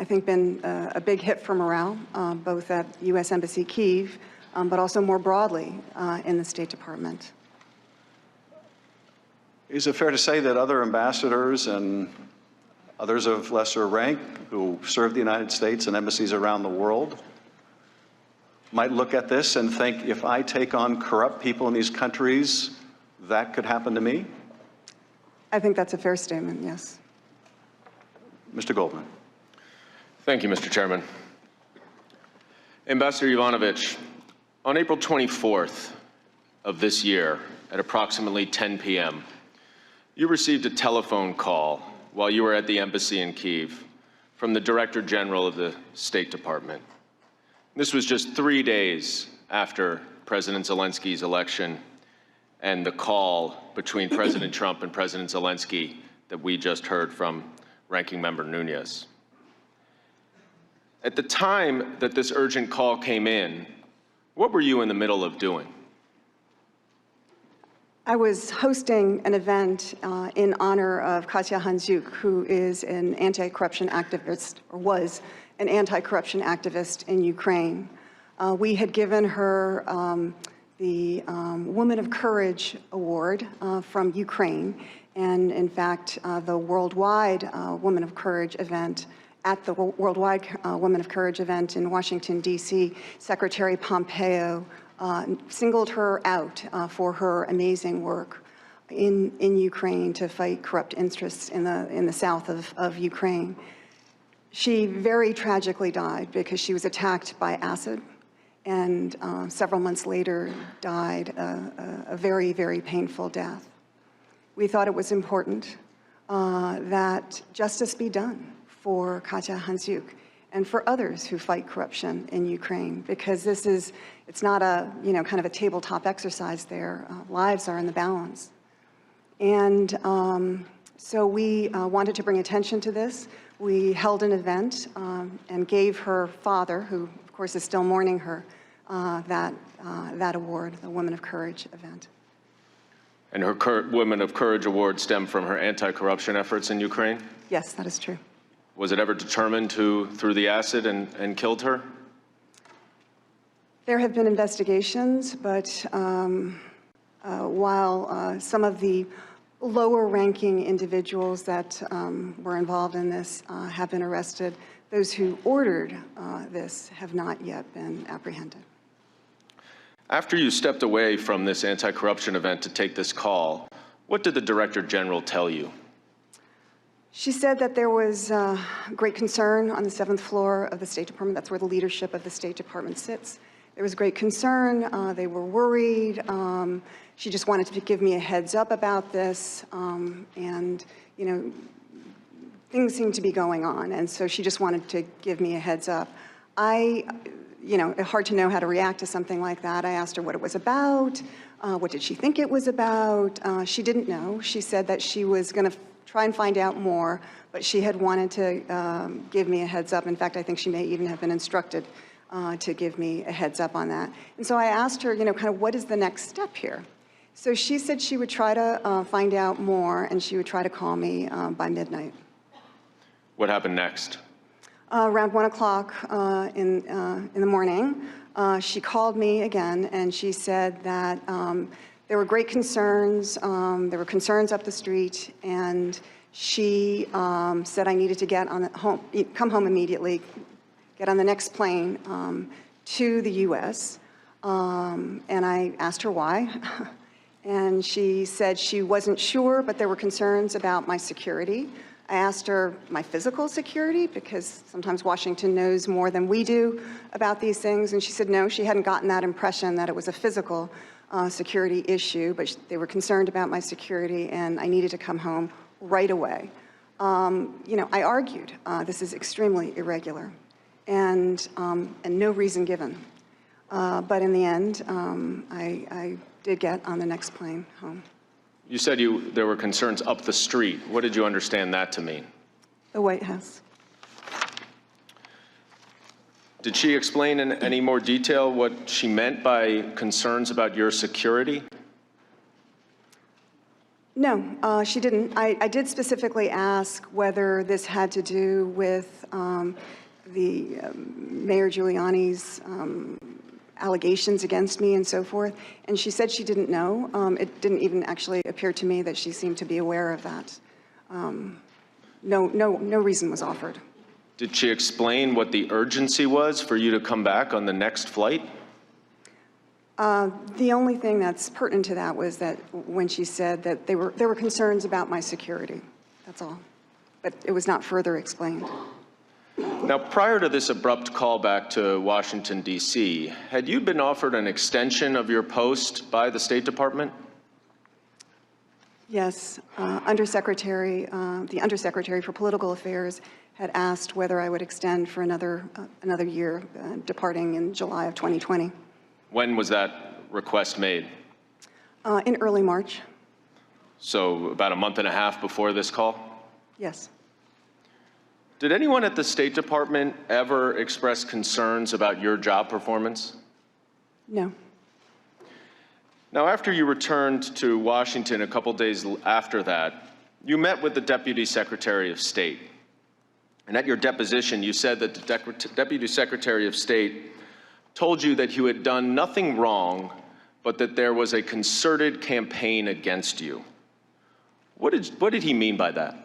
I think, been a big hit for morale, both at U.S. Embassy Kyiv, but also more broadly in the State Department. Is it fair to say that other ambassadors and others of lesser rank who serve the United States and embassies around the world might look at this and think, if I take on corrupt people in these countries, that could happen to me? I think that's a fair statement, yes. Mr. Goldman. Thank you, Mr. Chairman. Ambassador Yovanovitch, on April 24th of this year, at approximately 10 p.m., you received a telephone call while you were at the embassy in Kyiv from the Director General of the State Department. This was just 3 days after President Zelensky's election and the call between President Trump and President Zelensky that we just heard from Ranking Member Nunes. At the time that this urgent call came in, what were you in the middle of doing? I was hosting an event in honor of Katya Handzyuk, who is an anti-corruption activist, or was an anti-corruption activist in Ukraine. We had given her the Woman of Courage Award from Ukraine, and in fact, the worldwide Woman of Courage event, at the worldwide Women of Courage event in Washington, D.C., Secretary Pompeo singled her out for her amazing work in Ukraine to fight corrupt interests in the south of Ukraine. She very tragically died because she was attacked by acid, and several months later died a very, very painful death. We thought it was important that justice be done for Katya Handzyuk and for others who fight corruption in Ukraine, because it's not a, kind of a tabletop exercise there. Lives are in the balance. And so we wanted to bring attention to this. We held an event and gave her father, who of course is still mourning her, that award, the Women of Courage event. And her Women of Courage Award stemmed from her anti-corruption efforts in Ukraine? Yes, that is true. Was it ever determined who threw the acid and killed her? There have been investigations, but while some of the lower-ranking individuals that were involved in this have been arrested, those who ordered this have not yet been apprehended. After you stepped away from this anti-corruption event to take this call, what did the Director General tell you? She said that there was great concern on the 7th floor of the State Department. That's where the leadership of the State Department sits. There was great concern. They were worried. She just wanted to give me a heads up about this. And, things seemed to be going on. And so she just wanted to give me a heads up. It's hard to know how to react to something like that. I asked her what it was about. What did she think it was about? She didn't know. She said that she was going to try and find out more, but she had wanted to give me a heads up. In fact, I think she may even have been instructed to give me a heads up on that. And so I asked her, kind of what is the next step here? So she said she would try to find out more, and she would try to call me by midnight. What happened next? Around 1 o'clock in the morning, she called me again, and she said that there were great concerns. There were concerns up the street, and she said I needed to come home immediately, get on the next plane to the U.S. And I asked her why, and she said she wasn't sure, but there were concerns about my security. I asked her my physical security, because sometimes Washington knows more than we do about these things, and she said no, she hadn't gotten that impression that it was a physical security issue, but they were concerned about my security, and I needed to come home right away. I argued this is extremely irregular, and no reason given. But in the end, I did get on the next plane home. You said there were concerns up the street. What did you understand that to mean? The White House. Did she explain in any more detail what she meant by concerns about your security? No, she didn't. I did specifically ask whether this had to do with Mayor Giuliani's allegations against me and so forth, and she said she didn't know. It didn't even actually appear to me that she seemed to be aware of that. No reason was offered. Did she explain what the urgency was for you to come back on the next flight? The only thing that's pertinent to that was that when she said that there were concerns about my security. That's all. But it was not further explained. Now, prior to this abrupt callback to Washington, D.C., had you been offered an extension of your post by the State Department? Yes, the Undersecretary for Political Affairs had asked whether I would extend for another year, departing in July of 2020. When was that request made? In early March. So about a month and a half before this call? Yes. Did anyone at the State Department ever express concerns about your job performance? No. Now, after you returned to Washington a couple days after that, you met with the Deputy Secretary of State. And at your deposition, you said that the Deputy Secretary of State told you that you had done nothing wrong, but that there was a concerted campaign against you. What did he mean by that?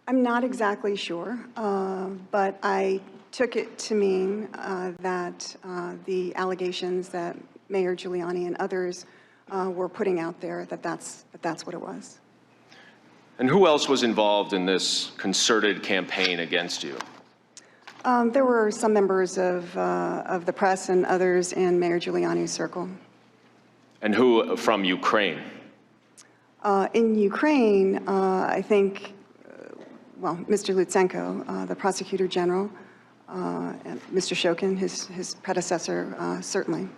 I'm not exactly sure, but I took it to mean that the allegations that Mayor Giuliani and others were putting out there, that's what it was. And who else was involved in this concerted campaign against you? There were some members of the press and others in Mayor Giuliani's circle. And who from Ukraine? In Ukraine, I think, well, Mr. Lutsenko, the prosecutor general, and Mr. Shokin, his predecessor, certainly.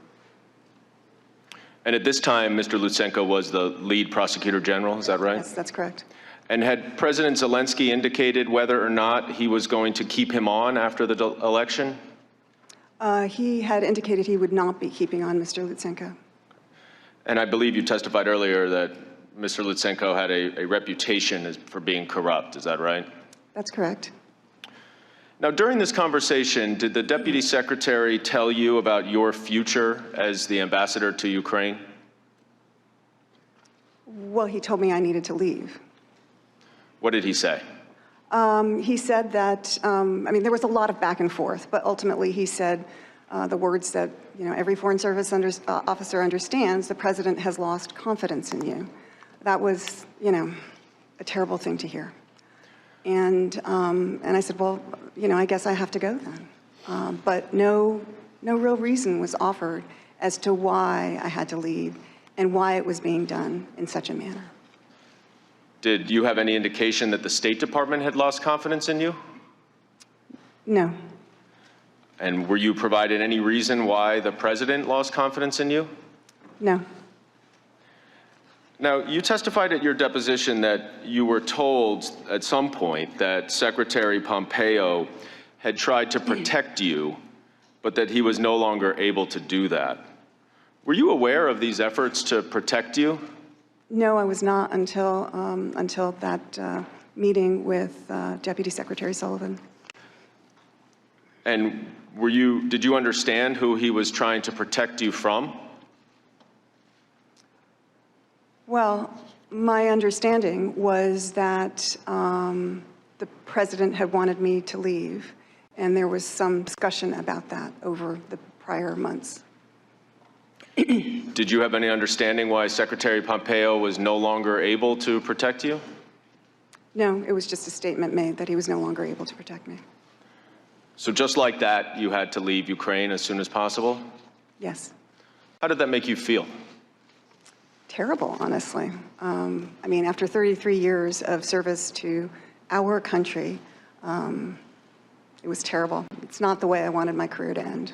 And at this time, Mr. Lutsenko was the lead prosecutor general, is that right? Yes, that's correct. And had President Zelensky indicated whether or not he was going to keep him on after the election? He had indicated he would not be keeping on Mr. Lutsenko. And I believe you testified earlier that Mr. Lutsenko had a reputation for being corrupt, is that right? That's correct. Now, during this conversation, did the Deputy Secretary tell you about your future as the ambassador to Ukraine? Well, he told me I needed to leave. What did he say? He said that, I mean, there was a lot of back and forth, but ultimately he said the words that, every Foreign Service officer understands: the president has lost confidence in you. That was, a terrible thing to hear. And I said, well, I guess I have to go then. But no real reason was offered as to why I had to leave and why it was being done in such a manner. Did you have any indication that the State Department had lost confidence in you? No. And were you provided any reason why the president lost confidence in you? No. Now, you testified at your deposition that you were told at some point that Secretary Pompeo had tried to protect you, but that he was no longer able to do that. Were you aware of these efforts to protect you? No, I was not until that meeting with Deputy Secretary Sullivan. And did you understand who he was trying to protect you from? Well, my understanding was that the president had wanted me to leave, and there was some discussion about that over the prior months. Did you have any understanding why Secretary Pompeo was no longer able to protect you? No, it was just a statement made that he was no longer able to protect me. So just like that, you had to leave Ukraine as soon as possible? Yes. How did that make you feel? Terrible, honestly. I mean, after 33 years of service to our country, it was terrible. It's not the way I wanted my career to end.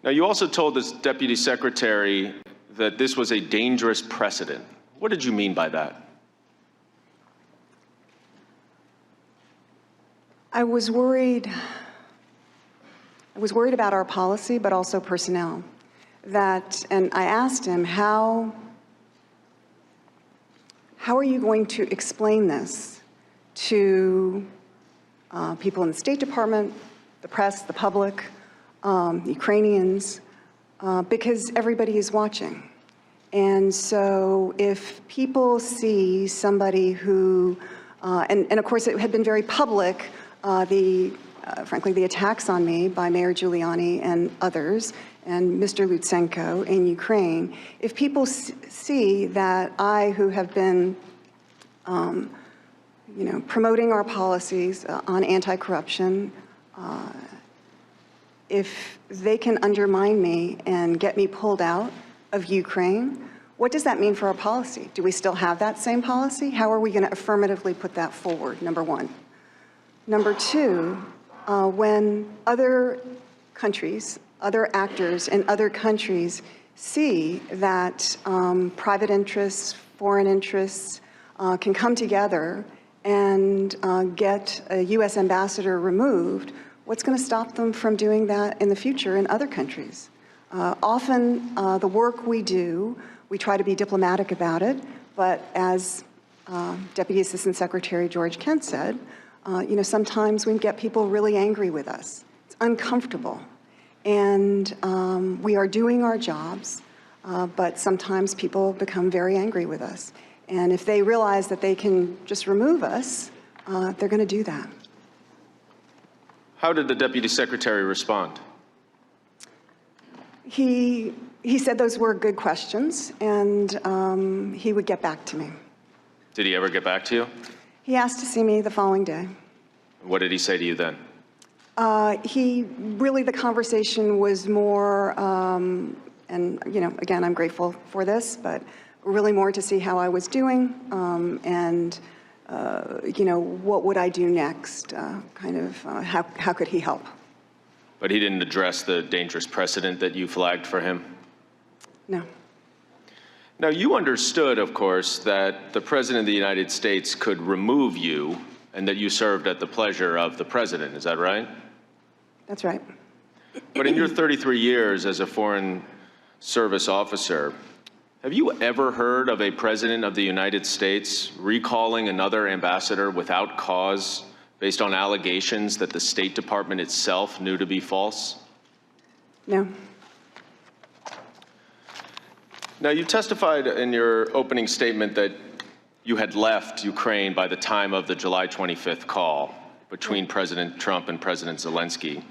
Now, you also told this Deputy Secretary that this was a dangerous precedent. What did you mean by that? I was worried about our policy, but also personnel. And I asked him, how how are you going to explain this to people in the State Department, the press, the public, Ukrainians, because everybody is watching. And so if people see somebody who, and of course it had been very public, frankly, the attacks on me by Mayor Giuliani and others, and Mr. Lutsenko in Ukraine, if people see that I, who have been promoting our policies on anti-corruption, if they can undermine me and get me pulled out of Ukraine, what does that mean for our policy? Do we still have that same policy? How are we going to affirmatively put that forward, number one? Number two, when other countries, other actors in other countries see that private interests, foreign interests can come together and get a U.S. ambassador removed, what's going to stop them from doing that in the future in other countries? Often, the work we do, we try to be diplomatic about it, but as Deputy Assistant Secretary George Kent said, sometimes we get people really angry with us. It's uncomfortable. And we are doing our jobs, but sometimes people become very angry with us. And if they realize that they can just remove us, they're going to do that. How did the Deputy Secretary respond? He said those were good questions, and he would get back to me. Did he ever get back to you? He asked to see me the following day. What did he say to you then? The conversation was more, and again, I'm grateful for this, but really more to see how I was doing, and what would I do next? How could he help? But he didn't address the dangerous precedent that you flagged for him? No. Now, you understood, of course, that the President of the United States could remove you and that you served at the pleasure of the President. Is that right? That's right. But in your 33 years as a Foreign Service officer, have you ever heard of a President of the United States recalling another ambassador without cause based on allegations that the State Department itself knew to be false? No. Now, you testified in your opening statement that you had left Ukraine by the time of the July 25th call between President Trump and President Zelensky.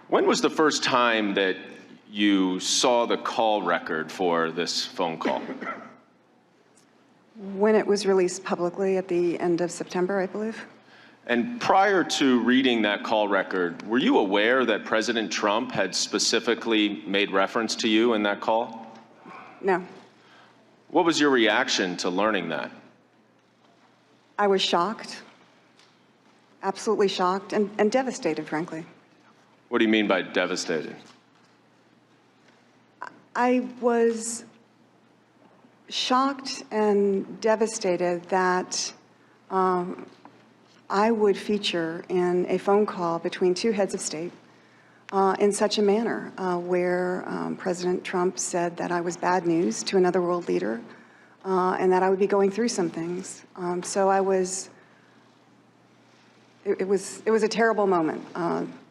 When was the first time that you saw the call record for this phone call? When it was released publicly at the end of September, I believe. And prior to reading that call record, were you aware that President Trump had specifically made reference to you in that call? No. What was your reaction to learning that? I was shocked, absolutely shocked, and devastated, frankly. What do you mean by devastated? I was shocked and devastated that I would feature in a phone call between two heads of state in such a manner where President Trump said that I was bad news to another world leader and that I would be going through some things. So it was a terrible moment.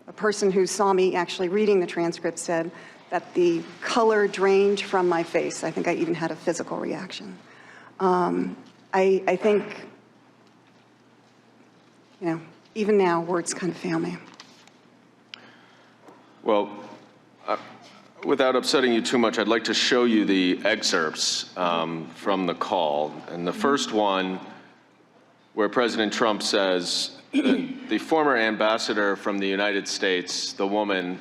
A person who saw me actually reading the transcript said that the color drained from my face. I think I even had a physical reaction. I think, even now, words kind of fail me. Well, without upsetting you too much, I'd like to show you the excerpts from the call. And the first one, where President Trump says, the former ambassador from the United States, the woman,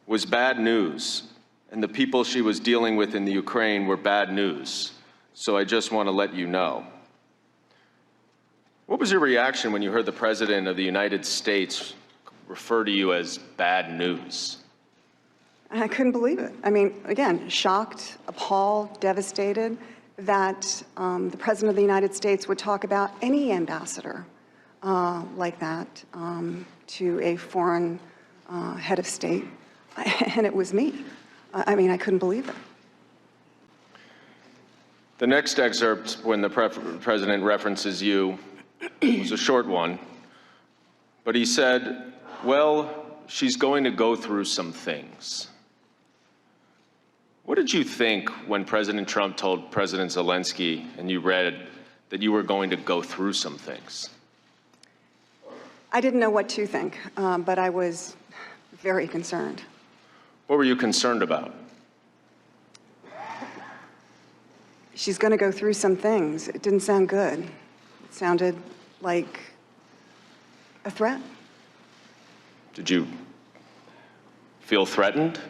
was bad news, and the people she was dealing with in the Ukraine were bad news. So I just want to let you know. What was your reaction when you heard the President of the United States refer to you as bad news? I couldn't believe it. I mean, again, shocked, appalled, devastated that the President of the United States would talk about any ambassador like that to a foreign head of state, and it was me. I mean, I couldn't believe it. The next excerpt, when the president references you, was a short one, but he said, well, she's going to go through some things. What did you think when President Trump told President Zelensky and you read that you were going to go through some things? I didn't know what to think, but I was very concerned. What were you concerned about? She's going to go through some things. It didn't sound good. It sounded like a threat. Did you feel threatened?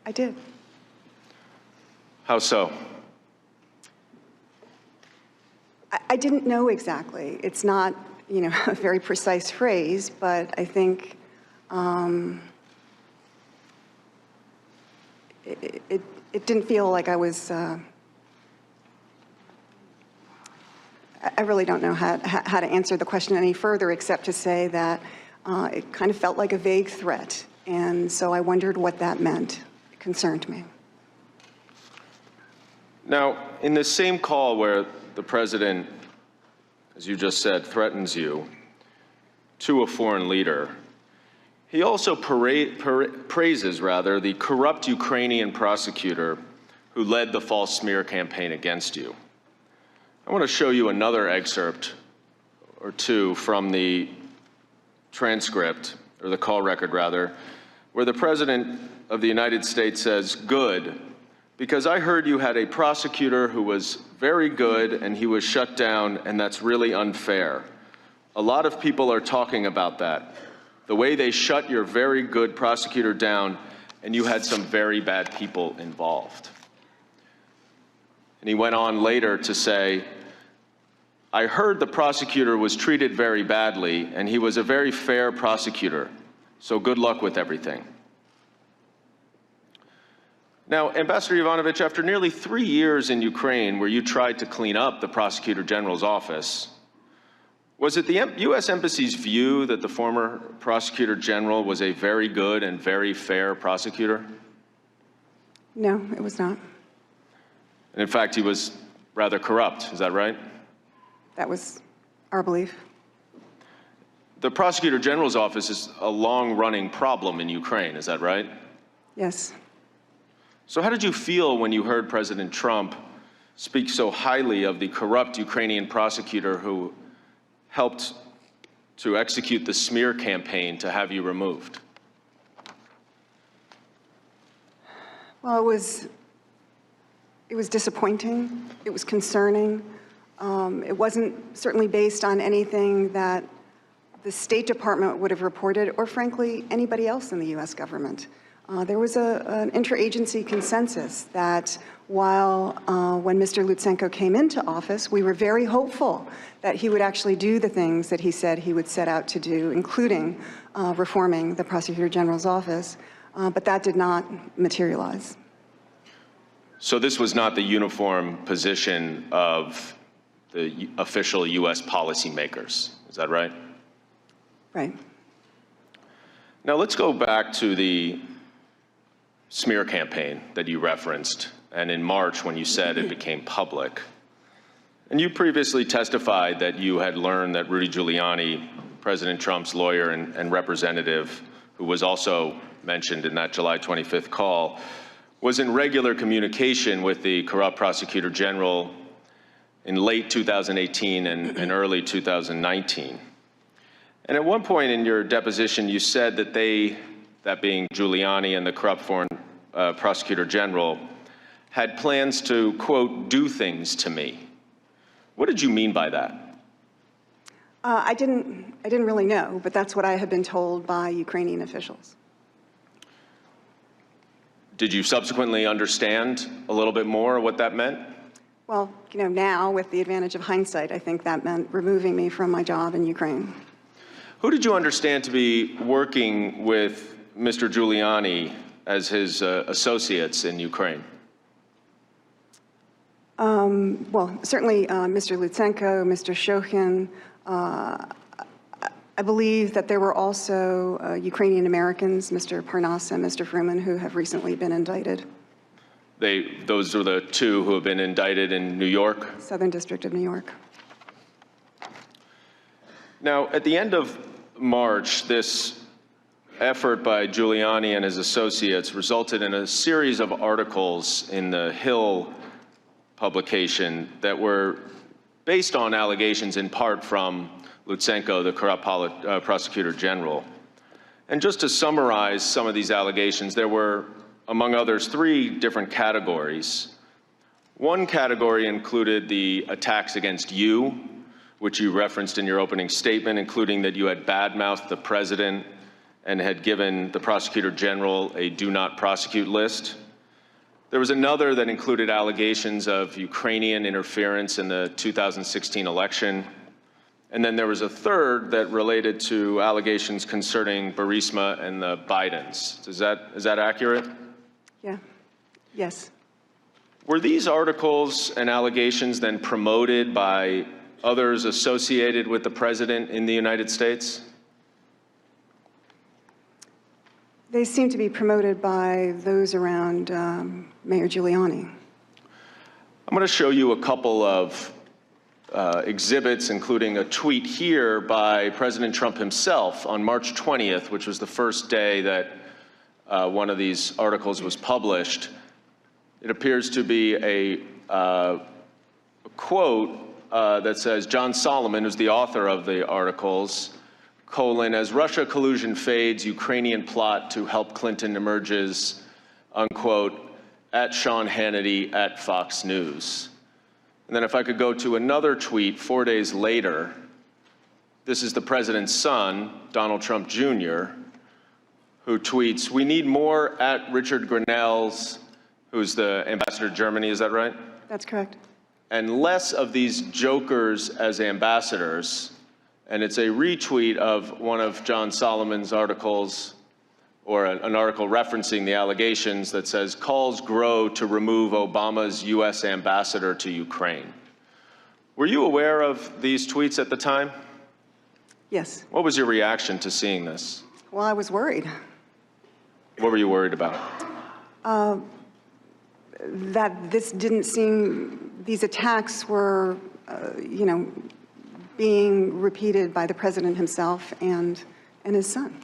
I did. How so? I didn't know exactly. It's not, a very precise phrase, but I think it didn't feel like I was. I really don't know how to answer the question any further, except to say that it kind of felt like a vague threat, and so I wondered what that meant. It concerned me. Now, in the same call where the president, as you just said, threatens you to a foreign leader, he also praises the corrupt Ukrainian prosecutor who led the false smear campaign against you. I want to show you another excerpt or two from the transcript, or the call record rather, where the President of the United States says, "Good, because I heard you had a prosecutor who was very good and he was shut down, and that's really unfair. A lot of people are talking about that. The way they shut your very good prosecutor down, and you had some very bad people involved." And he went on later to say, "I heard the prosecutor was treated very badly, and he was a very fair prosecutor, so good luck with everything." Now, Ambassador Yovanovitch, after nearly 3 years in Ukraine where you tried to clean up the Prosecutor General's office, was it the U.S. Embassy's view that the former Prosecutor General was a very good and very fair prosecutor? No, it was not. And in fact, he was rather corrupt, is that right? That was our belief. The Prosecutor General's office is a long-running problem in Ukraine, is that right? Yes. So how did you feel when you heard President Trump speak so highly of the corrupt Ukrainian prosecutor who helped to execute the smear campaign to have you removed? Well, it was disappointing. It was concerning. It wasn't certainly based on anything that the State Department would have reported, or frankly, anybody else in the U.S. government. There was an interagency consensus that while when Mr. Lutsenko came into office, we were very hopeful that he would actually do the things that he said he would set out to do, including reforming the Prosecutor General's office, but that did not materialize. So this was not the uniform position of the official U.S. policymakers, is that right? Right. Now let's go back to the smear campaign that you referenced, and in March when you said it became public. And you previously testified that you had learned that Rudy Giuliani, President Trump's lawyer and representative, who was also mentioned in that July 25th call, was in regular communication with the corrupt prosecutor general in late 2018 and early 2019. And at one point in your deposition, you said that that being Giuliani and the corrupt foreign prosecutor general, had plans to, quote, do things to me. What did you mean by that? I didn't really know, but that's what I had been told by Ukrainian officials. Did you subsequently understand a little bit more what that meant? Well, now with the advantage of hindsight, I think that meant removing me from my job in Ukraine. Who did you understand to be working with Mr. Giuliani as his associates in Ukraine? Well, certainly Mr. Lutsenko, Mr. Shokhin. I believe that there were also Ukrainian Americans, Mr. Parnas and Mr. Fruman, who have recently been indicted. Those are the two who have been indicted in New York. Southern District of New York. Now, at the end of March, this effort by Giuliani and his associates resulted in a series of articles in the Hill publication that were based on allegations in part from Lutsenko, the corrupt prosecutor general. And just to summarize some of these allegations, there were, among others, 3 different categories. One category included the attacks against you, which you referenced in your opening statement, including that you had badmouthed the president and had given the prosecutor general a do not prosecute list. There was another that included allegations of Ukrainian interference in the 2016 election. And then there was a third that related to allegations concerning Burisma and the Bidens. Is that accurate? Yeah. Yes. Were these articles and allegations then promoted by others associated with the president in the United States? They seem to be promoted by those around Mayor Giuliani. I'm going to show you a couple of exhibits, including a tweet here by President Trump himself on March 20th, which was the first day that one of these articles was published. It appears to be a quote that says, John Solomon, who's the author of the articles, as Russia collusion fades, Ukrainian plot to help Clinton emerges, unquote, at Sean Hannity at Fox News. And then if I could go to another tweet 4 days later, this is the president's son, Donald Trump Jr., who tweets, we need more at Richard Grenell's, who's the ambassador to Germany, is that right? That's correct. And less of these jokers as ambassadors. And it's a retweet of one of John Solomon's articles, or an article referencing the allegations that says, calls grow to remove Obama's U.S. ambassador to Ukraine. Were you aware of these tweets at the time? Yes. What was your reaction to seeing this? Well, I was worried. What were you worried about? That this didn't seem, these attacks were, being repeated by the president himself and his son.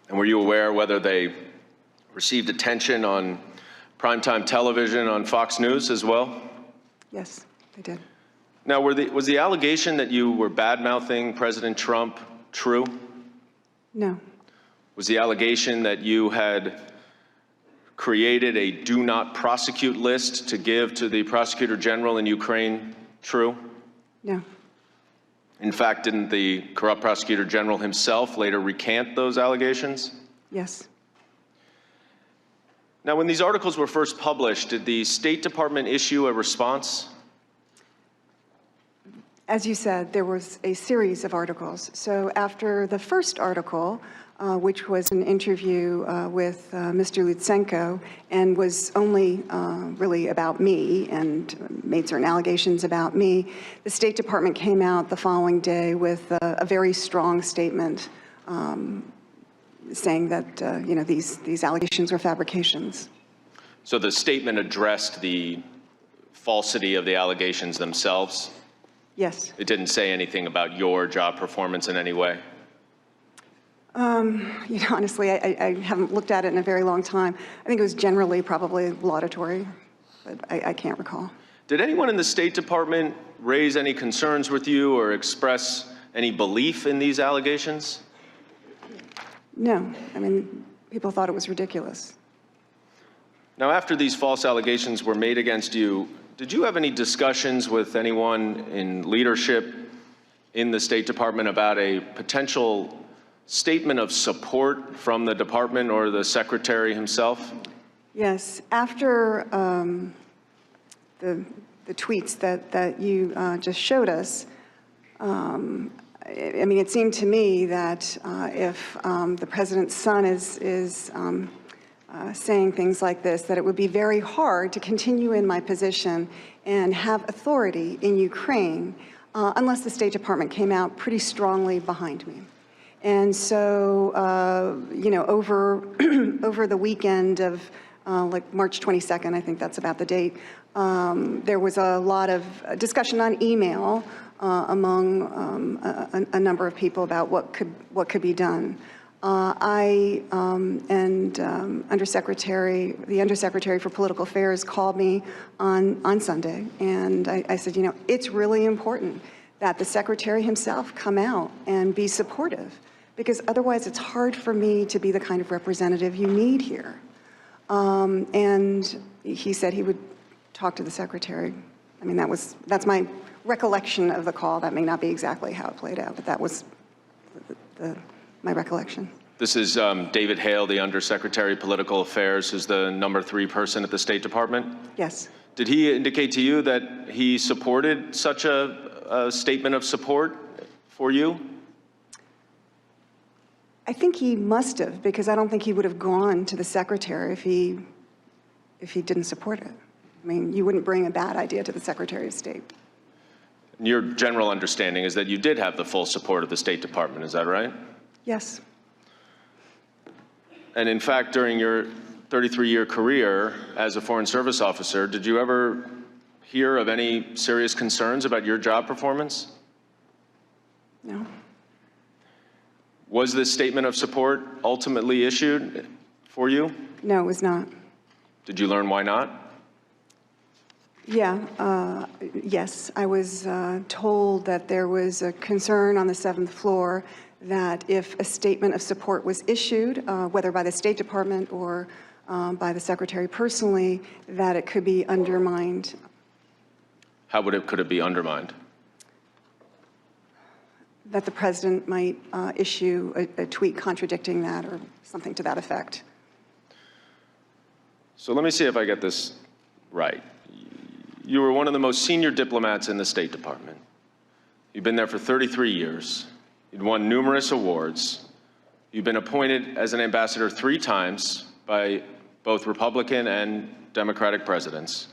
And were you aware whether they received attention on primetime television on Fox News as well? Yes, they did. Now, was the allegation that you were bad-mouthing President Trump true? No. Was the allegation that you had created a do not prosecute list to give to the prosecutor general in Ukraine true? No. In fact, didn't the corrupt prosecutor general himself later recant those allegations? Yes. Now, when these articles were first published, did the State Department issue a response? As you said, there was a series of articles. So after the first article, which was an interview with Mr. Lutsenko and was only really about me and made certain allegations about me, the State Department came out the following day with a very strong statement saying that these allegations were fabrications. So the statement addressed the falsity of the allegations themselves? Yes. It didn't say anything about your job performance in any way? Honestly, I haven't looked at it in a very long time. I think it was generally probably laudatory, but I can't recall. Did anyone in the State Department raise any concerns with you or express any belief in these allegations? No. I mean, people thought it was ridiculous. Now, after these false allegations were made against you, did you have any discussions with anyone in leadership in the State Department about a potential statement of support from the department or the secretary himself? Yes. After the tweets that you just showed us, I mean, it seemed to me that if the president's son is saying things like this, that it would be very hard to continue in my position and have authority in Ukraine unless the State Department came out pretty strongly behind me. And so, over the weekend of like March 22nd, I think that's about the date. There was a lot of discussion on email among a number of people about what could be done. I and the Undersecretary for Political Affairs called me on Sunday, and I said, you know, it's really important that the Secretary himself come out and be supportive, because otherwise it's hard for me to be the kind of representative you need here. And he said he would talk to the Secretary. I mean, that's my recollection of the call. That may not be exactly how it played out, but that was my recollection. This is David Hale, the Undersecretary of Political Affairs, who's the #3 person at the State Department. Yes. Did he indicate to you that he supported such a statement of support for you? I think he must have, because I don't think he would have gone to the Secretary if he didn't support it. I mean, you wouldn't bring a bad idea to the Secretary of State. Your general understanding is that you did have the full support of the State Department, is that right? Yes. And in fact, during your 33-year career as a Foreign Service officer, did you ever hear of any serious concerns about your job performance? No. Was this statement of support ultimately issued for you? No, it was not. Did you learn why not? Yeah, yes. I was told that there was a concern on the 7th floor that if a statement of support was issued, whether by the State Department or by the Secretary personally, that it could be undermined. How could it be undermined? That the President might issue a tweet contradicting that or something to that effect. So let me see if I get this right. You were one of the most senior diplomats in the State Department. You've been there for 33 years. You'd won numerous awards. You've been appointed as an ambassador 3 times by both Republican and Democratic presidents.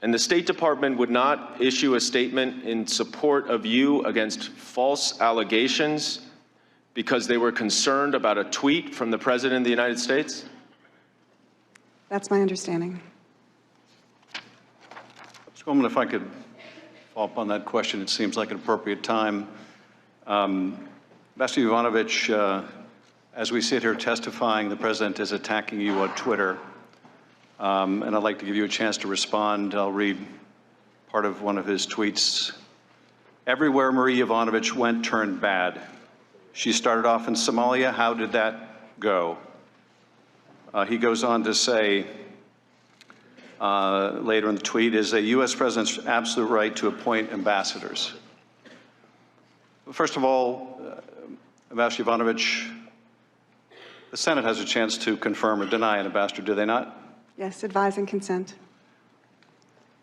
And the State Department would not issue a statement in support of you against false allegations because they were concerned about a tweet from the President of the United States? That's my understanding. Mr. Goldman, if I could follow up on that question, it seems like an appropriate time. Ambassador Yovanovitch, as we sit here testifying, the President is attacking you on Twitter. And I'd like to give you a chance to respond. I'll read part of one of his tweets. Everywhere Marie Yovanovitch went turned bad. She started off in Somalia. How did that go? He goes on to say later in the tweet, is a U.S. president's absolute right to appoint ambassadors. First of all, Ambassador Yovanovitch, the Senate has a chance to confirm or deny an ambassador, do they not? Yes, advise and consent.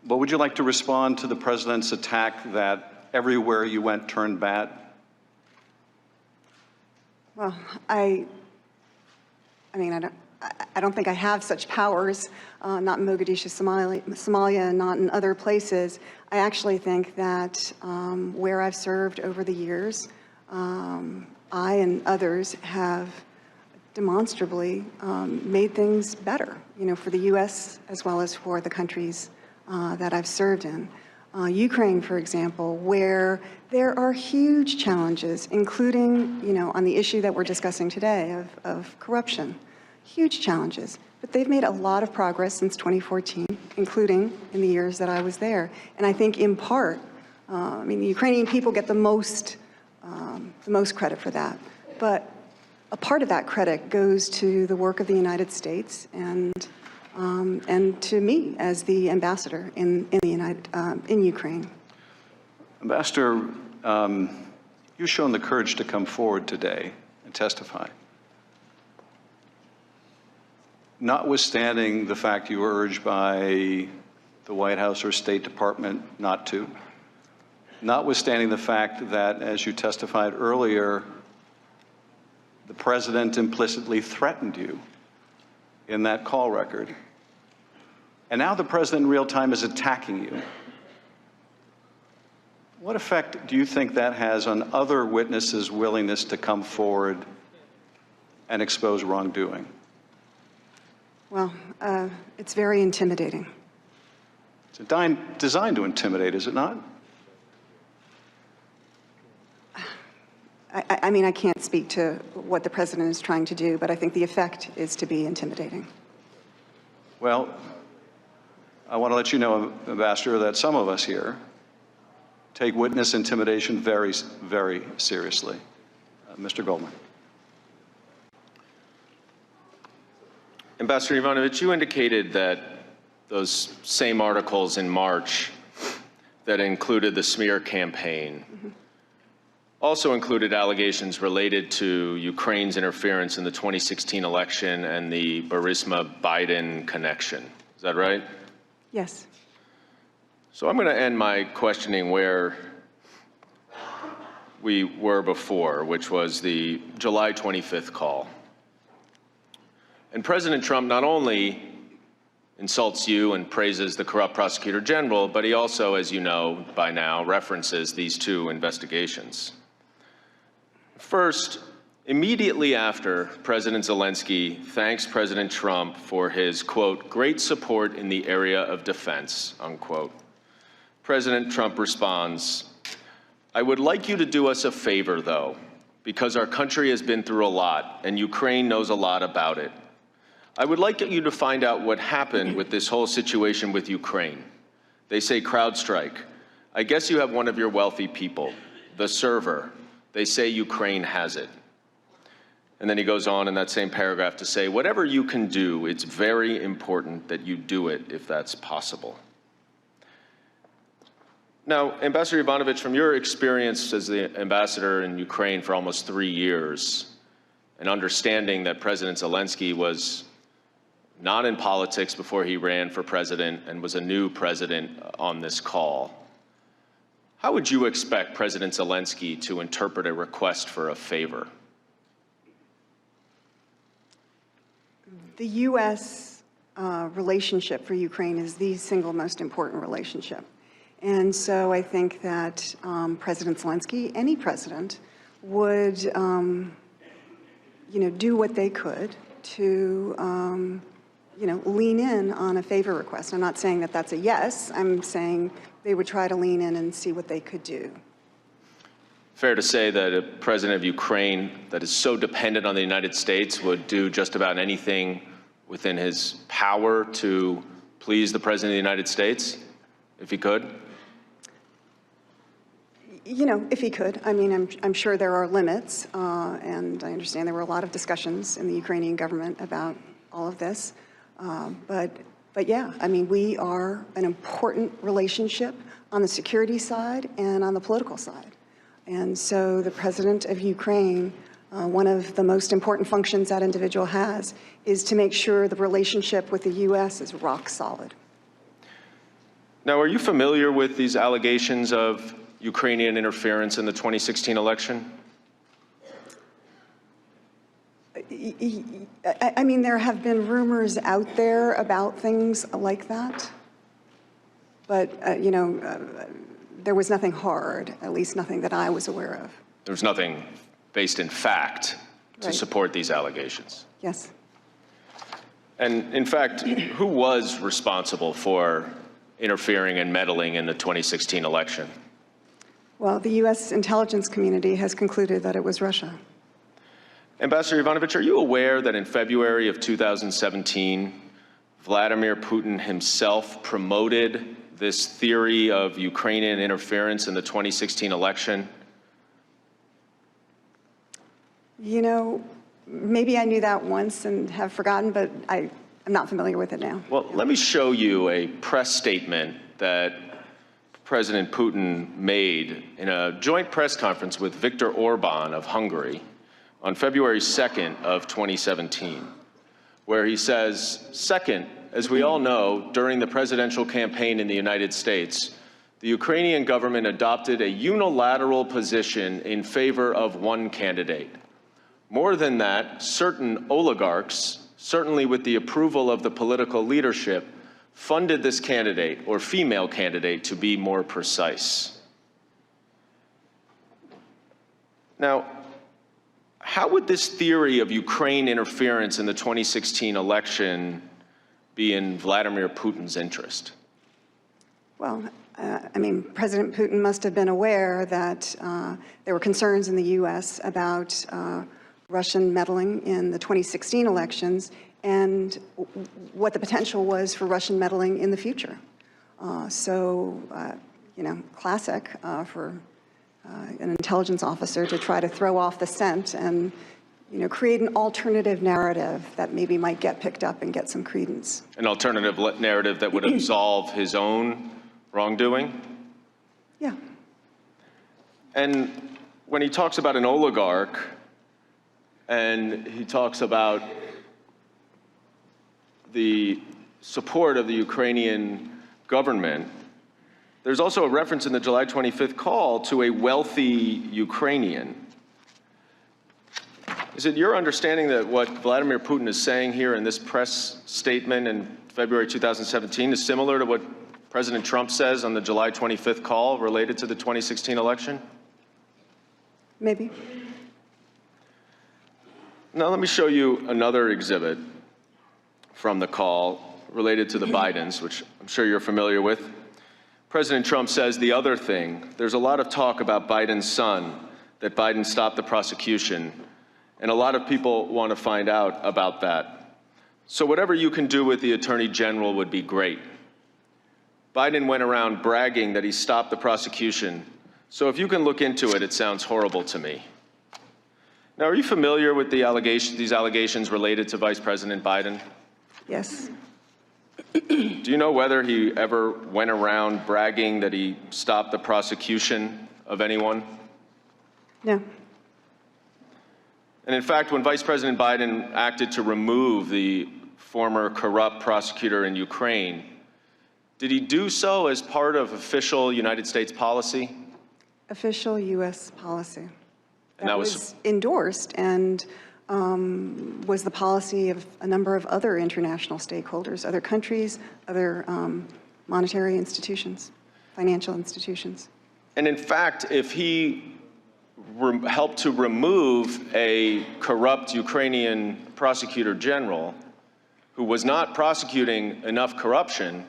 But would you like to respond to the President's attack that everywhere you went turned bad? Well, I don't think I have such powers, not in Mogadishu, Somalia, and not in other places. I actually think that where I've served over the years, I and others have demonstrably made things better, for the U.S. as well as for the countries that I've served in. Ukraine, for example, where there are huge challenges, including, on the issue that we're discussing today of corruption, huge challenges. But they've made a lot of progress since 2014, including in the years that I was there. And I think in part, the Ukrainian people get the most credit for that. But a part of that credit goes to the work of the United States and to me as the ambassador in Ukraine. Ambassador, you've shown the courage to come forward today and testify. Notwithstanding the fact you were urged by the White House or State Department not to, notwithstanding the fact that, as you testified earlier, the President implicitly threatened you in that call record, and now the President in real time is attacking you. What effect do you think that has on other witnesses' willingness to come forward and expose wrongdoing? Well, it's very intimidating. It's designed to intimidate, is it not? I mean, I can't speak to what the president is trying to do, but I think the effect is to be intimidating. Well, I want to let you know, Ambassador, that some of us here take witness intimidation very, very seriously. Mr. Goldman. Ambassador Ivanovich, you indicated that those same articles in March that included the smear campaign also included allegations related to Ukraine's interference in the 2016 election and the Burisma-Biden connection. Is that right? Yes. So I'm going to end my questioning where we were before, which was the July 25th call. And President Trump not only insults you and praises the corrupt prosecutor general, but he also, as you know by now, references these two investigations. First, immediately after President Zelensky thanks President Trump for his, quote, great support in the area of defense, unquote, President Trump responds, I would like you to do us a favor, though, because our country has been through a lot and Ukraine knows a lot about it. I would like you to find out what happened with this whole situation with Ukraine. They say CrowdStrike. I guess you have one of your wealthy people, the server. They say Ukraine has it. And then he goes on in that same paragraph to say, whatever you can do, it's very important that you do it if that's possible. Now, Ambassador Ivanovich, from your experience as the ambassador in Ukraine for almost 3 years, and understanding that President Zelensky was not in politics before he ran for president and was a new president on this call, how would you expect President Zelensky to interpret a request for a favor? The U.S. Relationship for Ukraine is the single most important relationship. And so I think that President Zelensky, any president, would do what they could to lean in on a favor request. I'm not saying that that's a yes. I'm saying they would try to lean in and see what they could do. Fair to say that a president of Ukraine that is so dependent on the United States would do just about anything within his power to please the President of the United States, if he could? If he could. I mean, I'm sure there are limits, and I understand there were a lot of discussions in the Ukrainian government about all of this. But yeah, I mean, we are an important relationship on the security side and on the political side. And so the president of Ukraine, one of the most important functions that individual has is to make sure the relationship with the U.S. is rock solid. Now, are you familiar with these allegations of Ukrainian interference in the 2016 election? I mean, there have been rumors out there about things like that, but, there was nothing hard, at least nothing that I was aware of. There was nothing based in fact to Right. support these allegations. Yes. And in fact, who was responsible for interfering and meddling in the 2016 election? Well, the U.S. intelligence community has concluded that it was Russia. Ambassador Ivanovich, are you aware that in February of 2017, Vladimir Putin himself promoted this theory of Ukrainian interference in the 2016 election? Maybe I knew that once and have forgotten, but I'm not familiar with it now. Well, let me show you a press statement that President Putin made in a joint press conference with Viktor Orban of Hungary on February 2nd of 2017, where he says, second, as we all know, during the presidential campaign in the United States, the Ukrainian government adopted a unilateral position in favor of one candidate. More than that, certain oligarchs, certainly with the approval of the political leadership, funded this candidate, or female candidate to be more precise. Now, how would this theory of Ukraine interference in the 2016 election be in Vladimir Putin's interest? Well, I mean, President Putin must have been aware that there were concerns in the U.S. about Russian meddling in the 2016 elections and what the potential was for Russian meddling in the future. You know, classic for an intelligence officer to try to throw off the scent and, you know, create an alternative narrative that maybe might get picked up and get some credence. An alternative narrative that would absolve his own wrongdoing? Yeah. And when he talks about an oligarch, and he talks about the support of the Ukrainian government, there's also a reference in the July 25th call to a wealthy Ukrainian. Is it your understanding that what Vladimir Putin is saying here in this press statement in February 2017 is similar to what President Trump says on the July 25th call related to the 2016 election? Maybe. Now let me show you another exhibit from the call related to the Bidens, which I'm sure you're familiar with. President Trump says the other thing, there's a lot of talk about Biden's son, that Biden stopped the prosecution, and a lot of people want to find out about that. So whatever you can do with the Attorney General would be great. Biden went around bragging that he stopped the prosecution. So if you can look into it, it sounds horrible to me. Now, are you familiar with these allegations related to Vice President Biden? Yes. Do you know whether he ever went around bragging that he stopped the prosecution of anyone? No. And in fact, when Vice President Biden acted to remove the former corrupt prosecutor in Ukraine, did he do so as part of official United States policy? Official U.S. policy. And that was endorsed and was the policy of a number of other international stakeholders, other countries, other monetary institutions, financial institutions. And in fact, if he helped to remove a corrupt Ukrainian prosecutor general who was not prosecuting enough corruption,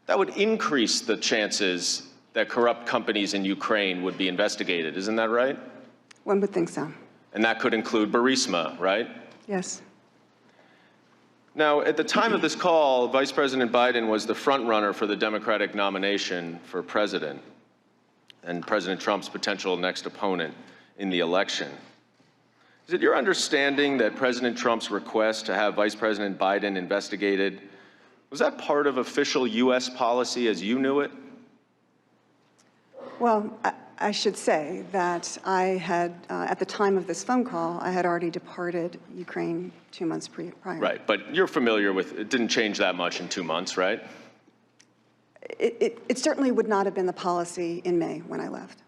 that would increase the chances that corrupt companies in Ukraine would be investigated. Isn't that right? One would think so. And that could include Burisma, right? Yes. Now, at the time of this call, Vice President Biden was the front runner for the Democratic nomination for president and President Trump's potential next opponent in the election. Is it your understanding that President Trump's request to have Vice President Biden investigated, was that part of official U.S. policy as you knew it? Well, I should say that I had, at the time of this phone call, I had already departed Ukraine 2 months prior. Right, but you're familiar with, it didn't change that much in 2 months, right? It certainly would not have been the policy in May when I left.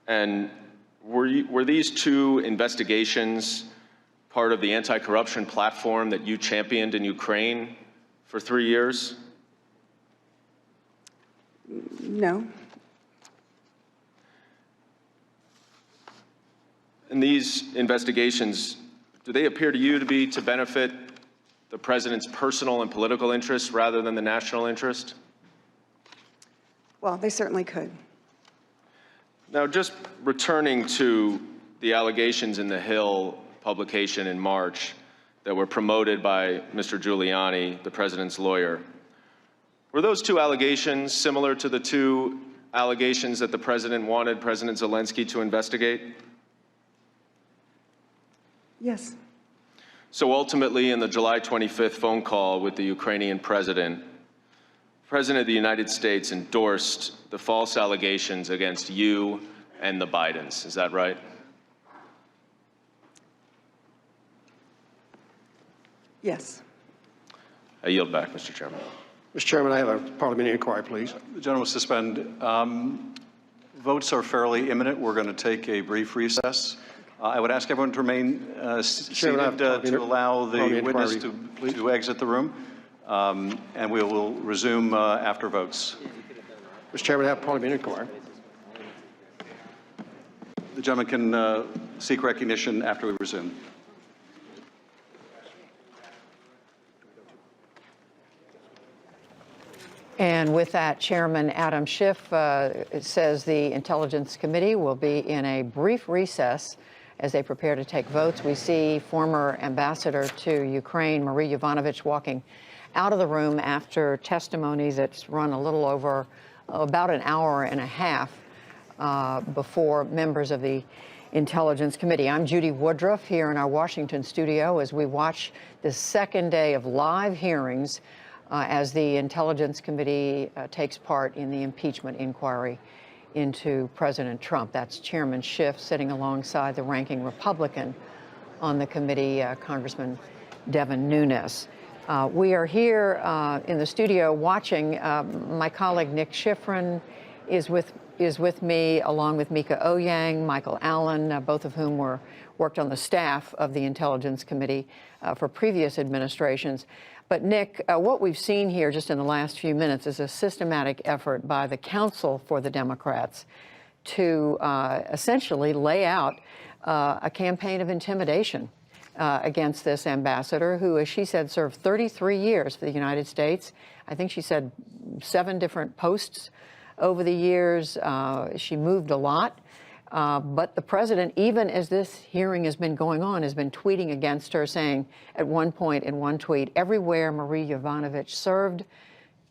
And were these two investigations part of the anti-corruption platform that you championed in Ukraine for 3 years? No. And these investigations, do they appear to you to be to benefit the president's personal and political interests rather than the national interest? Well, they certainly could. Now, just returning to the allegations in the Hill publication in March that were promoted by Mr. Giuliani, the president's lawyer, were those two allegations similar to the two allegations that the president wanted President Zelensky to investigate? Yes. So ultimately, in the July 25th phone call with the Ukrainian president, the President of the United States endorsed the false allegations against you and the Bidens. Is that right? Yes. I yield back, Mr. Chairman. Mr. Chairman, I have a parliamentary inquiry, please. The gentleman will suspend. Votes are fairly imminent. We're going to take a brief recess. I would ask everyone to remain seated to allow the witness to exit the room, and we will resume after votes. Mr. Chairman, I have a parliamentary inquiry. The gentleman can seek recognition after we resume. And with that, Chairman Adam Schiff says the Intelligence Committee will be in a brief recess as they prepare to take votes. We see former ambassador to Ukraine, Marie Yovanovitch, walking out of the room after testimony that's run a little over about an hour and a half before members of the Intelligence Committee. I'm Judy Woodruff here in our Washington studio as we watch the second day of live hearings as the Intelligence Committee takes part in the impeachment inquiry into President Trump. That's Chairman Schiff sitting alongside the ranking Republican on the committee, Congressman Devin Nunes. We are here in the studio watching. My colleague Nick Schifrin is with me, along with Mika Oyang, Michael Allen, both of whom worked on the staff of the Intelligence Committee for previous administrations. But Nick, what we've seen here just in the last few minutes is a systematic effort by the counsel for the Democrats to essentially lay out a campaign of intimidation against this ambassador who, as she said, served 33 years for the United States. I think she said 7 different posts over the years. She moved a lot. But the president, even as this hearing has been going on, has been tweeting against her, saying at one point in one tweet, everywhere Marie Yovanovitch served,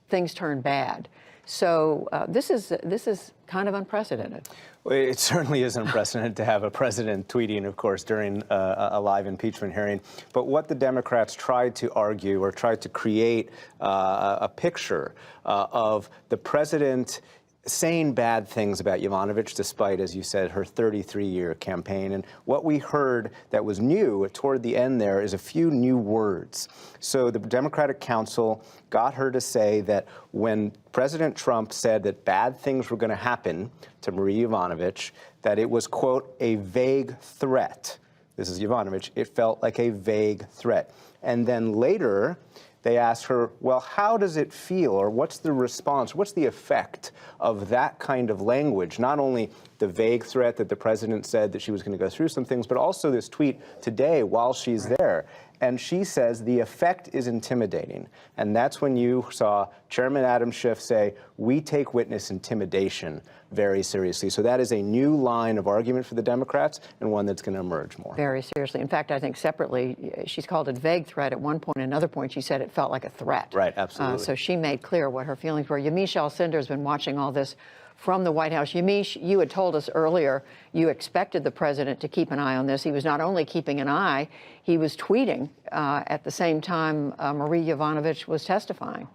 things turned bad. So this is kind of unprecedented. Well, it certainly is unprecedented to have a president tweeting, of course, during a live impeachment hearing. But what the Democrats tried to argue or tried to create a picture of the president saying bad things about Yovanovitch, despite, as you said, her 33-year campaign. And what we heard that was new toward the end there is a few new words. So the Democratic counsel got her to say that when President Trump said that bad things were going to happen to Marie Yovanovitch, that it was, quote, a vague threat. This is Yovanovitch. It felt like a vague threat. And then later, they asked her, well, how does it feel, or what's the response, what's the effect of that kind of language? Not only the vague threat that the president said that she was going to go through some things, but also this tweet today while she's there. And she says the effect is intimidating. And that's when you saw Chairman Adam Schiff say, we take witness intimidation very seriously. So that is a new line of argument for the Democrats and one that's going to emerge more. Very seriously. In fact, I think separately, she's called it vague threat at one point. At another point, she said it felt like a threat. Right, absolutely. So she made clear what her feelings were. Yamiche Alcindor has been watching all this from the White House. Yamiche, you had told us earlier you expected the president to keep an eye on this. He was not only keeping an eye, he was tweeting at the same time Marie Yovanovitch was testifying.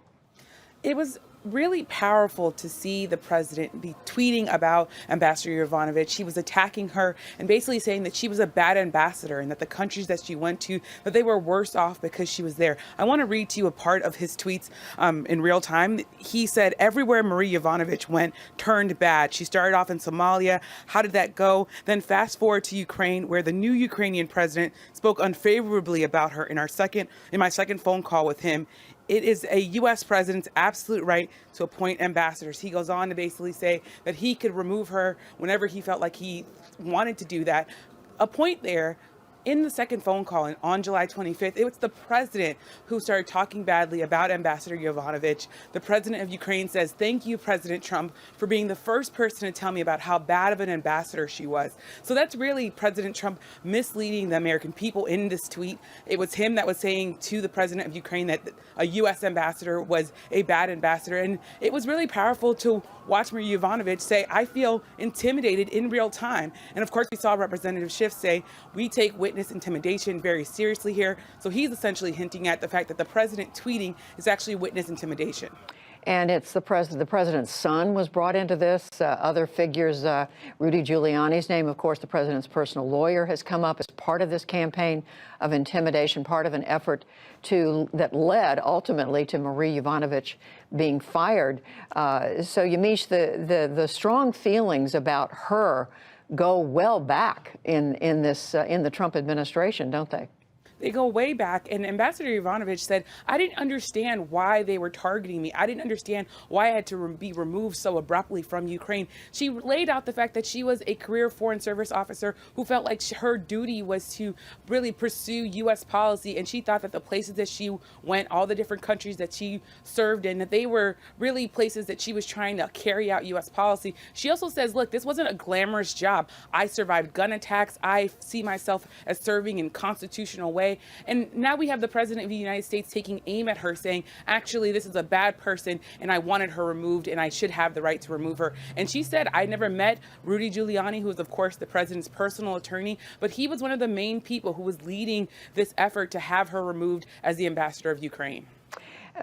It was really powerful to see the president be tweeting about Ambassador Yovanovitch. He was attacking her and basically saying that she was a bad ambassador and that the countries that she went to, that they were worse off because she was there. I want to read to you a part of his tweets in real time. He said, everywhere Marie Yovanovitch went turned bad. She started off in Somalia. How did that go? Then fast forward to Ukraine, where the new Ukrainian president spoke unfavorably about her in my second phone call with him. It is a U.S. president's absolute right to appoint ambassadors. He goes on to basically say that he could remove her whenever he felt like he wanted to do that. A point there, in the second phone call on July 25th, it was the president who started talking badly about Ambassador Yovanovitch. The president of Ukraine says, thank you, President Trump, for being the first person to tell me about how bad of an ambassador she was. So that's really President Trump misleading the American people in this tweet. It was him that was saying to the president of Ukraine that a U.S. ambassador was a bad ambassador. And it was really powerful to watch Marie Yovanovitch say, I feel intimidated in real time. And of course, we saw Representative Schiff say, we take witness intimidation very seriously here. So he's essentially hinting at the fact that the president tweeting is actually witness intimidation. And it's the president's son was brought into this. Other figures, Rudy Giuliani's name, of course, the president's personal lawyer, has come up as part of this campaign of intimidation, part of an effort that led ultimately to Marie Yovanovitch being fired. So, Yamiche, the strong feelings about her go well back in the Trump administration, don't they? They go way back. And Ambassador Yovanovitch said, I didn't understand why they were targeting me. I didn't understand why I had to be removed so abruptly from Ukraine. She laid out the fact that she was a career Foreign Service officer who felt like her duty was to really pursue U.S. policy. And she thought that the places that she went, all the different countries that she served in, that they were really places that she was trying to carry out U.S. policy. She also says, look, this wasn't a glamorous job. I survived gun attacks. I see myself as serving in constitutional way. And now we have the President of the United States taking aim at her, saying, actually, this is a bad person, and I wanted her removed, and I should have the right to remove her. And she said, I never met Rudy Giuliani, who is, of course, the president's personal attorney, but he was one of the main people who was leading this effort to have her removed as the ambassador of Ukraine.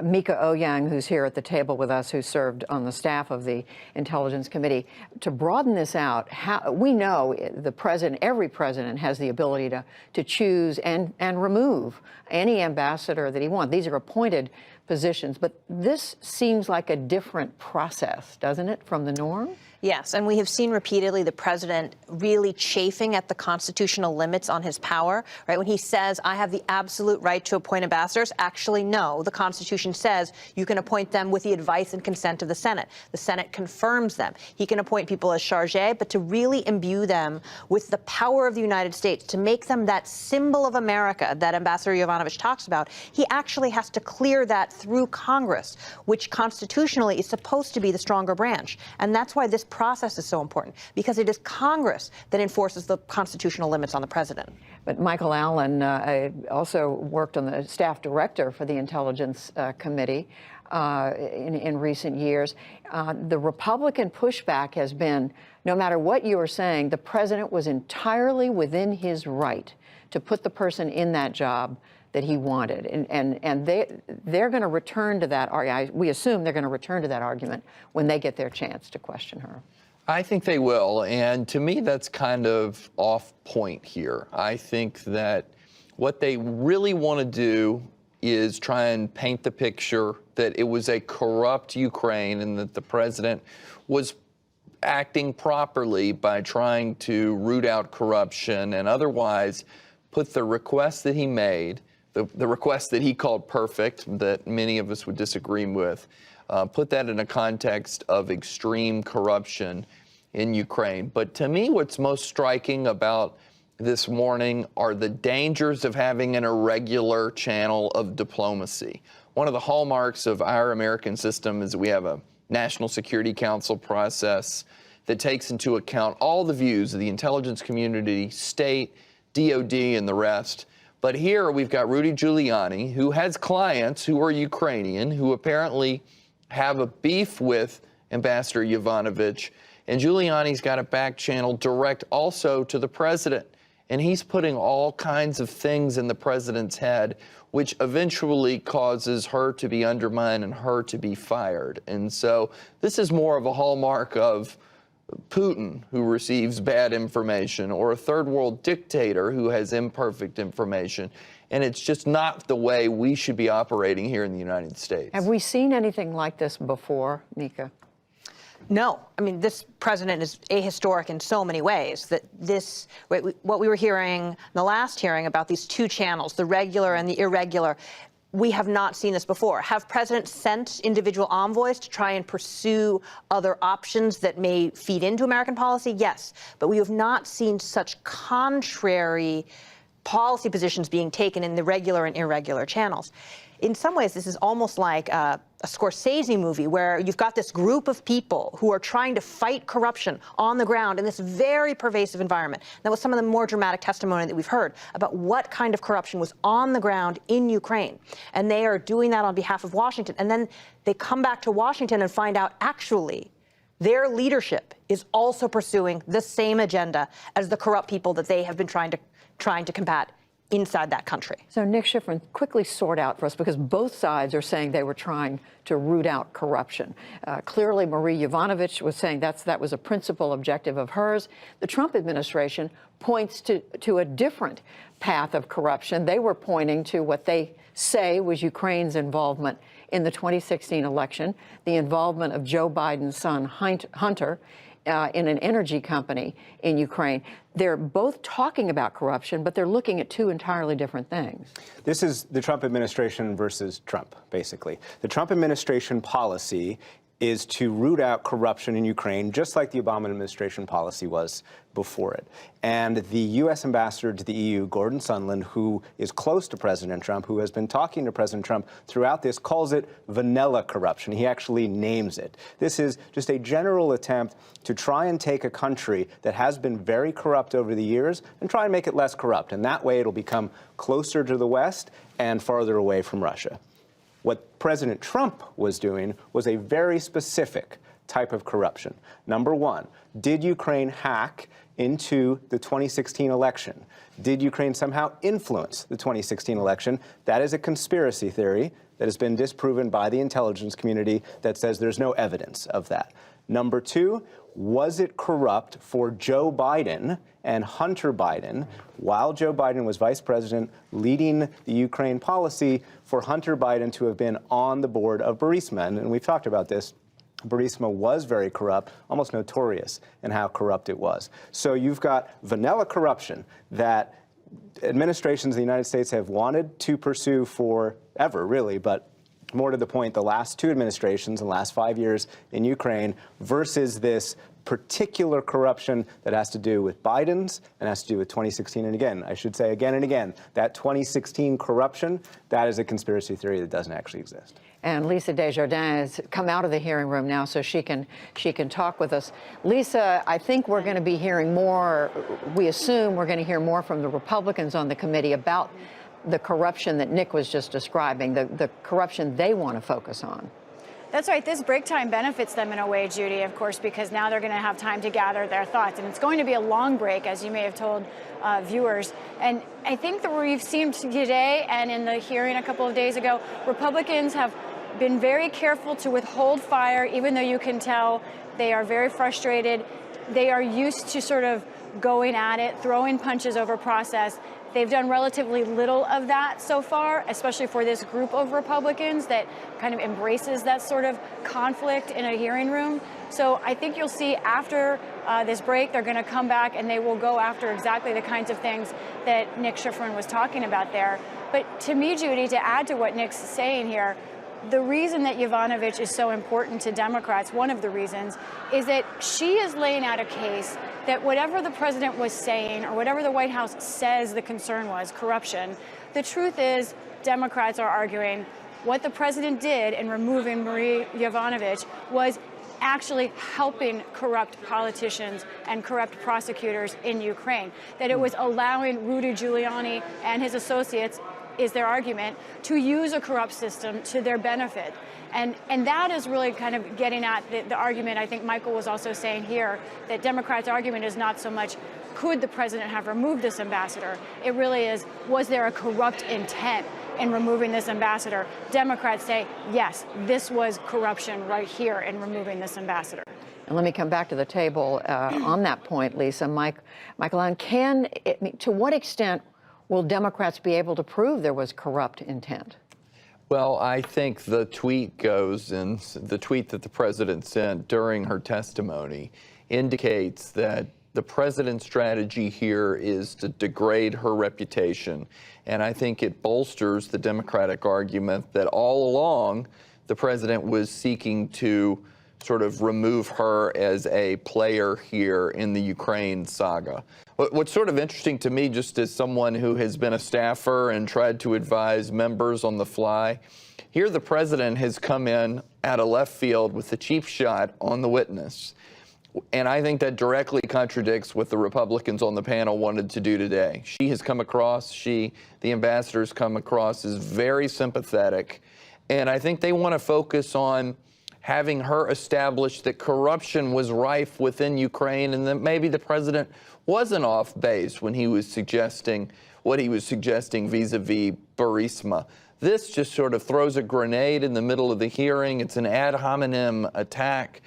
Mika Ouyang, who's here at the table with us, who served on the staff of the Intelligence Committee, to broaden this out, we know the president, every president has the ability to choose and remove any ambassador that he wants. These are appointed positions, but this seems like a different process, doesn't it, from the norm? Yes, and we have seen repeatedly the president really chafing at the constitutional limits on his power, right? When he says, I have the absolute right to appoint ambassadors, actually, no. The Constitution says you can appoint them with the advice and consent of the Senate. The Senate confirms them. He can appoint people as chargé, but to really imbue them with the power of the United States, to make them that symbol of America that Ambassador Yovanovitch talks about, he actually has to clear that through Congress, which constitutionally is supposed to be the stronger branch. And that's why this process is so important, because it is Congress that enforces the constitutional limits on the president. But Michael Allen also worked on the staff director for the Intelligence Committee in recent years. The Republican pushback has been, no matter what you are saying, the president was entirely within his right to put the person in that job that he wanted. And they're going to return to that, we assume they're going to return to that argument when they get their chance to question her. I think they will, and to me that's kind of off point here. I think that what they really want to do is try and paint the picture that it was a corrupt Ukraine and that the president was acting properly by trying to root out corruption and otherwise put the request that he made, the request that he called perfect, that many of us would disagree with, put that in a context of extreme corruption in Ukraine. But to me, what's most striking about this morning are the dangers of having an irregular channel of diplomacy. One of the hallmarks of our American system is we have a National Security Council process that takes into account all the views of the intelligence community, state, DOD, and the rest. But here we've got Rudy Giuliani, who has clients who are Ukrainian, who apparently have a beef with Ambassador Yovanovitch. And Giuliani's got a back channel direct also to the president. And he's putting all kinds of things in the president's head, which eventually causes her to be undermined and her to be fired. And so this is more of a hallmark of Putin, who receives bad information, or a third world dictator who has imperfect information. And it's just not the way we should be operating here in the United States. Have we seen anything like this before, Mika? No. I mean, this president is ahistoric in so many ways that this, what we were hearing in the last hearing about these two channels, the regular and the irregular, we have not seen this before. Have presidents sent individual envoys to try and pursue other options that may feed into American policy? Yes. But we have not seen such contrary policy positions being taken in the regular and irregular channels. In some ways, this is almost like a Scorsese movie where you've got this group of people who are trying to fight corruption on the ground in this very pervasive environment. That was some of the more dramatic testimony that we've heard about what kind of corruption was on the ground in Ukraine. And they are doing that on behalf of Washington. And then they come back to Washington and find out, actually, their leadership is also pursuing the same agenda as the corrupt people that they have been trying to combat inside that country. So Nick Schifrin, quickly sort out for us, because both sides are saying they were trying to root out corruption. Clearly, Marie Yovanovitch was saying that was a principal objective of hers. The Trump administration points to a different path of corruption. They were pointing to what they say was Ukraine's involvement in the 2016 election, the involvement of Joe Biden's son, Hunter, in an energy company in Ukraine. They're both talking about corruption, but they're looking at two entirely different things. This is the Trump administration versus Trump, basically. The Trump administration policy is to root out corruption in Ukraine, just like the Obama administration policy was before it. And the U.S. ambassador to the EU, Gordon Sondland, who is close to President Trump, who has been talking to President Trump throughout this, calls it vanilla corruption. He actually names it. This is just a general attempt to try and take a country that has been very corrupt over the years and try and make it less corrupt. And that way it'll become closer to the West and farther away from Russia. What President Trump was doing was a very specific type of corruption. Number one, did Ukraine hack into the 2016 election? Did Ukraine somehow influence the 2016 election? That is a conspiracy theory that has been disproven by the intelligence community that says there's no evidence of that. Number two, was it corrupt for Joe Biden and Hunter Biden, while Joe Biden was vice president leading the Ukraine policy, for Hunter Biden to have been on the board of Burisma? And we've talked about this. Burisma was very corrupt, almost notorious in how corrupt it was. So you've got vanilla corruption that administrations in the United States have wanted to pursue forever, really, but more to the point, the last two administrations in the last 5 years in Ukraine versus this particular corruption that has to do with Biden's and has to do with 2016. And again, I should say again and again, that 2016 corruption, that is a conspiracy theory that doesn't actually exist. And Lisa Desjardins has come out of the hearing room now so she can talk with us. Lisa, I think we're going to be hearing more, we assume we're going to hear more from the Republicans on the committee about the corruption that Nick was just describing, the corruption they want to focus on. That's right. This break time benefits them in a way, Judy, of course, because now they're going to have time to gather their thoughts. And it's going to be a long break, as you may have told viewers. And I think that we've seen today and in the hearing a couple of days ago, Republicans have been very careful to withhold fire, even though you can tell they are very frustrated. They are used to sort of going at it, throwing punches over process. They've done relatively little of that so far, especially for this group of Republicans that kind of embraces that sort of conflict in a hearing room. So I think you'll see after this break, they're going to come back and they will go after exactly the kinds of things that Nick Schifrin was talking about there. But to me, Judy, to add to what Nick's saying here, the reason that Yovanovitch is so important to Democrats, one of the reasons, is that she is laying out a case that whatever the president was saying or whatever the White House says the concern was, corruption, the truth is Democrats are arguing what the president did in removing Marie Yovanovitch was actually helping corrupt politicians and corrupt prosecutors in Ukraine, that it was allowing Rudy Giuliani and his associates, is their argument, to use a corrupt system to their benefit. And that is really kind of getting at the argument I think Michael was also saying here, that Democrats' argument is not so much could the president have removed this ambassador? It really is, was there a corrupt intent in removing this ambassador? Democrats say, yes, this was corruption right here in removing this ambassador. And let me come back to the table on that point, Lisa. Michael, to what extent will Democrats be able to prove there was corrupt intent? Well, I think the tweet goes, and the tweet that the president sent during her testimony indicates that the president's strategy here is to degrade her reputation. And I think it bolsters the Democratic argument that all along the president was seeking to sort of remove her as a player here in the Ukraine saga. What's sort of interesting to me, just as someone who has been a staffer and tried to advise members on the fly, here the president has come in out of left field with a cheap shot on the witness. And I think that directly contradicts what the Republicans on the panel wanted to do today. She has come across, the ambassador's come across as very sympathetic. And I think they want to focus on having her establish that corruption was rife within Ukraine and that maybe the president wasn't off base when he was suggesting what he was suggesting vis-a-vis Burisma. This just sort of throws a grenade in the middle of the hearing. It's an ad hominem attack,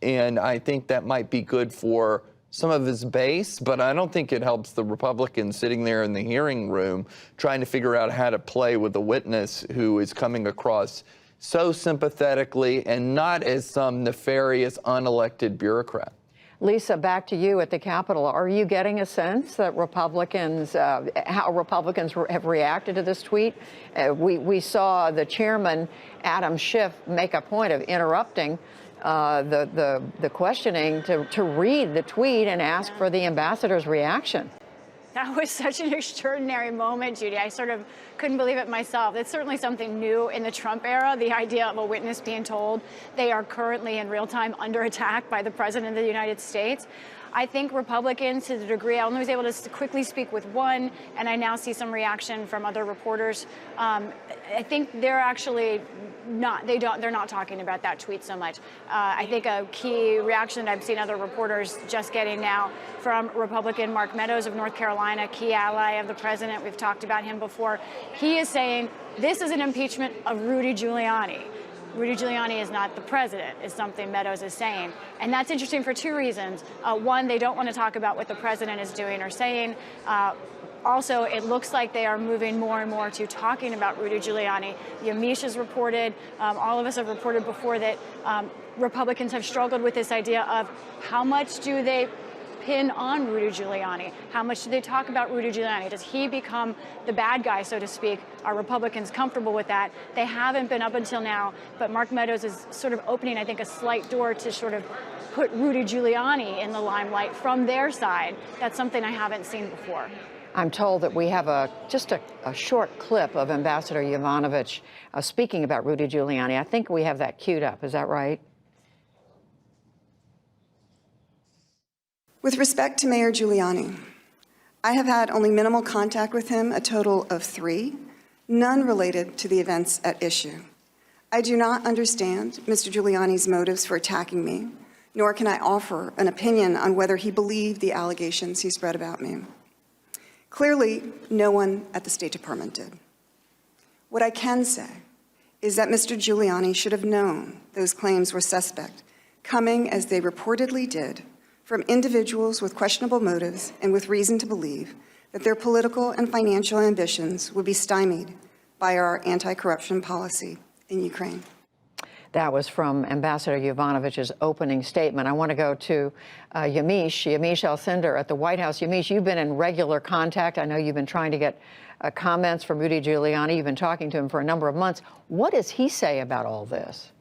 and I think that might be good for some of his base, but I don't think it helps the Republicans sitting there in the hearing room trying to figure out how to play with a witness who is coming across so sympathetically and not as some nefarious unelected bureaucrat. Lisa, back to you at the Capitol. Are you getting a sense that Republicans, how Republicans have reacted to this tweet? We saw the chairman, Adam Schiff, make a point of interrupting the questioning to read the tweet and ask for the ambassador's reaction. That was such an extraordinary moment, Judy. I sort of couldn't believe it myself. It's certainly something new in the Trump era, the idea of a witness being told they are currently in real time under attack by the President of the United States. I think Republicans, to the degree I only was able to quickly speak with one, and I now see some reaction from other reporters. I think they're actually not. They're not talking about that tweet so much. I think a key reaction I've seen other reporters just getting now from Republican Mark Meadows of North Carolina, key ally of the president. We've talked about him before. He is saying this is an impeachment of Rudy Giuliani. Rudy Giuliani is not the president, is something Meadows is saying. And that's interesting for two reasons. One, they don't want to talk about what the president is doing or saying. Also, it looks like they are moving more and more to talking about Rudy Giuliani. Yamiche has reported, all of us have reported before that Republicans have struggled with this idea of how much do they pin on Rudy Giuliani? How much do they talk about Rudy Giuliani? Does he become the bad guy, so to speak? Are Republicans comfortable with that? They haven't been up until now, but Mark Meadows is sort of opening, I think, a slight door to sort of put Rudy Giuliani in the limelight from their side. That's something I haven't seen before. I'm told that we have just a short clip of Ambassador Yovanovitch speaking about Rudy Giuliani. I think we have that queued up. Is that right? With respect to Mayor Giuliani, I have had only minimal contact with him, a total of 3, none related to the events at issue. I do not understand Mr. Giuliani's motives for attacking me, nor can I offer an opinion on whether he believed the allegations he spread about me. Clearly, no one at the State Department did. What I can say is that Mr. Giuliani should have known those claims were suspect, coming as they reportedly did from individuals with questionable motives and with reason to believe that their political and financial ambitions would be stymied by our anti-corruption policy in Ukraine. That was from Ambassador Yovanovitch's opening statement. I want to go to Yamiche Alcindor at the White House. Yamiche, you've been in regular contact. I know you've been trying to get comments from Rudy Giuliani. You've been talking to him for a number of months. What does he say about all this?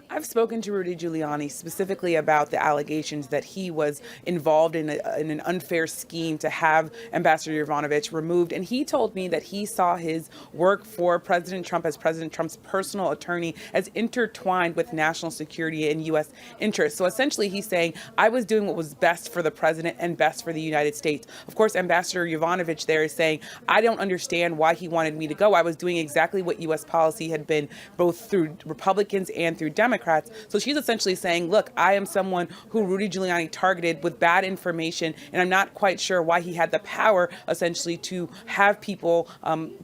I've spoken to Rudy Giuliani specifically about the allegations that he was involved in an unfair scheme to have Ambassador Yovanovitch removed. And he told me that he saw his work for President Trump as President Trump's personal attorney as intertwined with national security and U.S. interests. So essentially, he's saying, I was doing what was best for the president and best for the United States. Of course, Ambassador Yovanovitch there is saying, I don't understand why he wanted me to go. I was doing exactly what U.S. policy had been, both through Republicans and through Democrats. So she's essentially saying, look, I am someone who Rudy Giuliani targeted with bad information, and I'm not quite sure why he had the power, essentially, to have people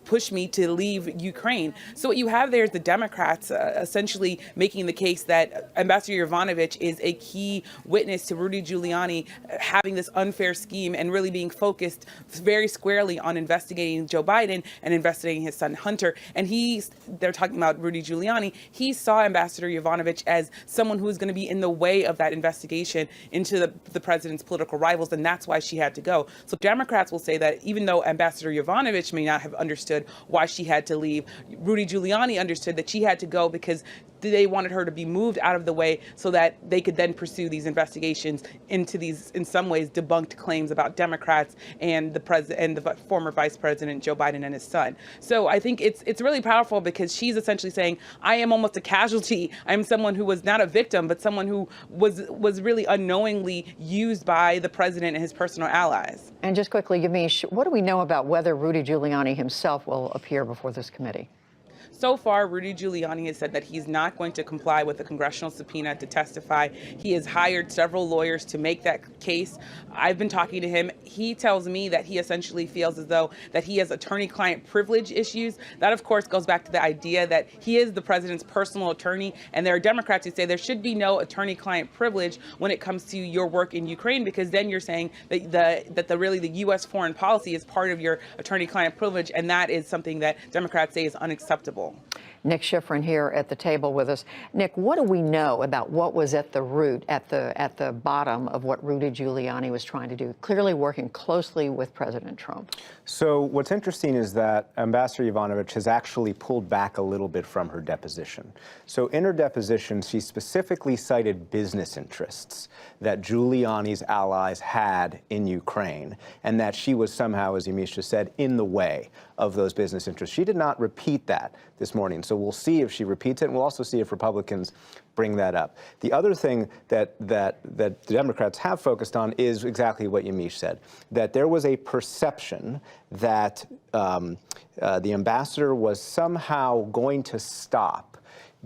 push me to leave Ukraine. So what you have there is the Democrats essentially making the case that Ambassador Yovanovitch is a key witness to Rudy Giuliani having this unfair scheme and really being focused very squarely on investigating Joe Biden and investigating his son Hunter. And they're talking about Rudy Giuliani. He saw Ambassador Yovanovitch as someone who is going to be in the way of that investigation into the president's political rivals, and that's why she had to go. So Democrats will say that even though Ambassador Yovanovitch may not have understood why she had to leave, Rudy Giuliani understood that she had to go because they wanted her to be moved out of the way so that they could then pursue these investigations into these, in some ways, debunked claims about Democrats and the former Vice President Joe Biden and his son. So I think it's really powerful because she's essentially saying, I am almost a casualty. I'm someone who was not a victim, but someone who was really unknowingly used by the president and his personal allies. And just quickly, Yamiche, what do we know about whether Rudy Giuliani himself will appear before this committee? So far, Rudy Giuliani has said that he's not going to comply with the congressional subpoena to testify. He has hired several lawyers to make that case. I've been talking to him. He tells me that he essentially feels as though that he has attorney-client privilege issues. That, of course, goes back to the idea that he is the president's personal attorney, and there are Democrats who say there should be no attorney-client privilege when it comes to your work in Ukraine, because then you're saying that the U.S. foreign policy is part of your attorney-client privilege, and that is something that Democrats say is unacceptable. Nick Schifrin here at the table with us. Nick, what do we know about what was at the root, at the bottom of what Rudy Giuliani was trying to do, clearly working closely with President Trump? So what's interesting is that Ambassador Yovanovitch has actually pulled back a little bit from her deposition. So in her deposition, she specifically cited business interests that Giuliani's allies had in Ukraine, and that she was somehow, as Yamiche just said, in the way of those business interests. She did not repeat that this morning. So we'll see if she repeats it, and we'll also see if Republicans bring that up. The other thing that the Democrats have focused on is exactly what Yamiche said, that there was a perception that the ambassador was somehow going to stop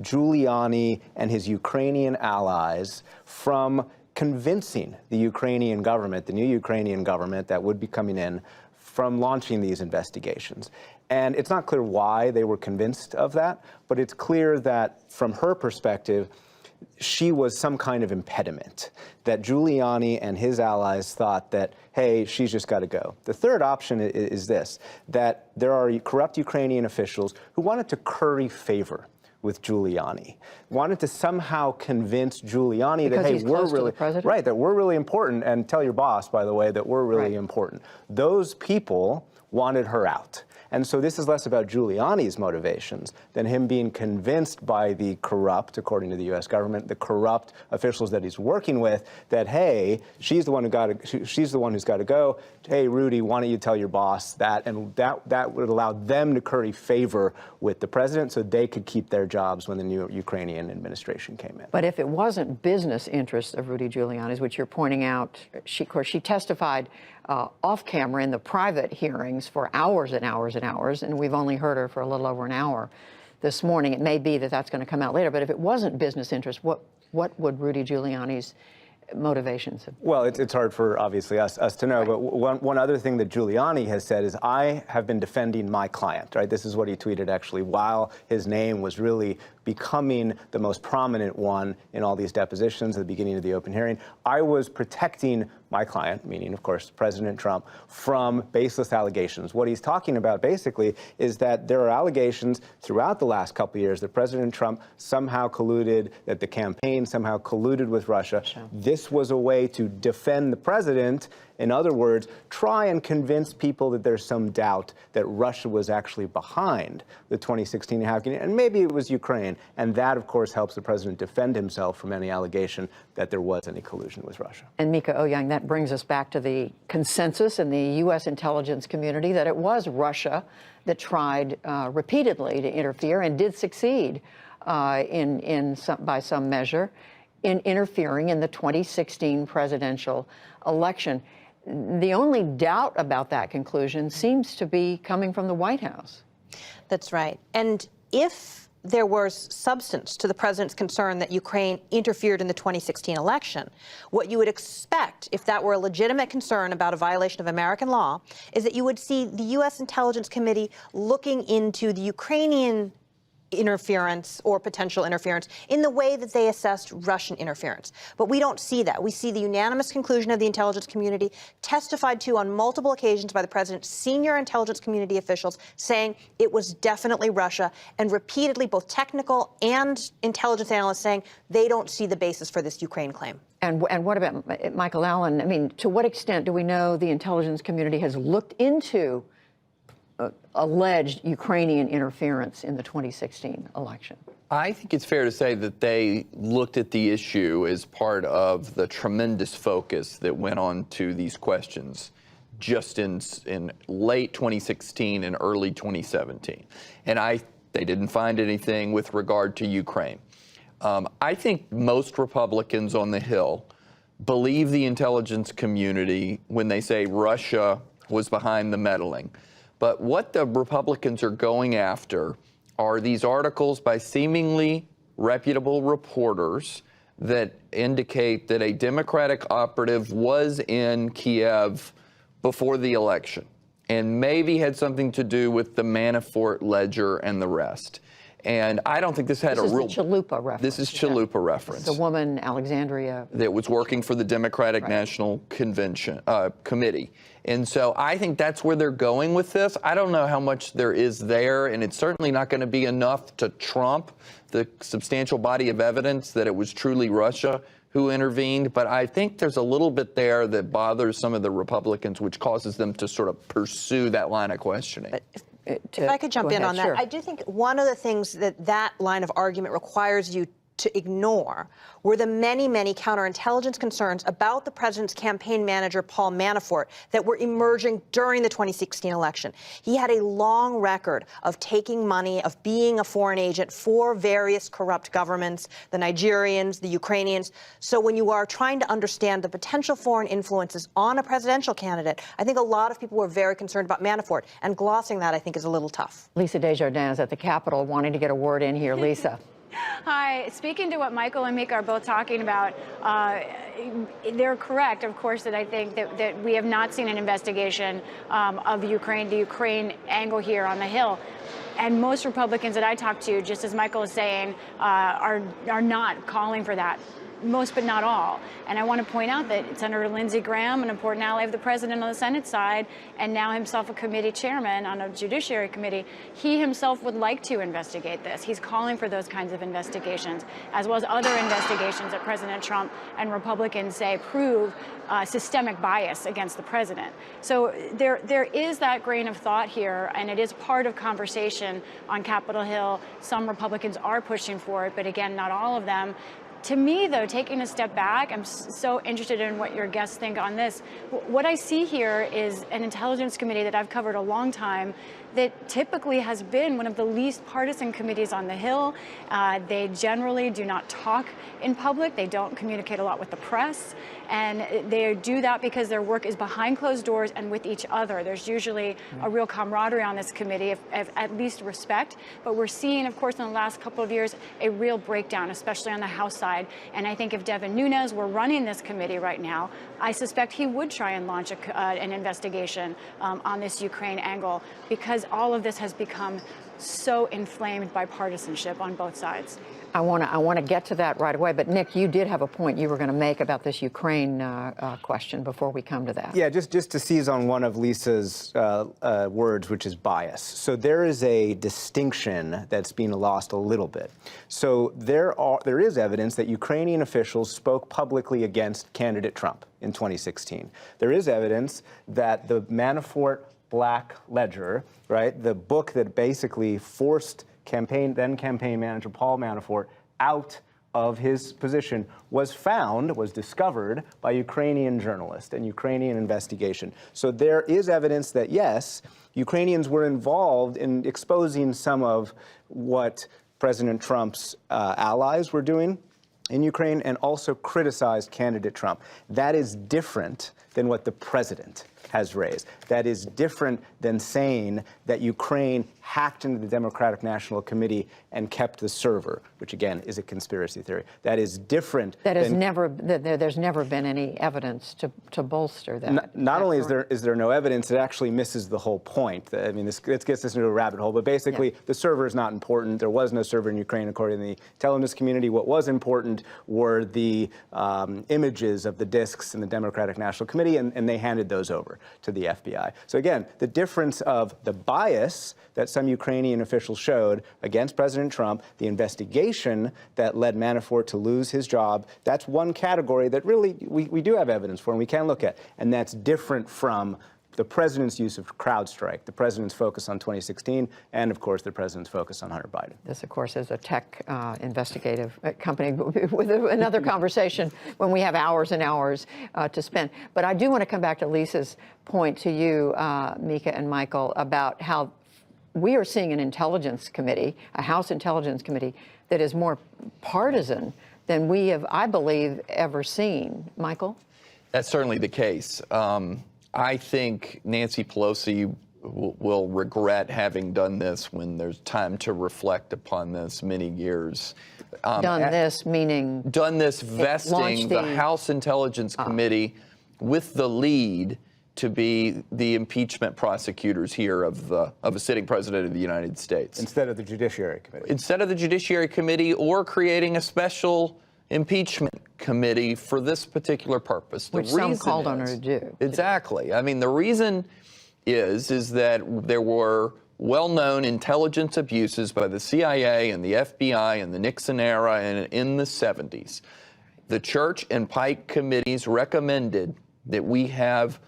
Giuliani and his Ukrainian allies from convincing the Ukrainian government, the new Ukrainian government that would be coming in, from launching these investigations. And it's not clear why they were convinced of that, but it's clear that from her perspective, she was some kind of impediment, that Giuliani and his allies thought that, hey, she's just got to go. The third option is this, that there are corrupt Ukrainian officials who wanted to curry favor with Giuliani, wanted to somehow convince Giuliani that, hey, we're really, right, that we're really important, and tell your boss, by the way, that we're really important. Those people wanted her out. And so this is less about Giuliani's motivations than him being convinced by the corrupt, according to the U.S. government, the corrupt officials that he's working with, that, hey, she's the one who's got to go. Hey, Rudy, why don't you tell your boss that? And that would allow them to curry favor with the president so they could keep their jobs when the new Ukrainian administration came in. But if it wasn't business interests of Rudy Giuliani's, which you're pointing out, of course, she testified off camera in the private hearings for hours and hours and hours, and we've only heard her for a little over an hour this morning. It may be that that's going to come out later, but if it wasn't business interest, what would Rudy Giuliani's motivations have? Well, it's hard for, obviously, us to know, right. But one other thing that Giuliani has said is, I have been defending my client, right? This is what he tweeted, actually, while his name was really becoming the most prominent one in all these depositions at the beginning of the open hearing. I was protecting my client, meaning, of course, President Trump, from baseless allegations. What he's talking about, basically, is that there are allegations throughout the last couple of years that President Trump somehow colluded, that the campaign somehow colluded with Russia. Sure. This was a way to defend the president. In other words, try and convince people that there's some doubt that Russia was actually behind the 2016 hacking, and maybe it was Ukraine. And that, of course, helps the president defend himself from any allegation that there was any collusion with Russia. And Mika Ouyang, that brings us back to the consensus in the U.S. intelligence community that it was Russia that tried repeatedly to interfere and did succeed by some measure in interfering in the 2016 presidential election. The only doubt about that conclusion seems to be coming from the White House. That's right. And if there was substance to the president's concern that Ukraine interfered in the 2016 election, what you would expect, if that were a legitimate concern about a violation of American law, is that you would see the U.S. Intelligence Committee looking into the Ukrainian interference or potential interference in the way that they assessed Russian interference. But we don't see that. We see the unanimous conclusion of the intelligence community, testified to on multiple occasions by the president's senior intelligence community officials, saying it was definitely Russia, and repeatedly both technical and intelligence analysts saying they don't see the basis for this Ukraine claim. And what about Michael Allen? I mean, to what extent do we know the intelligence community has looked into alleged Ukrainian interference in the 2016 election? I think it's fair to say that they looked at the issue as part of the tremendous focus that went on to these questions just in late 2016 and early 2017. And they didn't find anything with regard to Ukraine. I think most Republicans on the Hill believe the intelligence community when they say Russia was behind the meddling. But what the Republicans are going after are these articles by seemingly reputable reporters that indicate that a Democratic operative was in Kiev before the election and maybe had something to do with the Manafort ledger and the rest. And I don't think this had This is a real... the Chalupa reference. This is Chalupa reference. The woman, Alexandria. That was working for the Democratic National Convention Committee. And so I think that's where they're going with this. I don't know how much there is there, and it's certainly not going to be enough to trump the substantial body of evidence that it was truly Russia who intervened. But I think there's a little bit there that bothers some of the Republicans, which causes them to sort of pursue that line of questioning. If I could jump in on that, I do think one of the things that line of argument requires you to ignore were the many, many counterintelligence concerns about the president's campaign manager, Paul Manafort, that were emerging during the 2016 election. He had a long record of taking money, of being a foreign agent for various corrupt governments, the Nigerians, the Ukrainians. So when you are trying to understand the potential foreign influences on a presidential candidate, I think a lot of people were very concerned about Manafort, and glossing that, I think, is a little tough. Lisa Desjardins at the Capitol wanting to get a word in here. Lisa. Hi. Speaking to what Michael and Mika are both talking about, they're correct, of course, that I think that we have not seen an investigation of Ukraine, the Ukraine angle here on the Hill. And most Republicans that I talk to, just as Michael is saying, are not calling for that. Most but not all. And I want to point out that Senator Lindsey Graham, an important ally of the president on the Senate side, and now himself a committee chairman on a judiciary committee, he himself would like to investigate this. He's calling for those kinds of investigations, as well as other investigations that President Trump and Republicans say prove systemic bias against the president. So there is that grain of thought here, and it is part of conversation on Capitol Hill. Some Republicans are pushing for it, but again, not all of them. To me, though, taking a step back, I'm so interested in what your guests think on this. What I see here is an intelligence committee that I've covered a long time that typically has been one of the least partisan committees on the Hill. They generally do not talk in public. They don't communicate a lot with the press. And they do that because their work is behind closed doors and with each other. There's usually a real camaraderie on this committee, of at least respect. But we're seeing, of course, in the last couple of years, a real breakdown, especially on the House side. And I think if Devin Nunes were running this committee right now, I suspect he would try and launch an investigation on this Ukraine angle, because all of this has become so inflamed by partisanship on both sides. I want to get to that right away, but Nick, you did have a point you were going to make about this Ukraine question before we come to that. Yeah, just to seize on one of Lisa's words, which is bias. So there is a distinction that's being lost a little bit. So there is evidence that Ukrainian officials spoke publicly against candidate Trump in 2016. There is evidence that the Manafort Black Ledger, right, the book that basically forced then campaign manager Paul Manafort out of his position, was discovered by Ukrainian journalists and Ukrainian investigation. So there is evidence that, yes, Ukrainians were involved in exposing some of what President Trump's allies were doing in Ukraine, and also criticized candidate Trump. That is different than what the president has raised. That is different than saying that Ukraine hacked into the Democratic National Committee and kept the server, which again is a conspiracy theory. That is different. There's never been any evidence to bolster that. Not only is there no evidence, it actually misses the whole point. I mean, this gets us into a rabbit hole, but basically the server is not important. There was no server in Ukraine, according to the intelligence community. What was important were the images of the disks in the Democratic National Committee, and they handed those over to the FBI. So again, the difference of the bias that some Ukrainian officials showed against President Trump, the investigation that led Manafort to lose his job, that's one category that really we do have evidence for and we can look at. And that's different from the president's use of CrowdStrike, the president's focus on 2016, and of course the president's focus on Hunter Biden. This, of course, is a tech investigative company with another conversation when we have hours and hours to spend. But I do want to come back to Lisa's point to you, Mika and Michael, about how we are seeing an intelligence committee, a House Intelligence Committee, that is more partisan than we have, I believe, ever seen. Michael? That's certainly the case. I think Nancy Pelosi will regret having done this when there's time to reflect upon this many years. Done this meaning? Done this vesting the House Intelligence Committee with the lead to be the impeachment prosecutors here of a sitting president of the United States. Instead of the Judiciary Committee. Instead of the Judiciary Committee, or creating a special impeachment committee for this particular purpose. Which some called on her to do. Exactly. I mean, the reason is that there were well-known intelligence abuses by the CIA and the FBI in the Nixon era and in the 70s. The Church and Pike committees recommended that we have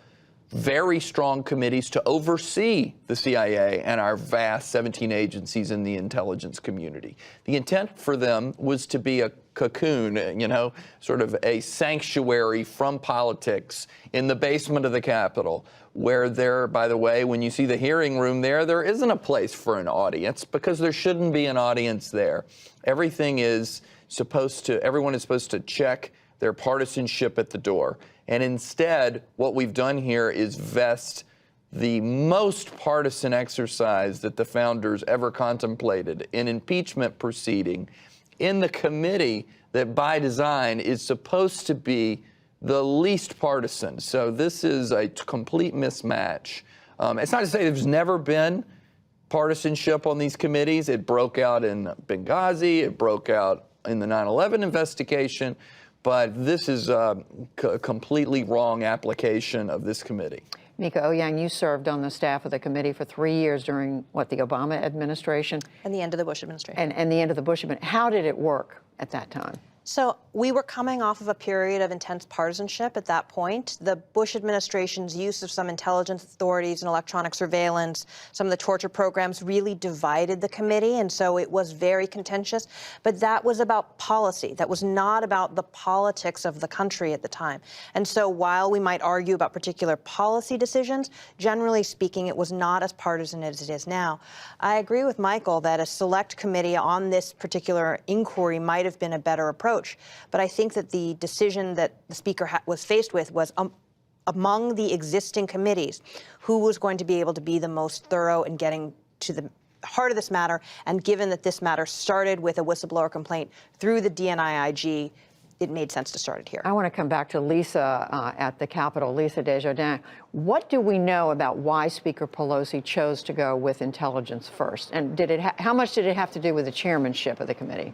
very strong committees to oversee the CIA and our vast 17 agencies in the intelligence community. The intent for them was to be a cocoon, you know, sort of a sanctuary from politics in the basement of the Capitol, where there, by the way, when you see the hearing room there isn't a place for an audience because there shouldn't be an audience there. Everyone is supposed to check their partisanship at the door. And instead, what we've done here is vest the most partisan exercise that the founders ever contemplated, an impeachment proceeding, in the committee that by design is supposed to be the least partisan. So this is a complete mismatch. It's not to say there's never been partisanship on these committees. It broke out in Benghazi, it broke out in the 9/11 investigation, but this is a completely wrong application of this committee. Mika Ouyang, you served on the staff of the committee for 3 years during, the Obama administration? And the end of the Bush administration. And the end of the Bush administration. How did it work at that time? So we were coming off of a period of intense partisanship at that point. The Bush administration's use of some intelligence authorities and electronic surveillance, some of the torture programs really divided the committee, and so it was very contentious. But that was about policy. That was not about the politics of the country at the time. And so while we might argue about particular policy decisions, generally speaking, it was not as partisan as it is now. I agree with Michael that a select committee on this particular inquiry might have been a better approach. But I think that the decision that the Speaker was faced with was among the existing committees, who was going to be able to be the most thorough in getting to the heart of this matter. And given that this matter started with a whistleblower complaint through the DNIIG, it made sense to start it here. I want to come back to Lisa at the Capitol, Lisa Desjardins. What do we know about why Speaker Pelosi chose to go with intelligence first? And how much did it have to do with the chairmanship of the committee?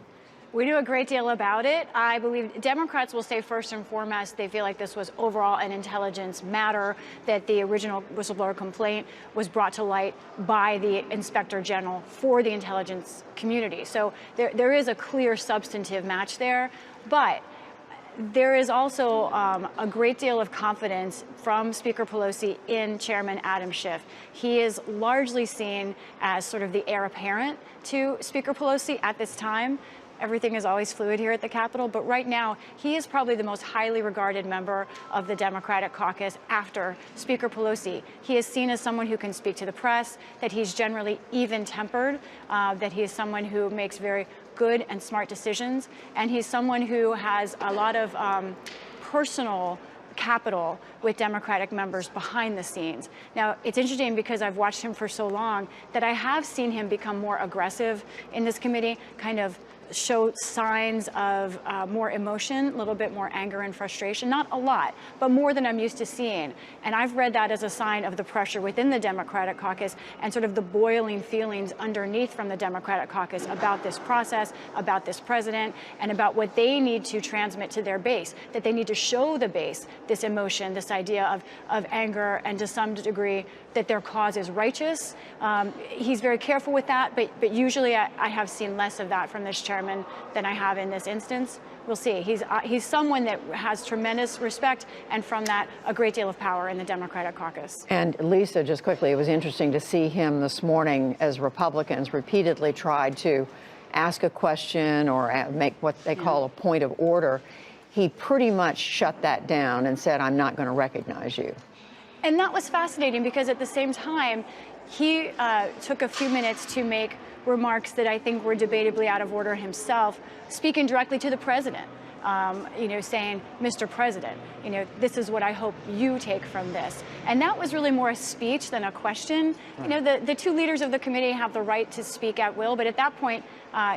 We knew a great deal about it. I believe Democrats will say first and foremost they feel like this was overall an intelligence matter, that the original whistleblower complaint was brought to light by the Inspector General for the intelligence community. So there is a clear substantive match there. But there is also a great deal of confidence from Speaker Pelosi in Chairman Adam Schiff. He is largely seen as sort of the heir apparent to Speaker Pelosi at this time. Everything is always fluid here at the Capitol, but right now he is probably the most highly regarded member of the Democratic caucus after Speaker Pelosi. He is seen as someone who can speak to the press, that he's generally even-tempered, that he is someone who makes very good and smart decisions, and he's someone who has a lot of personal capital with Democratic members behind the scenes. Now, it's interesting because I've watched him for so long that I have seen him become more aggressive in this committee, kind of show signs of more emotion, a little bit more anger and frustration. Not a lot, but more than I'm used to seeing. And I've read that as a sign of the pressure within the Democratic caucus and sort of the boiling feelings underneath from the Democratic caucus about this process, about this president, and about what they need to transmit to their base, that they need to show the base this emotion, this idea of anger, and to some degree that their cause is righteous. He's very careful with that, but usually I have seen less of that from this chairman than I have in this instance. We'll see. He's someone that has tremendous respect, and from that, a great deal of power in the Democratic caucus. And Lisa, just quickly, it was interesting to see him this morning as Republicans repeatedly tried to ask a question or make what they call a point of order. He pretty much shut that down and said, "I'm not going to recognize you." And that was fascinating because at the same time, he took a few minutes to make remarks that I think were debatably out of order himself, speaking directly to the president. saying, Mr. President, this is what I hope you take from this. And that was really more a speech than a question. The two leaders of the committee have the right to speak at will, but at that point,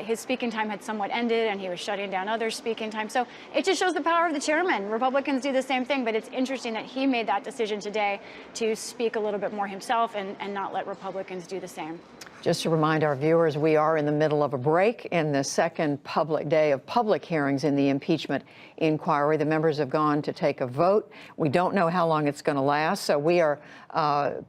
his speaking time had somewhat ended and he was shutting down others' speaking time. So it just shows the power of the chairman. Republicans do the same thing, but it's interesting that he made that decision today to speak a little bit more himself and not let Republicans do the same. Just to remind our viewers, we are in the middle of a break in the second public day of public hearings in the impeachment inquiry. The members have gone to take a vote. We don't know how long it's going to last, so we are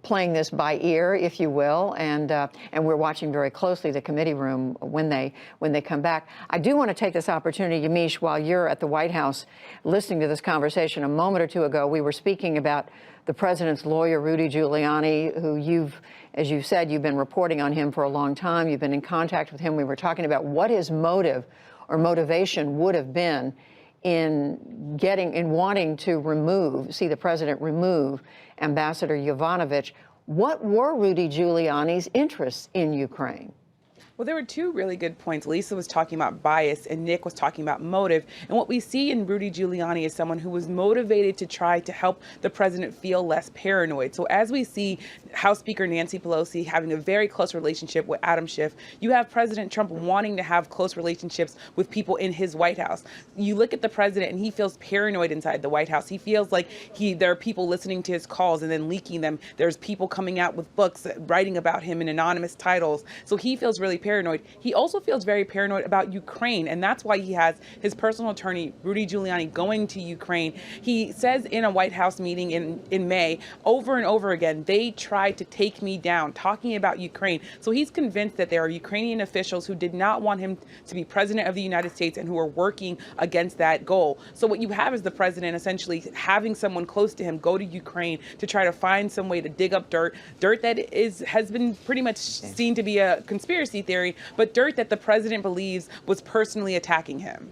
playing this by ear, if you will, and we're watching very closely the committee room when they come back. I do want to take this opportunity, Yamiche, while you're at the White House listening to this conversation. A moment or two ago, we were speaking about the president's lawyer, Rudy Giuliani, who as you said, you've been reporting on him for a long time. You've been in contact with him. We were talking about what his motive or motivation would have been in wanting to see the president remove Ambassador Yovanovitch. What were Rudy Giuliani's interests in Ukraine? Well, there were two really good points. Lisa was talking about bias and Nick was talking about motive. And what we see in Rudy Giuliani is someone who was motivated to try to help the president feel less paranoid. So as we see House Speaker Nancy Pelosi having a very close relationship with Adam Schiff, you have President Trump wanting to have close relationships with people in his White House. You look at the president and he feels paranoid inside the White House. He feels like there are people listening to his calls and then leaking them. There's people coming out with books writing about him in anonymous titles. So he feels really paranoid. He also feels very paranoid about Ukraine, and that's why he has his personal attorney, Rudy Giuliani, going to Ukraine. He says in a White House meeting in May, over and over again, they tried to take me down, talking about Ukraine. So he's convinced that there are Ukrainian officials who did not want him to be president of the United States and who are working against that goal. So what you have is the president essentially having someone close to him go to Ukraine to try to find some way to dig up dirt that has been pretty much seen to be a conspiracy theory, but dirt that the president believes was personally attacking him.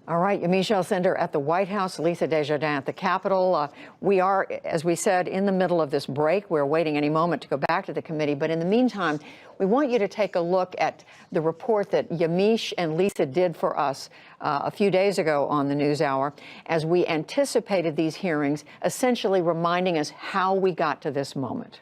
All right, Yamiche Alcindor at the White House, Lisa Desjardins at the Capitol. We are, as we said, in the middle of this break. We're waiting any moment to go back to the committee. But in the meantime, we want you to take a look at the report that Yamiche and Lisa did for us a few days ago on the NewsHour as we anticipated these hearings, essentially reminding us how we got to this moment.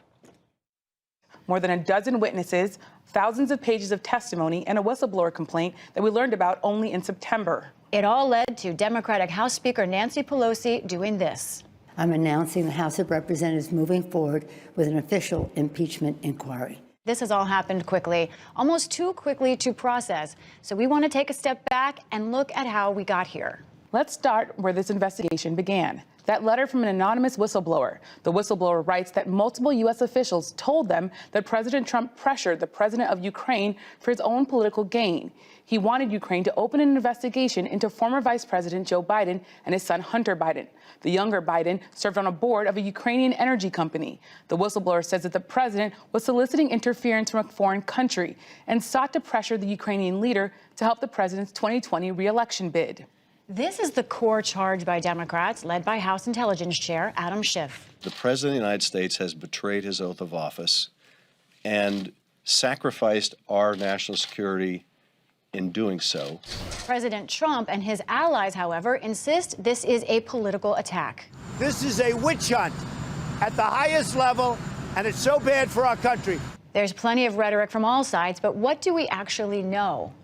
More than a dozen witnesses, thousands of pages of testimony, and a whistleblower complaint that we learned about only in September. It all led to Democratic House Speaker Nancy Pelosi doing this. I'm announcing the House of Representatives moving forward with an official impeachment inquiry. This has all happened quickly, almost too quickly to process. So we want to take a step back and look at how we got here. Let's start where this investigation began. That letter from an anonymous whistleblower. The whistleblower writes that multiple U.S. officials told them that President Trump pressured the president of Ukraine for his own political gain. He wanted Ukraine to open an investigation into former Vice President Joe Biden and his son Hunter Biden. The younger Biden served on a board of a Ukrainian energy company. The whistleblower says that the president was soliciting interference from a foreign country and sought to pressure the Ukrainian leader to help the president's 2020 re-election bid. This is the core charge by Democrats, led by House Intelligence Chair Adam Schiff. The President of the United States has betrayed his oath of office and sacrificed our national security in doing so. President Trump and his allies, however, insist this is a political attack. This is a witch hunt at the highest level, and it's so bad for our country. There's plenty of rhetoric from all sides, but what do we actually know?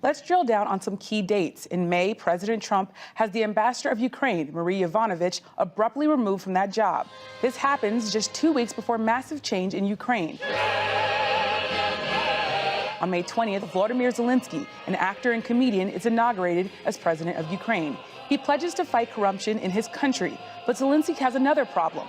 Let's drill down on some key dates. In May, President Trump has the ambassador of Ukraine, Marie Yovanovitch, abruptly removed from that job. This happens just 2 weeks before massive change in Ukraine. On May 20th, Volodymyr Zelensky, an actor and comedian, is inaugurated as president of Ukraine. He pledges to fight corruption in his country, but Zelensky has another problem: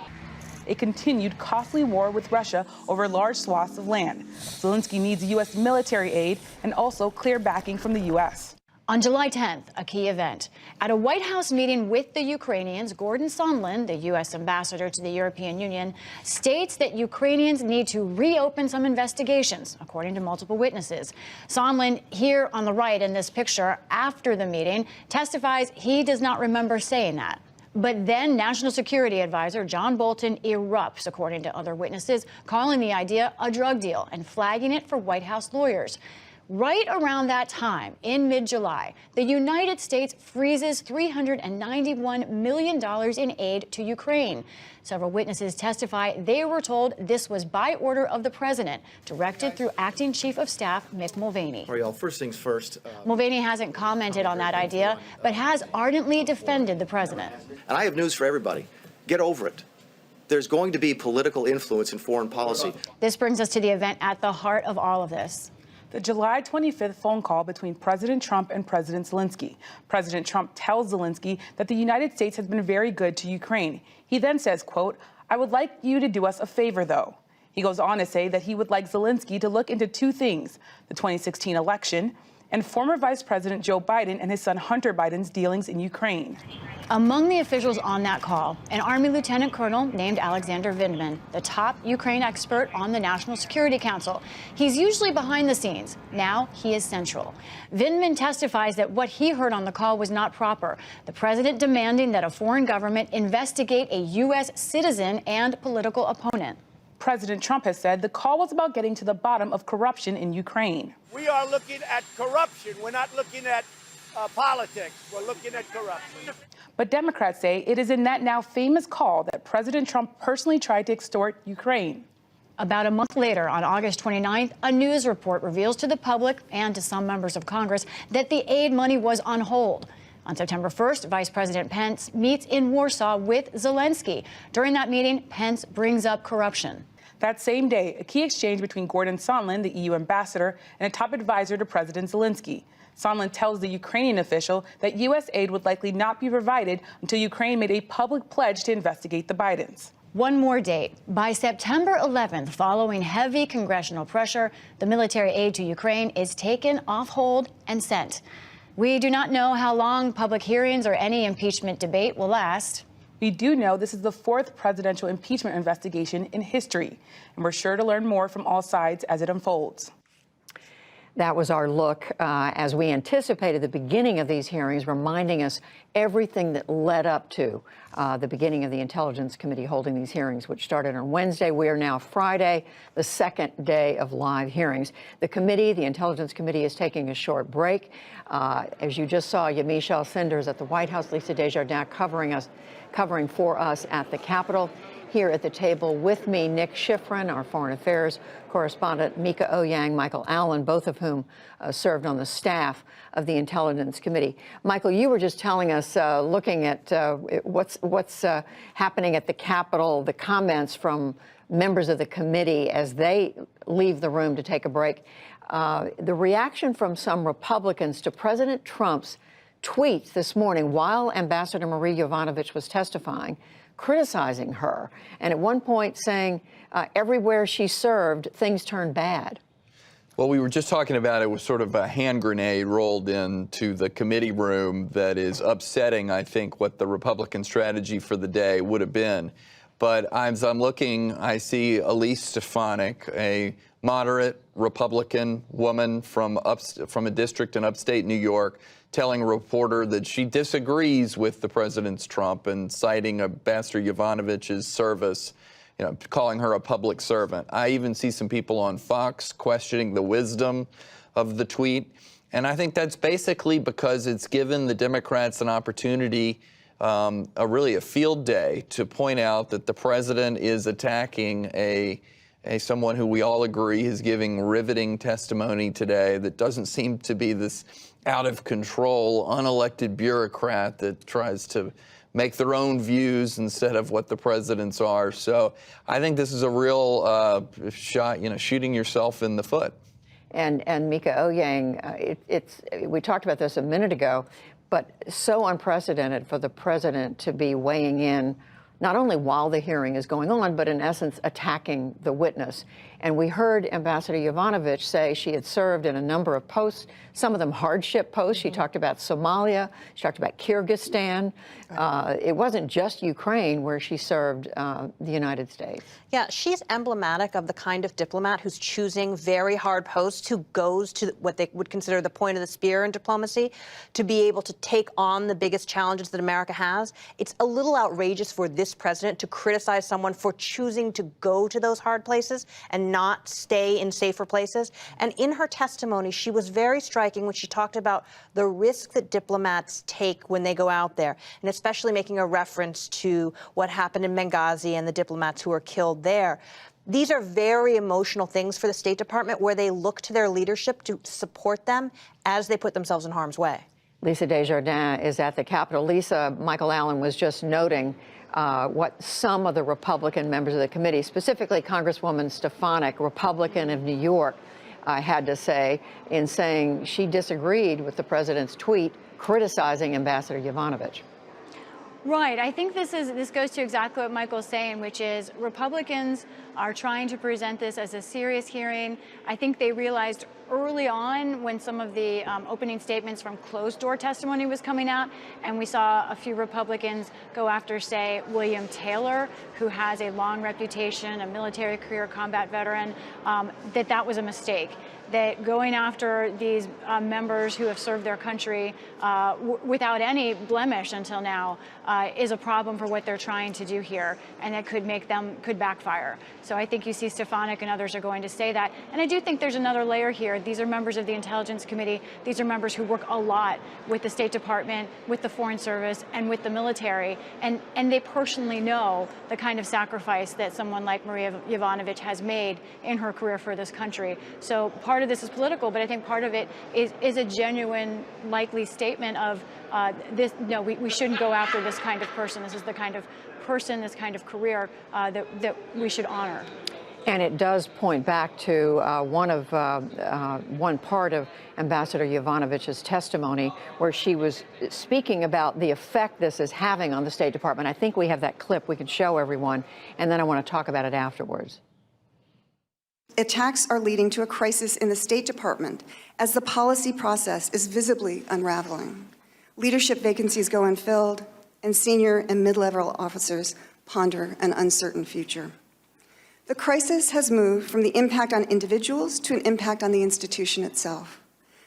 a continued costly war with Russia over large swaths of land. Zelensky needs U.S. military aid and also clear backing from the U.S. On July 10th, a key event. At a White House meeting with the Ukrainians, Gordon Sondland, the U.S. ambassador to the European Union, states that Ukrainians need to reopen some investigations, according to multiple witnesses. Sondland, here on the right in this picture after the meeting, testifies he does not remember saying that. But then National Security Advisor John Bolton erupts, according to other witnesses, calling the idea a drug deal and flagging it for White House lawyers. Right around that time, in mid-July, the United States freezes $391 million in aid to Ukraine. Several witnesses testify they were told this was by order of the president, directed through Acting Chief of Staff Mick Mulvaney. All right, y'all, first things first. Mulvaney hasn't commented on that idea, but has ardently defended the president. And I have news for everybody. Get over it. There's going to be political influence in foreign policy. This brings us to the event at the heart of all of this. The July 25th phone call between President Trump and President Zelensky. President Trump tells Zelensky that the United States has been very good to Ukraine. He then says, quote, "I would like you to do us a favor, though." He goes on to say that he would like Zelensky to look into two things: the 2016 election and former Vice President Joe Biden and his son Hunter Biden's dealings in Ukraine. Among the officials on that call, an Army Lieutenant Colonel named Alexander Vindman, the top Ukraine expert on the National Security Council. He's usually behind the scenes. Now he is central. Vindman testifies that what he heard on the call was not proper. The president demanding that a foreign government investigate a U.S. citizen and political opponent. President Trump has said the call was about getting to the bottom of corruption in Ukraine. We are looking at corruption. We're not looking at politics. We're looking at corruption. But Democrats say it is in that now famous call that President Trump personally tried to extort Ukraine. About a month later, on August 29th, a news report reveals to the public and to some members of Congress that the aid money was on hold. On September 1st, Vice President Pence meets in Warsaw with Zelensky. During that meeting, Pence brings up corruption. That same day, a key exchange between Gordon Sondland, the EU ambassador, and a top advisor to President Zelensky. Sondland tells the Ukrainian official that U.S. aid would likely not be provided until Ukraine made a public pledge to investigate the Bidens. One more date. By September 11th, following heavy congressional pressure, the military aid to Ukraine is taken off hold and sent. We do not know how long public hearings or any impeachment debate will last. We do know this is the fourth presidential impeachment investigation in history, and we're sure to learn more from all sides as it unfolds. That was our look as we anticipated the beginning of these hearings, reminding us everything that led up to the beginning of the Intelligence Committee holding these hearings, which started on Wednesday. We are now Friday, the second day of live hearings. The committee, the Intelligence Committee, is taking a short break. As you just saw, Yamiche Sanders at the White House, Lisa Desjardins covering for us at the Capitol. Here at the table with me, Nick Schifrin, our Foreign Affairs correspondent, Mika Ouyang, Michael Allen, both of whom served on the staff of the Intelligence Committee. Michael, you were just telling us, looking at what's happening at the Capitol, the comments from members of the committee as they leave the room to take a break. The reaction from some Republicans to President Trump's tweets this morning while Ambassador Marie Yovanovitch was testifying, criticizing her, and at one point saying everywhere she served, things turned bad. Well, we were just talking about it was sort of a hand grenade rolled into the committee room that is upsetting, I think, what the Republican strategy for the day would have been. But as I'm looking, I see Elise Stefanik, a moderate Republican woman from a district in upstate New York, telling a reporter that she disagrees with the president's Trump and citing Ambassador Yovanovitch's service, calling her a public servant. I even see some people on Fox questioning the wisdom of the tweet. And I think that's basically because it's given the Democrats an opportunity, really a field day, to point out that the president is attacking someone who we all agree is giving riveting testimony today that doesn't seem to be this out of control, unelected bureaucrat that tries to make their own views instead of what the president's are. So I think this is a real shot, shooting yourself in the foot. And Mika Ouyang, we talked about this a minute ago, but so unprecedented for the president to be weighing in not only while the hearing is going on, but in essence attacking the witness. And we heard Ambassador Yovanovitch say she had served in a number of posts, some of them hardship posts. She talked about Somalia. She talked about Kyrgyzstan. It wasn't just Ukraine where she served the United States. Yeah, she's emblematic of the kind of diplomat who's choosing very hard posts, who goes to what they would consider the point of the spear in diplomacy, to be able to take on the biggest challenges that America has. It's a little outrageous for this this president to criticize someone for choosing to go to those hard places and not stay in safer places. And in her testimony, she was very striking when she talked about the risk that diplomats take when they go out there, and especially making a reference to what happened in Benghazi and the diplomats who were killed there. These are very emotional things for the State Department, where they look to their leadership to support them as they put themselves in harm's way. Lisa Desjardins is at the Capitol. Lisa, Michael Allen was just noting what some of the Republican members of the committee, specifically Congresswoman Stefanik, Republican of New York, had to say in saying she disagreed with the president's tweet criticizing Ambassador Yovanovitch. Right. I think this goes to exactly what Michael's saying, which is Republicans are trying to present this as a serious hearing. I think they realized early on when some of the opening statements from closed-door testimony was coming out, and we saw a few Republicans go after, say, William Taylor, who has a long reputation, a military career combat veteran, that was a mistake. That going after these members who have served their country without any blemish until now is a problem for what they're trying to do here, and it could backfire. So I think you see Stefanik and others are going to say that. And I do think there's another layer here. These are members of the Intelligence Committee. These are members who work a lot with the State Department, with the Foreign Service, and with the military. And they personally know the kind of sacrifice that someone like Maria Yovanovitch has made in her career for this country. So part of this is political, but I think part of it is a genuine, likely statement of this. No, we shouldn't go after this kind of person. This is the kind of person, this kind of career that we should honor. And it does point back to one part of Ambassador Yovanovitch's testimony, where she was speaking about the effect this is having on the State Department. I think we have that clip we can show everyone, and then I want to talk about it afterwards. Attacks are leading to a crisis in the State Department as the policy process is visibly unraveling. Leadership vacancies go unfilled, and senior and mid-level officers ponder an uncertain future. The crisis has moved from the impact on individuals to an impact on the institution itself.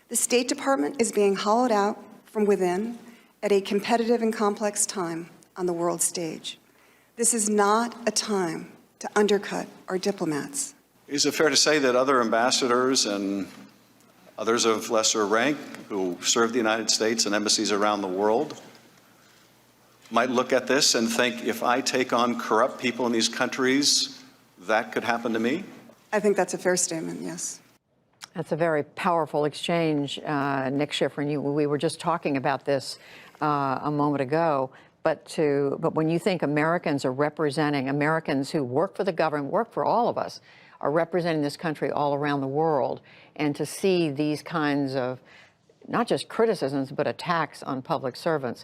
The State Department is being hollowed out from within at a competitive and complex time on the world stage. This is not a time to undercut our diplomats. Is it fair to say that other ambassadors and others of lesser rank who serve the United States and embassies around the world might look at this and think, if I take on corrupt people in these countries, that could happen to me? I think that's a fair statement, yes. That's a very powerful exchange, Nick Schiffer, and we were just talking about this a moment ago. But when you think Americans are representing, Americans who work for the government, work for all of us, are representing this country all around the world, and to see these kinds of not just criticisms but attacks on public servants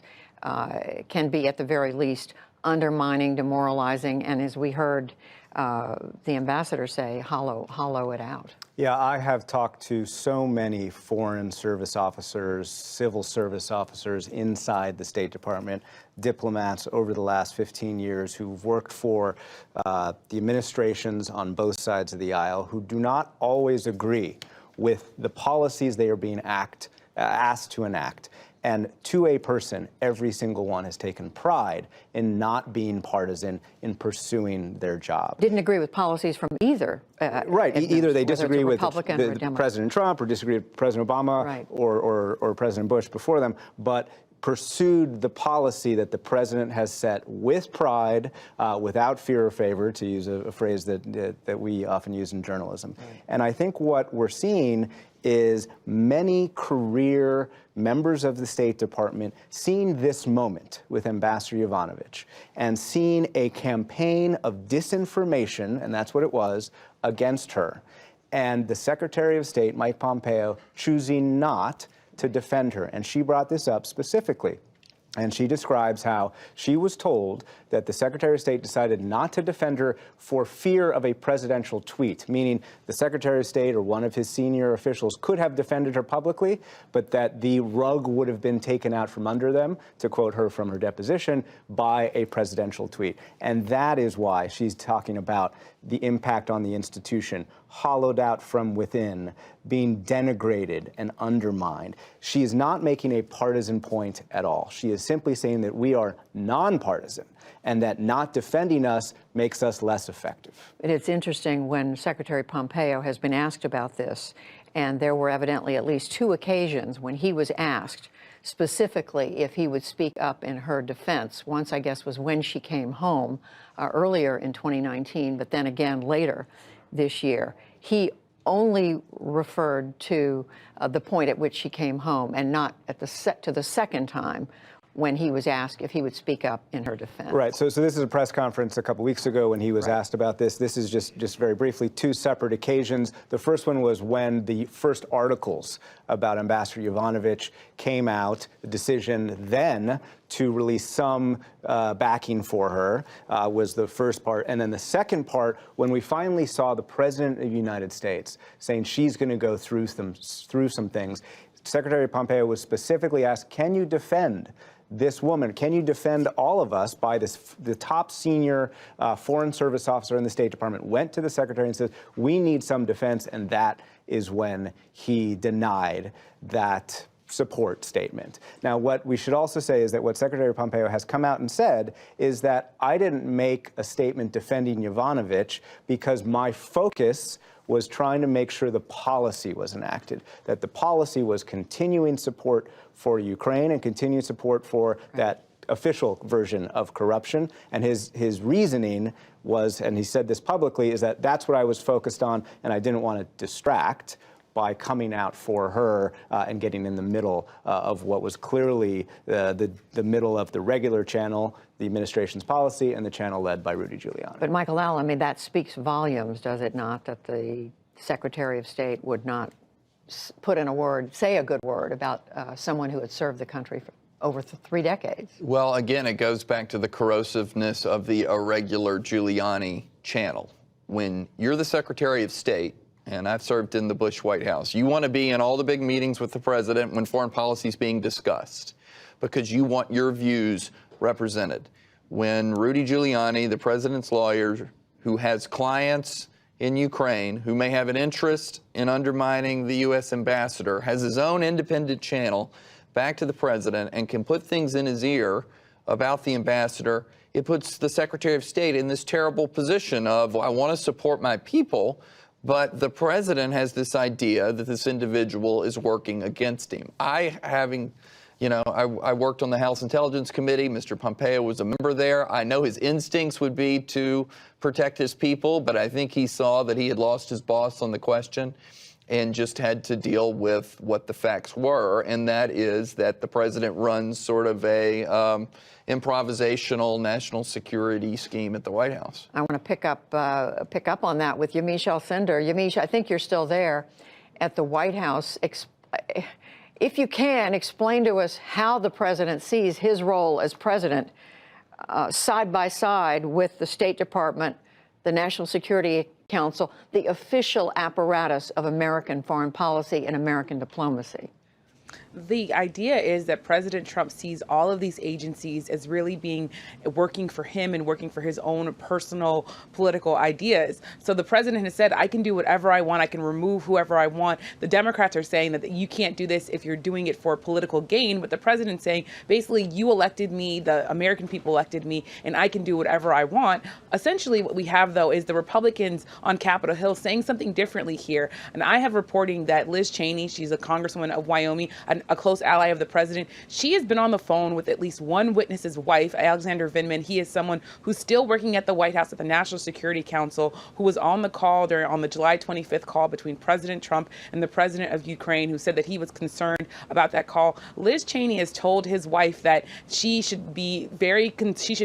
can be at the very least undermining, demoralizing, and as we heard the ambassador say, hollow it out. Yeah, I have talked to so many foreign service officers, civil service officers inside the State Department, diplomats over the last 15 years who've worked for the administrations on both sides of the aisle, who do not always agree with the policies they are being asked to enact. And to a person, every single one has taken pride in not being partisan in pursuing their job. Didn't agree with policies from either. Right. Either they disagree with President Trump or disagree with President Obama, right, or President Bush before them, but pursued the policy that the president has set with pride, without fear or favor, to use a phrase that we often use in journalism. Right. And I think what we're seeing is many career members of the State Department seeing this moment with Ambassador Yovanovitch and seeing a campaign of disinformation, and that's what it was, against her, and the Secretary of State, Mike Pompeo, choosing not to defend her. And she brought this up specifically. And she describes how she was told that the Secretary of State decided not to defend her for fear of a presidential tweet, meaning the Secretary of State or one of his senior officials could have defended her publicly, but that the rug would have been taken out from under them, to quote her from her deposition, by a presidential tweet. And that is why she's talking about the impact on the institution, hollowed out from within, being denigrated and undermined. She is not making a partisan point at all. She is simply saying that we are nonpartisan and that not defending us makes us less effective. And it's interesting when Secretary Pompeo has been asked about this, and there were evidently at least 2 occasions when he was asked specifically if he would speak up in her defense. Once, I guess, was when she came home earlier in 2019, but then again later this year. He only referred to the point at which she came home and not at the second time when he was asked if he would speak up in her defense. Right. So this is a press conference a couple weeks ago when he was asked about this. This is just very briefly 2 separate occasions. The first one was when the first articles about Ambassador Yovanovitch came out, the decision then to release some backing for her was the first part. And then the second part, when we finally saw the President of the United States saying she's going to go through some things, Secretary Pompeo was specifically asked, can you defend this woman? Can you defend all of us? By the top senior Foreign Service officer in the State Department went to the Secretary and said, we need some defense, and that is when he denied that support statement. Now, what we should also say is that what Secretary Pompeo has come out and said is that I didn't make a statement defending Yovanovitch because my focus was trying to make sure the policy was enacted, that the policy was continuing support for Ukraine and continuing support for that official version of corruption. And his reasoning was, and he said this publicly, is that that's what I was focused on, and I didn't want to distract by coming out for her and getting in the middle of what was clearly the middle of the regular channel, the administration's policy, and the channel led by Rudy Giuliani. But Michael L., I mean, that speaks volumes, does it not, that the Secretary of State would not put in a word, say a good word about someone who had served the country for over 3 decades? Well, again, it goes back to the corrosiveness of the irregular Giuliani channel. When you're the Secretary of State, and I've served in the Bush White House, you want to be in all the big meetings with the president when foreign policy is being discussed because you want your views represented. When Rudy Giuliani, the president's lawyer, who has clients in Ukraine, who may have an interest in undermining the U.S. ambassador, has his own independent channel back to the president and can put things in his ear about the ambassador, it puts the Secretary of State in this terrible position of, well, I want to support my people, but the president has this idea that this individual is working against him. I worked on the House Intelligence Committee. Mr. Pompeo was a member there. I know his instincts would be to protect his people, but I think he saw that he had lost his boss on the question and just had to deal with what the facts were, and that is that the president runs sort of a improvisational national security scheme at the White House. I want to pick up on that with Yamiche Alcindor. Yamiche, I think you're still there at the White House. If you can, explain to us how the president sees his role as president side by side with the State Department, the National Security Council, the official apparatus of American foreign policy and American diplomacy. The idea is that President Trump sees all of these agencies as really working for him and working for his own personal political ideas. So the president has said, I can do whatever I want. I can remove whoever I want. The Democrats are saying that you can't do this if you're doing it for political gain. But the president's saying, basically, you elected me, the American people elected me, and I can do whatever I want. Essentially, what we have, though, is the Republicans on Capitol Hill saying something differently here. And I have reporting that Liz Cheney, she's a congresswoman of Wyoming, a close ally of the president. She has been on the phone with at least one witness's wife, Alexander Vindman. He is someone who's still working at the White House at the National Security Council, who was on the call on the July 25th call between President Trump and the president of Ukraine, who said that he was concerned about that call. Liz Cheney has told his wife that she should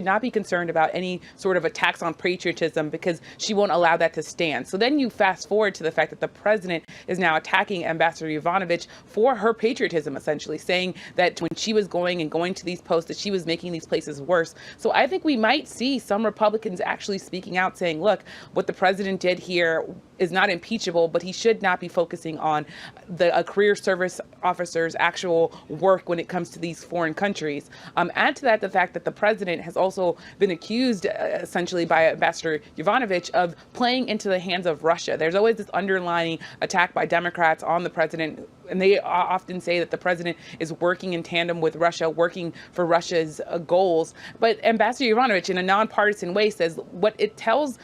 not be concerned about any sort of attacks on patriotism because she won't allow that to stand. So then you fast forward to the fact that the president is now attacking Ambassador Yovanovitch for her patriotism, essentially saying that when she was going to these posts, that she was making these places worse. So I think we might see some Republicans actually speaking out saying, look, what the president did here is not impeachable, but he should not be focusing on a career service officer's actual work when it comes to these foreign countries. Add to that the fact that the president has also been accused, essentially by Ambassador Yovanovitch, of playing into the hands of Russia. There's always this underlying attack by Democrats on the president, and they often say that the president is working in tandem with Russia, working for Russia's goals. But Ambassador Yovanovitch, in a nonpartisan way, says what it tells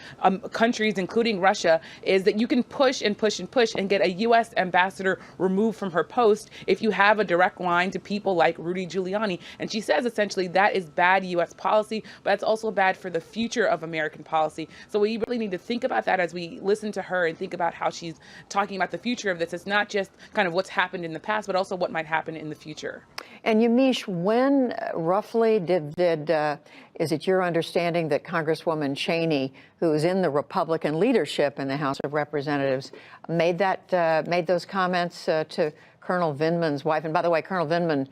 countries, including Russia, is that you can push and push and push and get a U.S. ambassador removed from her post if you have a direct line to people like Rudy Giuliani. And she says essentially that is bad U.S. policy, but it's also bad for the future of American policy. So we really need to think about that as we listen to her and think about how she's talking about the future of this. It's not just kind of what's happened in the past, but also what might happen in the future. And Yamiche, when roughly is it your understanding that Congresswoman Cheney, who is in the Republican leadership in the House of Representatives, made those comments to Colonel Vindman's wife? And by the way, Colonel Vindman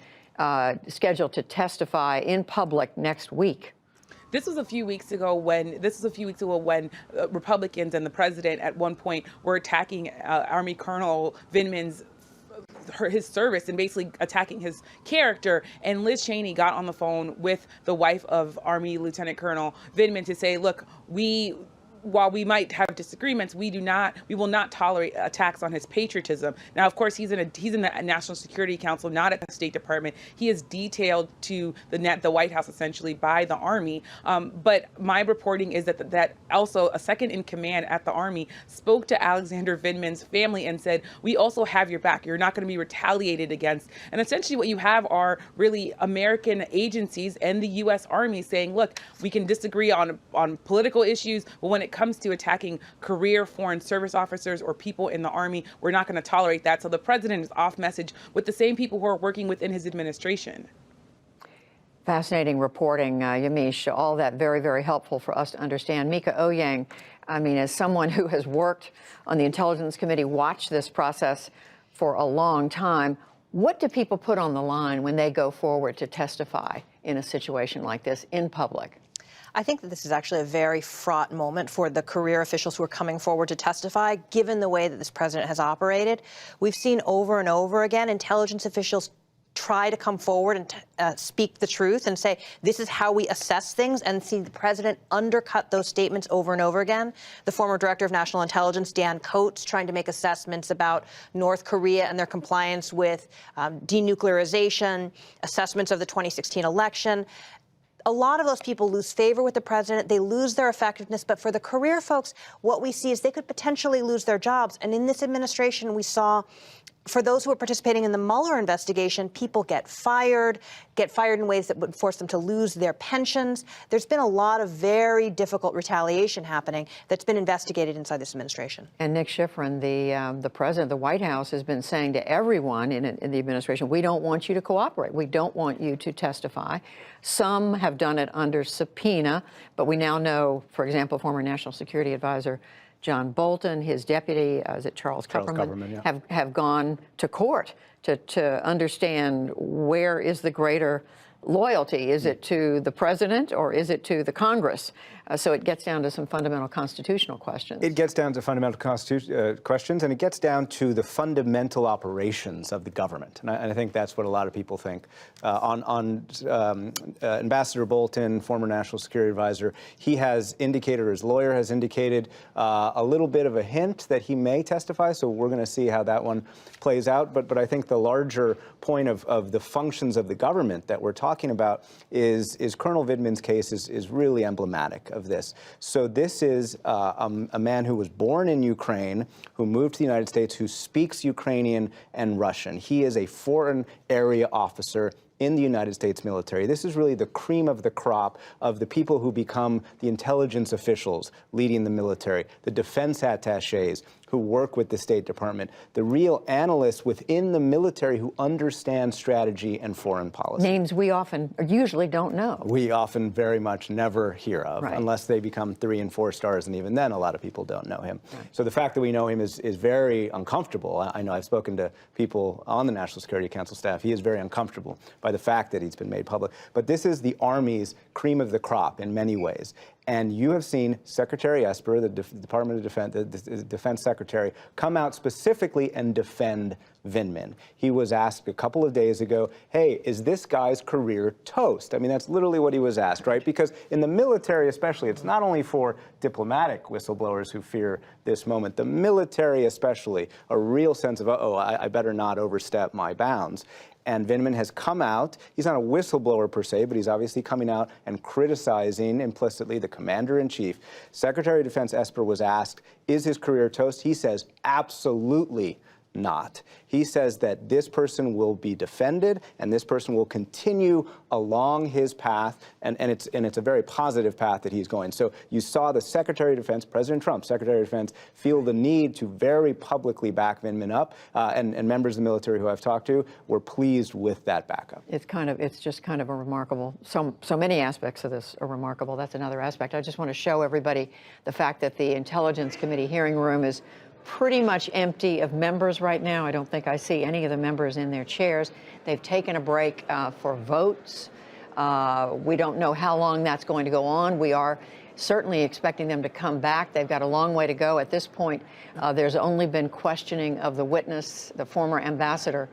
scheduled to testify in public next week. This was a few weeks ago when Republicans and the president at one point were attacking Army Colonel Vindman's his service and basically attacking his character. And Liz Cheney got on the phone with the wife of Army Lieutenant Colonel Vindman to say, look, while we might have disagreements, we will not tolerate attacks on his patriotism. Now, of course, he's in the National Security Council, not at the State Department. He is detailed to the White House essentially by the Army. But my reporting is that also a second in command at the Army spoke to Alexander Vindman's family and said, we also have your back. You're not going to be retaliated against. And essentially what you have are really American agencies and the U.S. Army saying, look, we can disagree on political issues, but when it comes to attacking career foreign service officers or people in the Army, we're not going to tolerate that. So the president is off message with the same people who are working within his administration. Fascinating reporting, Yamiche. All that very, very helpful for us to understand. Mika Oyang, I mean, as someone who has worked on the Intelligence Committee, watched this process for a long time, what do people put on the line when they go forward to testify in a situation like this in public? I think that this is actually a very fraught moment for the career officials who are coming forward to testify, given the way that this president has operated. We've seen over and over again intelligence officials try to come forward and speak the truth and say, this is how we assess things, and see the president undercut those statements over and over again. The former director of national intelligence, Dan Coates, trying to make assessments about North Korea and their compliance with denuclearization, assessments of the 2016 election. A lot of those people lose favor with the president. They lose their effectiveness. But for the career folks, what we see is they could potentially lose their jobs. And in this administration, we saw, for those who are participating in the Mueller investigation, people get fired in ways that would force them to lose their pensions. There's been a lot of very difficult retaliation happening that's been investigated inside this administration. And Nick Schifrin, the president of the White House, has been saying to everyone in the administration, we don't want you to cooperate. We don't want you to testify. Some have done it under subpoena, but we now know, for example, former National Security Advisor John Bolton, his deputy, is it Charles Kupperman, yeah, have gone to court to understand where is the greater loyalty. Is it to the president or is it to the Congress? So it gets down to some fundamental constitutional questions. It gets down to fundamental questions, and it gets down to the fundamental operations of the government. And I think that's what a lot of people think. Ambassador Bolton, former National Security Advisor, he has indicated, or his lawyer has indicated, a little bit of a hint that he may testify, so we're going to see how that one plays out. But I think the larger point of the functions of the government that we're talking about is Colonel Vindman's case is really emblematic of this. So this is a man who was born in Ukraine, who moved to the United States, who speaks Ukrainian and Russian. He is a foreign area officer in the United States military. This is really the cream of the crop of the people who become the intelligence officials leading the military, the defense attachés who work with the State Department, the real analysts within the military who understand strategy and foreign policy. Names we often, or usually don't know. We often very much never hear of, right, unless they become 3 and 4 stars, and even then a lot of people don't know him. Right. So the fact that we know him is very uncomfortable. I know I've spoken to people on the National Security Council staff. He is very uncomfortable by the fact that he's been made public. But this is the Army's cream of the crop in many ways. And you have seen Secretary Esper, the Department of Defense, the Defense Secretary, come out specifically and defend Vindman. He was asked a couple of days ago, hey, is this guy's career toast? I mean, that's literally what he was asked, right? Because in the military especially, it's not only for diplomatic whistleblowers who fear this moment, the military especially, a real sense of, uh-oh, I better not overstep my bounds. And Vindman has come out. He's not a whistleblower per se, but he's obviously coming out and criticizing implicitly the commander-in-chief. Secretary of Defense Esper was asked, is his career toast? He says, absolutely not. He says that this person will be defended and this person will continue along his path, and it's a very positive path that he's going. So you saw the Secretary of Defense, President Trump, Secretary of Defense, feel the need to very publicly back Vindman up, and members of the military who I've talked to were pleased with that backup. It's just kind of a remarkable, so many aspects of this are remarkable. That's another aspect. I just want to show everybody the fact that the Intelligence Committee hearing room is pretty much empty of members right now. I don't think I see any of the members in their chairs. They've taken a break for votes. We don't know how long that's going to go on. We are certainly expecting them to come back. They've got a long way to go. At this point, there's only been questioning of the witness, the former ambassador,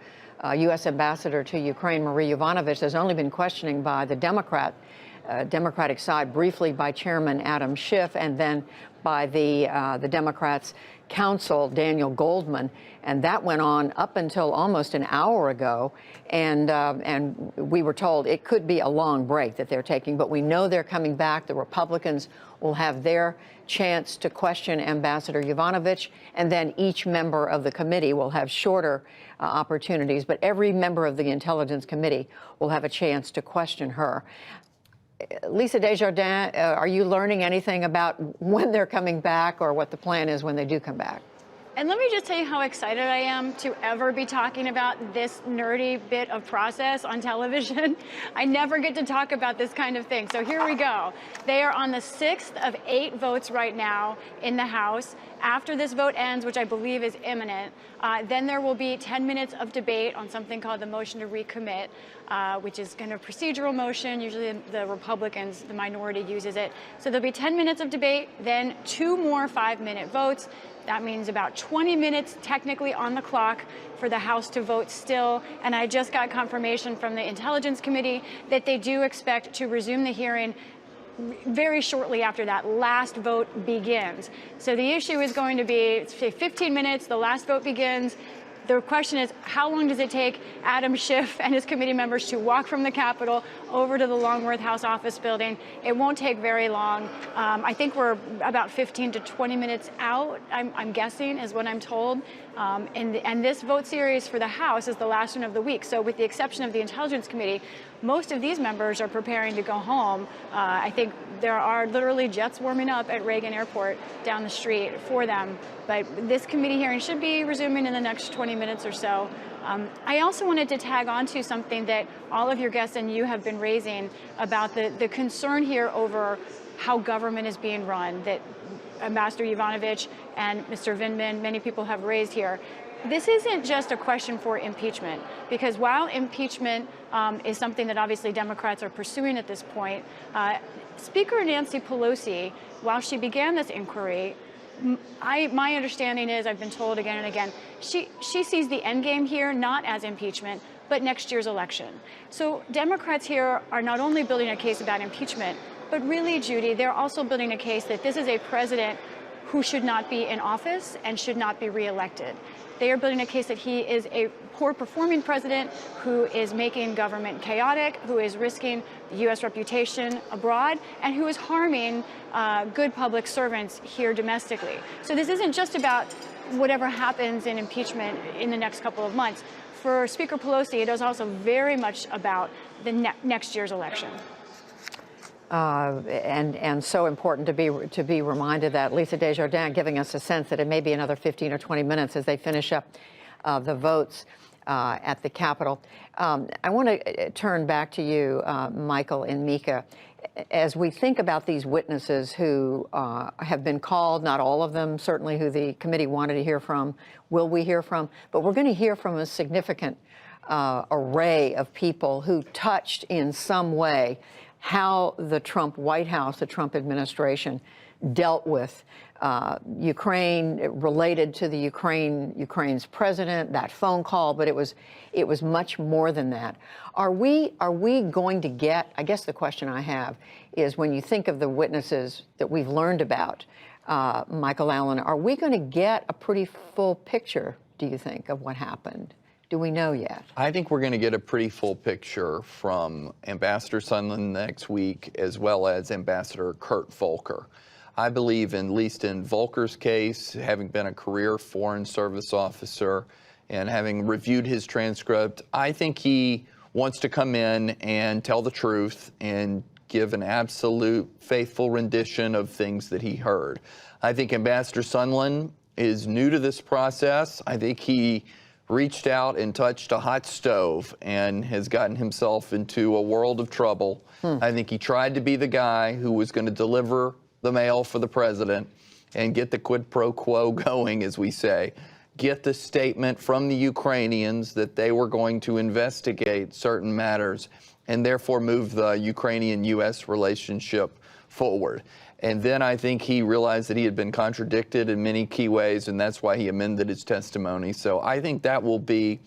U.S. ambassador to Ukraine, Marie Yovanovitch. There's only been questioning by the Democratic side, briefly by Chairman Adam Schiff, and then by the Democrats' counsel, Daniel Goldman, and that went on up until almost an hour ago, and we were told it could be a long break that they're taking, but we know they're coming back. The Republicans will have their chance to question Ambassador Yovanovitch, and then each member of the committee will have shorter opportunities, but every member of the Intelligence Committee will have a chance to question her. Lisa Desjardins, are you learning anything about when they're coming back or what the plan is when they do come back? And let me just tell you how excited I am to ever be talking about this nerdy bit of process on television. I never get to talk about this kind of thing. So here we go. They are on the 6th of 8 votes right now in the House. After this vote ends, which I believe is imminent, then there will be 10 minutes of debate on something called the motion to recommit, which is kind of a procedural motion. Usually the Republicans, the minority, uses it. So there'll be 10 minutes of debate, then 2 more 5-minute votes. That means about 20 minutes technically on the clock for the House to vote still. And I just got confirmation from the Intelligence Committee that they do expect to resume the hearing very shortly after that last vote begins. So the issue is going to be, say, 15 minutes, the last vote begins. The question is, how long does it take Adam Schiff and his committee members to walk from the Capitol over to the Longworth House office building? It won't take very long. I think we're about 15 to 20 minutes out, I'm guessing, is what I'm told. And this vote series for the House is the last one of the week. So with the exception of the Intelligence Committee, most of these members are preparing to go home. I think there are literally jets warming up at Reagan Airport down the street for them. But this committee hearing should be resuming in the next 20 minutes or so. I also wanted to tag on to something that all of your guests and you have been raising about the concern here over how government is being run, that Ambassador Yovanovitch and Mr. Vindman, many people have raised here. This isn't just a question for impeachment, because while impeachment is something that obviously Democrats are pursuing at this point, Speaker Nancy Pelosi, while she began this inquiry, my understanding is, I've been told again and again, she sees the end game here not as impeachment, but next year's election. So Democrats here are not only building a case about impeachment, but really, Judy, they're also building a case that this is a president who should not be in office and should not be reelected. They are building a case that he is a poor-performing president who is making government chaotic, who is risking the U.S. reputation abroad, and who is harming good public servants here domestically. So this isn't just about whatever happens in impeachment in the next couple of months. For Speaker Pelosi, it is also very much about the next year's election. And so important to be reminded that. Lisa Desjardins giving us a sense that it may be another 15 or 20 minutes as they finish up the votes at the Capitol. I want to turn back to you, Michael and Mika. As we think about these witnesses who have been called, not all of them, certainly who the committee wanted to hear from, will we hear from? But we're going to hear from a significant array of people who touched in some way how the Trump White House, the Trump administration, dealt with Ukraine, related to the Ukraine's president, that phone call, but it was much more than that. Are we going to get, I guess the question I have is, when you think of the witnesses that we've learned about, Michael Allen, are we going to get a pretty full picture, do you think, of what happened? Do we know yet? I think we're going to get a pretty full picture from Ambassador Sondland next week, as well as Ambassador Kurt Volker. I believe, at least in Volker's case, having been a career Foreign Service officer and having reviewed his transcript, I think he wants to come in and tell the truth and give an absolute faithful rendition of things that he heard. I think Ambassador Sondland is new to this process. I think he reached out and touched a hot stove and has gotten himself into a world of trouble. I think he tried to be the guy who was going to deliver the mail for the president and get the quid pro quo going, as we say, get the statement from the Ukrainians that they were going to investigate certain matters and therefore move the Ukrainian-U.S. relationship forward. And then I think he realized that he had been contradicted in many key ways, and that's why he amended his testimony. So I think that will be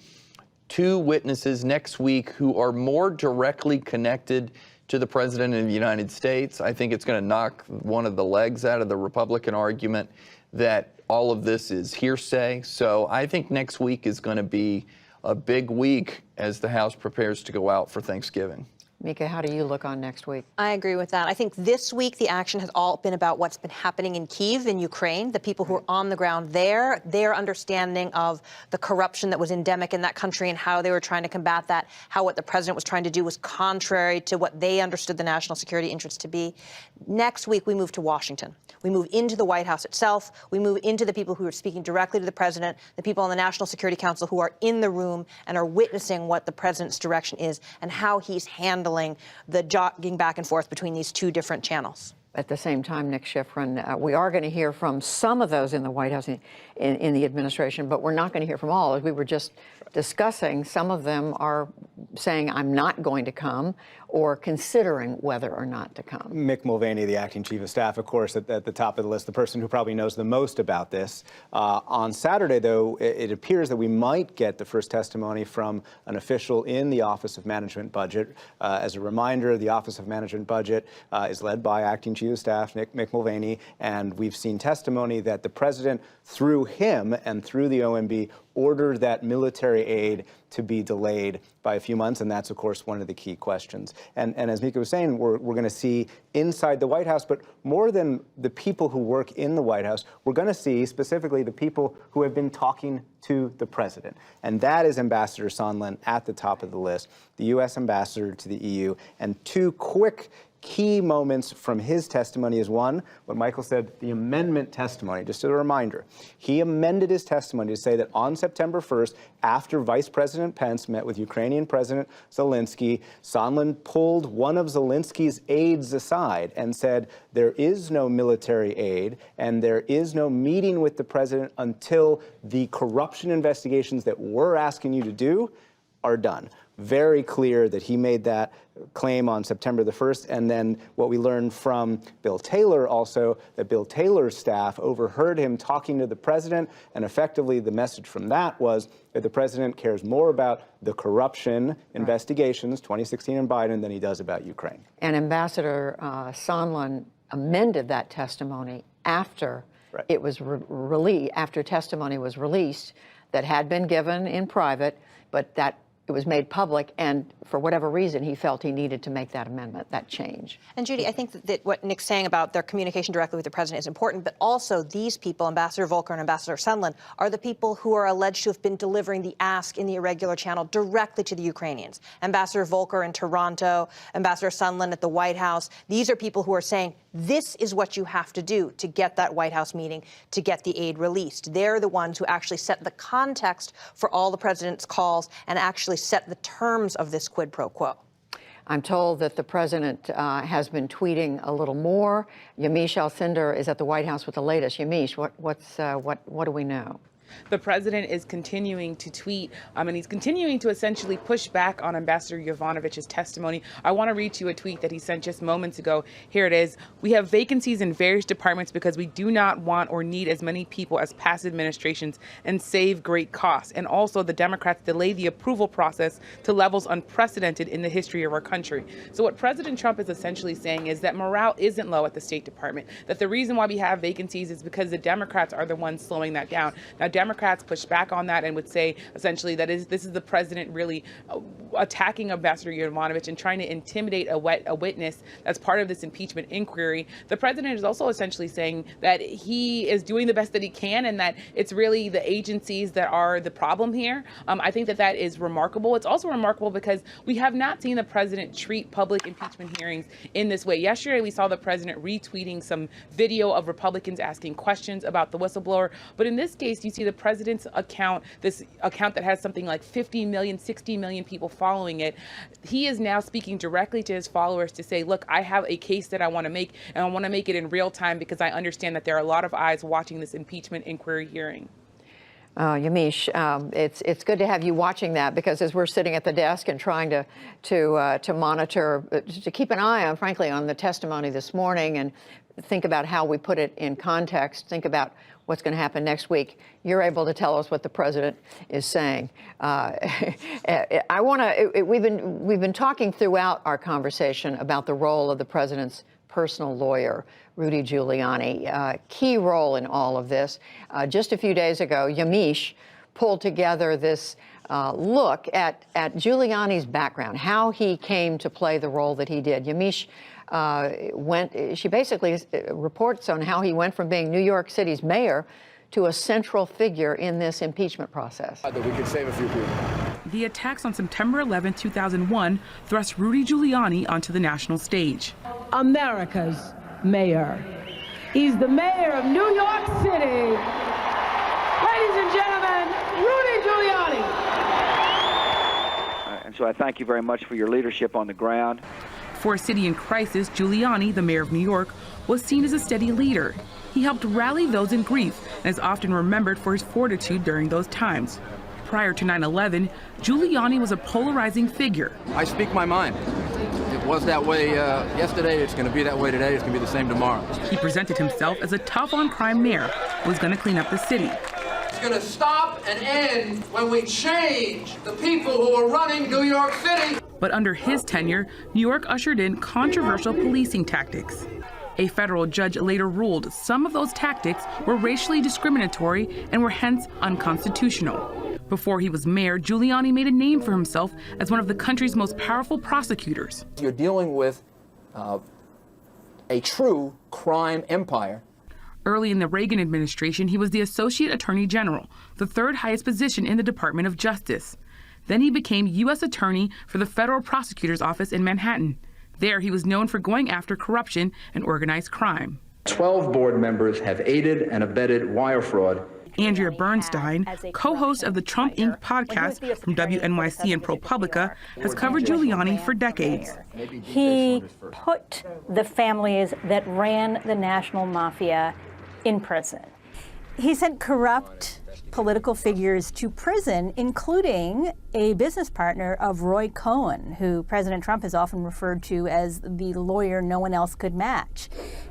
two witnesses next week who are more directly connected to the President of the United States. I think it's going to knock one of the legs out of the Republican argument that all of this is hearsay. So I think next week is going to be a big week as the House prepares to go out for Thanksgiving. Mika, how do you look on next week? I agree with that. I think this week the action has all been about what's been happening in Kyiv, in Ukraine, the people who are on the ground there, their understanding of the corruption that was endemic in that country and how they were trying to combat that, how what the president was trying to do was contrary to what they understood the national security interest to be. Next week, we move to Washington. We move into the White House itself. We move into the people who are speaking directly to the president, the people on the National Security Council who are in the room and are witnessing what the president's direction is and how he's handling the jogging back and forth between these two different channels. At the same time, Nick Schifrin, we are going to hear from some of those in the White House, in the administration, but we're not going to hear from all. As we were just discussing, some of them are saying, I'm not going to come, or considering whether or not to come. Mick Mulvaney, the acting chief of staff, of course, at the top of the list, the person who probably knows the most about this. On Saturday, though, it appears that we might get the first testimony from an official in the Office of Management Budget. As a reminder, the Office of Management Budget is led by acting chief of staff Mick Mulvaney, and we've seen testimony that the president, through him and through the OMB, ordered that military aid to be delayed by a few months, and that's, of course, one of the key questions. And as Mika was saying, we're going to see inside the White House, but more than the people who work in the White House, we're going to see specifically the people who have been talking to the president. And that is Ambassador Sondland at the top of the list, the U.S. ambassador to the EU. And two quick key moments from his testimony is, one, what Michael said, the amendment testimony. Just as a reminder, he amended his testimony to say that on September 1st, after Vice President Pence met with Ukrainian President Zelensky, Sondland pulled one of Zelensky's aides aside and said, there is no military aid and there is no meeting with the president until the corruption investigations that we're asking you to do are done. Very clear that he made that claim on September the 1st. And then what we learned from Bill Taylor also, that Bill Taylor's staff overheard him talking to the president. And effectively, the message from that was that the president cares more about the corruption investigations, 2016 and Biden, than he does about Ukraine. And Ambassador Sondland amended that testimony after it was released, after testimony was released that had been given in private, but that it was made public, and for whatever reason, he felt he needed to make that amendment, that change. And Judy, I think that what Nick's saying about their communication directly with the president is important, but also these people, Ambassador Volker and Ambassador Sondland, are the people who are alleged to have been delivering the ask in the irregular channel directly to the Ukrainians. Ambassador Volker in Toronto, Ambassador Sondland at the White House. These are people who are saying, this is what you have to do to get that White House meeting, to get the aid released. They're the ones who actually set the context for all the president's calls and actually set the terms of this quid pro quo. I'm told that the president has been tweeting a little more. Yamiche Alcindor is at the White House with the latest. Yamiche, what do we know? the president is continuing to tweet, and he's continuing to essentially push back on Ambassador Yovanovitch's testimony. I want to read you a tweet that he sent just moments ago. Here it is. We have vacancies in various departments because we do not want or need as many people as past administrations and save great costs. And also the Democrats delay the approval process to levels unprecedented in the history of our country. So what President Trump is essentially saying is that morale isn't low at the State Department, that the reason why we have vacancies is because the Democrats are the ones slowing that down. Now, Democrats push back on that and would say essentially that this is the president really attacking Ambassador Yovanovitch and trying to intimidate a witness that's part of this impeachment inquiry. The president is also essentially saying that he is doing the best that he can and that it's really the agencies that are the problem here. I think that is remarkable. It's also remarkable because we have not seen the president treat public impeachment hearings in this way. Yesterday, we saw the president retweeting some video of Republicans asking questions about the whistleblower. But in this case, you see the president's account, this account that has something like 50 million, 60 million people following it. He is now speaking directly to his followers to say, look, I have a case that I want to make, and I want to make it in real time because I understand that there are a lot of eyes watching this impeachment inquiry hearing. Yamiche, it's good to have you watching that, because as we're sitting at the desk and trying to monitor, to keep an eye on, frankly, on the testimony this morning and think about how we put it in context, think about what's going to happen next week, you're able to tell us what the president is saying. We've been talking throughout our conversation about the role of the president's personal lawyer, Rudy Giuliani, key role in all of this. Just a few days ago, Yamiche pulled together this look at Giuliani's background, how he came to play the role that he did. Yamiche she basically reports on how he went from being New York City's mayor to a central figure in this impeachment process. That we could save a few people. The attacks on September 11, 2001 thrust Rudy Giuliani onto the national stage. America's mayor. He's the mayor of New York City. Ladies and gentlemen, Rudy Giuliani. And so I thank you very much for your leadership on the ground. For a city in crisis, Giuliani, the mayor of New York, was seen as a steady leader. He helped rally those in grief and is often remembered for his fortitude during those times. Prior to 9/11, Giuliani was a polarizing figure. I speak my mind. It was that way yesterday, it's going to be that way today, it's going to be the same tomorrow. He presented himself as a tough-on-crime mayor who was going to clean up the city. It's going to stop and end when we change the people who are running New York City. But under his tenure, New York ushered in controversial policing tactics. A federal judge later ruled some of those tactics were racially discriminatory and were hence unconstitutional. Before he was mayor, Giuliani made a name for himself as one of the country's most powerful prosecutors. You're dealing with a true crime empire. Early in the Reagan administration, he was the Associate Attorney General, the third highest position in the Department of Justice. Then he became U.S. Attorney for the Federal Prosecutor's Office in Manhattan. There, he was known for going after corruption and organized crime. 12 board members have aided and abetted wire fraud. Andrea Bernstein, co-host of the Trump Inc. podcast from WNYC and ProPublica, has covered Giuliani for decades. He put the families that ran the national mafia in prison. He sent corrupt political figures to prison, including a business partner of Roy Cohn, who President Trump has often referred to as the lawyer no one else could match.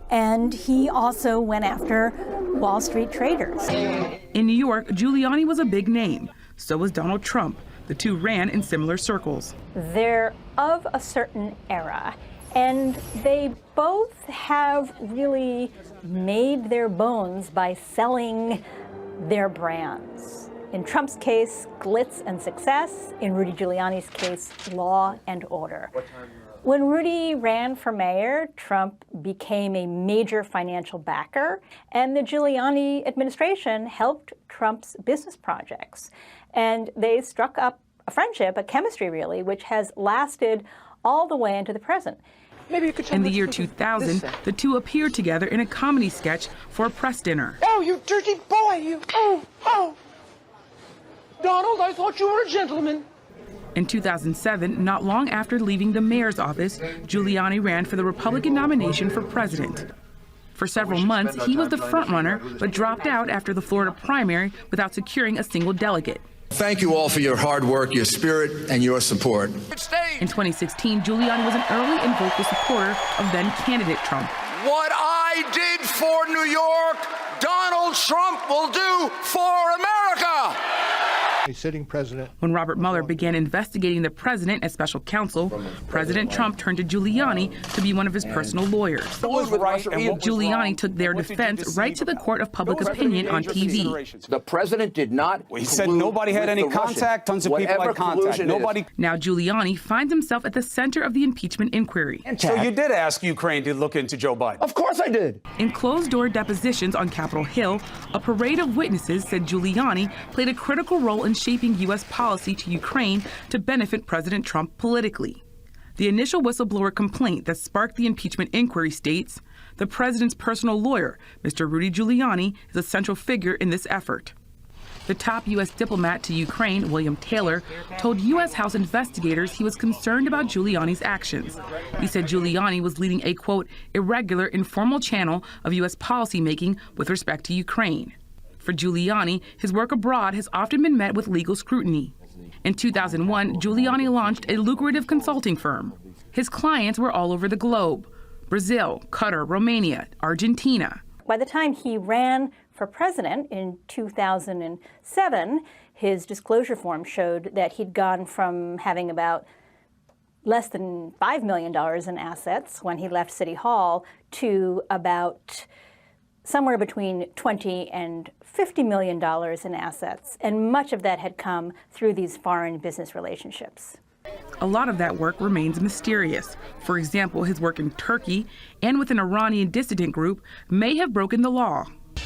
And he also went after Wall Street traders. In New York, Giuliani was a big name. So was Donald Trump. The two ran in similar circles. They're of a certain era, and they both have really made their bones by selling their brands. In Trump's case, glitz and success. In Rudy Giuliani's case, law and order. When Rudy ran for mayor, Trump became a major financial backer, and the Giuliani administration helped Trump's business projects. And they struck up a friendship, a chemistry really, which has lasted all the way into the present. In the year 2000, the two appeared together in a comedy sketch for a press dinner. Oh, you dirty boy, you. Oh. Donald, I thought you were a gentleman. In 2007, not long after leaving the mayor's office, Giuliani ran for the Republican nomination for president. For several months, he was the frontrunner, but dropped out after the Florida primary without securing a single delegate. Thank you all for your hard work, your spirit, and your support. In 2016, Giuliani was an early and vocal supporter of then-candidate Trump. What I did for New York, Donald Trump will do for America. A sitting president. When Robert Mueller began investigating the president as special counsel, President Trump turned to Giuliani to be one of his personal lawyers. Giuliani took their defense right to the court of public opinion on TV. The president did not. He said nobody had any contact. Tons of people had contact. Nobody. Now Giuliani finds himself at the center of the impeachment inquiry. So you did ask Ukraine to look into Joe Biden? Of course I did. In closed-door depositions on Capitol Hill, a parade of witnesses said Giuliani played a critical role in shaping U.S. policy to Ukraine to benefit President Trump politically. The initial whistleblower complaint that sparked the impeachment inquiry states, the president's personal lawyer, Mr. Rudy Giuliani, is a central figure in this effort. The top U.S. diplomat to Ukraine, William Taylor, told U.S. House investigators he was concerned about Giuliani's actions. He said Giuliani was leading a, quote, irregular, informal channel of U.S. policymaking with respect to Ukraine. For Giuliani, his work abroad has often been met with legal scrutiny. In 2001, Giuliani launched a lucrative consulting firm. His clients were all over the globe: Brazil, Qatar, Romania, Argentina. By the time he ran for president in 2007, his disclosure form showed that he'd gone from having about less than $5 million in assets when he left City Hall to about somewhere between $20 and $50 million in assets, and much of that had come through these foreign business relationships. A lot of that work remains mysterious. For example, his work in Turkey and with an Iranian dissident group may have broken the law.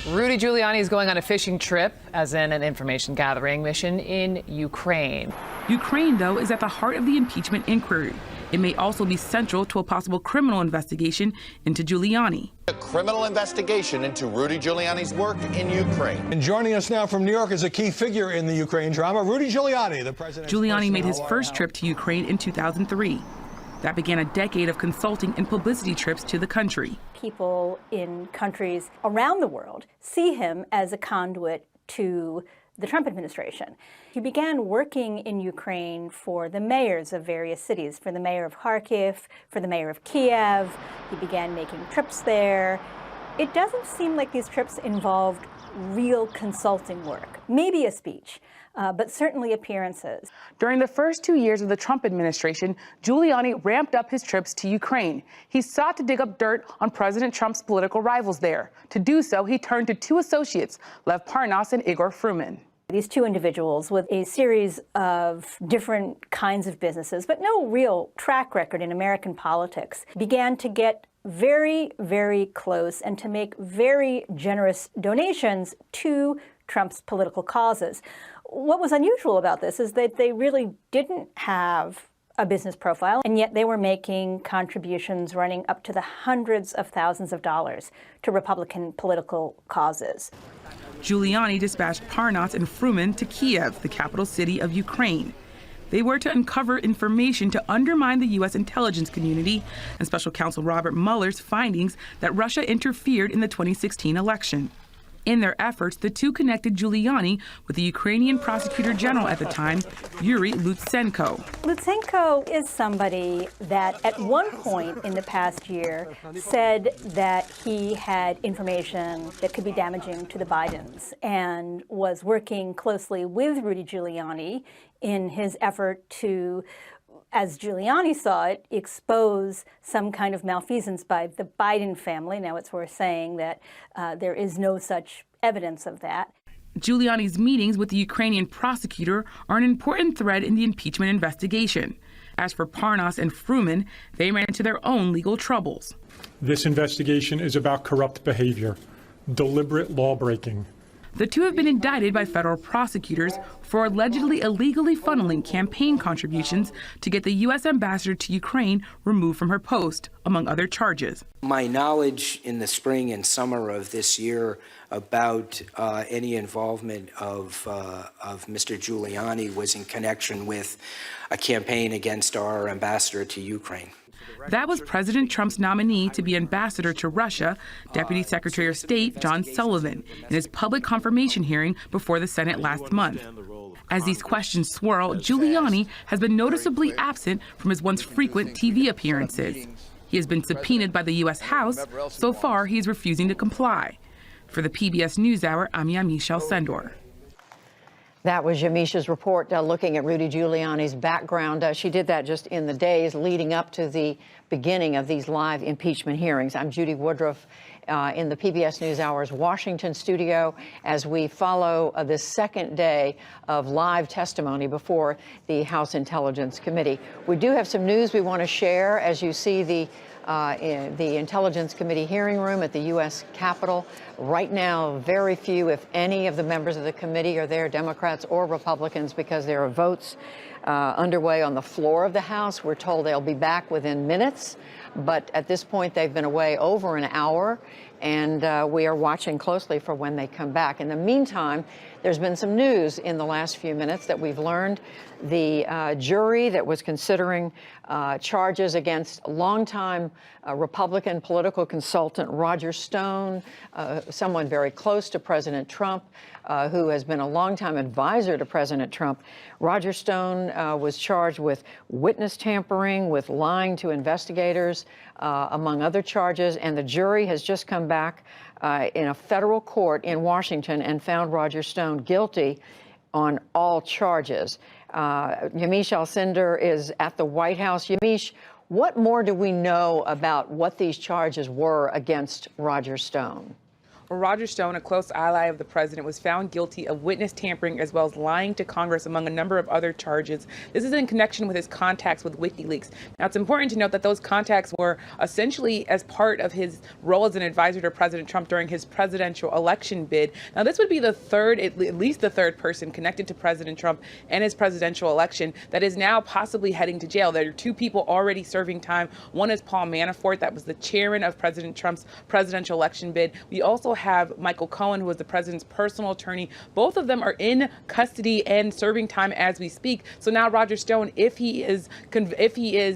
Rudy Giuliani is going on a fishing trip, as in an information gathering mission in Ukraine. Ukraine, though, is at the heart of the impeachment inquiry. It may also be central to a possible criminal investigation into Giuliani. A criminal investigation into Rudy Giuliani's work in Ukraine. And joining us now from New York is a key figure in the Ukraine drama, Rudy Giuliani, the president. Giuliani made his first trip to Ukraine in 2003. That began a decade of consulting and publicity trips to the country. People in countries around the world see him as a conduit to the Trump administration. He began working in Ukraine for the mayors of various cities, for the mayor of Kharkiv, for the mayor of Kiev. He began making trips there. It doesn't seem like these trips involved real consulting work, maybe a speech, but certainly appearances. During the first 2 years of the Trump administration, Giuliani ramped up his trips to Ukraine. He sought to dig up dirt on President Trump's political rivals there. To do so, he turned to two associates, Lev Parnas and Igor Fruman. These two individuals with a series of different kinds of businesses, but no real track record in American politics, began to get very, very close and to make very generous donations to Trump's political causes. What was unusual about this is that they really didn't have a business profile, and yet they were making contributions running up to the hundreds of thousands of dollars to Republican political causes. Giuliani dispatched Parnas and Fruman to Kiev, the capital city of Ukraine. They were to uncover information to undermine the U.S. intelligence community and Special Counsel Robert Mueller's findings that Russia interfered in the 2016 election. In their efforts, the two connected Giuliani with the Ukrainian prosecutor general at the time, Yuri Lutsenko. Lutsenko is somebody that at one point in the past year said that he had information that could be damaging to the Bidens and was working closely with Rudy Giuliani in his effort to, as Giuliani saw it, expose some kind of malfeasance by the Biden family. Now, it's worth saying that there is no such evidence of that. Giuliani's meetings with the Ukrainian prosecutor are an important thread in the impeachment investigation. As for Parnas and Fruman, they ran into their own legal troubles. This investigation is about corrupt behavior, deliberate law-breaking. The two have been indicted by federal prosecutors for allegedly illegally funneling campaign contributions to get the U.S. ambassador to Ukraine removed from her post, among other charges. My knowledge in the spring and summer of this year about any involvement of Mr. Giuliani was in connection with a campaign against our ambassador to Ukraine. That was President Trump's nominee to be ambassador to Russia, Deputy Secretary of State John Sullivan, in his public confirmation hearing before the Senate last month. As these questions swirl, Giuliani has been noticeably absent from his once frequent TV appearances. He has been subpoenaed by the U.S. House. So far, he is refusing to comply. For the PBS NewsHour, I'm Yamiche Sendor. That was Yamisha's report looking at Rudy Giuliani's background. She did that just in the days leading up to the beginning of these live impeachment hearings. I'm Judy Woodruff in the PBS NewsHour's Washington studio as we follow this second day of live testimony before the House Intelligence Committee. We do have some news we want to share as you see the Intelligence Committee hearing room at the U.S. Capitol. Right now, very few, if any, of the members of the committee are there, Democrats or Republicans, because there are votes underway on the floor of the House. We're told they'll be back within minutes, but at this point, they've been away over an hour, and we are watching closely for when they come back. In the meantime, there's been some news in the last few minutes that we've learned. The jury that was considering charges against longtime Republican political consultant Roger Stone, someone very close to President Trump, who has been a longtime advisor to President Trump. Roger Stone was charged with witness tampering, with lying to investigators, among other charges, and the jury has just come back in a federal court in Washington and found Roger Stone guilty on all charges. Yamiche Alcindor is at the White House. Yamiche, what more do we know about what these charges were against Roger Stone? Roger Stone, a close ally of the president, was found guilty of witness tampering as well as lying to Congress, among a number of other charges. This is in connection with his contacts with WikiLeaks. Now, it's important to note that those contacts were essentially as part of his role as an advisor to President Trump during his presidential election bid. Now, this would be the third, at least the third person connected to President Trump and his presidential election that is now possibly heading to jail. There are two people already serving time. One is Paul Manafort, that was the chairman of President Trump's presidential election bid. We also have Michael Cohen, who was the president's personal attorney. Both of them are in custody and serving time as we speak. So now Roger Stone, if he is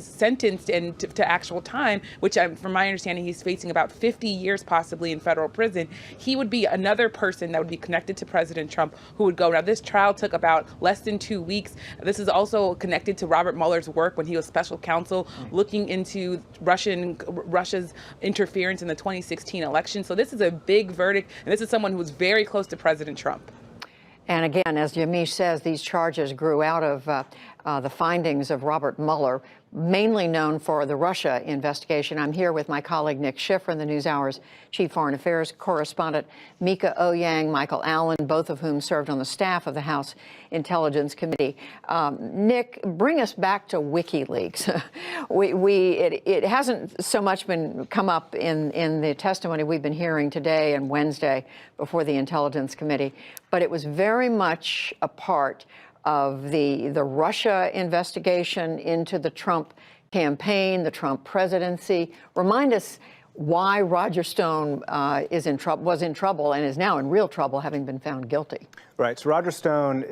sentenced and to actual time, which from my understanding he's facing about 50 years possibly in federal prison, he would be another person that would be connected to President Trump who would go. Now, this trial took about less than 2 weeks. This is also connected to Robert Mueller's work when he was special counsel looking into Russia's interference in the 2016 election. So this is a big verdict, and this is someone who was very close to President Trump. And again, as Yamiche says, these charges grew out of the findings of Robert Mueller, mainly known for the Russia investigation. I'm here with my colleague Nick Schiffer, the NewsHour's chief foreign affairs correspondent, Mika Oyang, Michael Allen, both of whom served on the staff of the House Intelligence Committee. Nick, bring us back to WikiLeaks. It hasn't so much been come up in the testimony we've been hearing today and Wednesday before the Intelligence Committee, but it was very much a part of the Russia investigation into the Trump campaign, the Trump presidency. Remind us why Roger Stone was in trouble and is now in real trouble, having been found guilty. Right. So Roger Stone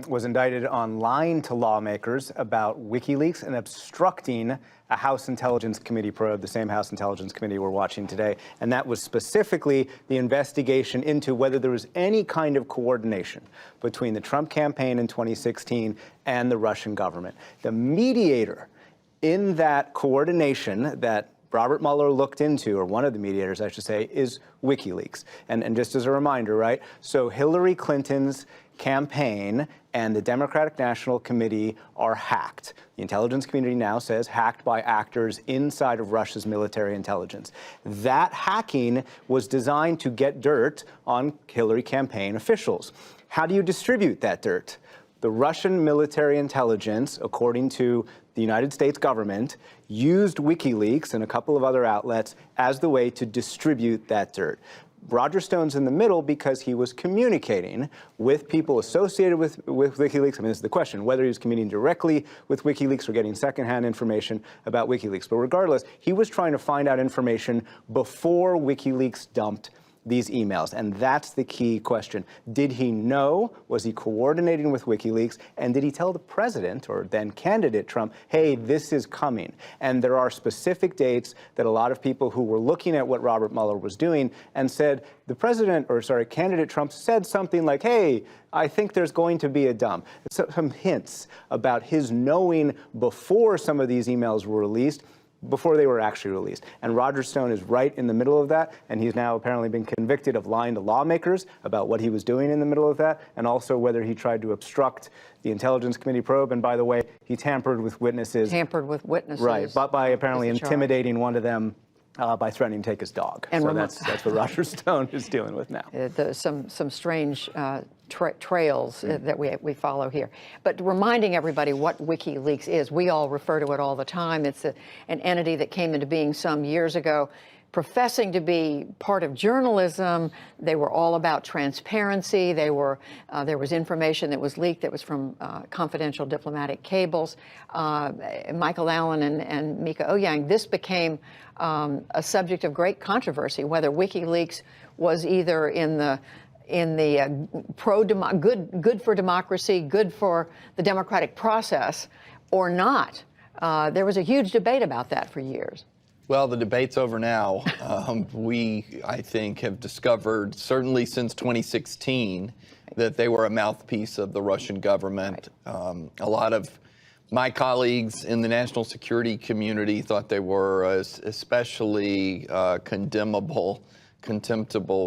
was indicted on lying to lawmakers about WikiLeaks and obstructing a House Intelligence Committee probe, the same House Intelligence Committee we're watching today. And that was specifically the investigation into whether there was any kind of coordination between the Trump campaign in 2016 and the Russian government. The mediator in that coordination that Robert Mueller looked into, or one of the mediators, I should say, is WikiLeaks. And just as a reminder, right, so Hillary Clinton's campaign and the Democratic National Committee are hacked. The intelligence community now says hacked by actors inside of Russia's military intelligence. That hacking was designed to get dirt on Hillary campaign officials. How do you distribute that dirt? The Russian military intelligence, according to the United States government, used WikiLeaks and a couple of other outlets as the way to distribute that dirt. Roger Stone's in the middle because he was communicating with people associated with WikiLeaks. I mean, this is the question, whether he was communicating directly with WikiLeaks or getting secondhand information about WikiLeaks. But regardless, he was trying to find out information before WikiLeaks dumped these emails? And that's the key question. Did he know? Was he coordinating with WikiLeaks? And did he tell the president, or then candidate Trump, hey, this is coming? And there are specific dates that a lot of people who were looking at what Robert Mueller was doing and said, candidate Trump said something like, hey, I think there's going to be a dump. Some hints about his knowing before some of these emails were released, before they were actually released. And Roger Stone is right in the middle of that, and he's now apparently been convicted of lying to lawmakers about what he was doing in the middle of that, and also whether he tried to obstruct the Intelligence Committee probe. And by the way, he tampered with witnesses. Tampered with witnesses. Right, but by apparently intimidating one of them by threatening to take his dog. And so that's what Roger Stone is dealing with now. Some strange trails that we follow here. But reminding everybody what WikiLeaks is, we all refer to it all the time. It's an entity that came into being some years ago, professing to be part of journalism. They were all about transparency. There was information that was leaked that was from confidential diplomatic cables. Michael Allen and Mika Oyang, this became a subject of great controversy, whether WikiLeaks was either in the good for democracy, good for the democratic process, or not. There was a huge debate about that for years. Well, the debate's over now. We, I think, have discovered, certainly since 2016, that they were a mouthpiece of the Russian government. Right. A lot of my colleagues in the national security community thought they were especially contemptible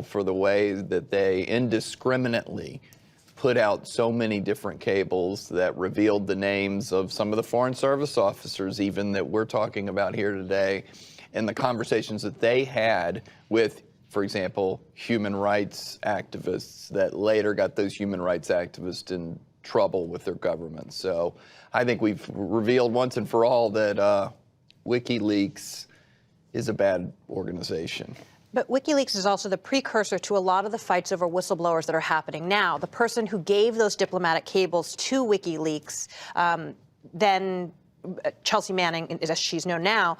for the way that they indiscriminately put out so many different cables that revealed the names of some of the Foreign Service officers even that we're talking about here today, and the conversations that they had with, for example, human rights activists that later got those human rights activists in trouble with their government. So I think we've revealed once and for all that WikiLeaks is a bad organization. But WikiLeaks is also the precursor to a lot of the fights over whistleblowers that are happening now. The person who gave those diplomatic cables to WikiLeaks, then Chelsea Manning, as she's known now,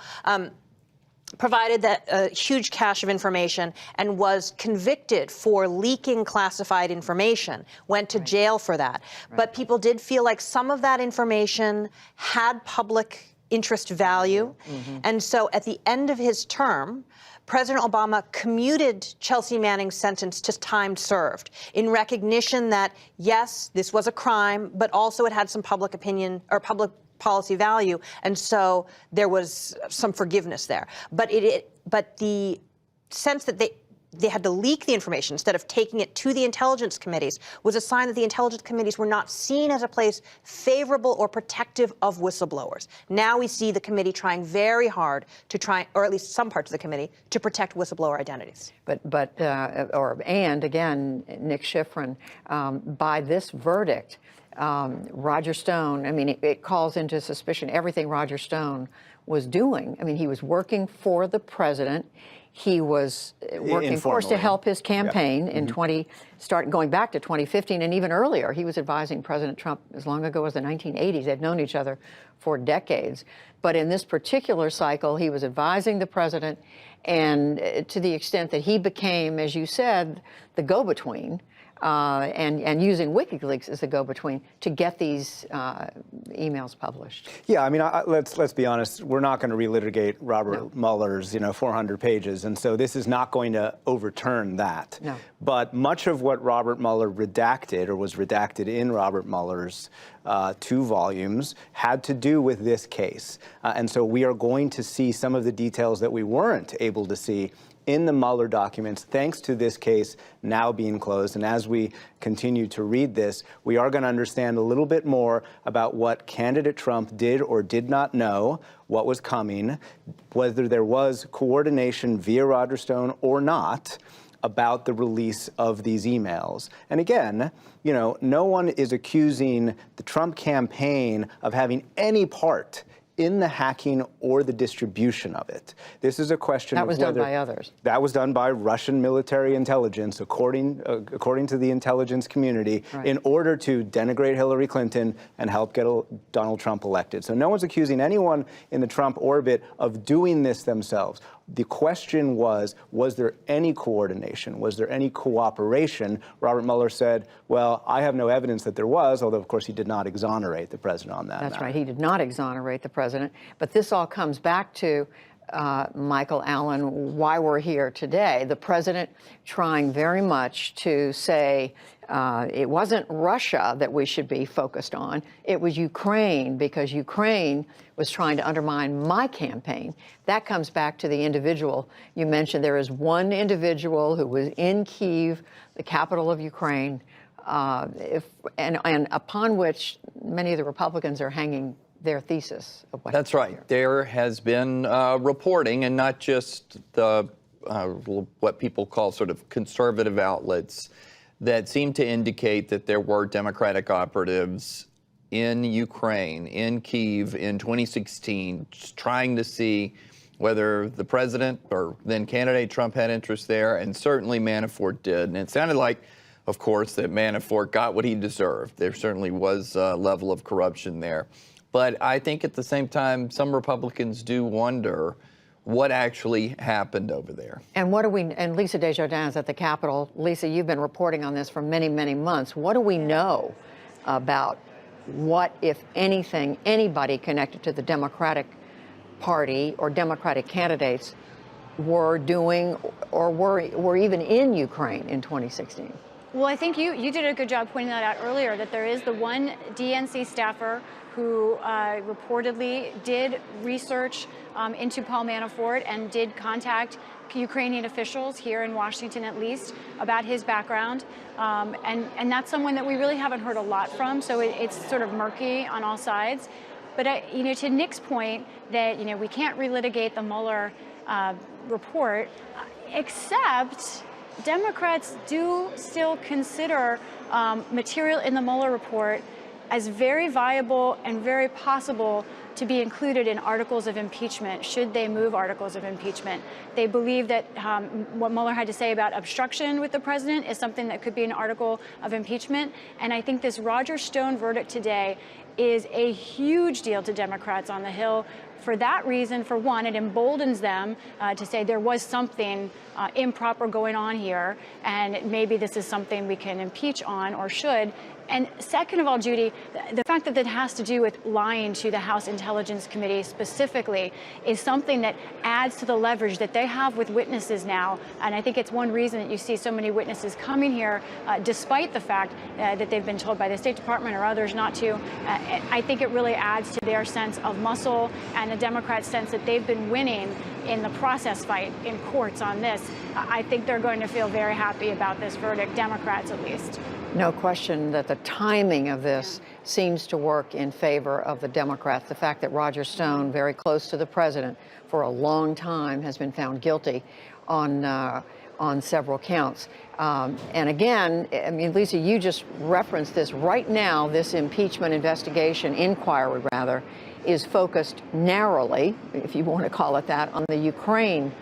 provided that a huge cache of information and was convicted for leaking classified information, went to jail for that. Right. But people did feel like some of that information had public interest value. Mm-hmm. And so at the end of his term, President Obama commuted Chelsea Manning's sentence to time served in recognition that, yes, this was a crime, but also it had some public opinion or public policy value, and so there was some forgiveness there. But the sense that they had to leak the information instead of taking it to the intelligence committees was a sign that the intelligence committees were not seen as a place favorable or protective of whistleblowers. Now we see the committee trying very hard to try, or at least some parts of the committee, to protect whistleblower identities. And again, Nick Schifrin, by this verdict, Roger Stone, I mean, it calls into suspicion everything Roger Stone was doing. I mean, he was working for the president. He was working, of course, to help his campaign in going back to 2015 and even earlier. He was advising President Trump as long ago as the 1980s. They'd known each other for decades. But in this particular cycle, he was advising the president, and to the extent that he became, as you said, the go-between, and using WikiLeaks as a go-between to get these emails published. Yeah, I mean, let's be honest. We're not going to relitigate Robert Mueller's, 400 pages, and so this is not going to overturn that. No. But much of what Robert Mueller redacted, or was redacted in Robert Mueller's 2 volumes, had to do with this case, and so we are going to see some of the details that we weren't able to see in the Mueller documents, thanks to this case now being closed. And as we continue to read this, we are going to understand a little bit more about what candidate Trump did or did not know, what was coming, whether there was coordination via Roger Stone or not about the release of these emails. And again, no one is accusing the Trump campaign of having any part in the hacking or the distribution of it. This is a question that was done by others. That was done by Russian military intelligence, according to the intelligence community, in order to denigrate Hillary Clinton and help get Donald Trump elected. So no one's accusing anyone in the Trump orbit of doing this themselves. The question was there any coordination? Was there any cooperation? Robert Mueller said, well, I have no evidence that there was, although, of course, he did not exonerate the president on that That's matter. right. He did not exonerate the president. But this all comes back to, Michael Allen, why we're here today. The president trying very much to say it wasn't Russia that we should be focused on. It was Ukraine, because Ukraine was trying to undermine my campaign. That comes back to the individual. You mentioned there is one individual who was in Kyiv, the capital of Ukraine, and upon which many of the Republicans are hanging their thesis of what That's right. Here. There has been reporting, and not just the what people call sort of conservative outlets, that seem to indicate that there were Democratic operatives in Ukraine, in Kyiv in 2016, trying to see whether the president or then candidate Trump had interest there, and certainly Manafort did. And it sounded like, of course, that Manafort got what he deserved. There certainly was a level of corruption there. But I think at the same time, some Republicans do wonder what actually happened over there. And what do we, and Lisa Desjardins is at the Capitol. Lisa, you've been reporting on this for many, many months. What do we know about what, if anything, anybody connected to the Democratic Party or Democratic candidates were doing or were even in Ukraine in 2016? Well, I think you did a good job pointing that out earlier, that there is the one DNC staffer who reportedly did research into Paul Manafort and did contact Ukrainian officials here in Washington, at least, about his background. And that's someone that we really haven't heard a lot from, so it's sort of murky on all sides. But to Nick's point that we can't relitigate the Mueller report, except Democrats do still consider material in the Mueller report as very viable and very possible to be included in articles of impeachment, should they move articles of impeachment. They believe that what Mueller had to say about obstruction with the president is something that could be an article of impeachment. And I think this Roger Stone verdict today is a huge deal to Democrats on the Hill. For that reason, for one, it emboldens them to say there was something improper going on here, and maybe this is something we can impeach on or should. And second of all, Judy, the fact that it has to do with lying to the House Intelligence Committee specifically is something that adds to the leverage that they have with witnesses now. And I think it's one reason that you see so many witnesses coming here, despite the fact that they've been told by the State Department or others not to. I think it really adds to their sense of muscle and the Democrats' sense that they've been winning in the process fight in courts on this. I think they're going to feel very happy about this verdict, Democrats at least. No question that the timing of this seems to work in favor of the Democrats. The fact that Roger Stone, very close to the president for a long time, has been found guilty on several counts. And again, I mean, Lisa, you just referenced this. Right now, this impeachment inquiry rather, is focused narrowly, if you want to call it that, on the Ukraine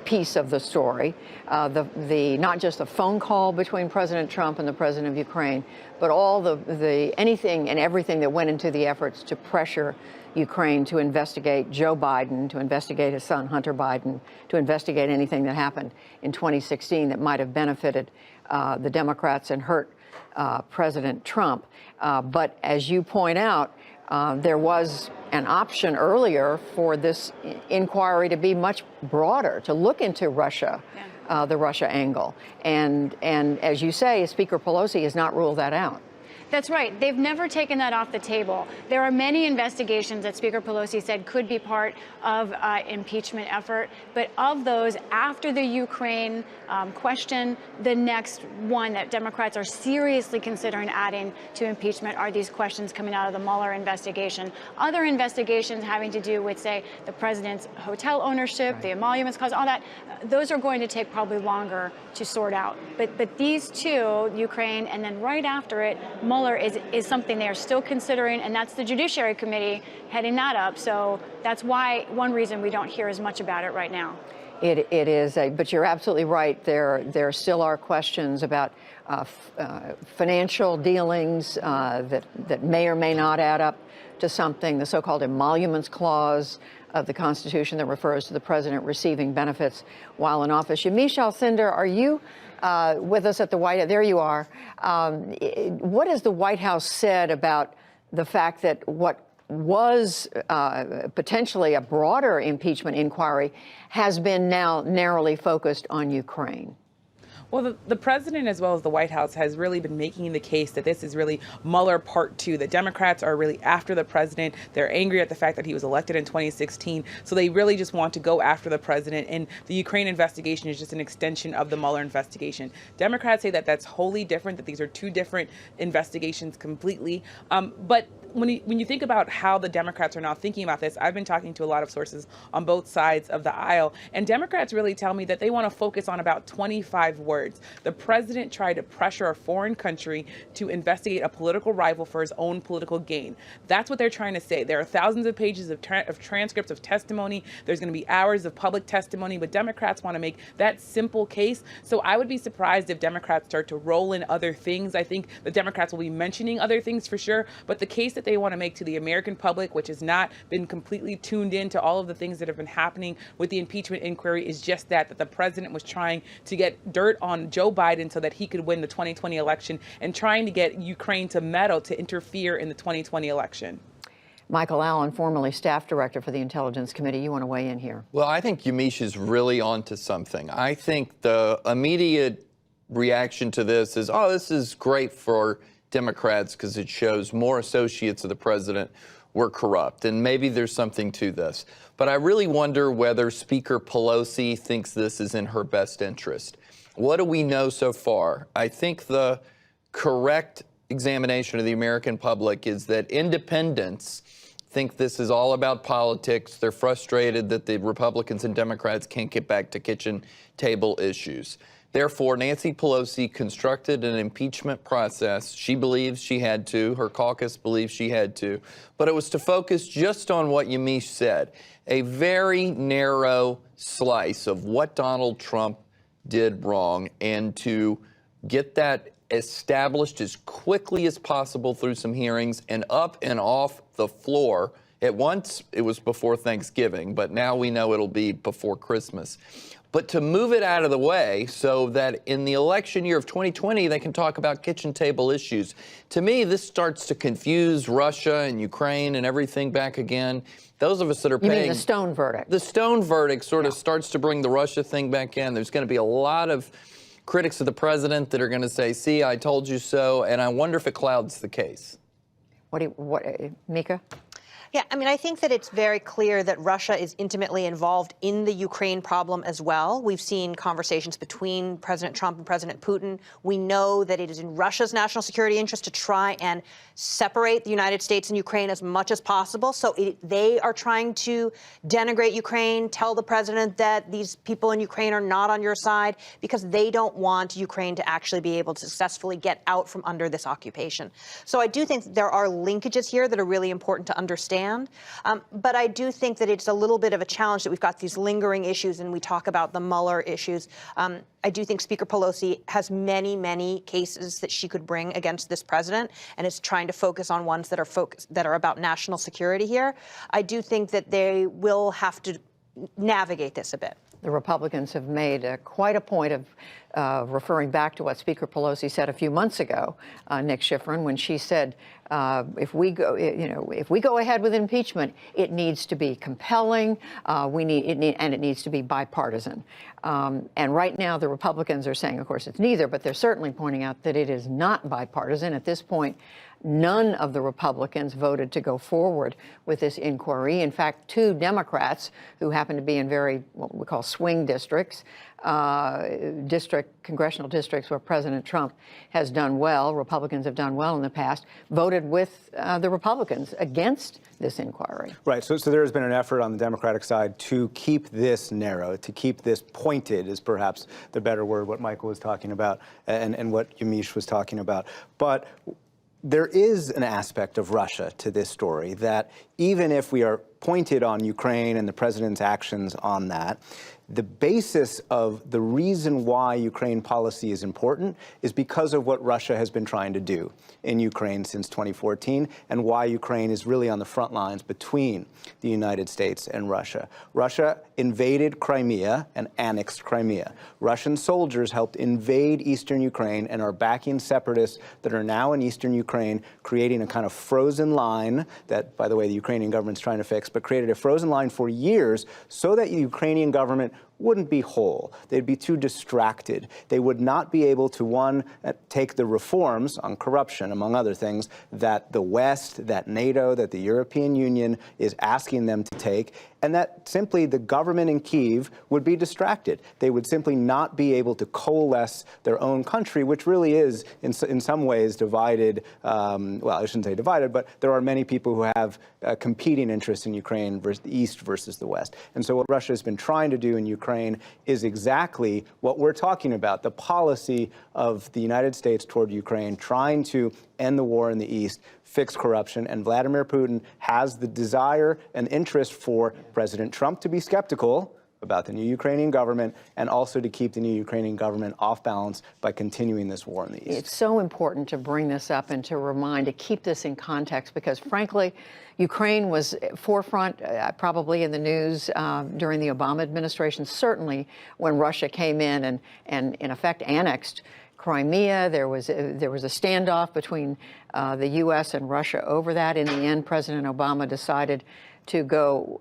piece of the story, not just the phone call between President Trump and the president of Ukraine, but all the anything and everything that went into the efforts to pressure Ukraine to investigate Joe Biden, to investigate his son Hunter Biden, to investigate anything that happened in 2016 that might have benefited the Democrats and hurt President Trump. But as you point out, there was an option earlier for this inquiry to be much broader, to look into Russia, the Russia angle. And as you say, Speaker Pelosi has not ruled that out. That's right. They've never taken that off the table. There are many investigations that Speaker Pelosi said could be part of impeachment effort. But of those, after the Ukraine question, the next one that Democrats are seriously considering adding to impeachment are these questions coming out of the Mueller investigation. Other investigations having to do with, say, the president's hotel ownership, the emoluments clause, all that, those are going to take probably longer to sort out. But these two, Ukraine, and then right after it, Mueller is something they are still considering, and that's the Judiciary Committee heading that up. So that's why one reason we don't hear as much about it right now. It is, but you're absolutely right. There still are questions about financial dealings that may or may not add up to something, the so-called emoluments clause of the Constitution that refers to the president receiving benefits while in office. Yamiche Alcindor, are you with us at the White House? There you are. What has the White House said about the fact that what was potentially a broader impeachment inquiry has been now narrowly focused on Ukraine? Well, the president, as well as the White House, has really been making the case that this is really Mueller Part 2. The Democrats are really after the president. They're angry at the fact that he was elected in 2016. So they really just want to go after the president. And the Ukraine investigation is just an extension of the Mueller investigation. Democrats say that that's wholly different, that these are two different investigations completely. But when you think about how the Democrats are now thinking about this, I've been talking to a lot of sources on both sides of the aisle, and Democrats really tell me that they want to focus on about 25 words. The president tried to pressure a foreign country to investigate a political rival for his own political gain. That's what they're trying to say. There are thousands of pages of transcripts of testimony. There's going to be hours of public testimony, but Democrats want to make that simple case. So I would be surprised if Democrats start to roll in other things. I think the Democrats will be mentioning other things for sure, but the case that they want to make to the American public, which has not been completely tuned in to all of the things that have been happening with the impeachment inquiry, is just that the president was trying to get dirt on Joe Biden so that he could win the 2020 election, and trying to get Ukraine to meddle, to interfere in the 2020 election. Michael Allen, formerly staff director for the Intelligence Committee, you want to weigh in here? Well, I think Yamiche is really onto something. I think the immediate reaction to this is, oh, this is great for Democrats because it shows more associates of the president were corrupt. And maybe there's something to this. But I really wonder whether Speaker Pelosi thinks this is in her best interest. What do we know so far? I think the correct examination of the American public is that independents think this is all about politics. They're frustrated that the Republicans and Democrats can't get back to kitchen table issues. Therefore, Nancy Pelosi constructed an impeachment process. She believes she had to. Her caucus believes she had to. But it was to focus just on what Yamiche said, a very narrow slice of what Donald Trump did wrong, and to get that established as quickly as possible through some hearings and up and off the floor. At once, it was before Thanksgiving, but now we know it'll be before Christmas. But to move it out of the way so that in the election year of 2020, they can talk about kitchen table issues. To me, this starts to confuse Russia and Ukraine and everything back again. Those of us that are paying... You mean the Stone verdict? The Stone verdict sort of starts to bring the Russia thing back in. There's going to be a lot of critics of the president that are going to say, see, I told you so, and I wonder if it clouds the case. Mika? Yeah, I mean, I think that it's very clear that Russia is intimately involved in the Ukraine problem as well. We've seen conversations between President Trump and President Putin. We know that it is in Russia's national security interest to try and separate the United States and Ukraine as much as possible. So they are trying to denigrate Ukraine, tell the president that these people in Ukraine are not on your side, because they don't want Ukraine to actually be able to successfully get out from under this occupation. So I do think there are linkages here that are really important to understand. But I do think that it's a little bit of a challenge that we've got these lingering issues, and we talk about the Mueller issues. I do think Speaker Pelosi has many, many cases that she could bring against this president, and is trying to focus on ones that are about national security here. I do think that they will have to navigate this a bit. The Republicans have made quite a point of referring back to what Speaker Pelosi said a few months ago, Nick Schifrin, when she said, if we go ahead with impeachment, it needs to be compelling, and it needs to be bipartisan. And right now, the Republicans are saying, of course, it's neither, but they're certainly pointing out that it is not bipartisan. At this point, none of the Republicans voted to go forward with this inquiry. In fact, 2 Democrats who happen to be in very, what we call swing districts, congressional districts where President Trump has done well, Republicans have done well in the past, voted with the Republicans against this inquiry. Right. So there has been an effort on the Democratic side to keep this narrow, to keep this pointed is perhaps the better word, what Michael was talking about and what Yamiche was talking about. But there is an aspect of Russia to this story that even if we are pointed on Ukraine and the president's actions on that. The basis of the reason why Ukraine policy is important is because of what Russia has been trying to do in Ukraine since 2014 and why Ukraine is really on the front lines between the United States and Russia. Russia invaded Crimea and annexed Crimea. Russian soldiers helped invade eastern Ukraine and are backing separatists that are now in eastern Ukraine, creating a kind of frozen line that, by the way, the Ukrainian government's trying to fix, but created a frozen line for years so that the Ukrainian government wouldn't be whole. They'd be too distracted. They would not be able to, one, take the reforms on corruption, among other things, that the West, that NATO, that the European Union is asking them to take, and that simply the government in Kyiv would be distracted. They would simply not be able to coalesce their own country, which really is, in some ways, divided. Well, I shouldn't say divided, but there are many people who have competing interests in Ukraine versus the East versus the West. And so what Russia has been trying to do in Ukraine is exactly what we're talking about, the policy of the United States toward Ukraine, trying to end the war in the East, fix corruption, and Vladimir Putin has the desire and interest for President Trump to be skeptical about the new Ukrainian government and also to keep the new Ukrainian government off balance by continuing this war in the East. It's so important to bring this up and to keep this in context because, frankly, Ukraine was forefront probably in the news during the Obama administration, certainly when Russia came in and in effect annexed Crimea. There was a standoff between the U.S. and Russia over that. In the end, President Obama decided to go,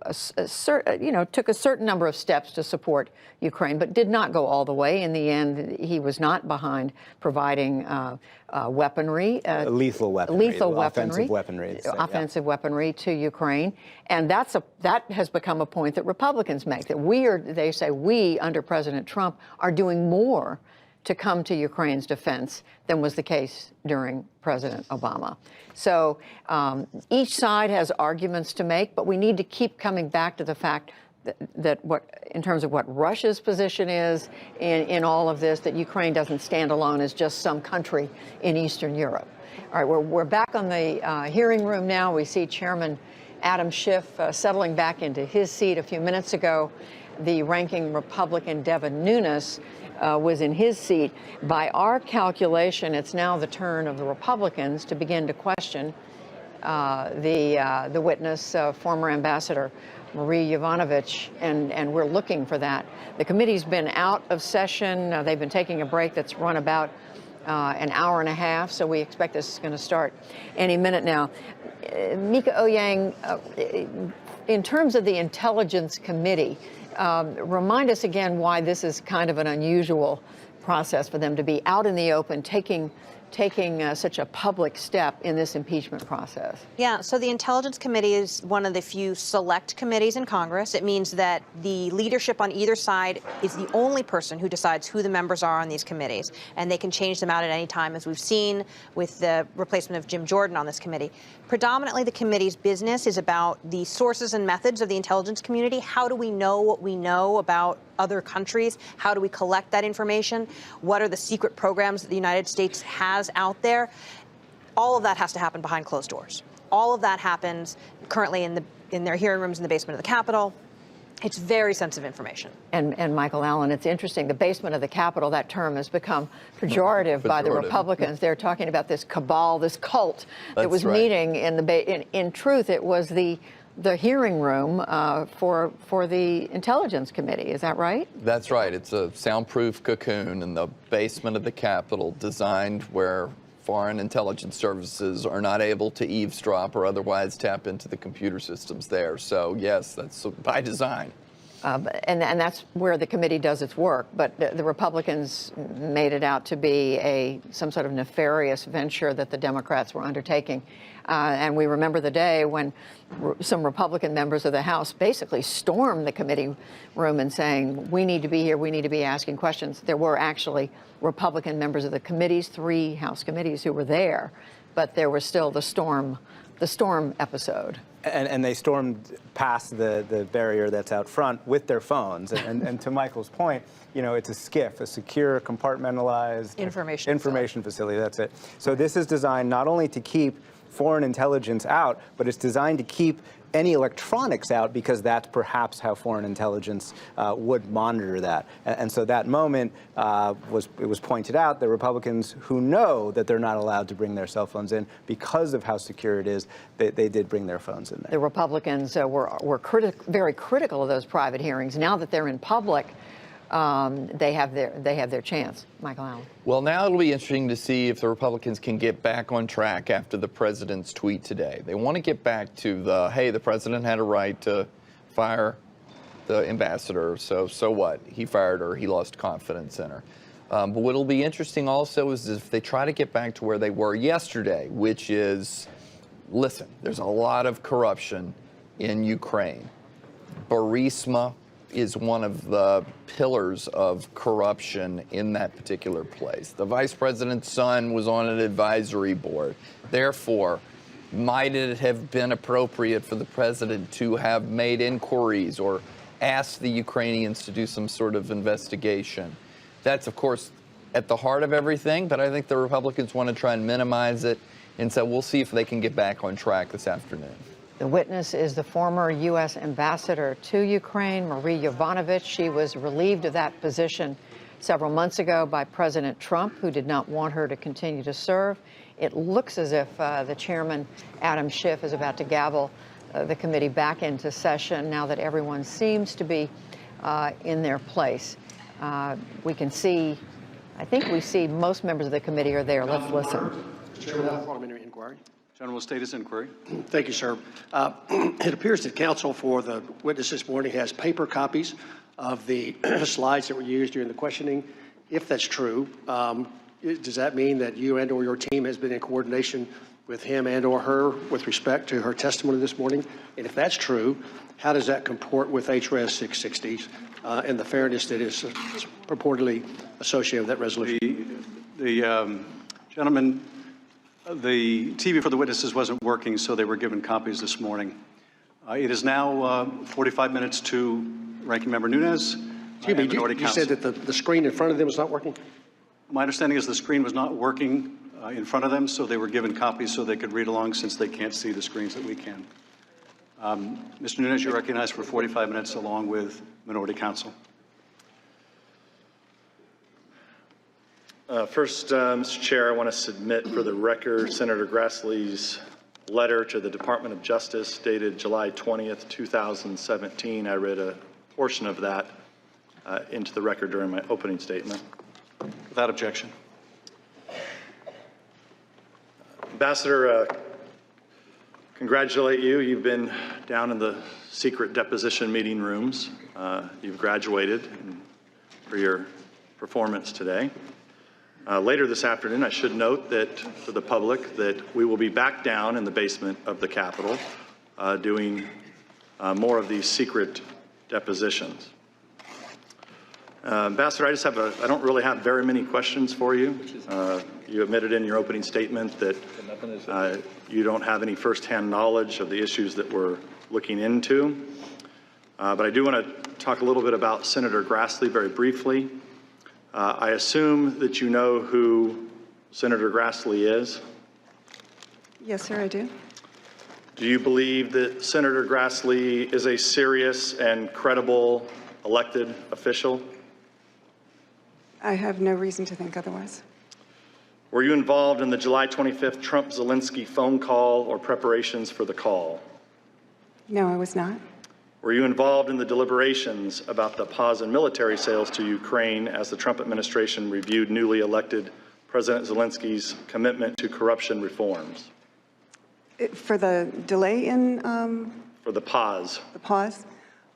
took a certain number of steps to support Ukraine, but did not go all the way. In the end, he was not behind providing weaponry, lethal weaponry, offensive weaponry to Ukraine, and that has become a point that Republicans make. That they say we under President Trump are doing more to come to Ukraine's defense than was the case during President Obama. So each side has arguments to make, but we need to keep coming back to the fact that in terms of what Russia's position is in all of this, that Ukraine doesn't stand alone as just some country in Eastern Europe. All right, we're back on the hearing room now. We see Chairman Adam Schiff settling back into his seat a few minutes ago. The ranking Republican Devin Nunes was in his seat. By our calculation, it's now the turn of the Republicans to begin to question the witness, former Ambassador Marie Yovanovitch, and we're looking for that. The committee's been out of session. They've been taking a break that's run about an hour and a half, so we expect this is going to start any minute now. Mika Oyang, in terms of the Intelligence Committee, remind us again why this is kind of an unusual process for them to be out in the open, taking such a public step in this impeachment process. Yeah, so the Intelligence Committee is one of the few select committees in Congress. It means that the leadership on either side is the only person who decides who the members are on these committees, and they can change them out at any time, as we've seen with the replacement of Jim Jordan on this committee. Predominantly, the committee's business is about the sources and methods of the intelligence community. How do we know what we know about other countries? How do we collect that information? What are the secret programs that the United States has out there? All of that has to happen behind closed doors. All of that happens currently in their hearing rooms in the basement of the Capitol. It's very sensitive information. And Michael Allen, it's interesting. The basement of the Capitol, that term has become pejorative by the Republicans. They're talking about this cabal, this cult that was meeting in truth, it was the hearing room for the Intelligence Committee. Is that right? That's right. It's a soundproof cocoon in the basement of the Capitol, designed where foreign intelligence services are not able to eavesdrop or otherwise tap into the computer systems there. So, yes, that's by design. And that's where the committee does its work. But the Republicans made it out to be some sort of nefarious venture that the Democrats were undertaking. And we remember the day when some Republican members of the House basically stormed the committee room and saying, we need to be here, we need to be asking questions. There were actually Republican members of the committees, 3 House committees, who were there, but there was still the storm episode. And they stormed past the barrier that's out front with their phones. And to Michael's point, it's a SCIF, a secure, compartmentalized information facility. That's it. So this is designed not only to keep foreign intelligence out, but it's designed to keep any electronics out because that's perhaps how foreign intelligence would monitor that. And so that moment it was pointed out that Republicans who know that they're not allowed to bring their cell phones in because of how secure it is, they did bring their phones in there. The Republicans were very critical of those private hearings. Now that they're in public, they have their chance. Michael Allen. Well, now it'll be interesting to see if the Republicans can get back on track after the president's tweet today. They want to get back to hey, the president had a right to fire the ambassador, so what? He fired her, he lost confidence in her. But what'll be interesting also is if they try to get back to where they were yesterday, which is, listen, there's a lot of corruption in Ukraine. Burisma is one of the pillars of corruption in that particular place. The vice president's son was on an advisory board. Therefore, might it have been appropriate for the president to have made inquiries or asked the Ukrainians to do some sort of investigation? That's, of course, at the heart of everything, but I think the Republicans want to try and minimize it, and so we'll see if they can get back on track this afternoon. The witness is the former U.S. ambassador to Ukraine, Marie Yovanovitch. She was relieved of that position several months ago by President Trump, who did not want her to continue to serve. It looks as if the chairman, Adam Schiff, is about to gavel the committee back into session now that everyone seems to be in their place. We can see, I think we see most members of the committee are there. Let's listen. Parliamentary inquiry. General status inquiry. Thank you, sir. It appears that counsel for the witness this morning has paper copies of the slides that were used during the questioning. If that's true, does that mean that you and or your team has been in coordination with him and or her with respect to her testimony this morning? And if that's true, how does that comport with HRS 660 and the fairness that is purportedly associated with that resolution? The gentleman, the TV for the witnesses wasn't working, so they were given copies this morning. It is now 45 minutes to Ranking Member Nunes. Excuse me, you said that the screen in front of them was not working? My understanding is the screen was not working in front of them, so they were given copies so they could read along since they can't see the screens that we can. Mr. Nunes, you're recognized for 45 minutes along with Minority Counsel. First, Mr. Chair, I want to submit for the record Senator Grassley's letter to the Department of Justice dated July 20th, 2017. I read a portion of that into the record during my opening statement. Without objection. Ambassador, congratulate you. You've been down in the secret deposition meeting rooms. You've graduated for your performance today. Later this afternoon, I should note that for the public that we will be back down in the basement of the Capitol doing more of these secret depositions. Ambassador, I don't really have very many questions for you. You admitted in your opening statement that you don't have any firsthand knowledge of the issues that we're looking into. But I do want to talk a little bit about Senator Grassley very briefly. I assume that you know who Senator Grassley is. Yes, sir, I do. Do you believe that Senator Grassley is a serious and credible elected official? I have no reason to think otherwise. Were you involved in the July 25th Trump-Zelensky phone call or preparations for the call? No, I was not. Were you involved in the deliberations about the pause in military sales to Ukraine as the Trump administration reviewed newly elected President Zelensky's commitment to corruption reforms? For the delay in... For the pause. The pause?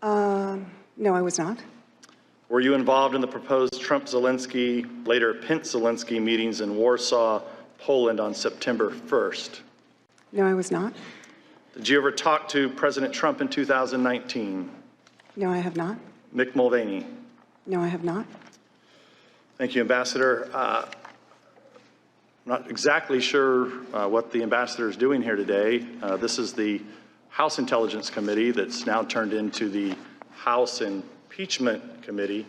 No, I was not. Were you involved in the proposed Trump-Zelensky, later Pence-Zelensky meetings in Warsaw, Poland on September 1st? No, I was not. Did you ever talk to President Trump in 2019? No, I have not. Mick Mulvaney? No, I have not. Thank you, Ambassador. I'm not exactly sure what the ambassador is doing here today. This is the House Intelligence Committee that's now turned into the House Impeachment Committee.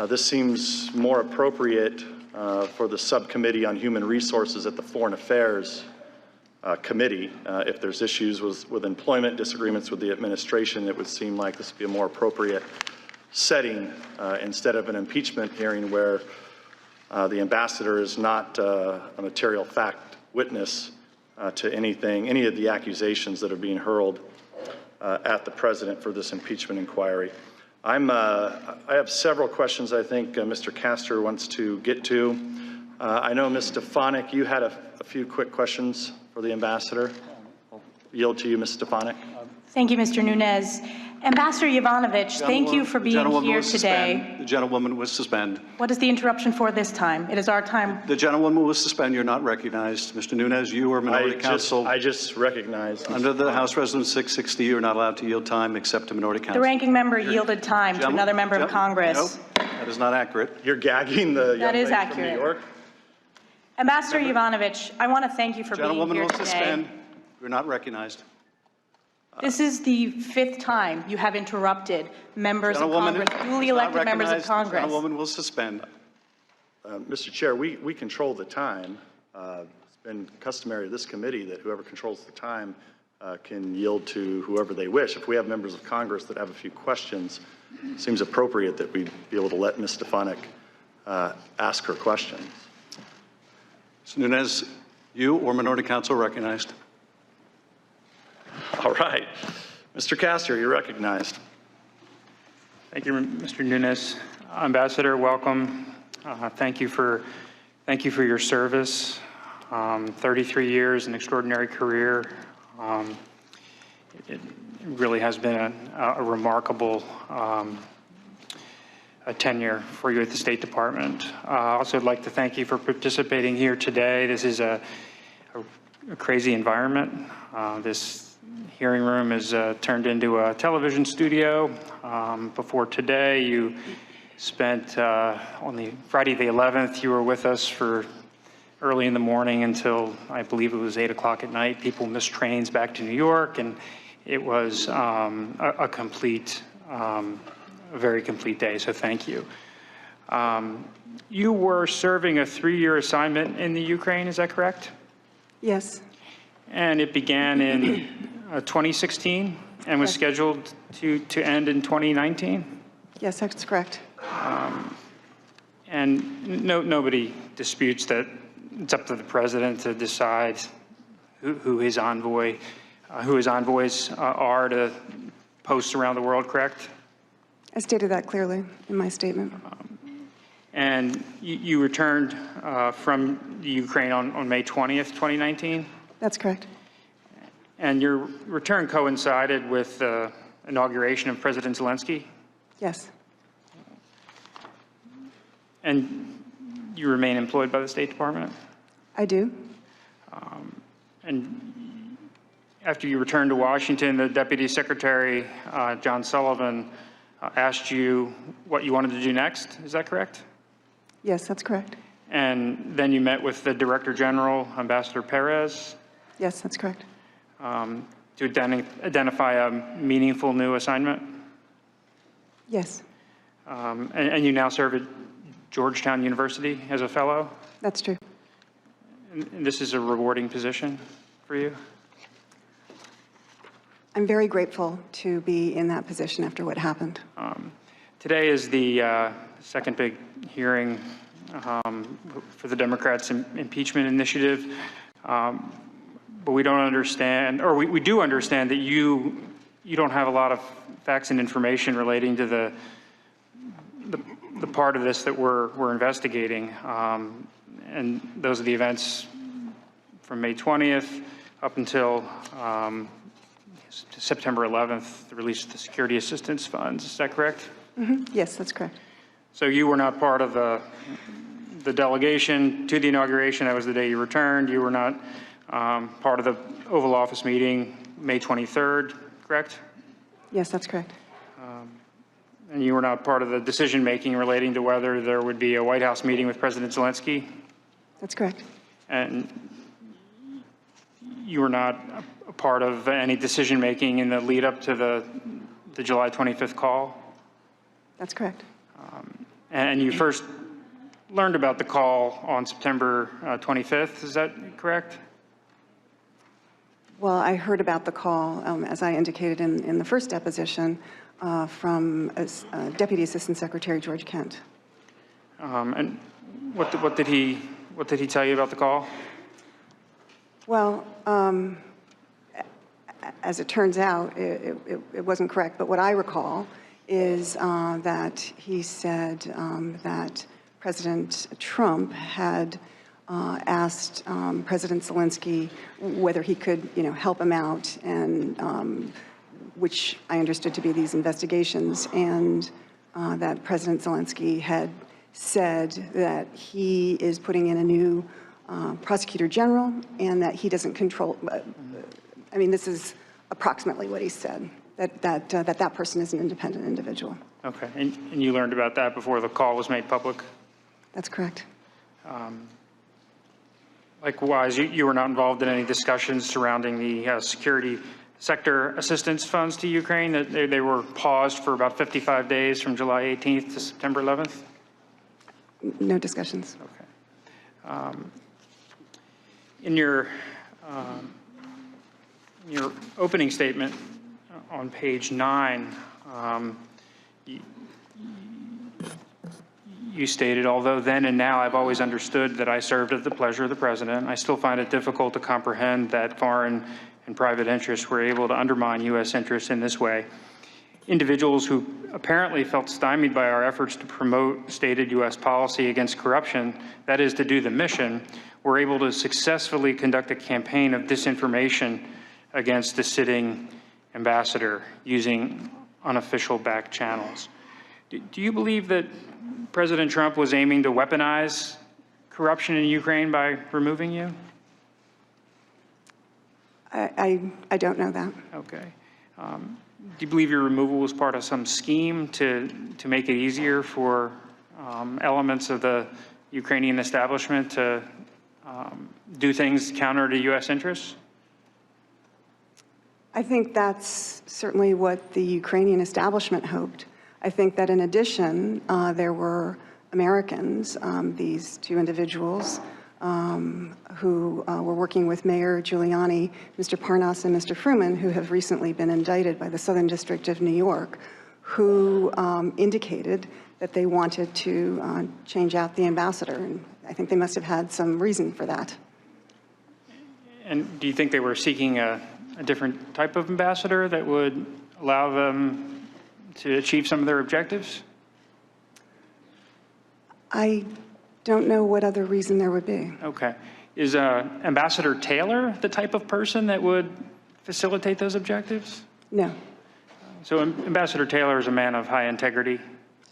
This seems more appropriate for the Subcommittee on Human Resources at the Foreign Affairs committee. If there's issues with employment, disagreements with the administration, it would seem like this would be a more appropriate setting instead of an impeachment hearing where the ambassador is not a material fact witness to any of the accusations that are being hurled at the president for this impeachment inquiry. I have several questions I think Mr. Castor wants to get to. I know Ms. Stefanik, you had a few quick questions for the ambassador. I'll yield to you, Ms. Stefanik. Thank you, Mr. Nunez. Ambassador Yovanovitch, thank you for being here today. The gentlewoman will suspend. What is the interruption for this time? It is our time. The gentlewoman will suspend. You're not recognized. Mr. Nunez, you are minority counsel. I just recognized. Under the House Resolution 660, you're not allowed to yield time except to minority counsel. The ranking member yielded time to another member of Congress. No, that is not accurate. You're gagging the young lady from New York? Ambassador Yovanovitch, I want to thank you for being here today. Gentlewoman will suspend. You're not recognized. This is the 5th time you have interrupted members of Congress, duly elected members of Congress. Gentlewoman will suspend. Mr. Chair, we control the time. It's been customary to this committee that whoever controls the time can yield to whoever they wish. If we have members of Congress that have a few questions, it seems appropriate that we be able to let Ms. Stefanik ask her questions. Mr. Nunez, you or minority counsel recognized. All right. Mr. Castor, you're recognized. Thank you, Mr. Nunez. Ambassador, welcome. Thank you for your service. 33 years, an extraordinary career. It really has been a remarkable tenure for you at the State Department. Also, I'd like to thank you for participating here today. This is a crazy environment. This hearing room is turned into a television studio. Before today, you spent on the Friday the 11th, you were with us for early in the morning until I believe it was 8 o'clock at night. People missed trains back to New York, and it was a very complete day, so thank you. You were serving a 3-year assignment in the Ukraine, is that correct? Yes. And it began in 2016 and was scheduled to end in 2019? Yes, that's correct. And nobody disputes that it's up to the president to decide who his envoys are to posts around the world, correct? I stated that clearly in my statement. And you returned from the Ukraine on May 20th, 2019? That's correct. And your return coincided with the inauguration of President Zelensky? Yes. And you remain employed by the State Department? I do. And after you returned to Washington, the Deputy Secretary, John Sullivan, asked you what you wanted to do next. Is that correct? Yes, that's correct. And then you met with the Director General, Ambassador Perez? Yes, that's correct. To identify a meaningful new assignment? Yes. And you now serve at Georgetown University as a fellow? That's true. And this is a rewarding position for you? I'm very grateful to be in that position after what happened. Today is the second big hearing for the Democrats' impeachment initiative. But we don't understand, or we do understand that you don't have a lot of facts and information relating to the part of this that we're investigating. And those are the events from May 20th up until September 11th, the release of the security assistance funds. Is that correct? Mm-hmm. Yes, that's correct. So you were not part of the delegation to the inauguration. That was the day you returned. You were not part of the Oval Office meeting May 23rd, correct? Yes, that's correct. And you were not part of the decision-making relating to whether there would be a White House meeting with President Zelensky? That's correct. And you were not a part of any decision-making in the lead-up to the July 25th call? That's correct. And you first learned about the call on September 25th, is that correct? Well, I heard about the call, as I indicated in the first deposition, from Deputy Assistant Secretary George Kent. And what did he tell you about the call? Well, as it turns out, it wasn't correct, but what I recall is that he said that President Trump had asked President Zelensky whether he could, help him out, and which I understood to be these investigations, and that President Zelensky had said that he is putting in a new prosecutor general, and that he doesn't control. I mean, this is approximately what he said. That person is an independent individual. Okay, and you learned about that before the call was made public? That's correct. Likewise, you were not involved in any discussions surrounding the security sector assistance funds to Ukraine, that they were paused for about 55 days from July 18th to September 11th? No discussions. Okay. In your opening statement on page 9, you stated, although then and now I've always understood that I served at the pleasure of the president, I still find it difficult to comprehend that foreign and private interests were able to undermine U.S. interests in this way. Individuals who apparently felt stymied by our efforts to promote stated U.S. policy against corruption, that is to do the mission, were able to successfully conduct a campaign of disinformation against the sitting ambassador using unofficial back channels. Do you believe that President Trump was aiming to weaponize corruption in Ukraine by removing you? I don't know that. Okay. Do you believe your removal was part of some scheme to make it easier for elements of the Ukrainian establishment to do things counter to U.S. interests? I think that's certainly what the Ukrainian establishment hoped. I think that in addition, there were Americans, these two individuals, who were working with Mayor Giuliani, Mr. Parnas and Mr. Fruman, who have recently been indicted by the Southern District of New York, who indicated that they wanted to change out the ambassador. And I think they must have had some reason for that. And do you think they were seeking a different type of ambassador that would allow them to achieve some of their objectives? I don't know what other reason there would be. Okay. Is Ambassador Taylor the type of person that would facilitate those objectives? No. So Ambassador Taylor is a man of high integrity?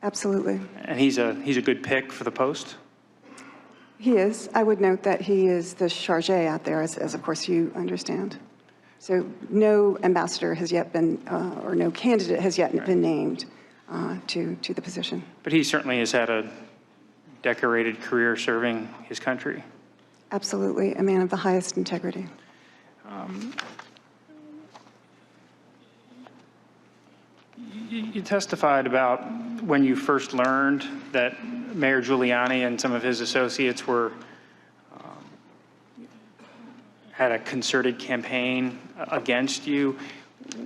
Absolutely. And he's a good pick for the post? He is. I would note that he is the charge out there, as of course you understand. So no ambassador has yet been, or no candidate has yet been named to the position. But he certainly has had a decorated career serving his country. Absolutely, a man of the highest integrity. You testified about when you first learned that Mayor Giuliani and some of his associates were had a concerted campaign against you.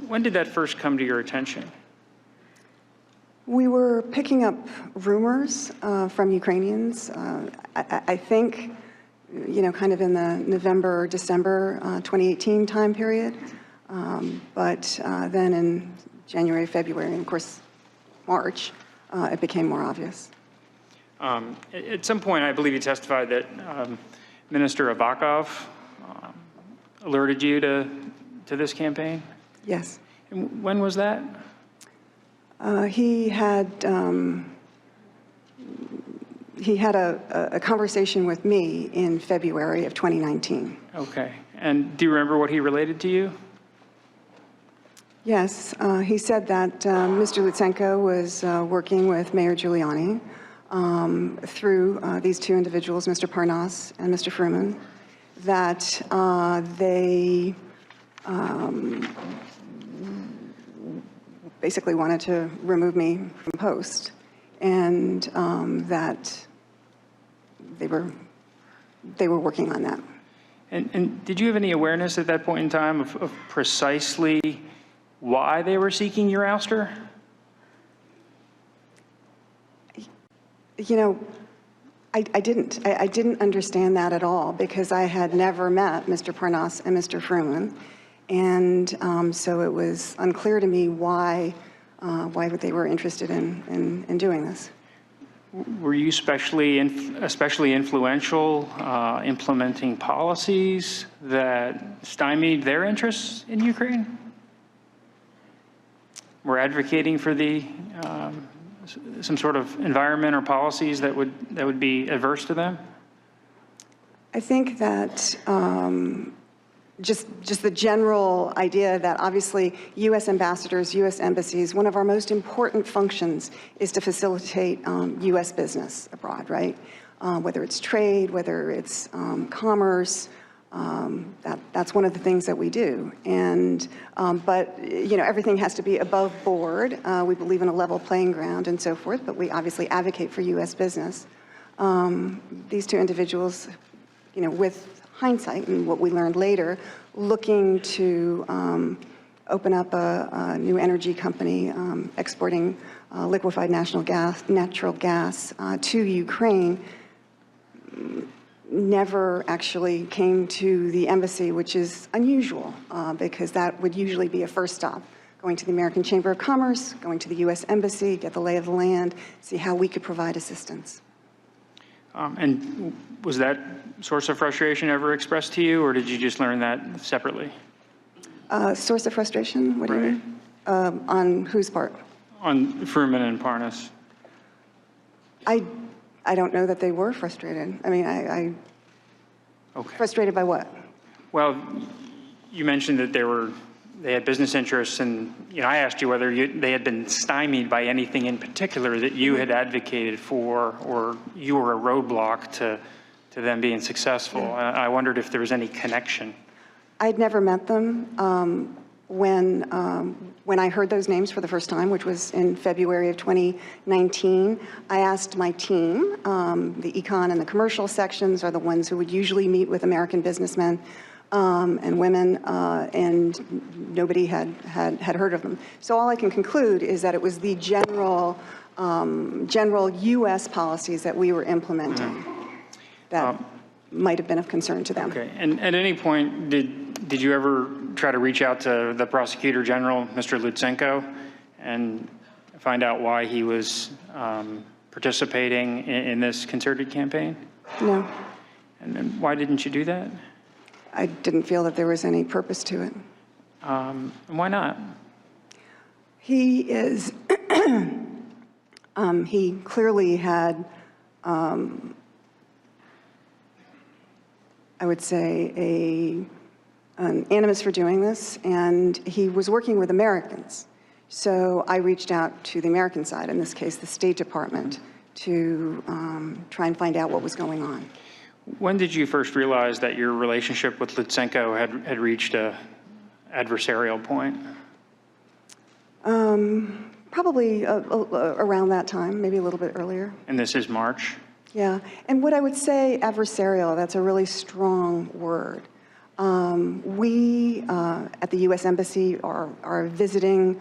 When did that first come to your attention? We were picking up rumors from Ukrainians. I think, kind of in the November, December 2018 time period. But then in January, February, and of course, March, it became more obvious. At some point, I believe you testified that Minister Avakov alerted you to this campaign? Yes. And when was that? He had a conversation with me in February of 2019. Okay. And do you remember what he related to you? Yes. He said that Mr. Lutsenko was working with Mayor Giuliani through these two individuals, Mr. Parnas and Mr. Fruman, that they basically wanted to remove me from post, and that they were working on that. And did you have any awareness at that point in time of precisely why they were seeking your ouster? You know, I didn't. I didn't understand that at all because I had never met Mr. Parnas and Mr. Fruman. And so it was unclear to me why they were interested in doing this. Were you especially influential implementing policies that stymied their interests in Ukraine? Were advocating for the some sort of environment or policies that would be adverse to them? I think that just the general idea that obviously U.S. ambassadors, U.S. embassies, one of our most important functions is to facilitate U.S. business abroad, right? Whether it's trade, whether it's commerce, that's one of the things that we do. And but you know, everything has to be above board. We believe in a level playing ground and so forth, but we obviously advocate for U.S. business. These two individuals, you know, with hindsight and what we learned later, looking to open up a new energy company exporting liquefied natural gas to Ukraine, never actually came to the embassy, which is unusual because that would usually be a first stop. Going to the American Chamber of Commerce, going to the U.S. Embassy, get the lay of the land, see how we could provide assistance. And was that source of frustration ever expressed to you, or did you just learn that separately? Source of frustration? What do you mean? On whose part? On Fruman and Parnas. I don't know that they were frustrated. I mean, Okay. Frustrated by what? Well, you mentioned that they had business interests, and you know, I asked you whether they had been stymied by anything in particular that you had advocated for, or you were a roadblock to them being successful. I wondered if there was any connection. I'd never met them. When I heard those names for the first time, which was in February of 2019, I asked my team, the econ and the commercial sections are the ones who would usually meet with American businessmen and women, and nobody had heard of them. So all I can conclude is that it was the general U.S. policies that we were implementing that might have been of concern to them. Okay, and at any point, did you ever try to reach out to the Prosecutor General, Mr. Lutsenko, and find out why he was participating in this concerted campaign? No. And why didn't you do that? I didn't feel that there was any purpose to it. And why not? He is, he clearly had, I would say, an animus for doing this, and he was working with Americans. So I reached out to the American side, in this case, the State Department, to try and find out what was going on. When did you first realize that your relationship with Lutsenko had reached a adversarial point? Probably around that time, maybe a little bit earlier. And this is March? Yeah, and what I would say, adversarial, that's a really strong word. We at the U.S. Embassy are visiting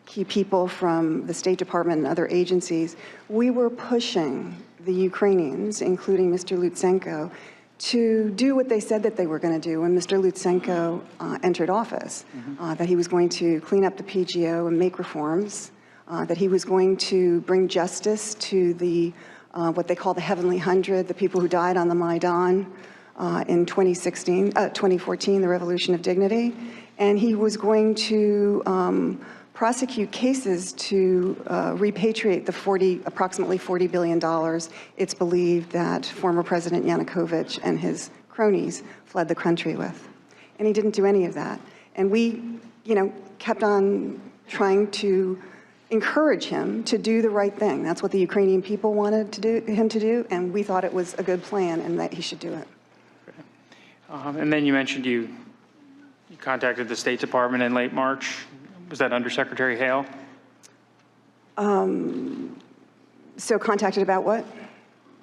key people from the State Department and other agencies. We were pushing the Ukrainians, including Mr. Lutsenko, to do what they said that they were going to do when Mr. Lutsenko entered office, that he was going to clean up the PGO and make reforms, that he was going to bring justice to the what they call the Heavenly Hundred, the people who died on the Maidan in 2014, the Revolution of Dignity, and he was going to prosecute cases to repatriate the approximately $40 billion it's believed that former President Yanukovych and his cronies fled the country with. And he didn't do any of that. And we, you know, kept on trying to encourage him to do the right thing. That's what the Ukrainian people wanted him to do, and we thought it was a good plan and that he should do it. And then you mentioned you contacted the State Department in late March. Was that Under Secretary Hale? So contacted about what?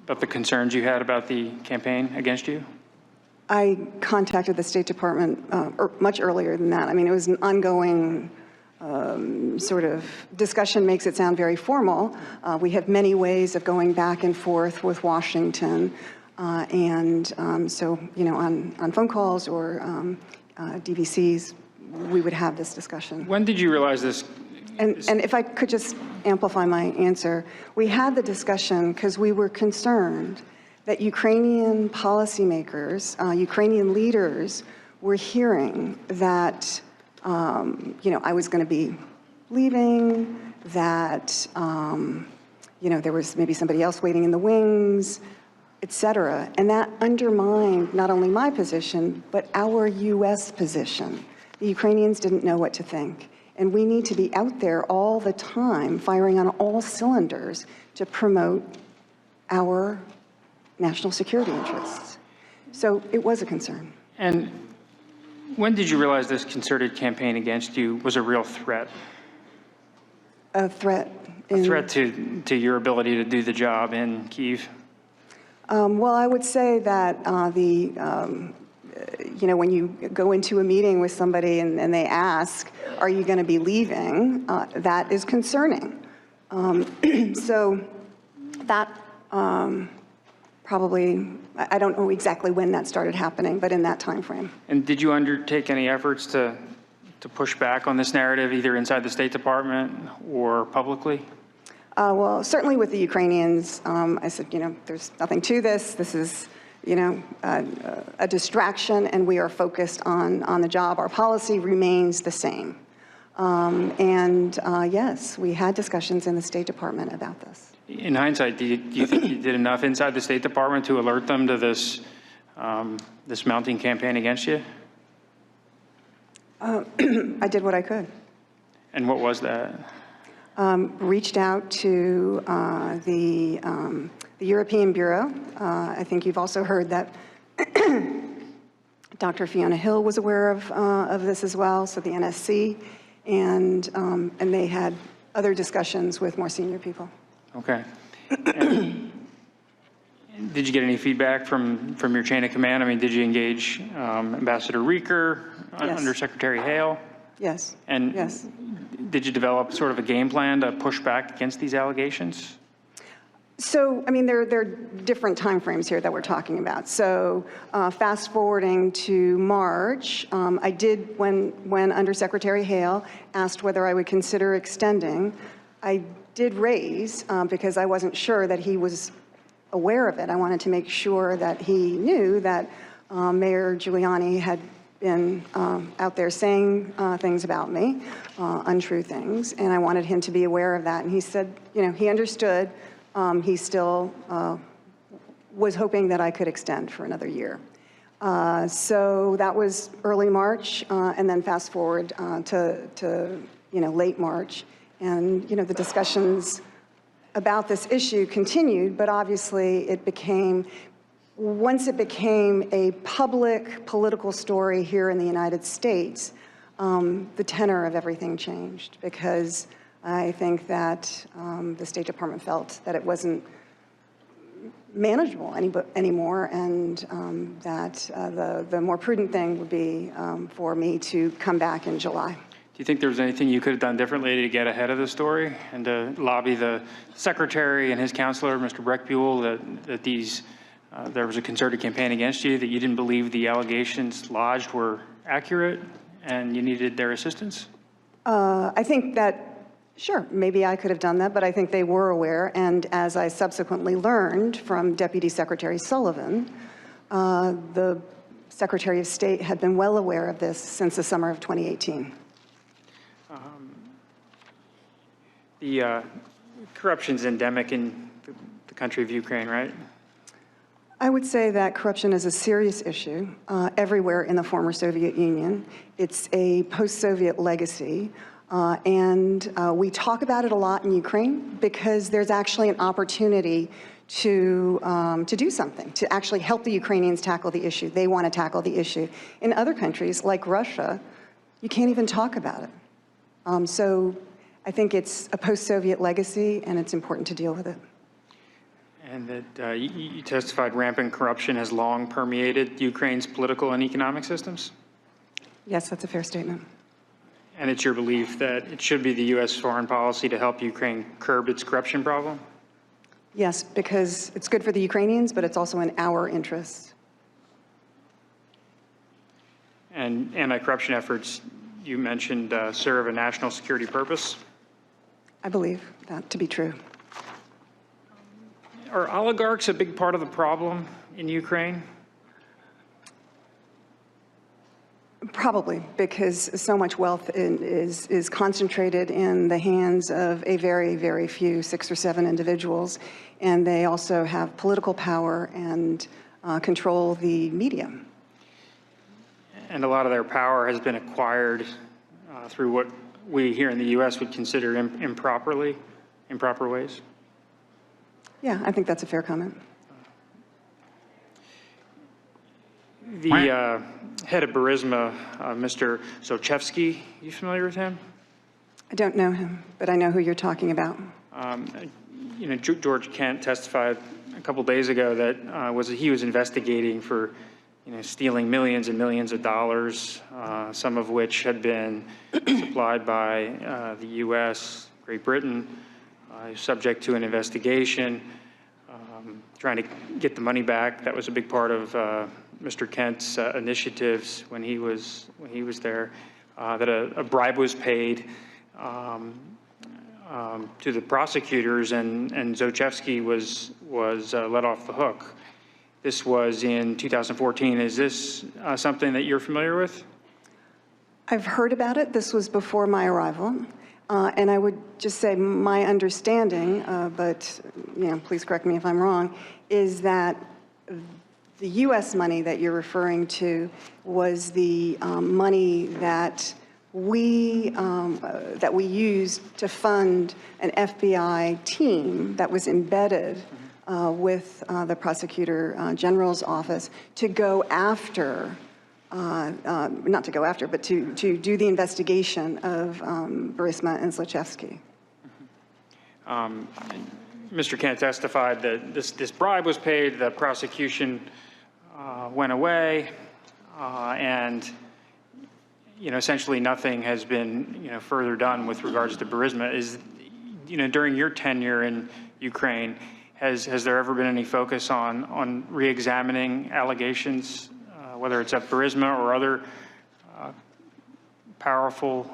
about the concerns you had about the campaign against you? I contacted the State Department much earlier than that. I mean, it was an ongoing sort of discussion, makes it sound very formal. We have many ways of going back and forth with Washington. So, you know, on phone calls or DVCs, we would have this discussion. When did you realize this? And if I could just amplify my answer, we had the discussion because we were concerned that Ukrainian policymakers, Ukrainian leaders were hearing that, you know, I was going to be leaving, that, you know, there was maybe somebody else waiting in the wings, et cetera. And that undermined not only my position, but our U.S. position. The Ukrainians didn't know what to think. And we need to be out there all the time, firing on all cylinders to promote our national security interests. So it was a concern. And when did you realize this concerted campaign against you was a real threat? A threat? A threat to your ability to do the job in Kyiv? Well, I would say that you know, when you go into a meeting with somebody and they ask, are you going to be leaving, that is concerning. So that probably, I don't know exactly when that started happening, but in that time frame. And did you undertake any efforts to push back on this narrative, either inside the State Department or publicly? Well, certainly with the Ukrainians, I said, you know, there's nothing to this. This is, you know, a distraction, and we are focused on the job. Our policy remains the same. Yes, we had discussions in the State Department about this. In hindsight, do you think you did enough inside the State Department to alert them to this, this mounting campaign against you? I did what I could. And what was that? Reached out to the European Bureau. I think you've also heard that Dr. Fiona Hill was aware of this as well, so the NSC, and they had other discussions with more senior people. Okay. And did you get any feedback from your chain of command? I mean, did you engage Ambassador Rieker, Yes. Under Secretary Hale? Yes. And yes. Did you develop sort of a game plan to push back against these allegations? So, I mean, there are different timeframes here that we're talking about. So, fast forwarding to March, I did, when Undersecretary Hale asked whether I would consider extending, I did raise, because I wasn't sure that he was aware of it. I wanted to make sure that he knew that Mayor Giuliani had been out there saying things about me, untrue things, and I wanted him to be aware of that. And he said, you know, he understood. He still was hoping that I could extend for another year. So that was early March, and then fast forward to you know, late March, and you know, the discussions about this issue continued, but obviously it became, once it became a public political story here in the United States, the tenor of everything changed, because I think that the State Department felt that it wasn't manageable anymore, and that the more prudent thing would be for me to come back in July. Do you think there was anything you could have done differently to get ahead of the story and to lobby the secretary and his counselor, Mr. Breckbuell, that these there was a concerted campaign against you, that you didn't believe the allegations lodged were accurate and you needed their assistance? I think that, sure, maybe I could have done that, but I think they were aware. And as I subsequently learned from Deputy Secretary Sullivan, the Secretary of State had been well aware of this since the summer of 2018. The corruption's endemic in the country of Ukraine, right? I would say that corruption is a serious issue everywhere in the former Soviet Union. It's a post-Soviet legacy. And we talk about it a lot in Ukraine because there's actually an opportunity to do something, to actually help the Ukrainians tackle the issue. They want to tackle the issue. In other countries, like Russia, you can't even talk about it. So I think it's a post-Soviet legacy, and it's important to deal with it. And that you testified rampant corruption has long permeated Ukraine's political and economic systems? Yes, that's a fair statement. And it's your belief that it should be the U.S. foreign policy to help Ukraine curb its corruption problem? Yes, because it's good for the Ukrainians, but it's also in our interests. And anti-corruption efforts, you mentioned, serve a national security purpose? I believe that to be true. Are oligarchs a big part of the problem in Ukraine? Probably, because so much wealth is concentrated in the hands of a very, very few, 6 or 7 individuals, and they also have political power and control the media. And a lot of their power has been acquired through what we here in the U.S. would consider improper ways? Yeah, I think that's a fair comment. The head of Burisma, Mr. Zochevsky, you familiar with him? I don't know him, but I know who you're talking about. George Kent testified a couple days ago that he was investigating for stealing millions and millions of dollars, some of which had been supplied by the U.S., Great Britain, subject to an investigation, trying to get the money back. That was a big part of Mr. Kent's initiatives when he was there. That a bribe was paid to the prosecutors, and Zochevsky was let off the hook. This was in 2014. Is this something that you're familiar with? I've heard about it. This was before my arrival. And I would just say my understanding, but please correct me if I'm wrong, is that the U.S. money that you're referring to was the money that we used to fund an FBI team that was embedded with the Prosecutor General's office to go after, not to go after, but to do the investigation of Burisma and Zlochevsky. Mr. Kent testified that this bribe was paid, the prosecution went away, and essentially nothing has been further done with regards to Burisma. During your tenure in Ukraine, has there ever been any focus on re-examining allegations, whether it's at Burisma or other powerful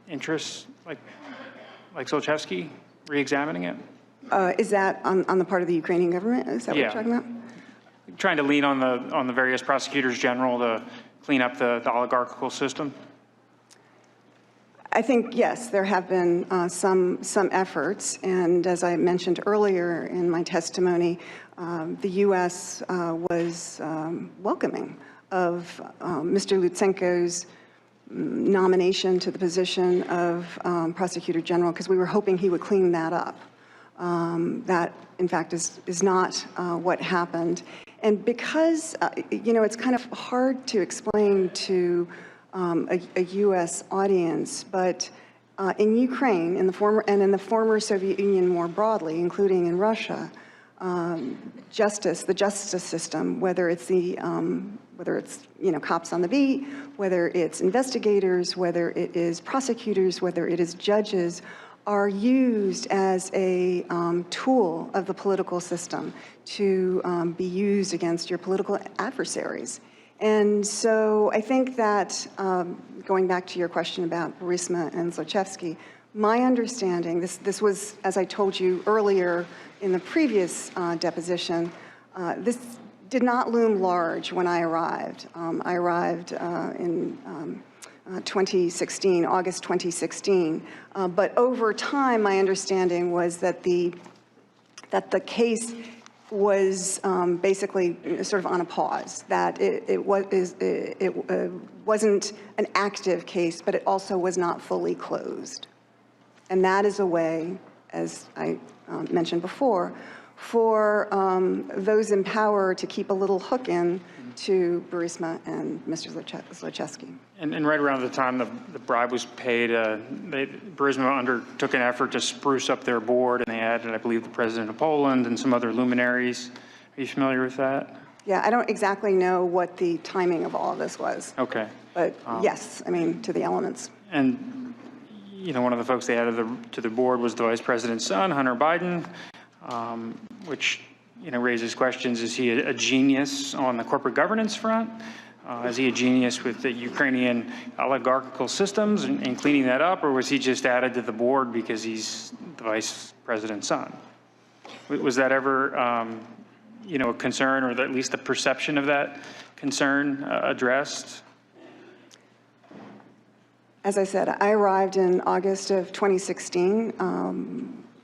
interests like Zlochevsky, re-examining it? Is that on the part of the Ukrainian government? Is that what you're talking about? Trying to lean on the various prosecutors general to clean up the oligarchical system? I think, yes, there have been some efforts, and as I mentioned earlier in my testimony, the U.S. was welcoming of Mr. Lutsenko's nomination to the position of Prosecutor General, because we were hoping he would clean that up. That, in fact, is not what happened. And because, it's kind of hard to explain to a U.S. audience, but in Ukraine, in the former Soviet Union more broadly, including in Russia, the justice system, whether it's cops on the beat, whether it's investigators, whether it is prosecutors, whether it is judges, are used as a tool of the political system to be used against your political adversaries. And so I think that, going back to your question about Burisma and Zlochevsky, my understanding, this was, as I told you earlier in the previous deposition, this did not loom large when I arrived. I arrived in 2016, August 2016. But over time, my understanding was that the case was basically sort of on a pause, that it wasn't an active case, but it also was not fully closed. And that is a way, as I mentioned before, for those in power to keep a little hook in to Burisma and Mr. Zlochevsky. And right around the time the bribe was paid, Burisma undertook an effort to spruce up their board, and they added, I believe, the president of Poland and some other luminaries. Are you familiar with that? Yeah, I don't exactly know what the timing of all of this was. Okay. But yes, I mean, to the elements. And, you know, one of the folks they added to the board was the vice president's son, Hunter Biden, which, you know, raises questions. Is he a genius on the corporate governance front? Is he a genius with the Ukrainian oligarchical systems and cleaning that up? Or was he just added to the board because he's the vice president's son? Was that ever, you know, a concern, or at least the perception of that concern addressed? As I said, I arrived in August of 2016,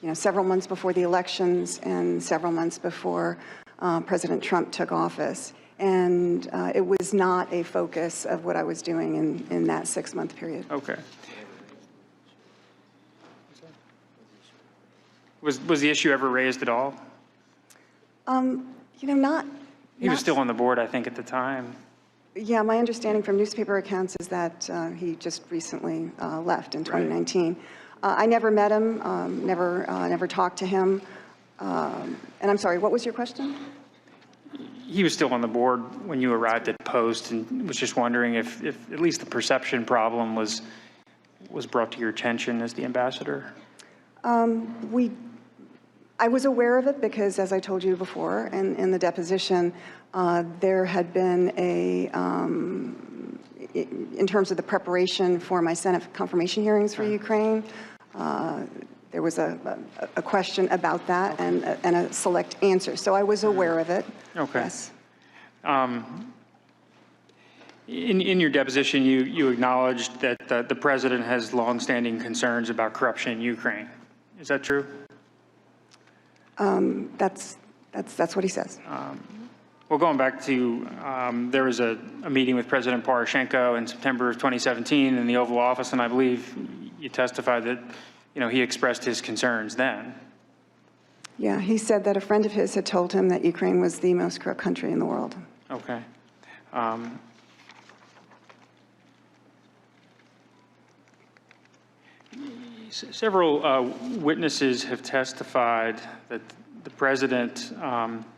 you know, several months before the elections and several months before President Trump took office. And it was not a focus of what I was doing in that 6-month period. Okay. Was the issue ever raised at all? You know, not. He was still on the board, I think, at the time. Yeah, my understanding from newspaper accounts is that he just recently left in 2019. Right. I never met him, never talked to him. And I'm sorry, what was your question? He was still on the board when you arrived at Post, and was just wondering if at least the perception problem was brought to your attention as the ambassador. I was aware of it because, as I told you before, in the deposition, there had been in terms of the preparation for my Senate confirmation hearings for Ukraine, there was a question about that and a select answer. So I was aware of it. Okay. Yes. In your deposition, you acknowledged that the president has longstanding concerns about corruption in Ukraine. Is that true? That's what he says. Well, going back to, there was a meeting with President Poroshenko in September of 2017 in the Oval Office, and I believe you testified that, you know, he expressed his concerns then. Yeah, he said that a friend of his had told him that Ukraine was the most corrupt country in the world. Okay. Several witnesses have testified that the president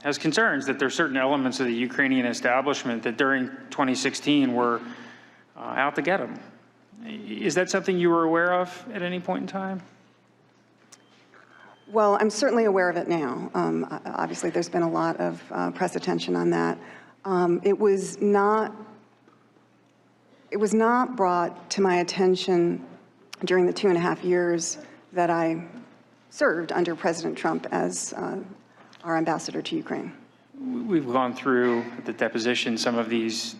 has concerns that there are certain elements of the Ukrainian establishment that during 2016 were out to get him. Is that something you were aware of at any point in time? Well, I'm certainly aware of it now. Obviously, there's been a lot of press attention on that. It was not brought to my attention during the 2.5 years that I served under President Trump as our ambassador to Ukraine. We've gone through the deposition some of these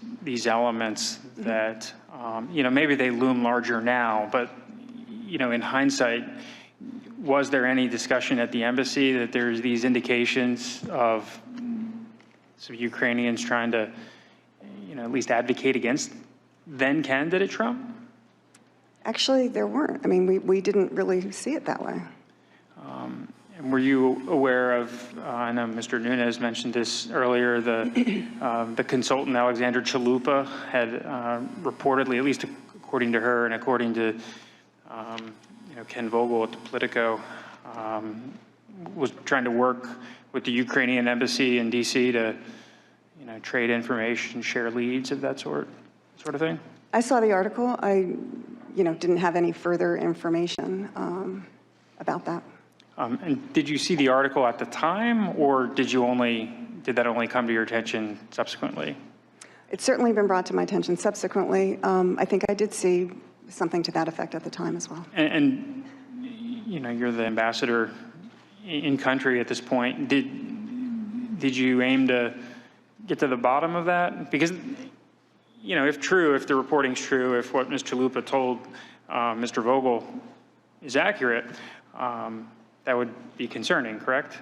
elements that, you know, maybe they loom larger now, but, you know, in hindsight, was there any discussion at the embassy that there's these indications of some Ukrainians trying to, you know, at least advocate against then candidate Trump? Actually, there weren't. I mean, we didn't really see it that way. And were you aware of, I know Mr. Nunes mentioned this earlier, the consultant Alexander Chalupa had reportedly, at least according to her and according to you know, Ken Vogel at the Politico, was trying to work with the Ukrainian embassy in D.C. to, you know, trade information, share leads of that sort of thing? I saw the article. I, you know, didn't have any further information about that. And did you see the article at the time, or did that only come to your attention subsequently? It's certainly been brought to my attention subsequently. I think I did see something to that effect at the time as well. And you know, you're the ambassador in country at this point. Did you aim to get to the bottom of that? Because, you know, if the reporting's true, if what Ms. Chalupa told Mr. Vogel is accurate, that would be concerning, correct?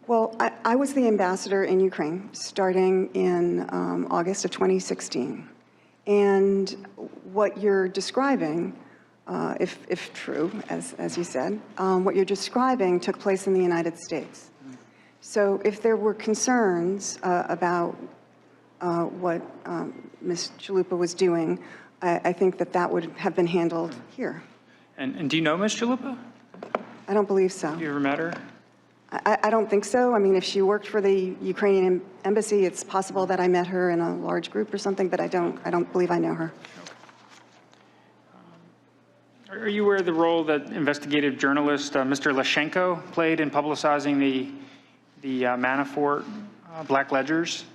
Well, I was the ambassador in Ukraine starting in August of 2016. And what you're describing, if true, as you said, what you're describing took place in the United States. So if there were concerns about what Ms. Chalupa was doing, I think that that would have been handled here. And do you know Ms. Chalupa? I don't believe so. Have you ever met her? I don't think so. I mean, if she worked for the Ukrainian embassy, it's possible that I met her in a large group or something, but I don't believe I know her. Are you aware of the role that investigative journalist Mr. Lashenko played in publicizing the Manafort black ledgers?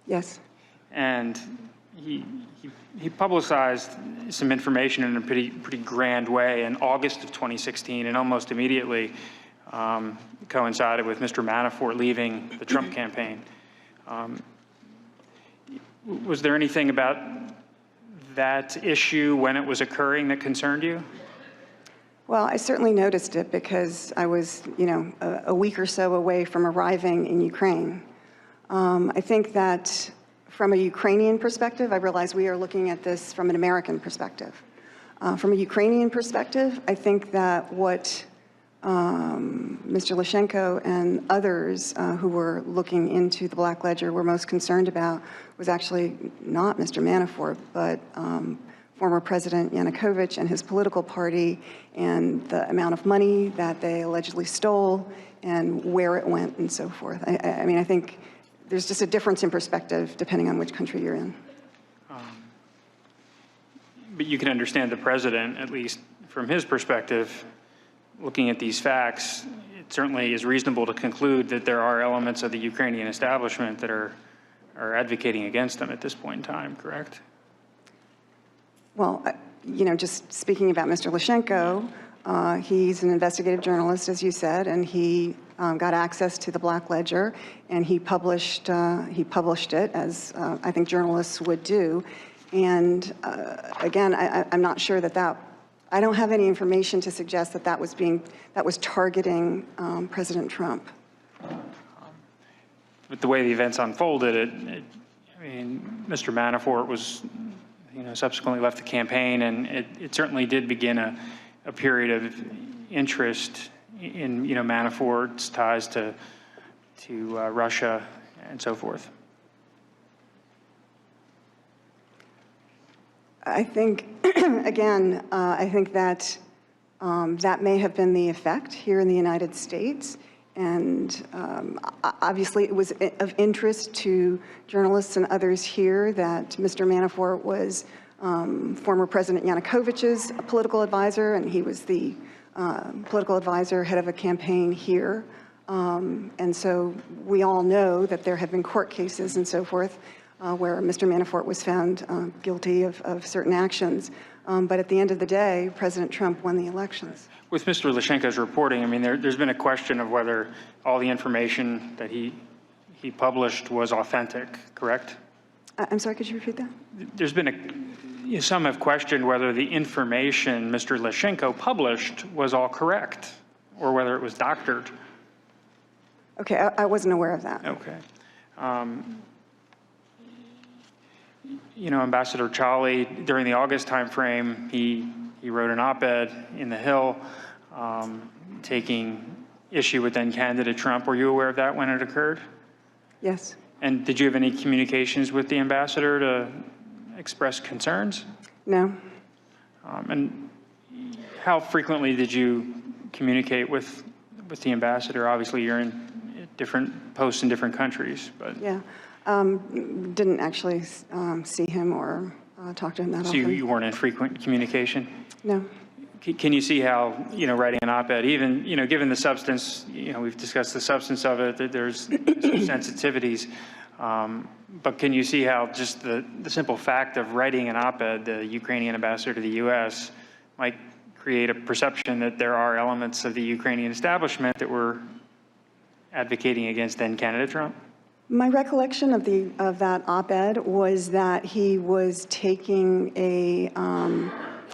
Yes. And he publicized some information in a pretty grand way in August of 2016, and almost immediately coincided with Mr. Manafort leaving the Trump campaign. Was there anything about that issue when it was occurring that concerned you? Well, I certainly noticed it because I was, a week or so away from arriving in Ukraine. I think that from a Ukrainian perspective, I realize we are looking at this from an American perspective. From a Ukrainian perspective, I think that what Mr. Lashenko and others who were looking into the Black Ledger were most concerned about was actually not Mr. Manafort, but former President Yanukovych and his political party and the amount of money that they allegedly stole and where it went and so forth. I mean, I think there's just a difference in perspective depending on which country you're in. But you can understand the president, at least from his perspective, looking at these facts, it certainly is reasonable to conclude that there are elements of the Ukrainian establishment that are advocating against them at this point in time, correct? Well, just speaking about Mr. Lashenko, he's an investigative journalist, as you said, and he got access to the Black Ledger, and he published it, as I think journalists would do. And again, I'm not sure that I don't have any information to suggest that that was targeting President Trump. But the way the events unfolded, I mean, Mr. Manafort was, subsequently left the campaign, and it certainly did begin a period of interest in, Manafort's ties to Russia and so forth. I think, again, I think that that may have been the effect here in the United States. And obviously, it was of interest to journalists and others here that Mr. Manafort was former President Yanukovych's political advisor, and he was the political advisor, head of a campaign here. And so we all know that there have been court cases and so forth where Mr. Manafort was found guilty of certain actions. But at the end of the day, President Trump won the elections. With Mr. Lashenko's reporting, I mean, there's been a question of whether all the information that he published was authentic, correct? I'm sorry, could you repeat that? There's been some have questioned whether the information Mr. Lashenko published was all correct, or whether it was doctored. Okay, I wasn't aware of that. Okay. Ambassador Chali, during the August timeframe, he wrote an op-ed in The Hill taking issue with then-candidate Trump. Were you aware of that when it occurred? Yes. And did you have any communications with the ambassador to express concerns? No. And how frequently did you communicate with the ambassador? Obviously, you're in different posts in different countries, but yeah, didn't actually see him or talk to him that often. So you weren't in frequent communication? No. Can you see how, writing an op-ed, even, given the substance, we've discussed the substance of it, that there's sensitivities, but can you see how just the simple fact of writing an op-ed, the Ukrainian ambassador to the U.S., might create a perception that there are elements of the Ukrainian establishment that were advocating against then-candidate Trump? My recollection of that op-ed was that he was taking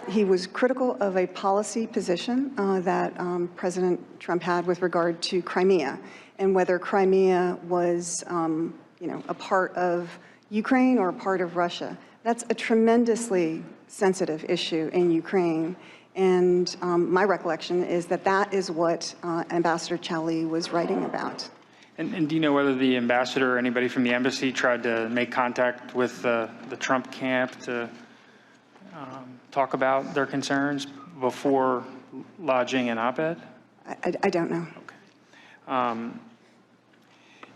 he was critical of a policy position that President Trump had with regard to Crimea, and whether Crimea was, a part of Ukraine or a part of Russia. That's a tremendously sensitive issue in Ukraine, and my recollection is that that is what Ambassador Chali was writing about. And do you know whether the ambassador or anybody from the embassy tried to make contact with the Trump camp to talk about their concerns before lodging an op-ed? I don't know.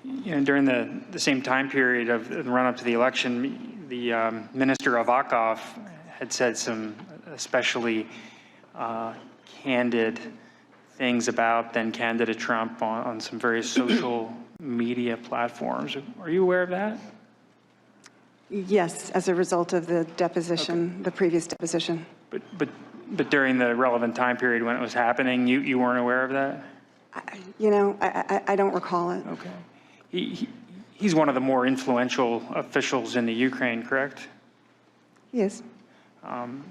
You know, during the same time period of the run-up to the election, the Minister Avakov had said some especially candid things about then candidate Trump on some various social media platforms. Are you aware of that? Yes, as a result of the deposition, the previous deposition. But during the relevant time period when it was happening, you weren't aware of that? You know, I don't recall it. Okay. He's one of the more influential officials in the Ukraine, correct? He is. And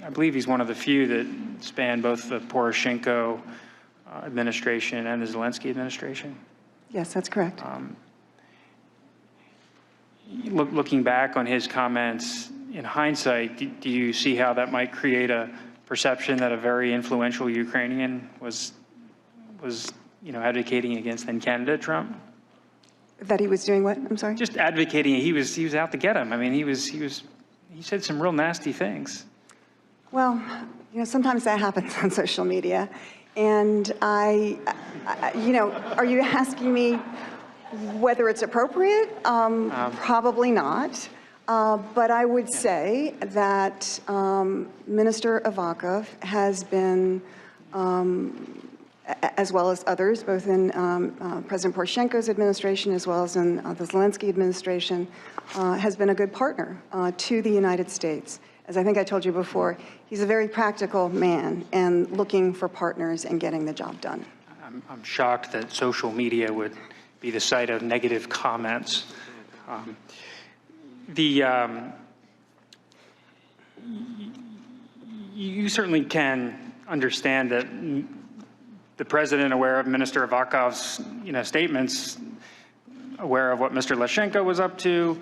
I believe he's one of the few that span both the Poroshenko administration and the Zelensky administration. Yes, that's correct. Looking back on his comments in hindsight, do you see how that might create a perception that a very influential Ukrainian was advocating against then candidate Trump? That he was doing what? I'm sorry? Just advocating. He was out to get him. I mean, he said some real nasty things. Well, you know, sometimes that happens on social media. And you know, are you asking me whether it's appropriate? Probably not. But I would say that Minister Avakov has been, as well as others, both in President Poroshenko's administration as well as in the Zelensky administration, has been a good partner to the United States. As I think I told you before, he's a very practical man and looking for partners and getting the job done. I'm shocked that social media would be the site of negative comments. You certainly can understand that the president, aware of Minister Avakov's statements, aware of what Mr. Leshchenko was up to,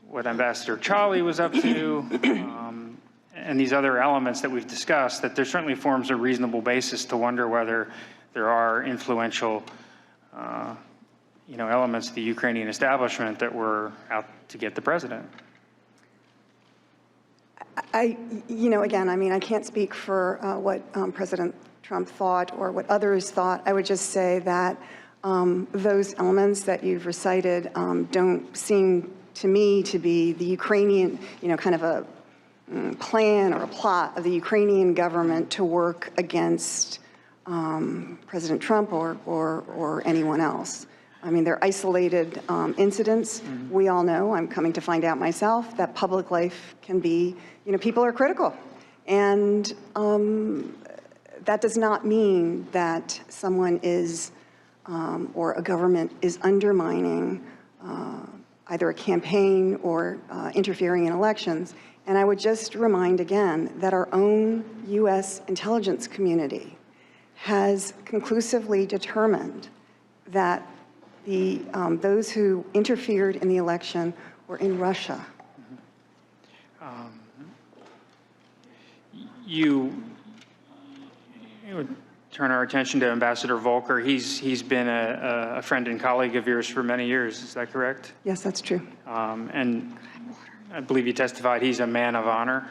what Ambassador Charlie was up to, and these other elements that we've discussed, that there certainly forms a reasonable basis to wonder whether there are influential elements of the Ukrainian establishment that were out to get the president. Again, I mean, I can't speak for what President Trump thought or what others thought. I would just say that those elements that you've recited don't seem to me to be the Ukrainian, kind of a plan or a plot of the Ukrainian government to work against President Trump or anyone else. I mean, they're isolated incidents. Mm-hmm. We all know, I'm coming to find out myself, that public life can be, people are critical. And that does not mean that someone is, or a government is undermining either a campaign or interfering in elections. And I would just remind again that our own U.S. intelligence community has conclusively determined that those who interfered in the election were in Russia. You would turn our attention to Ambassador Volker. He's been a friend and colleague of yours for many years. Is that correct? Yes, that's true. And I believe you testified he's a man of honor.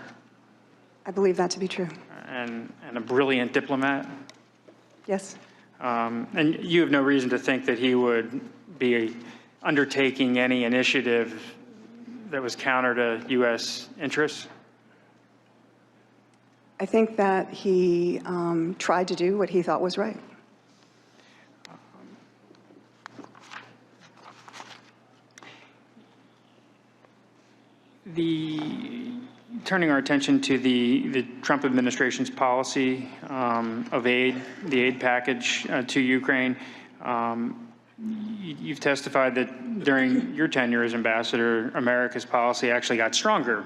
I believe that to be true. And a brilliant diplomat. Yes. And you have no reason to think that he would be undertaking any initiative that was counter to U.S. interests? I think that he tried to do what he thought was right. Turning our attention to the Trump administration's policy of aid, the aid package to Ukraine, you've testified that during your tenure as ambassador, America's policy actually got stronger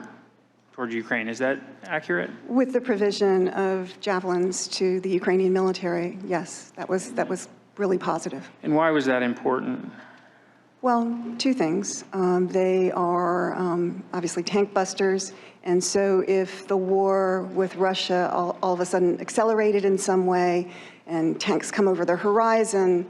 toward Ukraine. Is that accurate? With the provision of javelins to the Ukrainian military, yes, that was really positive. And why was that important? Well, two things. They are obviously tank busters, and so if the war with Russia all of a sudden accelerated in some way, and tanks come over the horizon,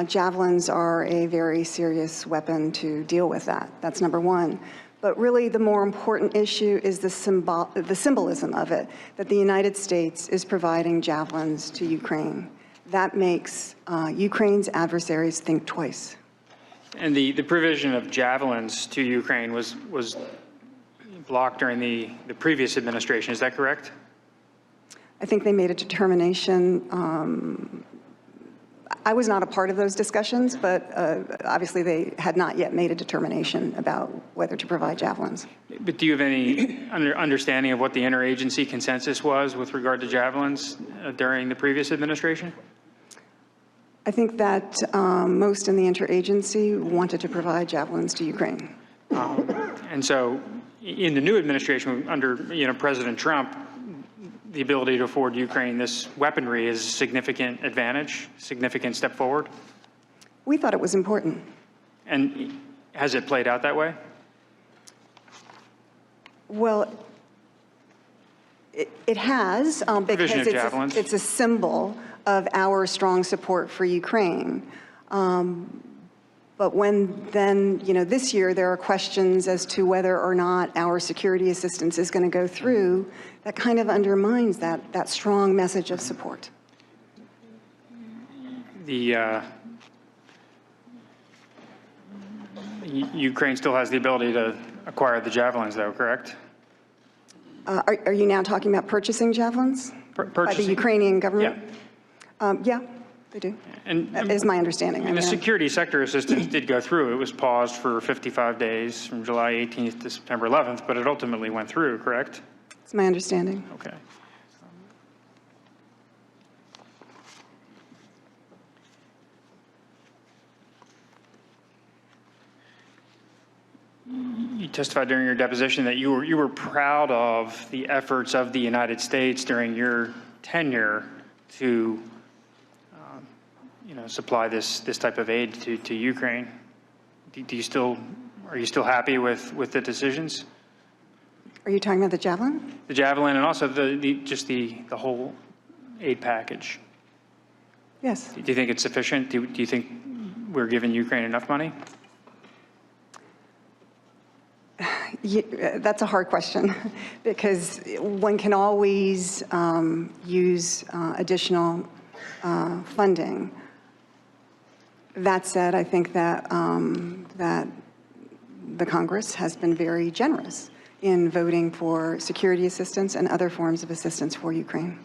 javelins are a very serious weapon to deal with that. That's number one. But really the more important issue is the symbolism of it, that the United States is providing javelins to Ukraine. That makes Ukraine's adversaries think twice. And the provision of javelins to Ukraine was blocked during the previous administration, is that correct? I think they made a determination. I was not a part of those discussions, but obviously they had not yet made a determination about whether to provide javelins. But do you have any understanding of what the interagency consensus was with regard to javelins during the previous administration? I think that most in the interagency wanted to provide javelins to Ukraine. And so in the new administration under President Trump, the ability to afford Ukraine this weaponry is a significant advantage, significant step forward? We thought it was important. And has it played out that way? Well, it has, because it's a symbol of our strong support for Ukraine. But when then, this year there are questions as to whether or not our security assistance is going to go through, that kind of undermines that strong message of support. Ukraine still has the ability to acquire the javelins, though, correct? Are you now talking about purchasing javelins by the Ukrainian government? Yeah. Yeah, they do. That is my understanding. And the security sector assistance did go through. It was paused for 55 days from July 18th to September 11th, but it ultimately went through, correct? It's my understanding. Okay. You testified during your deposition that you were proud of the efforts of the United States during your tenure to supply this type of aid to Ukraine. Are you still happy with the decisions? Are you talking about the javelin? The javelin and also the whole aid package. Yes. Do you think it's sufficient? Do you think we're giving Ukraine enough money? That's a hard question because one can always use additional funding. That said, I think that that the Congress has been very generous in voting for security assistance and other forms of assistance for Ukraine.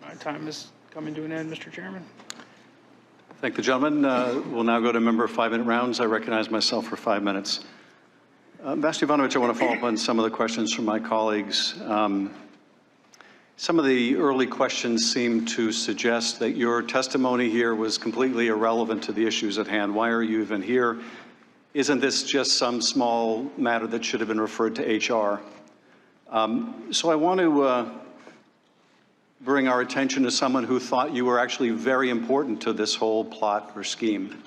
My time is coming to an end, Mr. Chairman. Thank the gentleman. We'll now go to member 5-minute rounds. I recognize myself for 5 minutes. Ambassador Yovanovitch, I want to follow up on some of the questions from my colleagues. Some of the early questions seem to suggest that your testimony here was completely irrelevant to the issues at hand. Why are you even here? Isn't this just some small matter that should have been referred to HR? So I want to bring our attention to someone who thought you were actually very important to this whole plot or scheme,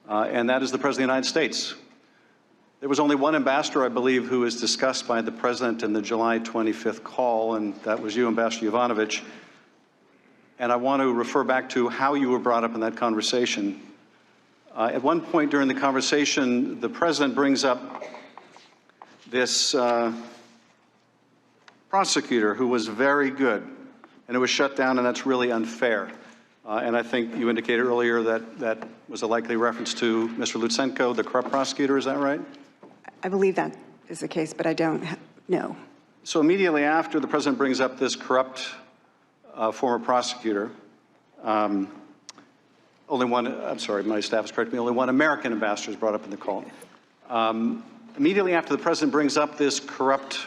and that is the President of the United States. There was only one ambassador, I believe, who was discussed by the President in the July 25th call, and that was you, Ambassador Yovanovitch. And I want to refer back to how you were brought up in that conversation. At one point during the conversation, the President brings up this prosecutor who was very good, and it was shut down, and that's really unfair. And I think you indicated earlier that that was a likely reference to Mr. Lutsenko, the corrupt prosecutor, is that right? I believe that is the case, but I don't know. So immediately after the President brings up this corrupt former prosecutor, only one, I'm sorry, my staff has corrected me, only one American ambassador is brought up in the call. Immediately after the President brings up this corrupt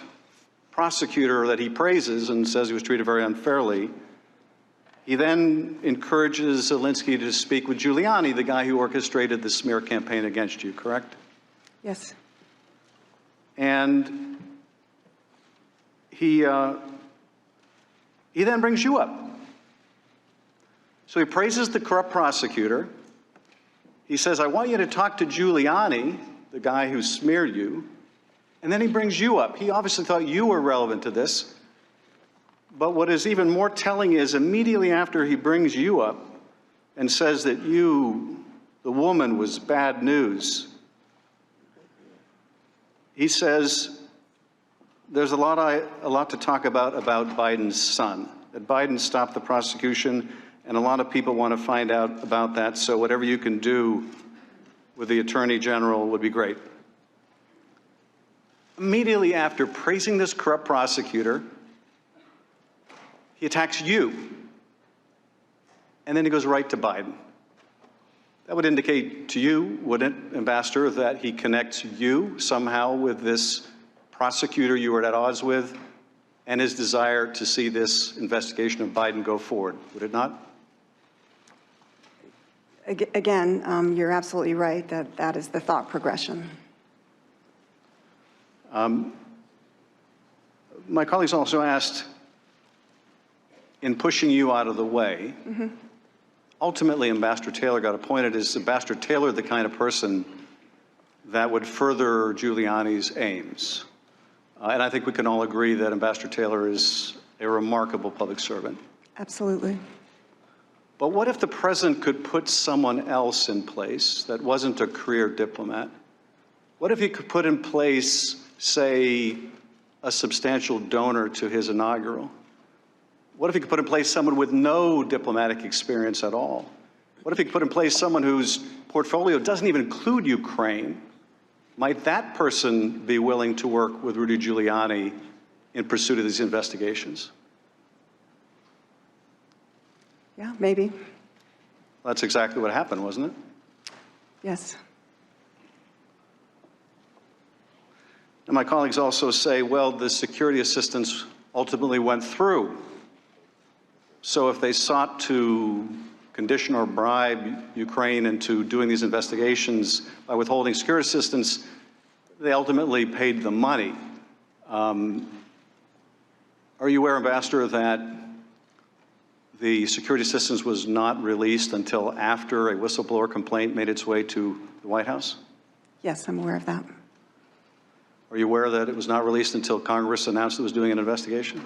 prosecutor that he praises and says he was treated very unfairly, he then encourages Zelensky to speak with Giuliani, the guy who orchestrated the smear campaign against you, correct? Yes. And he then brings you up. So he praises the corrupt prosecutor. He says, I want you to talk to Giuliani, the guy who smeared you. And then he brings you up. He obviously thought you were relevant to this. But what is even more telling is immediately after he brings you up and says that you, the woman, was bad news, he says there's a lot to talk about Biden's son, that Biden stopped the prosecution, and a lot of people want to find out about that, so whatever you can do with the Attorney General would be great. Immediately after praising this corrupt prosecutor, he attacks you, and then he goes right to Biden. That would indicate to you, wouldn't it, Ambassador, that he connects you somehow with this prosecutor you were at odds with and his desire to see this investigation of Biden go forward, would it not? Again, you're absolutely right that that is the thought progression. My colleagues also asked, in pushing you out of the way, ultimately Ambassador Taylor got appointed. Is Ambassador Taylor the kind of person that would further Giuliani's aims? And I think we can all agree that Ambassador Taylor is a remarkable public servant. Absolutely. But what if the president could put someone else in place that wasn't a career diplomat? What if he could put in place, say, a substantial donor to his inaugural? What if he could put in place someone with no diplomatic experience at all? What if he could put in place someone whose portfolio doesn't even include Ukraine? Might that person be willing to work with Rudy Giuliani in pursuit of these investigations? Yeah, maybe. That's exactly what happened, wasn't it? Yes. And my colleagues also say, well, the security assistance ultimately went through. So if they sought to condition or bribe Ukraine into doing these investigations by withholding security assistance, they ultimately paid the money. Are you aware, Ambassador, that the security assistance was not released until after a whistleblower complaint made its way to the White House? Yes, I'm aware of that. Are you aware that it was not released until Congress announced it was doing an investigation?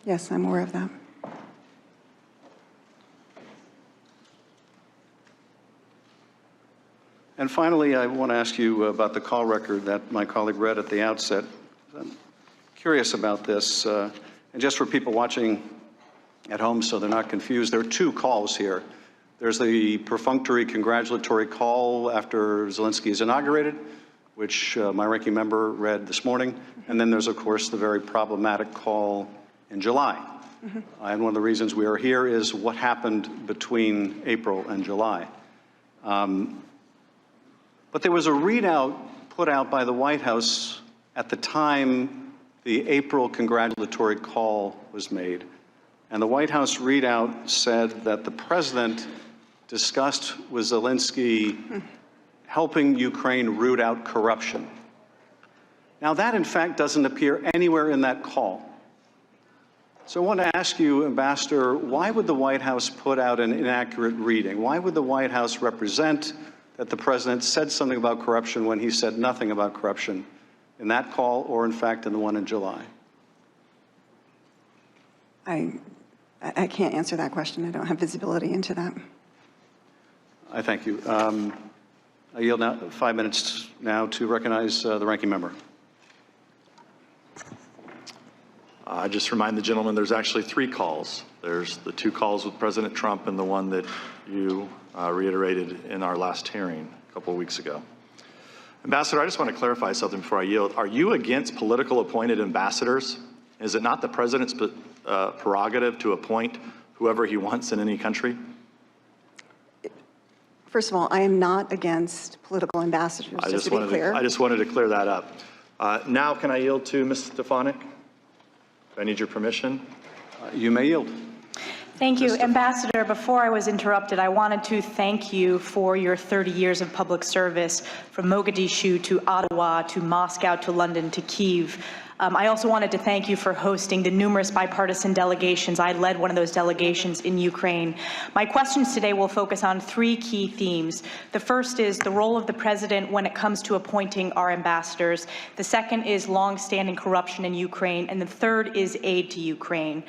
Yes, I'm aware of that. And finally, I want to ask you about the call record that my colleague read at the outset. I'm curious about this. And just for people watching at home so they're not confused, there are two calls here. There's the perfunctory congratulatory call after Zelensky is inaugurated, which my ranking member read this morning. And then there's, of course, the very problematic call in July. And one of the reasons we are here is what happened between April and July. But there was a readout put out by the White House at the time the April congratulatory call was made. And the White House readout said that the president discussed with Zelensky helping Ukraine root out corruption. Now, that, in fact, doesn't appear anywhere in that call. So I want to ask you, Ambassador, why would the White House put out an inaccurate reading? Why would the White House represent that the president said something about corruption when he said nothing about corruption in that call or, in fact, in the one in July? I can't answer that question. I don't have visibility into that. I thank you. I yield now 5 minutes now to recognize the ranking member. I just remind the gentleman there's actually 3 calls. There's the 2 calls with President Trump and the one that you reiterated in our last hearing a couple of weeks ago. Ambassador, I just want to clarify something before I yield. Are you against political appointed ambassadors? Is it not the president's prerogative to appoint whoever he wants in any country? First of all, I am not against political ambassadors, just to be clear. I just wanted to clear that up. Now, can I yield to Ms. Stefanik? Do I need your permission? You may yield. Thank you. Ambassador, before I was interrupted, I wanted to thank you for your 30 years of public service, from Mogadishu to Ottawa to Moscow to London to Kyiv. I also wanted to thank you for hosting the numerous bipartisan delegations. I led one of those delegations in Ukraine. My questions today will focus on 3 key themes. The first is the role of the president when it comes to appointing our ambassadors. The second is long-standing corruption in Ukraine. And the third is aid to Ukraine.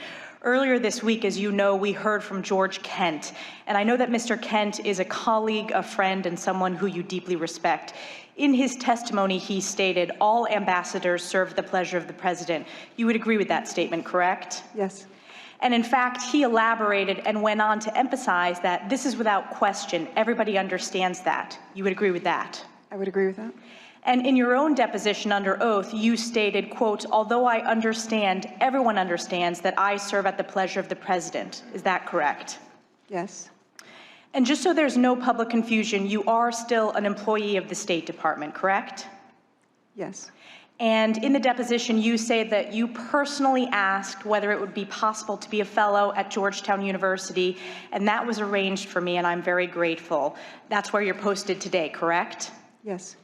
Earlier this week, as you know, we heard from George Kent. And I know that Mr. Kent is a colleague, a friend, and someone who you deeply respect. In his testimony, he stated, all ambassadors serve the pleasure of the president. You would agree with that statement, correct? Yes. And in fact, he elaborated and went on to emphasize that this is without question. Everybody understands that. You would agree with that? I would agree with that. And in your own deposition under oath, you stated, quote, although I understand, everyone understands that I serve at the pleasure of the president. Is that correct? Yes. And just so there's no public confusion, you are still an employee of the State Department, correct? Yes. And in the deposition, you say that you personally asked whether it would be possible to be a fellow at Georgetown University, and that was arranged for me, and I'm very grateful. That's where you're posted today, correct? Yes.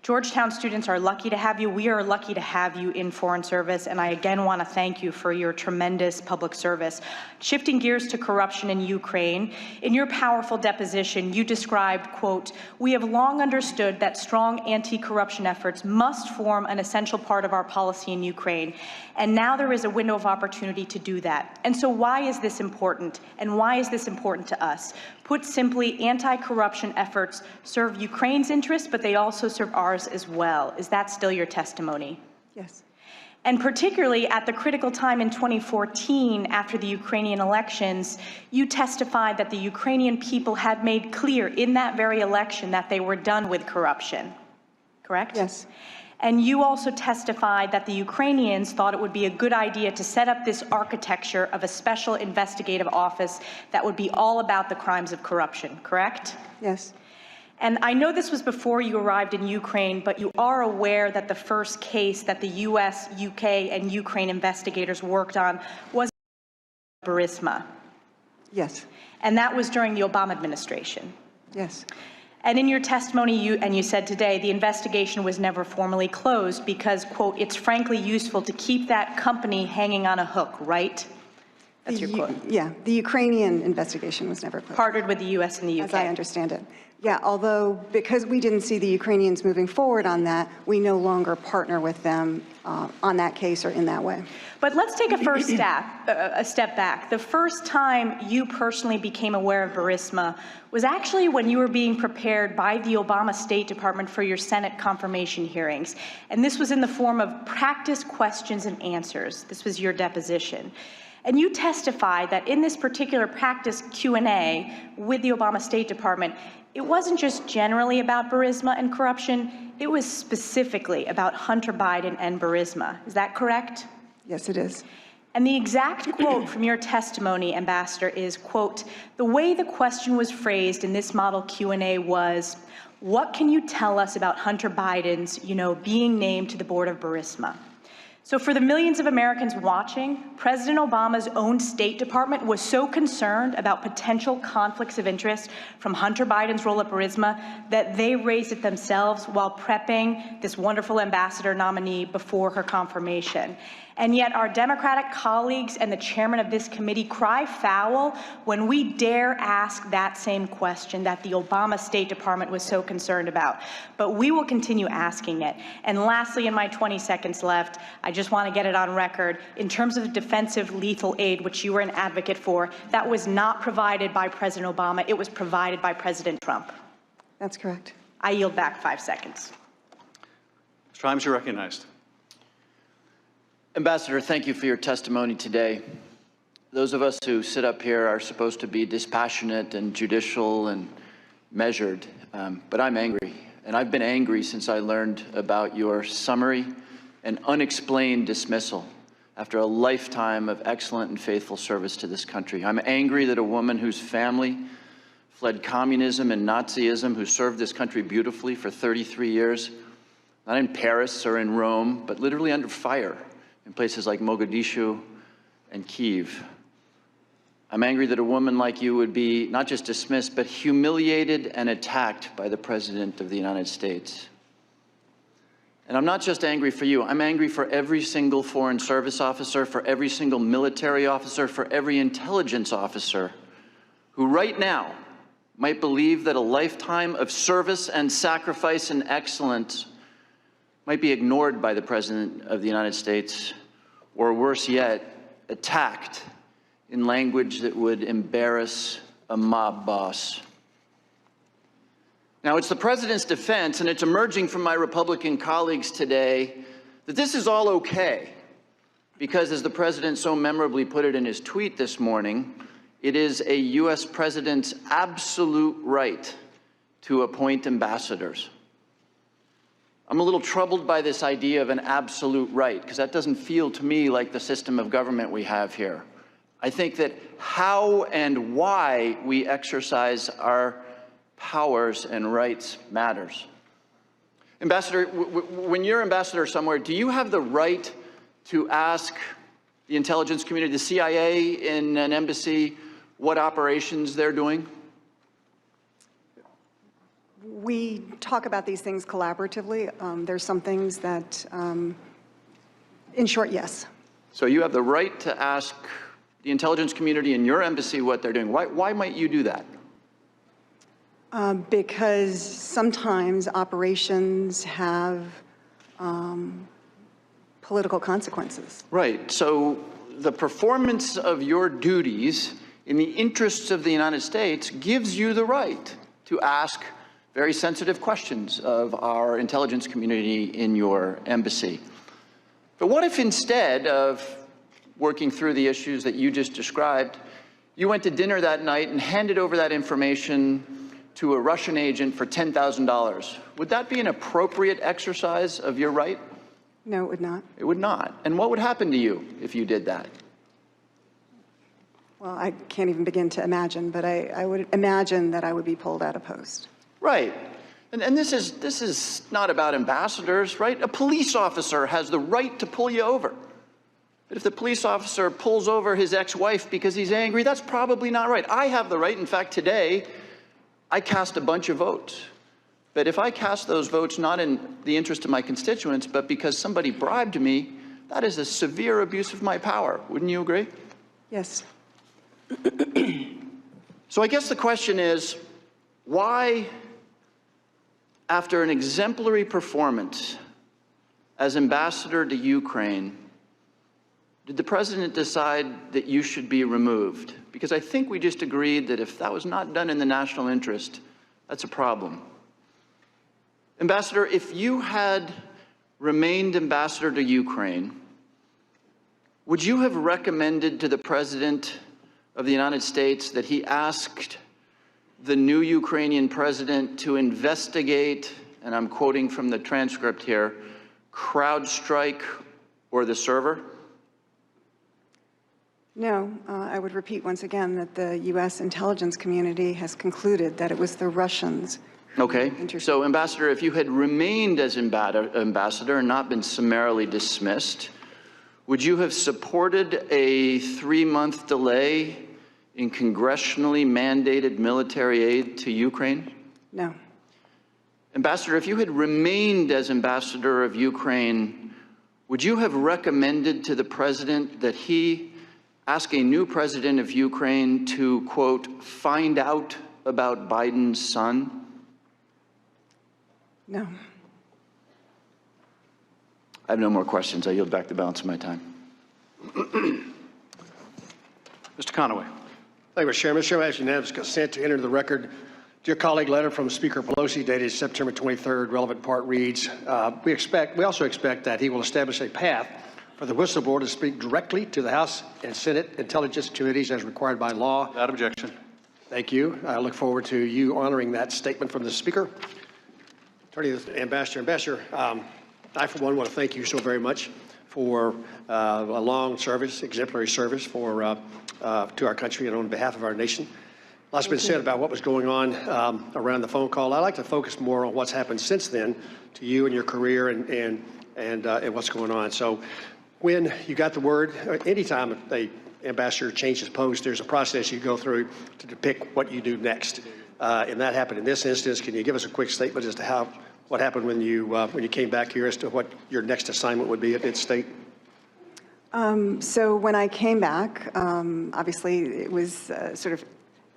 Georgetown students are lucky to have you. We are lucky to have you in Foreign Service, and I again want to thank you for your tremendous public service. Shifting gears to corruption in Ukraine, in your powerful deposition, you described, quote, we have long understood that strong anti-corruption efforts must form an essential part of our policy in Ukraine, and now there is a window of opportunity to do that. And so why is this important, and why is this important to us? Put simply, anti-corruption efforts serve Ukraine's interests, but they also serve ours as well. Is that still your testimony? Yes. And particularly at the critical time in 2014, after the Ukrainian elections, you testified that the Ukrainian people had made clear in that very election that they were done with corruption, correct? Yes. And you also testified that the Ukrainians thought it would be a good idea to set up this architecture of a special investigative office that would be all about the crimes of corruption, correct? Yes. And I know this was before you arrived in Ukraine, but you are aware that the first case that the US, UK, and Ukraine investigators worked on was Burisma. Yes. And that was during the Obama administration. Yes. And in your testimony, you said today, the investigation was never formally closed because, quote, it's frankly useful to keep that company hanging on a hook, right? That's your quote. Yeah, the Ukrainian investigation was never closed. Partnered with the US and the UK. As I understand it. Yeah, although because we didn't see the Ukrainians moving forward on that, we no longer partner with them on that case or in that way. But let's take a step back. The first time you personally became aware of Burisma was actually when you were being prepared by the Obama State Department for your Senate confirmation hearings. And this was in the form of practice questions and answers. This was your deposition. And you testified that in this particular practice Q&A with the Obama State Department, it wasn't just generally about Burisma and corruption, it was specifically about Hunter Biden and Burisma. Is that correct? Yes, it is. And the exact quote from your testimony, Ambassador, is, quote, the way the question was phrased in this model Q&A was, what can you tell us about Hunter Biden's, being named to the board of Burisma? So for the millions of Americans watching, President Obama's own State Department was so concerned about potential conflicts of interest from Hunter Biden's role at Burisma that they raised it themselves while prepping this wonderful ambassador nominee before her confirmation. And yet our Democratic colleagues and the chairman of this committee cry foul when we dare ask that same question that the Obama State Department was so concerned about. But we will continue asking it. And lastly, in my 20 seconds left, I just want to get it on record. In terms of defensive lethal aid, which you were an advocate for, that was not provided by President Obama. It was provided by President Trump. That's correct. I yield back 5 seconds. Mr. Himes, you're recognized. Ambassador, thank you for your testimony today. Those of us who sit up here are supposed to be dispassionate and judicial and measured, but I'm angry. And I've been angry since I learned about your summary and unexplained dismissal after a lifetime of excellent and faithful service to this country. I'm angry that a woman whose family fled communism and Nazism, who served this country beautifully for 33 years, not in Paris or in Rome, but literally under fire in places like Mogadishu and Kyiv. I'm angry that a woman like you would be not just dismissed, but humiliated and attacked by the President of the United States. And I'm not just angry for you, I'm angry for every single Foreign Service officer, for every single military officer, for every intelligence officer who right now might believe that a lifetime of service and sacrifice and excellence might be ignored by the President of the United States, or worse yet, attacked in language that would embarrass a mob boss. Now, it's the President's defense, and it's emerging from my Republican colleagues today, that this is all okay, because as the President so memorably put it in his tweet this morning, it is a U.S. President's absolute right to appoint ambassadors. I'm a little troubled by this idea of an absolute right, because that doesn't feel to me like the system of government we have here. I think that how and why we exercise our powers and rights matters. Ambassador, when you're ambassador somewhere, do you have the right to ask the intelligence community, the CIA in an embassy, what operations they're doing? We talk about these things collaboratively. There's some things that, in short, yes. So you have the right to ask the intelligence community in your embassy what they're doing. Why might you do that? Because sometimes operations have political consequences. Right. So the performance of your duties in the interests of the United States gives you the right to ask very sensitive questions of our intelligence community in your embassy. But what if instead of working through the issues that you just described, you went to dinner that night and handed over that information to a Russian agent for $10,000? Would that be an appropriate exercise of your right? No, it would not. It would not. And what would happen to you if you did that? Well, I can't even begin to imagine, but I would imagine that I would be pulled out of post. Right. And this is not about ambassadors, right? A police officer has the right to pull you over. But if the police officer pulls over his ex-wife because he's angry, that's probably not right. I have the right. In fact, today, I cast a bunch of votes. But if I cast those votes not in the interest of my constituents, but because somebody bribed me, that is a severe abuse of my power. Wouldn't you agree? Yes. So I guess the question is, why, after an exemplary performance as ambassador to Ukraine, did the President decide that you should be removed? Because I think we just agreed that if that was not done in the national interest, that's a problem. Ambassador, if you had remained ambassador to Ukraine, would you have recommended to the President of the United States that he asked the new Ukrainian president to investigate, and I'm quoting from the transcript here, CrowdStrike or the server? No, I would repeat once again that the U.S. intelligence community has concluded that it was the Russians. Okay, so Ambassador, if you had remained as ambassador and not been summarily dismissed, would you have supported a 3-month delay in congressionally mandated military aid to Ukraine? No. Ambassador, if you had remained as ambassador of Ukraine, would you have recommended to the President that he ask a new president of Ukraine to, quote, find out about Biden's son? No. I have no more questions. I yield back the balance of my time. Mr. Conaway. Thank you, Mr. Chairman. Mr. Chairman, I ask unanimous consent to enter the record. Dear colleague, letter from Speaker Pelosi dated September 23rd. Relevant part reads, we also expect that he will establish a path for the whistleblower to speak directly to the House and Senate Intelligence Committees as required by law. Without objection. Thank you. I look forward to you honoring that statement from the Speaker. Attorney Ambassador, I, for one, want to thank you so very much for a long service, exemplary service to our country and on behalf of our nation. Lots been said about what was going on around the phone call. I'd like to focus more on what's happened since then to you and your career and what's going on. So when you got the word, anytime a ambassador changes post, there's a process you go through to depict what you do next. And that happened in this instance. Can you give us a quick statement as to what happened when you came back here, as to what your next assignment would be at State? So when I came back, obviously it was sort of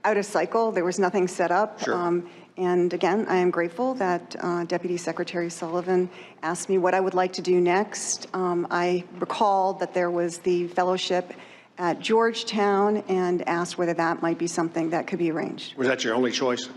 out of cycle. There was nothing set up. Sure. And again, I am grateful that Deputy Secretary Sullivan asked me what I would like to do next. I recalled that there was the fellowship at Georgetown and asked whether that might be something that could be arranged. Was that your only choice?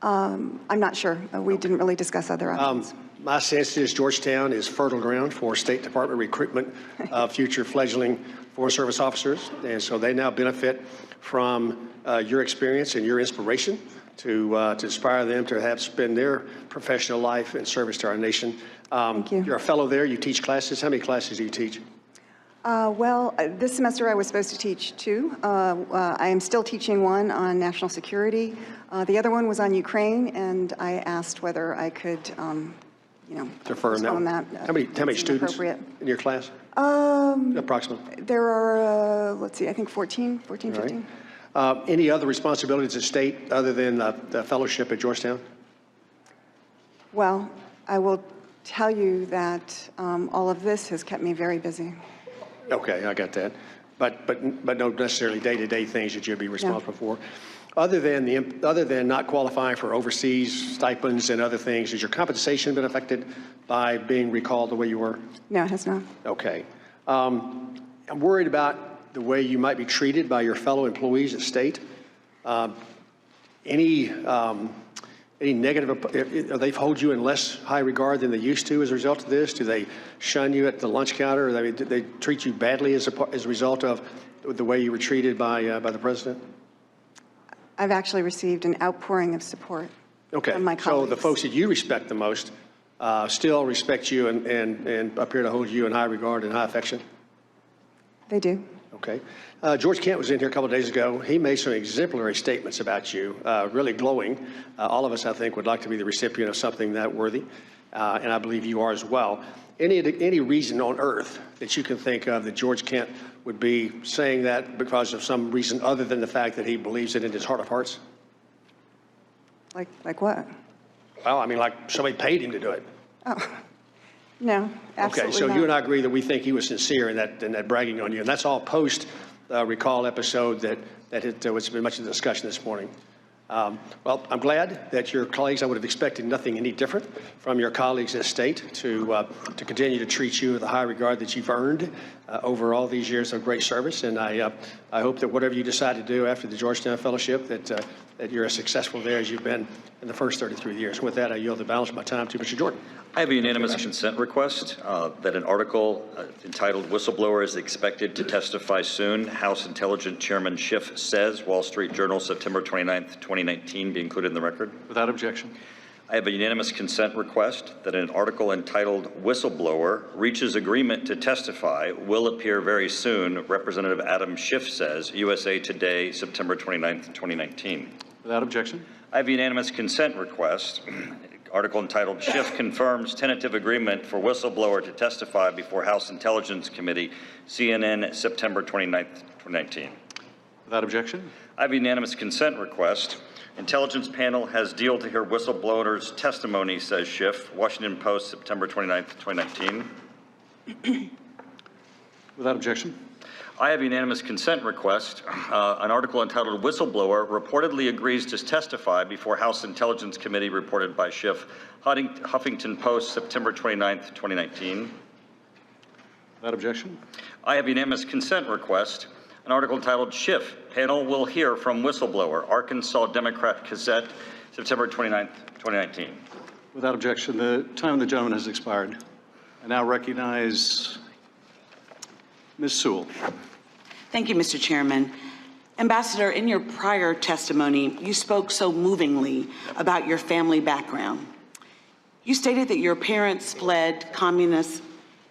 I'm not sure. We didn't really discuss other options. My sense is Georgetown is fertile ground for State Department recruitment of future fledgling Foreign Service officers. And so they now benefit from your experience and your inspiration to inspire them to have spend their professional life in service to our nation. Thank you. You're a fellow there. You teach classes. How many classes do you teach? Well, this semester I was supposed to teach 2. I am still teaching one on national security. The other one was on Ukraine, and I asked whether I could, Defer postpone that. that. How many students Appropriate. in your class? Approximately. There are, let's see, I think 14, 15. Right. Any other responsibilities at State other than the fellowship at Georgetown? Well, I will tell you that all of this has kept me very busy. Okay, I got that. But no necessarily day-to-day things that you'd be responsible for. Other than not qualifying for overseas stipends and other things, has your compensation been affected by being recalled the way you were? No, it has not. Okay. I'm worried about the way you might be treated by your fellow employees at State. Any negative, they hold you in less high regard than they used to as a result of this? Do they shun you at the lunch counter? Or do they treat you badly as a result of the way you were treated by the president? I've actually received an outpouring of support from my colleagues. So the folks that you respect the most still respect you and appear to hold you in high regard and high affection? They do. Okay. George Kent was in here a couple of days ago. He made some exemplary statements about you, really glowing. All of us, I think, would like to be the recipient of something that worthy, and I believe you are as well. Any reason on earth that you can think of that George Kent would be saying that because of some reason other than the fact that he believes it in his heart of hearts? Like what? Well, I mean, like somebody paid him to do it. Oh, no, absolutely Okay, so not. you and I agree that we think he was sincere in that bragging on you, and that's all post recall episode that was been much of the discussion this morning. Well, I'm glad that your colleagues, I would have expected nothing any different from your colleagues at State to continue to treat you with the high regard that you've earned over all these years of great service. And I hope that whatever you decide to do after the Georgetown Fellowship, that you're as successful there as you've been in the first 33 years. With that, I yield the balance of my time to Mr. Jordan. I have a unanimous consent request that an article entitled "Whistleblower is expected to testify soon." House Intelligence Chairman Schiff says, Wall Street Journal, September 29th, 2019, be included in the record. Without objection. I have a unanimous consent request that an article entitled "Whistleblower Reaches Agreement to Testify" will appear very soon. Representative Adam Schiff says, USA Today, September 29th, 2019. Without objection. I have a unanimous consent request. Article entitled "Schiff Confirms Tentative Agreement for Whistleblower to Testify Before House Intelligence Committee," CNN, September 29th, 2019. Without objection. I have a unanimous consent request. Intelligence panel has deal to hear whistleblowers' testimony, says Schiff. Washington Post, September 29th, 2019. Without objection. I have a unanimous consent request. An article entitled "Whistleblower Reportedly Agrees to Testify Before House Intelligence Committee," reported by Schiff. Huffington Post, September 29th, 2019. Without objection. I have a unanimous consent request. An article entitled "Schiff Panel Will Hear from Whistleblower," Arkansas Democrat Gazette, September 29th, 2019. Without objection. The time of the gentleman has expired. I now recognize Ms. Sewell. Thank you, Mr. Chairman. Ambassador, in your prior testimony, you spoke so movingly about your family background. You stated that your parents fled communist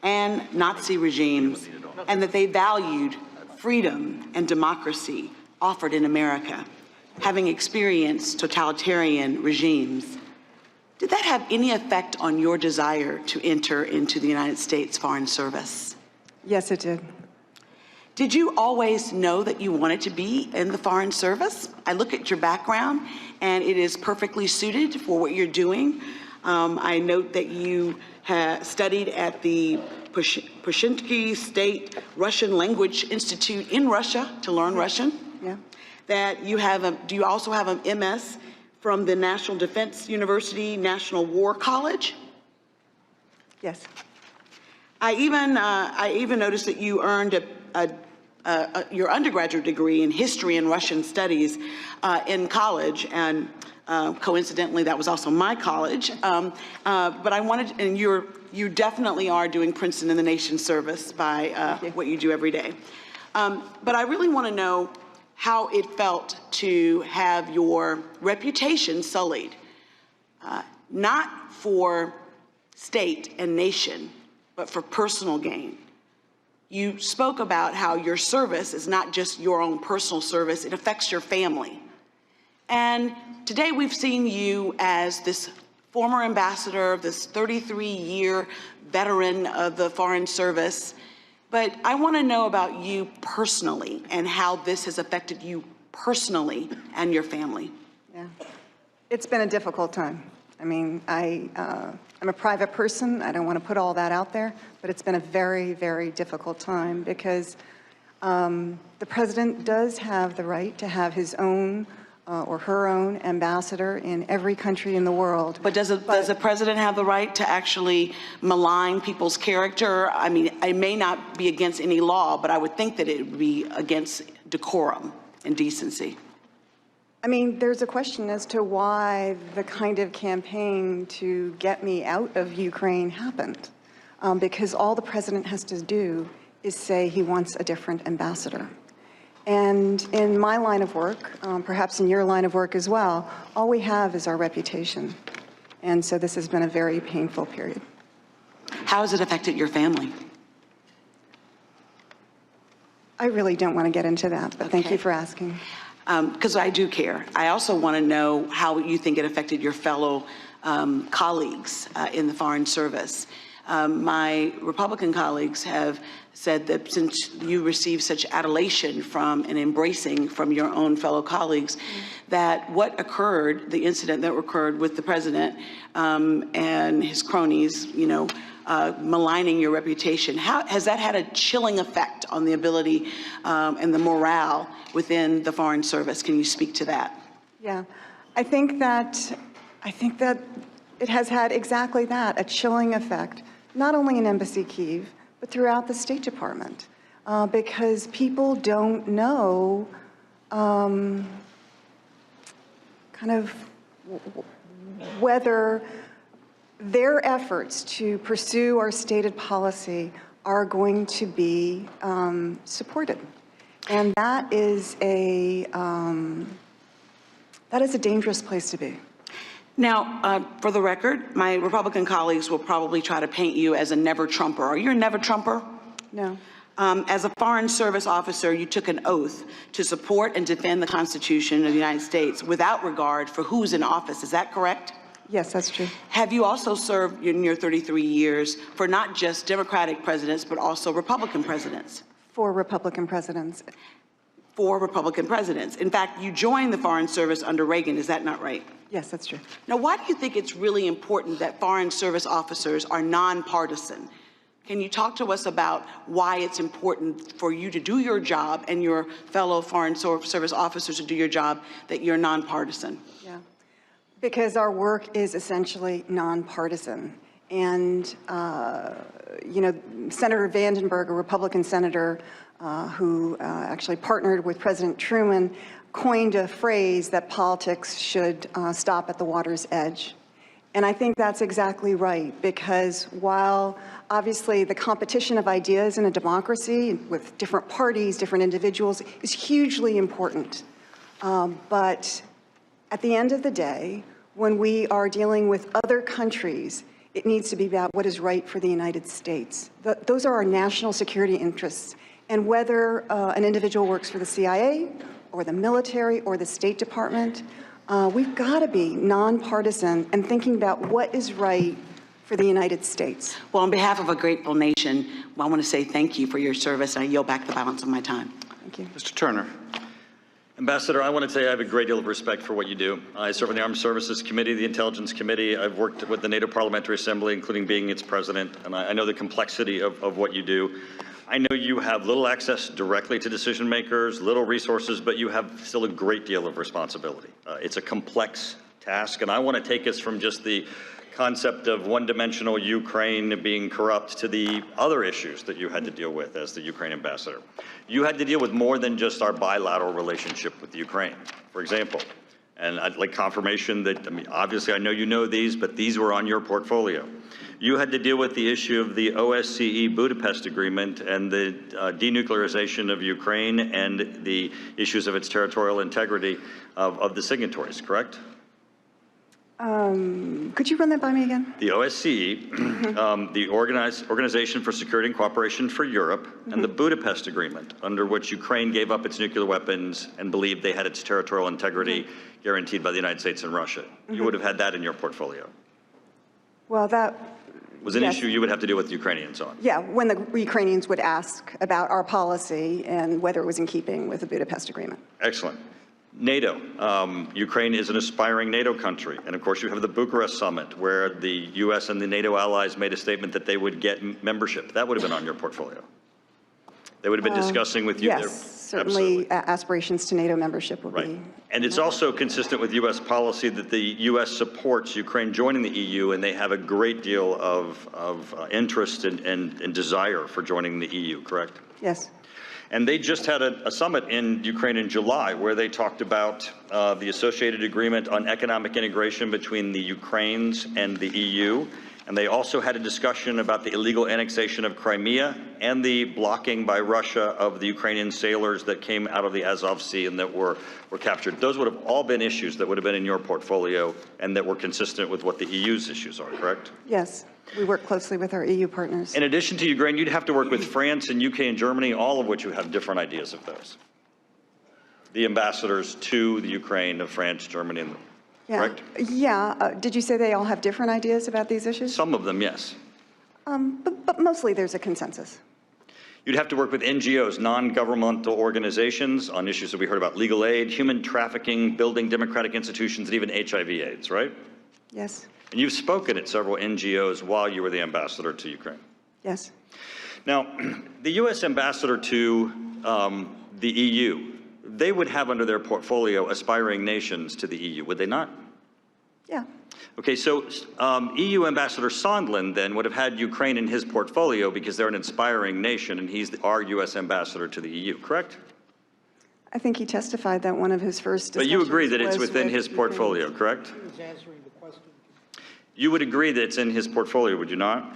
and Nazi regimes and that they valued freedom and democracy offered in America, having experienced totalitarian regimes. Did that have any effect on your desire to enter into the United States Foreign Service? Yes, it did. Did you always know that you wanted to be in the Foreign Service? I look at your background, and it is perfectly suited for what you're doing. I note that you have studied at the Pushinsky State Russian Language Institute in Russia to learn Russian. Yeah. That you have do you also have an MS from the National Defense University National War College? Yes. I even noticed that you earned your undergraduate degree in history and Russian studies in college, and coincidentally, that was also my college. But I wanted, and you definitely are doing Princeton in the nation's service by what you do every day. But I really want to know how it felt to have your reputation sullied, not for state and nation, but for personal gain. You spoke about how your service is not just your own personal service, it affects your family. And today we've seen you as this former ambassador, this 33-year veteran of the Foreign Service. But I want to know about you personally and how this has affected you personally and your family. Yeah. It's been a difficult time. I mean, I'm a private person. I don't want to put all that out there, but it's been a very, very difficult time because the president does have the right to have his own or her own ambassador in every country in the world. But does the president have the right to actually malign people's character? I mean, it may not be against any law, but I would think that it would be against decorum and decency. I mean, there's a question as to why the kind of campaign to get me out of Ukraine happened. Because all the president has to do is say he wants a different ambassador. And in my line of work, perhaps in your line of work as well, all we have is our reputation. And so this has been a very painful period. How has it affected your family? I really don't want to get into that, but thank you for asking. Because I do care. I also want to know how you think it affected your fellow colleagues in the Foreign Service. My Republican colleagues have said that since you received such adulation from and embracing from your own fellow colleagues, that what occurred, the incident that occurred with the president and his cronies, you know, maligning your reputation, how has that had a chilling effect on the ability and the morale within the Foreign Service? Can you speak to that? Yeah, I think that it has had exactly that, a chilling effect, not only in Embassy Kyiv, but throughout the State Department, because people don't know kind of whether their efforts to pursue our stated policy are going to be supported. And that is a dangerous place to be. Now, for the record, my Republican colleagues will probably try to paint you as a never-Trumper. Are you a never-Trumper? No. As a Foreign Service officer, you took an oath to support and defend the Constitution of the United States without regard for who's in office. Is that correct? Yes, that's true. Have you also served in your 33 years for not just Democratic presidents, but also Republican presidents? 4 Republican presidents. 4 Republican presidents. In fact, you joined the Foreign Service under Reagan. Is that not right? Yes, that's true. Now, why do you think it's really important that Foreign Service officers are nonpartisan? Can you talk to us about why it's important for you to do your job and your fellow Foreign Service officers to do your job, that you're nonpartisan? Yeah, because our work is essentially nonpartisan. And, you know, Senator Vandenberg, a Republican senator who actually partnered with President Truman, coined a phrase that politics should stop at the water's edge. And I think that's exactly right, because while obviously the competition of ideas in a democracy with different parties, different individuals is hugely important, but at the end of the day, when we are dealing with other countries, it needs to be about what is right for the United States. Those are our national security interests. And whether an individual works for the CIA or the military or the State Department, we've got to be nonpartisan and thinking about what is right for the United States. Well, on behalf of a grateful nation, I want to say thank you for your service, and I yield back the balance of my time. Thank you. Mr. Turner. Ambassador, I want to say I have a great deal of respect for what you do. I serve on the Armed Services Committee, the Intelligence Committee. I've worked with the NATO Parliamentary Assembly, including being its president, and I know the complexity of what you do. I know you have little access directly to decision makers, little resources, but you have still a great deal of responsibility. It's a complex task, and I want to take us from just the concept of one-dimensional Ukraine being corrupt to the other issues that you had to deal with as the Ukraine ambassador. You had to deal with more than just our bilateral relationship with Ukraine, for example. And I'd like confirmation that, I mean, obviously I know you know these, but these were on your portfolio. You had to deal with the issue of the OSCE Budapest Agreement and the denuclearization of Ukraine and the issues of its territorial integrity of the signatories, correct? Could you run that by me again? The OSCE, the Organization for Security and Cooperation for Europe, and the Budapest Agreement, under which Ukraine gave up its nuclear weapons and believed they had its territorial integrity guaranteed by the United States and Russia. You would have had that in your portfolio. Well, that Was an issue you would have to deal with the Ukrainians on. Yeah, when the Ukrainians would ask about our policy and whether it was in keeping with the Budapest Agreement. Excellent. NATO. Ukraine is an aspiring NATO country. And of course, you have the Bucharest summit where the U.S. and the NATO allies made a statement that they would get membership. That would have been on your portfolio. They would have been discussing with you. Yes, certainly aspirations to NATO membership would be. And it's also consistent with U.S. policy that the U.S. supports Ukraine joining the EU, and they have a great deal of interest and desire for joining the EU, correct? Yes. And they just had a summit in Ukraine in July where they talked about the associated agreement on economic integration between the Ukraines and the EU. And they also had a discussion about the illegal annexation of Crimea and the blocking by Russia of the Ukrainian sailors that came out of the Azov Sea and that were captured. Those would have all been issues that would have been in your portfolio and that were consistent with what the EU's issues are, correct? Yes, we work closely with our EU partners. In addition to Ukraine, you'd have to work with France and UK and Germany, all of which would have different ideas of those. The ambassadors to the Ukraine of France, Germany, and correct? Yeah. Did you say they all have different ideas about these issues? Some of them, yes. But mostly there's a consensus. You'd have to work with NGOs, non-governmental organizations, on issues that we heard about: legal aid, human trafficking, building democratic institutions, and even HIV/AIDS, right? Yes. And you've spoken at several NGOs while you were the ambassador to Ukraine. Yes. Now, the U.S. ambassador to the EU, they would have under their portfolio aspiring nations to the EU, would they not? Yeah. Okay, so EU Ambassador Sondland then would have had Ukraine in his portfolio because they're an inspiring nation and he's our U.S. ambassador to the EU, correct? I think he testified that one of his first But you agree that it's was within with his Ukraine. portfolio, correct? He was answering the question. You would agree that it's in his portfolio, would you not?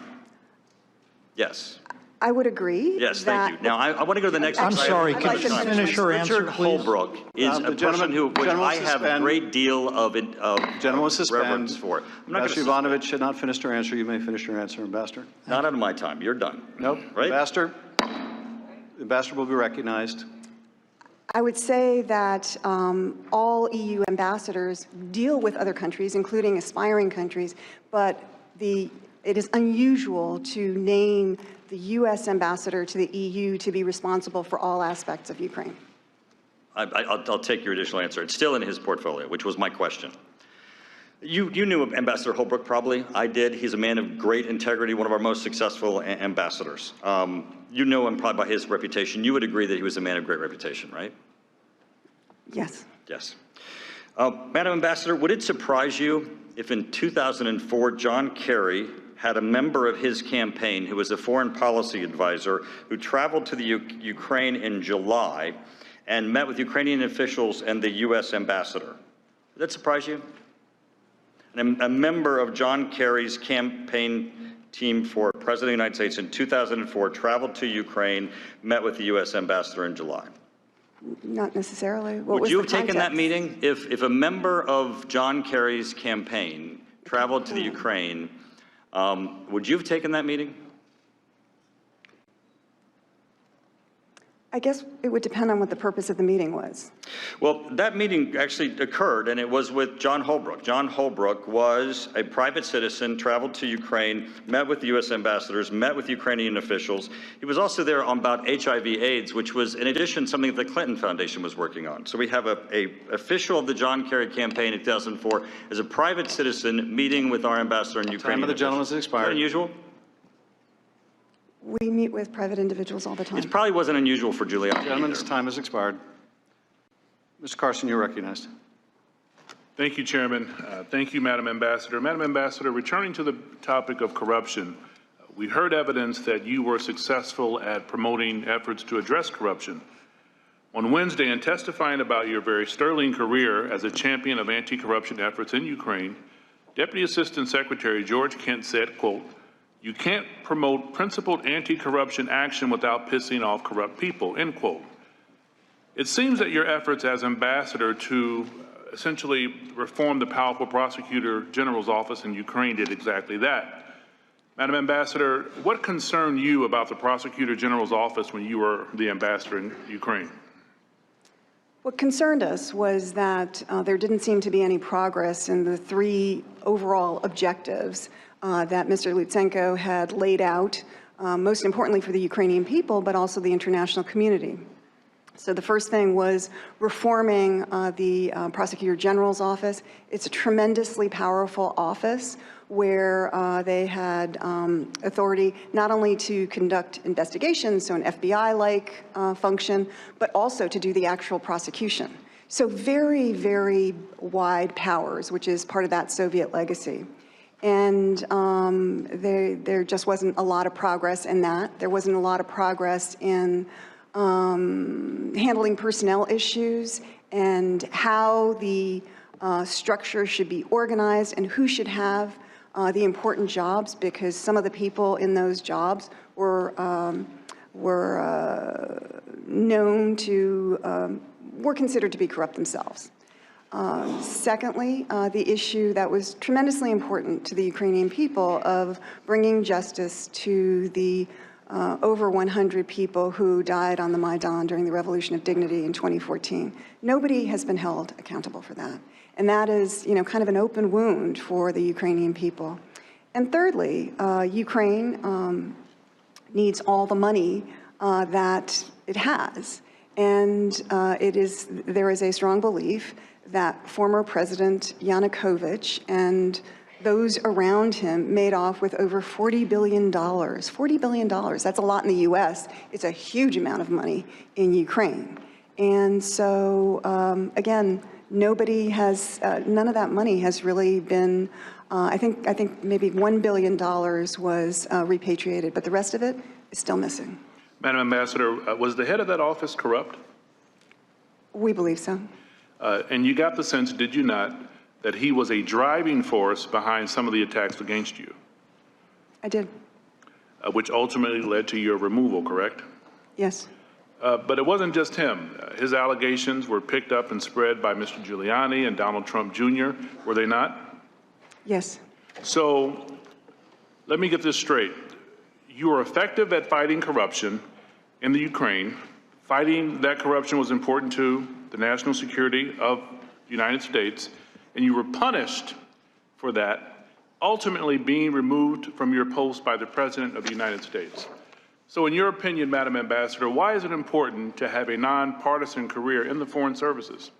Yes. I would agree. Yes, thank you. Now, I want to go to the next. I'm sorry, can you finish your answer, Richard please? Holbrooke is a person who, which I have a great deal of reverence for. I'm not Ambassador Yovanovitch should not finish her answer. You may finish your answer, Ambassador. Not out of my time. You're done. Nope. Right? Ambassador? Ambassador will be recognized. I would say that all EU ambassadors deal with other countries, including aspiring countries, but it is unusual to name the U.S. ambassador to the EU to be responsible for all aspects of Ukraine. I'll take your additional answer. It's still in his portfolio, which was my question. You knew Ambassador Holbrooke probably. I did. He's a man of great integrity, one of our most successful ambassadors. You know him probably by his reputation. You would agree that he was a man of great reputation, right? Yes. Yes. Madam Ambassador, would it surprise you if in 2004 John Kerry had a member of his campaign who was a foreign policy advisor who traveled to the Ukraine in July and met with Ukrainian officials and the U.S. ambassador? Would that surprise you? And a member of John Kerry's campaign team for President of the United States in 2004 traveled to Ukraine, met with the U.S. ambassador in July. Not necessarily. What Would was you the have taken that context? meeting if a member of John Kerry's campaign traveled to the Ukraine? Would you have taken that meeting? I guess it would depend on what the purpose of the meeting was. Well, that meeting actually occurred, and it was with John Holbrook. John Holbrook was a private citizen, traveled to Ukraine, met with the U.S. ambassadors, met with Ukrainian officials. He was also there on about HIV/AIDS, which was, in addition, something that the Clinton Foundation was working on. So we have a official of the John Kerry campaign in 2004 as a private citizen meeting with our ambassador in Ukraine. Time of the gentleman's expired. Is that unusual? We meet with private individuals all the time. It probably wasn't unusual for Giuliani. Gentleman's time has expired. Mr. Carson, you're recognized. Thank you, Chairman. Thank you, Madam Ambassador. Madam Ambassador, returning to the topic of corruption, we heard evidence that you were successful at promoting efforts to address corruption. On Wednesday, in testifying about your very sterling career as a champion of anti-corruption efforts in Ukraine, Deputy Assistant Secretary George Kent said, quote, "You can't promote principled anti-corruption action without pissing off corrupt people," end quote. It seems that your efforts as ambassador to essentially reform the powerful prosecutor general's office in Ukraine did exactly that. Madam Ambassador, what concerned you about the prosecutor general's office when you were the ambassador in Ukraine? What concerned us was that there didn't seem to be any progress in the three overall objectives that Mr. Lutsenko had laid out, most importantly for the Ukrainian people, but also the international community. So the first thing was reforming the Prosecutor General's office. It's a tremendously powerful office where they had authority not only to conduct investigations, so an FBI-like function, but also to do the actual prosecution. So very, very wide powers, which is part of that Soviet legacy. And there just wasn't a lot of progress in that. There wasn't a lot of progress in handling personnel issues and how the structure should be organized and who should have the important jobs, because some of the people in those jobs were known to, were considered to be corrupt themselves. Secondly, the issue that was tremendously important to the Ukrainian people of bringing justice to the over 100 people who died on the Maidan during the Revolution of Dignity in 2014. Nobody has been held accountable for that. And that is, kind of an open wound for the Ukrainian people. And thirdly, Ukraine needs all the money that it has. And there is a strong belief that former President Yanukovych and those around him made off with over $40 billion. $40 billion, that's a lot in the US. It's a huge amount of money in Ukraine. And so, again, nobody has, none of that money has really been, I think maybe $1 billion was repatriated, but the rest of it is still missing. Madam Ambassador, was the head of that office corrupt? We believe so. And you got the sense, did you not, that he was a driving force behind some of the attacks against you? I did. Which ultimately led to your removal, correct? Yes. But it wasn't just him. His allegations were picked up and spread by Mr. Giuliani and Donald Trump Jr., were they not? Yes. So let me get this straight. You were effective at fighting corruption in the Ukraine. Fighting that corruption was important to the national security of the United States, and you were punished for that, ultimately being removed from your post by the President of the United States. So in your opinion, Madam Ambassador, why is it important to have a nonpartisan career in the foreign services?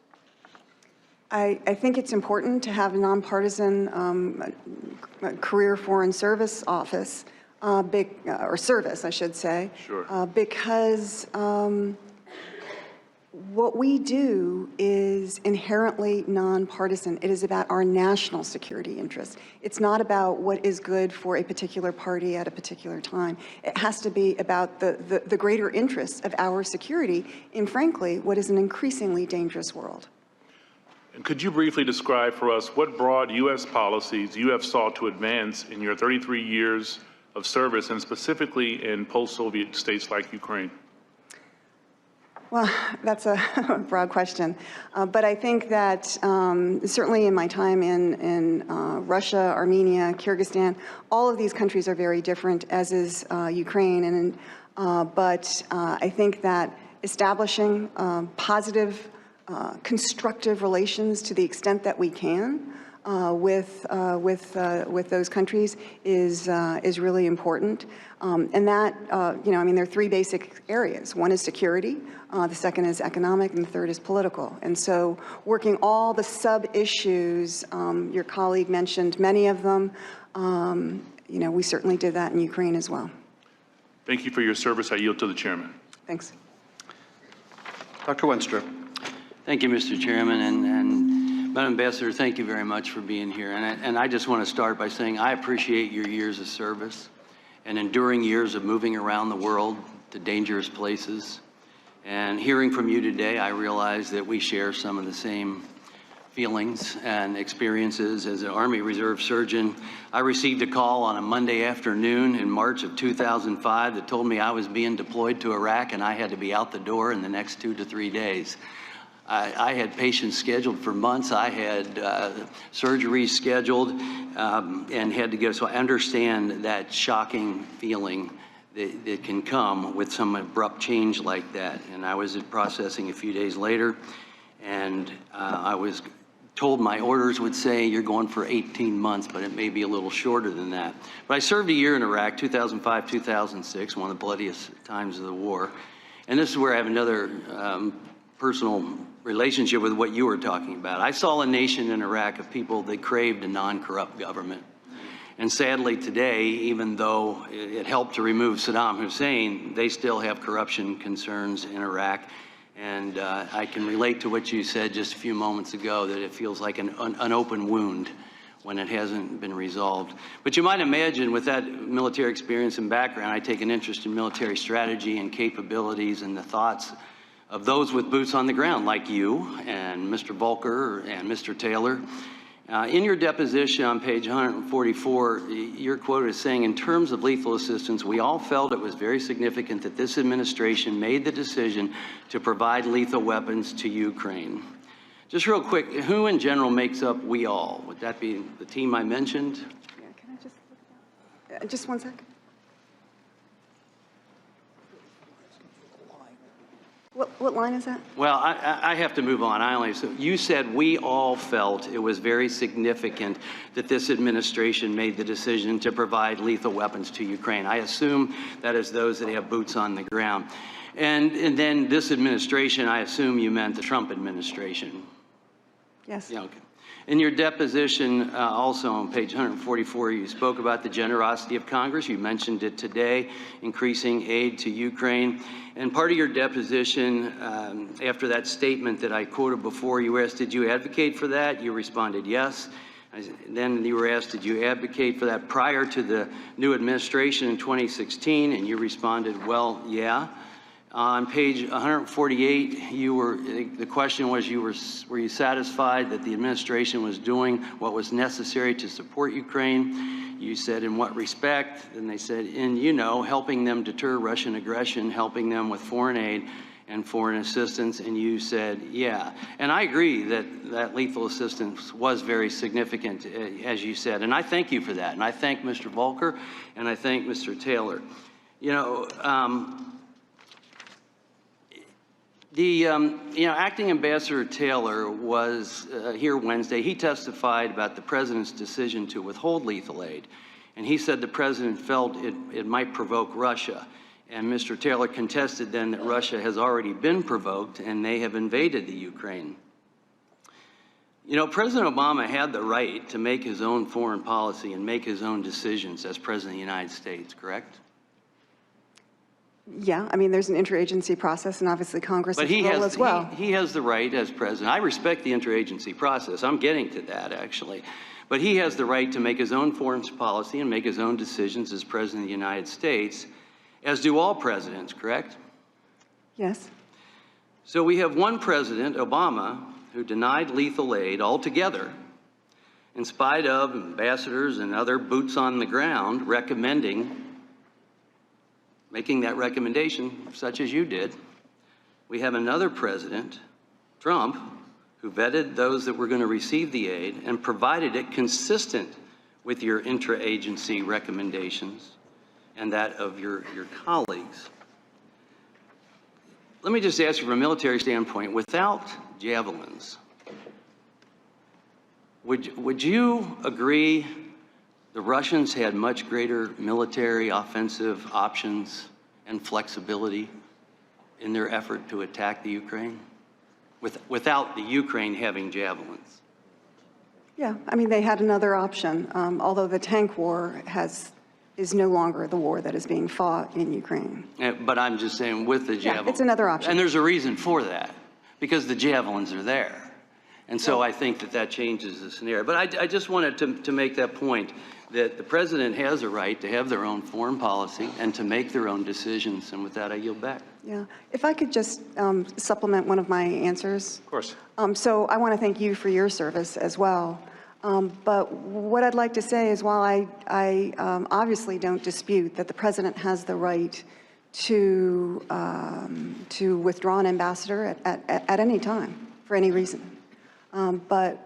I think it's important to have a nonpartisan career foreign service office, or service, I should say. Sure. Because what we do is inherently nonpartisan. It is about our national security interests. It's not about what is good for a particular party at a particular time. It has to be about the greater interests of our security in, frankly, what is an increasingly dangerous world. And could you briefly describe for us what broad U.S. policies you have sought to advance in your 33 years of service, and specifically in post-Soviet states like Ukraine? Well, that's a broad question. But I think that certainly in my time in Russia, Armenia, Kyrgyzstan, all of these countries are very different, as is Ukraine. But I think that establishing positive, constructive relations to the extent that we can with those countries is really important. And that, I mean, there are three basic areas. One is security, the second is economic, and the third is political. And so working all the sub-issues, your colleague mentioned many of them, we certainly did that in Ukraine as well. Thank you for your service. I yield to the chairman. Thanks. Dr. Wenstrup. Thank you, Mr. Chairman, and Madam Ambassador, thank you very much for being here. And I just want to start by saying I appreciate your years of service and enduring years of moving around the world to dangerous places. And hearing from you today, I realize that we share some of the same feelings and experiences. As an Army Reserve surgeon, I received a call on a Monday afternoon in March of 2005 that told me I was being deployed to Iraq and I had to be out the door in the next 2 to 3 days. I had patients scheduled for months. I had surgeries scheduled and had to go. So I understand that shocking feeling that can come with some abrupt change like that. And I was at processing a few days later, and I was told my orders would say you're going for 18 months, but it may be a little shorter than that. But I served a year in Iraq, 2005, 2006, one of the bloodiest times of the war. And this is where I have another personal relationship with what you were talking about. I saw a nation in Iraq of people that craved a non-corrupt government. And sadly today, even though it helped to remove Saddam Hussein, they still have corruption concerns in Iraq. And I can relate to what you said just a few moments ago, that it feels like an open wound when it hasn't been resolved. But you might imagine with that military experience and background, I take an interest in military strategy and capabilities and the thoughts of those with boots on the ground, like you and Mr. Volker and Mr. Taylor. In your deposition on page 144, your quote is saying, in terms of lethal assistance, we all felt it was very significant that this administration made the decision to provide lethal weapons to Ukraine. Just real quick, who in general makes up we all? Would that be the team I mentioned? Yeah, can I just look at that? Just one second. What line is that? Well, I have to move on. So you said we all felt it was very significant that this administration made the decision to provide lethal weapons to Ukraine. I assume that is those that have boots on the ground. And then this administration, I assume you meant the Trump administration. Yes. Yeah, okay. In your deposition, also on page 144, you spoke about the generosity of Congress. You mentioned it today, increasing aid to Ukraine. And part of your deposition, after that statement that I quoted before, you were asked, did you advocate for that? You responded, yes. Then you were asked, did you advocate for that prior to the new administration in 2016? And you responded, well, yeah. On page 148, the question was, were you satisfied that the administration was doing what was necessary to support Ukraine? You said, in what respect? And they said, in, helping them deter Russian aggression, helping them with foreign aid and foreign assistance. And you said, yeah. And I agree that lethal assistance was very significant, as you said. And I thank you for that. And I thank Mr. Volker, and I thank Mr. Taylor. Acting Ambassador Taylor was here Wednesday. He testified about the president's decision to withhold lethal aid. And he said the president felt it might provoke Russia. And Mr. Taylor contested then that Russia has already been provoked and they have invaded the Ukraine. President Obama had the right to make his own foreign policy and make his own decisions as president of the United States, correct? Yeah, I mean, there's an interagency process, and obviously Congress is role as well. He has the right as president. I respect the interagency process. I'm getting to that, actually. But he has the right to make his own foreign policy and make his own decisions as president of the United States, as do all presidents, correct? Yes. So we have one president, Obama, who denied lethal aid altogether, in spite of ambassadors and other boots on the ground making that recommendation, such as you did. We have another president, Trump, who vetted those that were going to receive the aid and provided it consistent with your intra-agency recommendations and that of your colleagues. let me just ask you from a military standpoint, without javelins, would you agree the Russians had much greater military offensive options and flexibility in their effort to attack the Ukraine without the Ukraine having javelins? Yeah, I mean, they had another option, although the tank war is no longer the war that is being fought in Ukraine. But I'm just saying with the javelins. Yeah, it's another option. And there's a reason for that, because the javelins are there. And so I think that changes the scenario. But I just wanted to make that point, that the president has a right to have their own foreign policy and to make their own decisions. And with that, I yield back. Yeah, if I could just supplement one of my answers. Of course. So I want to thank you for your service as well. But what I'd like to say is, while I obviously don't dispute that the president has the right to withdraw an ambassador at any time for any reason, but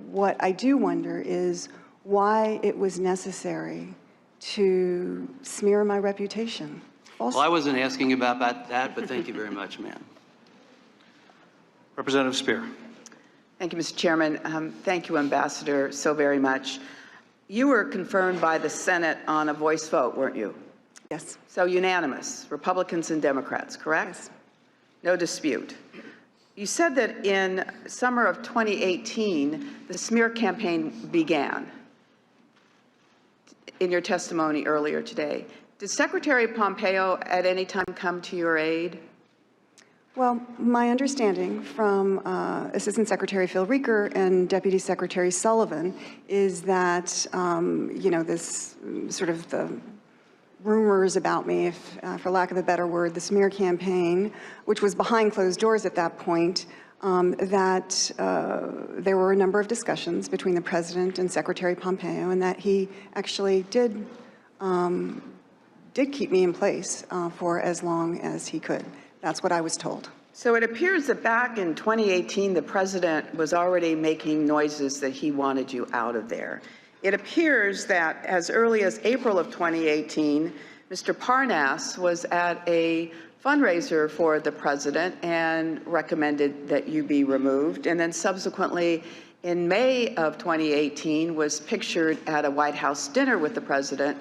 what I do wonder is why it was necessary to smear my reputation. Well, I wasn't asking about that, but thank you very much, ma'am. Representative Spear. Thank you, Mr. Chairman. Thank you, Ambassador, so very much. You were confirmed by the Senate on a voice vote, weren't you? Yes. So unanimous, Republicans and Democrats, correct? Yes. No dispute. You said that in summer of 2018, the smear campaign began in your testimony earlier today. Did Secretary Pompeo at any time come to your aid? Well, my understanding from Assistant Secretary Phil Reeker and Deputy Secretary Sullivan is that, this sort of the rumors about me, if, for lack of a better word, the smear campaign, which was behind closed doors at that point, that there were a number of discussions between the President and Secretary Pompeo, and that he actually did keep me in place for as long as he could. That's what I was told. So it appears that back in 2018, the President was already making noises that he wanted you out of there. It appears that as early as April of 2018, Mr. Parnas was at a fundraiser for the President and recommended that you be removed. And then subsequently, in May of 2018, was pictured at a White House dinner with the President.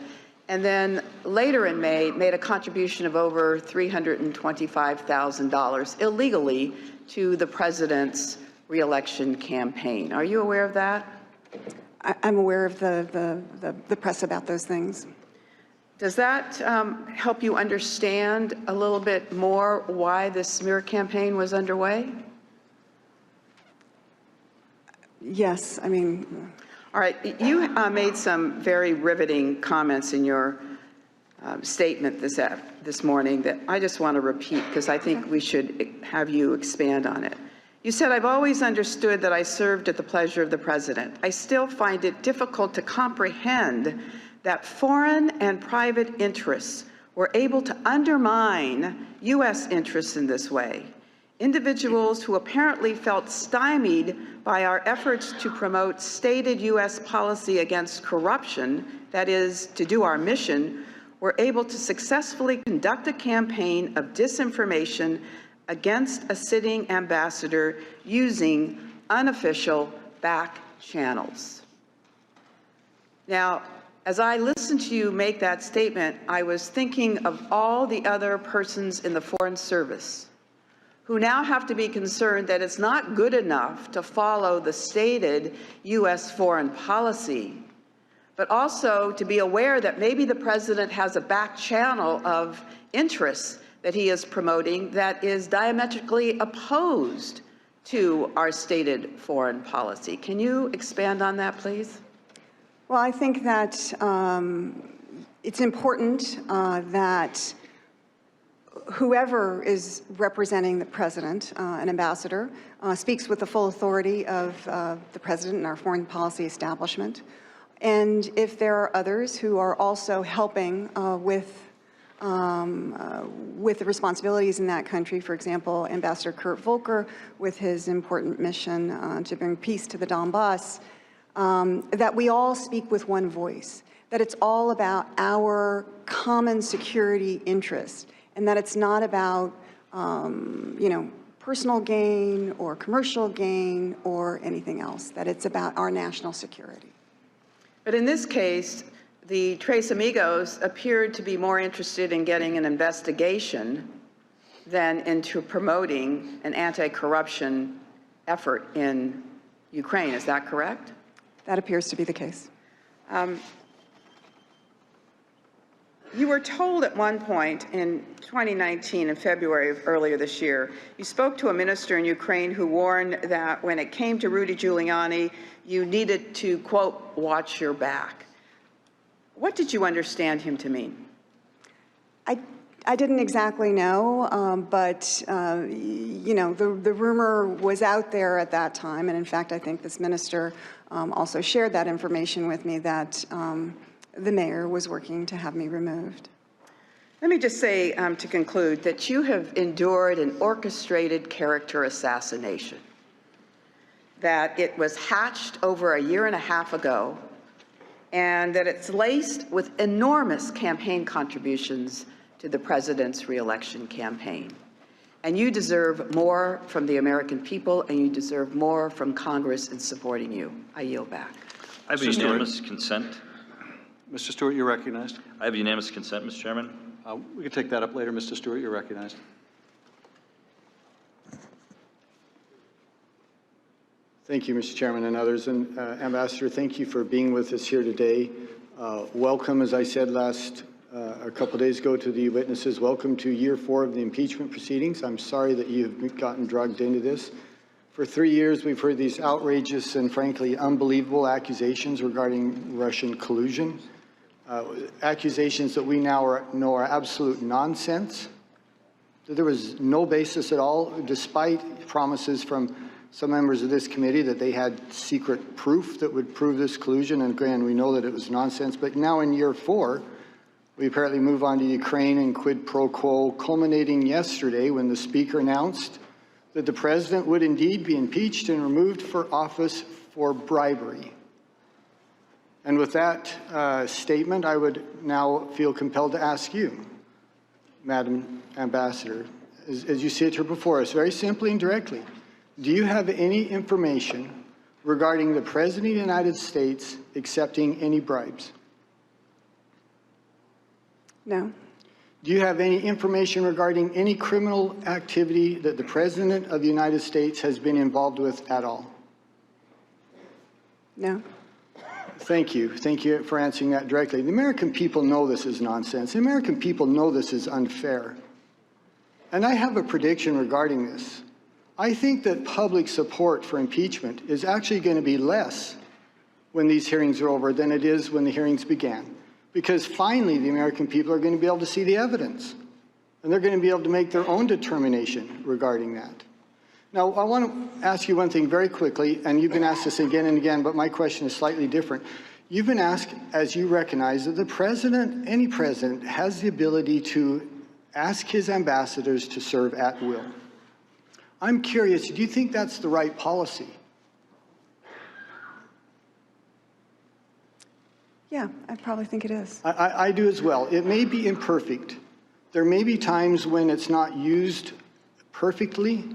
And then later in May, made a contribution of over $325,000 illegally to the President's reelection campaign. Are you aware of that? I'm aware of the press about those things. Does that help you understand a little bit more why this smear campaign was underway? Yes, I mean. All right, you made some very riveting comments in your statement this morning that I just want to repeat because I think we should have you expand on it. You said, "I've always understood that I served at the pleasure of the President. I still find it difficult to comprehend that foreign and private interests were able to undermine U.S. interests in this way. Individuals who apparently felt stymied by our efforts to promote stated U.S. policy against corruption, that is, to do our mission, were able to successfully conduct a campaign of disinformation against a sitting ambassador using unofficial back channels." Now, as I listened to you make that statement, I was thinking of all the other persons in the Foreign Service who now have to be concerned that it's not good enough to follow the stated U.S. foreign policy, but also to be aware that maybe the President has a back channel of interests that he is promoting that is diametrically opposed to our stated foreign policy. Can you expand on that, please? Well, I think that it's important that whoever is representing the President, an ambassador, speaks with the full authority of the President and our foreign policy establishment. And if there are others who are also helping with the responsibilities in that country, for example, Ambassador Kurt Volker with his important mission to bring peace to the Donbass, that we all speak with one voice, that it's all about our common security interest, and that it's not about personal gain or commercial gain or anything else, that it's about our national security. But in this case, the Tres Amigos appeared to be more interested in getting an investigation than into promoting an anti-corruption effort in Ukraine. Is that correct? That appears to be the case. You were told at one point in 2019, in February of earlier this year, you spoke to a minister in Ukraine who warned that when it came to Rudy Giuliani, you needed to, quote, watch your back. What did you understand him to mean? I didn't exactly know, but the rumor was out there at that time, and in fact, I think this minister also shared that information with me that the mayor was working to have me removed. Let me just say, to conclude, that you have endured an orchestrated character assassination, that it was hatched over a year and a half ago, and that it's laced with enormous campaign contributions to the president's reelection campaign. And you deserve more from the American people, and you deserve more from Congress in supporting you. I yield back. I have unanimous consent. Mr. Stewart, you're recognized. I have unanimous consent, Mr. Chairman. We can take that up later. Mr. Stewart, you're recognized. Thank you, Mr. Chairman and others. And Ambassador, thank you for being with us here today. Welcome, as I said a couple days ago to the witnesses, welcome to year 4 of the impeachment proceedings. I'm sorry that you've gotten drugged into this. For 3 years, we've heard these outrageous and frankly unbelievable accusations regarding Russian collusion. Accusations that we now know are absolute nonsense. There was no basis at all, despite promises from some members of this committee that they had secret proof that would prove this collusion. And again, we know that it was nonsense. But now in year 4, we apparently move on to Ukraine and quid pro quo, culminating yesterday when the Speaker announced that the President would indeed be impeached and removed for office for bribery. And with that statement, I would now feel compelled to ask you, Madam Ambassador, as you sit here before us, very simply and directly, do you have any information regarding the President of the United States accepting any bribes? No. Do you have any information regarding any criminal activity that the President of the United States has been involved with at all? No. Thank you. Thank you for answering that directly. The American people know this is nonsense. The American people know this is unfair. And I have a prediction regarding this. I think that public support for impeachment is actually going to be less when these hearings are over than it is when the hearings began. Because finally, the American people are going to be able to see the evidence. And they're going to be able to make their own determination regarding that. Now, I want to ask you one thing very quickly, and you've been asked this again and again, but my question is slightly different. You've been asked, as you recognize, that the president, any president, has the ability to ask his ambassadors to serve at will. I'm curious, do you think that's the right policy? Yeah, I probably think it is. I do as well. It may be imperfect. There may be times when it's not used perfectly,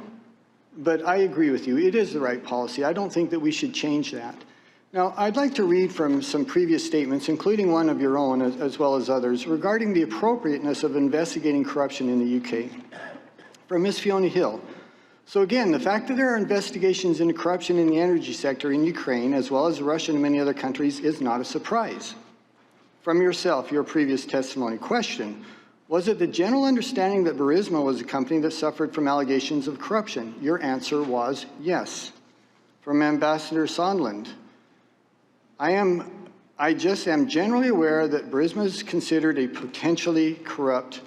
but I agree with you. It is the right policy. I don't think that we should change that. Now, I'd like to read from some previous statements, including one of your own as well as others, regarding the appropriateness of investigating corruption in the UK. From Ms. Fiona Hill. So again, the fact that there are investigations into corruption in the energy sector in Ukraine, as well as Russia and many other countries, is not a surprise. From yourself, your previous testimony. Question, was it the general understanding that Burisma was a company that suffered from allegations of corruption? Your answer was yes. From Ambassador Sondland, I just am generally aware that Burisma is considered a potentially corrupt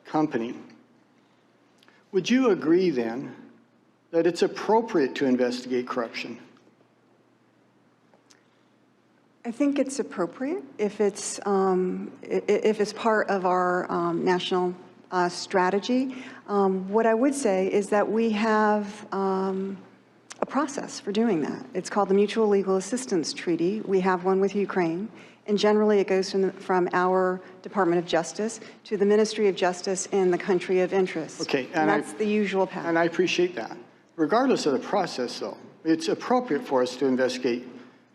company. Would you agree then that it's appropriate to investigate corruption? I think it's appropriate if it's part of our national strategy. What I would say is that we have a process for doing that. It's called the Mutual Legal Assistance Treaty. We have one with Ukraine, And generally, it goes from our Department of Justice to the Ministry of Justice in the country of interest. Okay, and that's the usual path. And I appreciate that. Regardless of the process, though, it's appropriate for us to investigate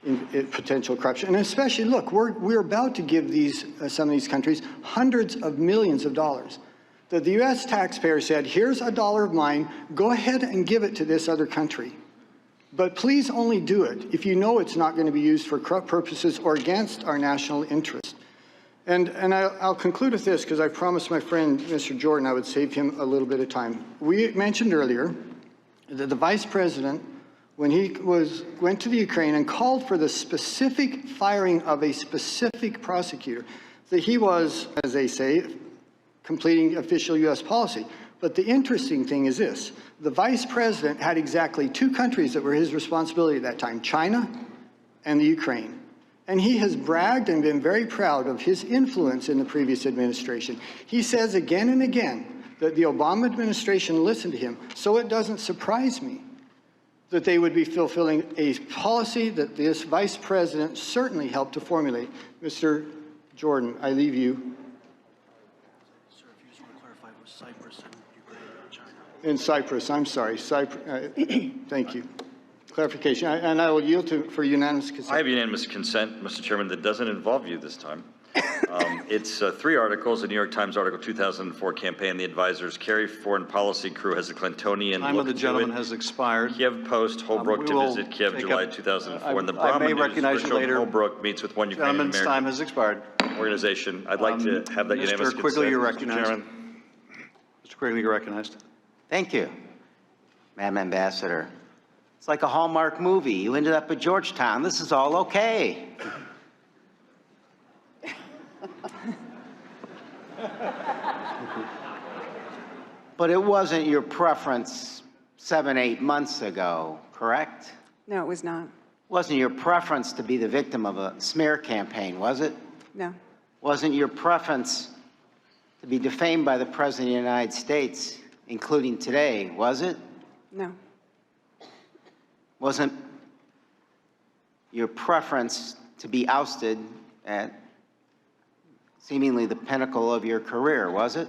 in potential corruption. And especially, look, we're about to give some of these countries hundreds of millions of dollars. The U.S. taxpayer said, here's $1 of mine, go ahead and give it to this other country. But please only do it if you know it's not going to be used for corrupt purposes or against our national interest. And I'll conclude with this, because I promised my friend, Mr. Jordan, I would save him a little bit of time. We mentioned earlier that the vice president, when he went to the Ukraine and called for the specific firing of a specific prosecutor, that he was, as they say, completing official U.S. policy. But the interesting thing is this. The vice president had exactly 2 countries that were his responsibility at that time, China and the Ukraine. And he has bragged and been very proud of his influence in the previous administration. He says again and again that the Obama administration listened to him, so it doesn't surprise me that they would be fulfilling a policy that this vice president certainly helped to formulate. Mr. Jordan, I leave you. Sir, if you just want to clarify, it was Cyprus and Ukraine and China. In Cyprus, I'm sorry. Thank you. Clarification, and I will yield for unanimous consent. I have unanimous consent, Mr. Chairman, that doesn't involve you this time. It's 3 articles, the New York Times article 2004 campaign, the advisors, Kerry foreign policy crew has a Clintonian Time look of the to gentleman it. has expired. Kiev Post, Holbrooke We to will visit Kiev take July up- 2004. And the I may Brahma News, recognize you Richard later. Holbrooke meets with one Ukrainian Gentleman's American time has expired. organization. I'd like to have that unanimous Mr. consent. Quigley, you're Mr. recognized. Chairman. Mr. Quigley, you're recognized. Thank you, Madam Ambassador. It's like a Hallmark movie. You ended up at Georgetown. This is all okay. But it wasn't your preference 7, 8 months ago, correct? No, it was not. Wasn't your preference to be the victim of a smear campaign, was it? No. Wasn't your preference to be defamed by the President of the United States, including today, was it? No. Wasn't your preference to be ousted at seemingly the pinnacle of your career, was it?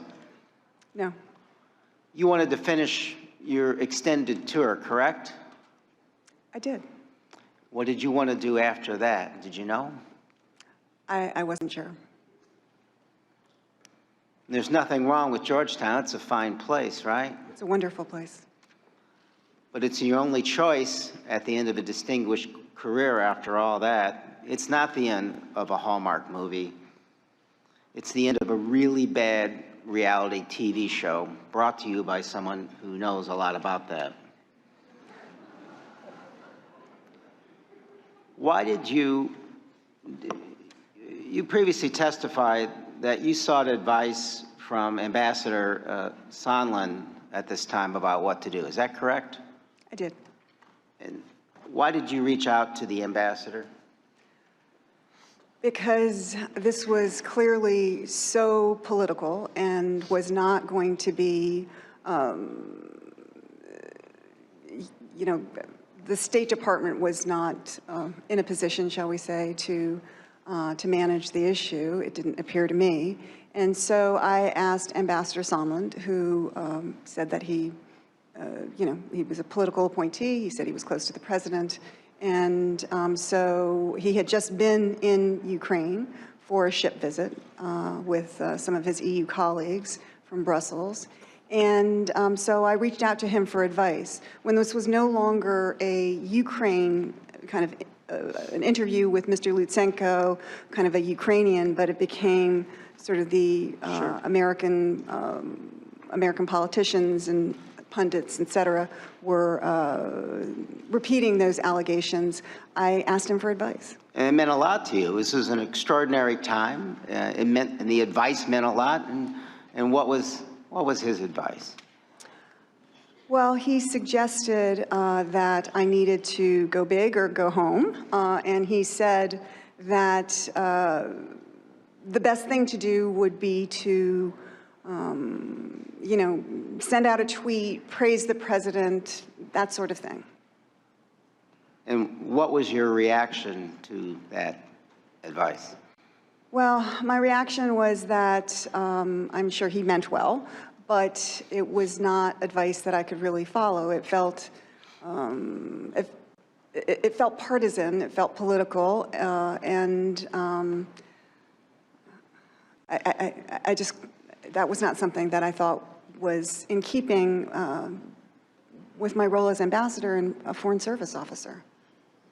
No. You wanted to finish your extended tour, correct? I did. What did you want to do after that? Did you know? I wasn't sure. There's nothing wrong with Georgetown. It's a fine place, right? It's a wonderful place. But it's your only choice at the end of a distinguished career after all that. It's not the end of a Hallmark movie. It's the end of a really bad reality TV show brought to you by someone who knows a lot about that. Why did you previously testified that you sought advice from Ambassador Sondland at this time about what to do. Is that correct? I did. And why did you reach out to the ambassador? Because this was clearly so political and was not going to be, you know, the State Department was not in a position, shall we say, to manage the issue. It didn't appear to me. And so I asked Ambassador Sondland, who said that he, you know, he was a political appointee. He said he was close to the president. And so he had just been in Ukraine for a ship visit with some of his EU colleagues from Brussels. And so I reached out to him for advice. When this was no longer a Ukraine kind of an interview with Mr. Lutsenko, kind of a Ukrainian, but it became sort of the American politicians and pundits, et cetera, were repeating those allegations. I asked him for advice. And it meant a lot to you. This was an extraordinary time. It meant, and the advice meant a lot. And what was his advice? Well, he suggested that I needed to go big or go home. And he said that the best thing to do would be to, you know, send out a tweet, praise the president, that sort of thing. And what was your reaction to that advice? Well, my reaction was that I'm sure he meant well, but it was not advice that I could really follow. It felt it felt partisan, it felt political, and I just, that was not something that I thought was in keeping with my role as ambassador and a foreign service officer.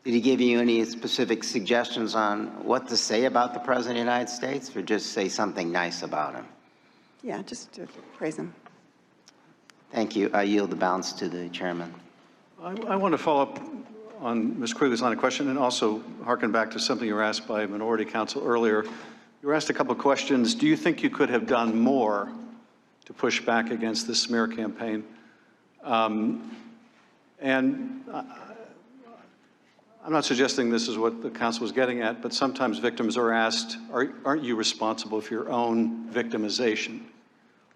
Did he give you any specific suggestions on what to say about the President of the United States, or just say something nice about him? Yeah, just to praise him. Thank you. I yield the balance to the chairman. I want to follow up on Ms. Quigley's line of question and also harken back to something you were asked by minority counsel earlier. You were asked a couple of questions. Do you think you could have done more to push back against the smear campaign? I'm not suggesting this is what the counsel was getting at, but sometimes victims are asked, aren't you responsible for your own victimization?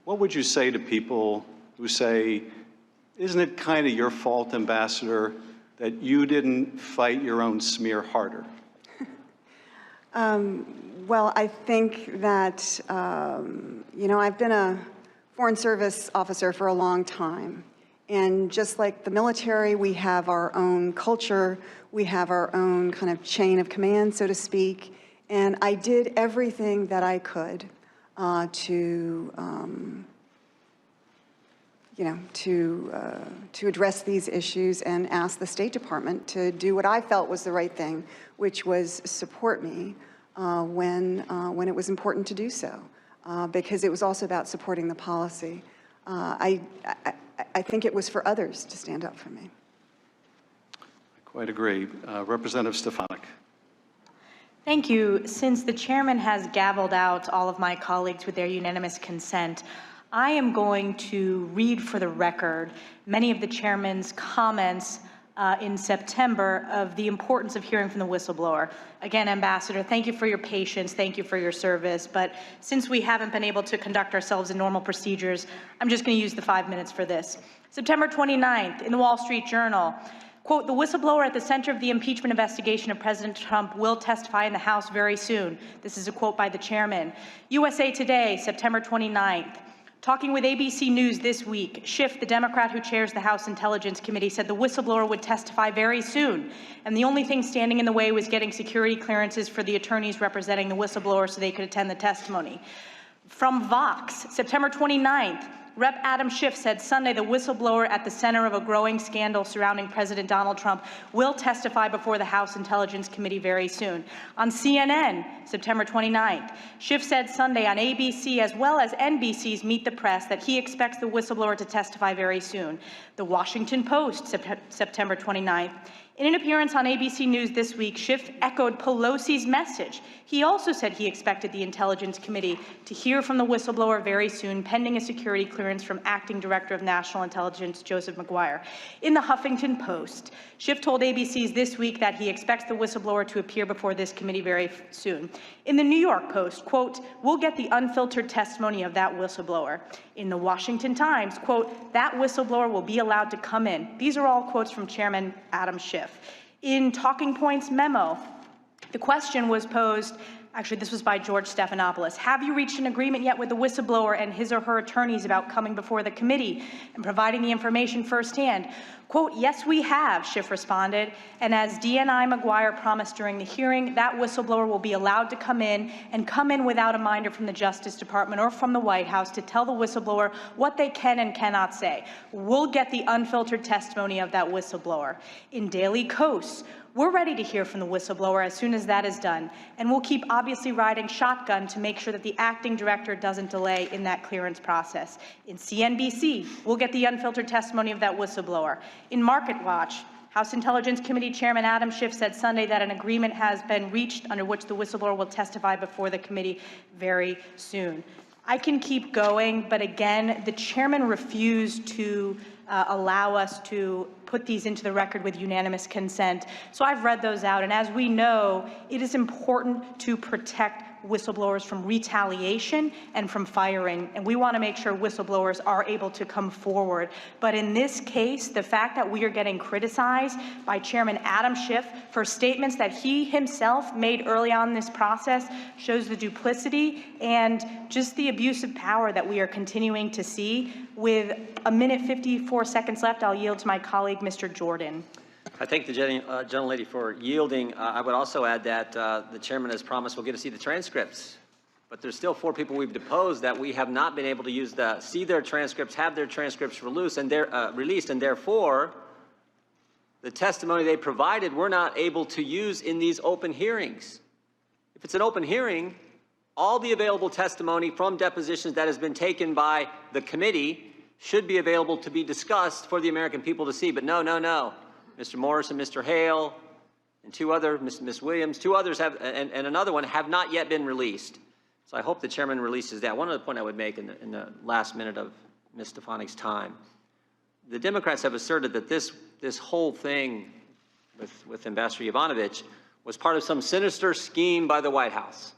What would you say to people who say, isn't it kind of your fault, Ambassador, that you didn't fight your own smear harder? Well, I think that, you know, I've been a foreign service officer for a long time. And just like the military, we have our own culture, we have our own kind of chain of command, so to speak. And I did everything that I could to address these issues and ask the State Department to do what I felt was the right thing, which was support me when it was important to do so, because it was also about supporting the policy. I think it was for others to stand up for me. I quite agree. Representative Stefanik. Thank you. Since the chairman has gavelled out all of my colleagues with their unanimous consent, I am going to read for the record many of the chairman's comments in September of the importance of hearing from the whistleblower. Again, Ambassador, thank you for your patience, thank you for your service, but since we haven't been able to conduct ourselves in normal procedures, I'm just going to use the 5 minutes for this. September 29th, in the Wall Street Journal, quote, the whistleblower at the center of the impeachment investigation of President Trump will testify in the House very soon. This is a quote by the chairman. USA Today, September 29th. Talking with ABC News this week, Schiff, the Democrat who chairs the House Intelligence Committee, said the whistleblower would testify very soon, and the only thing standing in the way was getting security clearances for the attorneys representing the whistleblower so they could attend the testimony. From Vox, September 29th, Rep. Adam Schiff said Sunday the whistleblower at the center of a growing scandal surrounding President Donald Trump will testify before the House Intelligence Committee very soon. On CNN, September 29th, Schiff said Sunday on ABC as well as NBC's Meet the Press that he expects the whistleblower to testify very soon. The Washington Post, September 29th. In an appearance on ABC News this week, Schiff echoed Pelosi's message. He also said he expected the Intelligence Committee to hear from the whistleblower very soon, pending a security clearance from Acting Director of National Intelligence Joseph McGuire. In the Huffington Post, Schiff told ABC's This Week that he expects the whistleblower to appear before this committee very soon. In the New York Post, quote, we'll get the unfiltered testimony of that whistleblower. In the Washington Times, quote, that whistleblower will be allowed to come in. These are all quotes from Chairman Adam Schiff. In Talking Points memo, the question was posed, actually this was by George Stephanopoulos, have you reached an agreement yet with the whistleblower and his or her attorneys about coming before the committee and providing the information firsthand? Quote, yes, we have, Schiff responded, and as DNI McGuire promised during the hearing, that whistleblower will be allowed to come in and come in without a minder from the Justice Department or from the White House to tell the whistleblower what they can and cannot say. We'll get the unfiltered testimony of that whistleblower. In Daily Kos, we're ready to hear from the whistleblower as soon as that is done, and we'll keep obviously riding shotgun to make sure that the acting director doesn't delay in that clearance process. In CNBC, we'll get the unfiltered testimony of that whistleblower. In Market Watch, House Intelligence Committee Chairman Adam Schiff said Sunday that an agreement has been reached under which the whistleblower will testify before the committee very soon. I can keep going, but again, the chairman refused to allow us to put these into the record with unanimous consent. So I've read those out, and as we know, it is important to protect whistleblowers from retaliation and from firing. And we want to make sure whistleblowers are able to come forward. But in this case, the fact that we are getting criticized by Chairman Adam Schiff for statements that he himself made early on in this process shows the duplicity and just the abuse of power that we are continuing to see. With a minute 54 seconds left, I'll yield to my colleague, Mr. Jordan. I thank the gentlelady for yielding. I would also add that the chairman has promised we'll get to see the transcripts. But there's still 4 people we've deposed that we have not been able to see their transcripts, have their transcripts released, and therefore the testimony they provided we're not able to use in these open hearings. If it's an open hearing, all the available testimony from depositions that has been taken by the committee should be available to be discussed for the American people to see. But no. Mr. Morris and Mr. Hale and 2 other, Ms. Williams, 2 others have, and another one have not yet been released. So I hope the chairman releases that. One other point I would make in the last minute of Ms. Stefanik's time. The Democrats have asserted that this whole thing with Ambassador Yovanovitch was part of some sinister scheme by the White House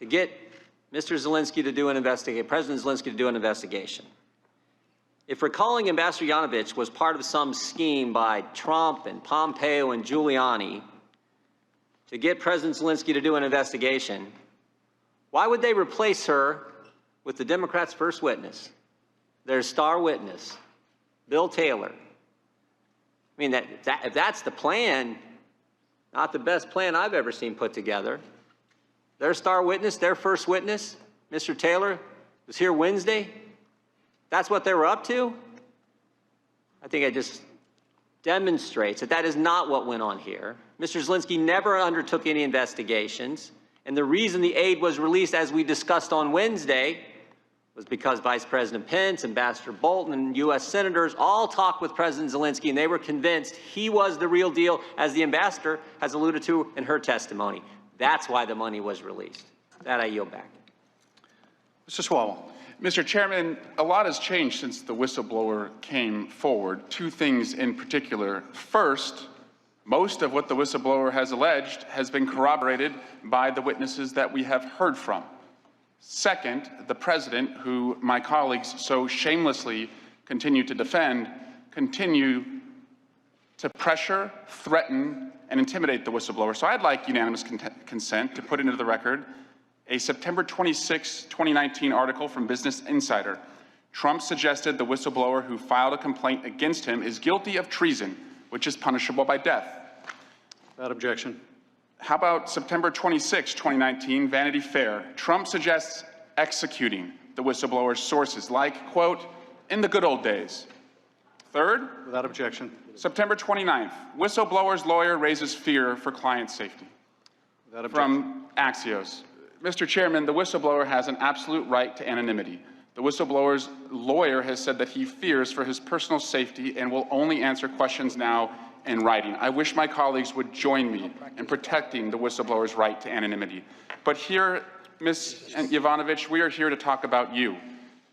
to get Mr. Zelensky to do an investigation, President Zelensky to do an investigation. If recalling Ambassador Yovanovitch was part of some scheme by Trump and Pompeo and Giuliani to get President Zelensky to do an investigation, why would they replace her with the Democrats' first witness, their star witness, Bill Taylor? I mean, if that's the plan, not the best plan I've ever seen put together. Their star witness, their first witness, Mr. Taylor, was here Wednesday. That's what they were up to? I think it just demonstrates that is not what went on here. Mr. Zelensky never undertook any investigations, and the reason the aid was released, as we discussed on Wednesday, was because Vice President Pence, Ambassador Bolton, and U.S. senators all talked with President Zelensky, and they were convinced he was the real deal, as the ambassador has alluded to in her testimony. That's why the money was released. That I yield back. Mr. Swalwell. Mr. Chairman, a lot has changed since the whistleblower came forward. 2 things in particular. First, most of what the whistleblower has alleged has been corroborated by the witnesses that we have heard from. Second, the president, who my colleagues so shamelessly continue to defend, continue to pressure, threaten, and intimidate the whistleblower. So I'd like unanimous consent to put into the record a September 26, 2019 article from Business Insider. Trump suggested the whistleblower who filed a complaint against him is guilty of treason, which is punishable by death. Without objection. How about September 26, 2019, Vanity Fair? Trump suggests executing the whistleblower's sources, like, quote, in the good old days. Third, without objection. September 29th, whistleblower's lawyer raises fear for client safety. Without objection. From Axios. Mr. Chairman, the whistleblower has an absolute right to anonymity. The whistleblower's lawyer has said that he fears for his personal safety and will only answer questions now in writing. I wish my colleagues would join me in protecting the whistleblower's right to anonymity. But here, Ms. Yovanovitch, we are here to talk about you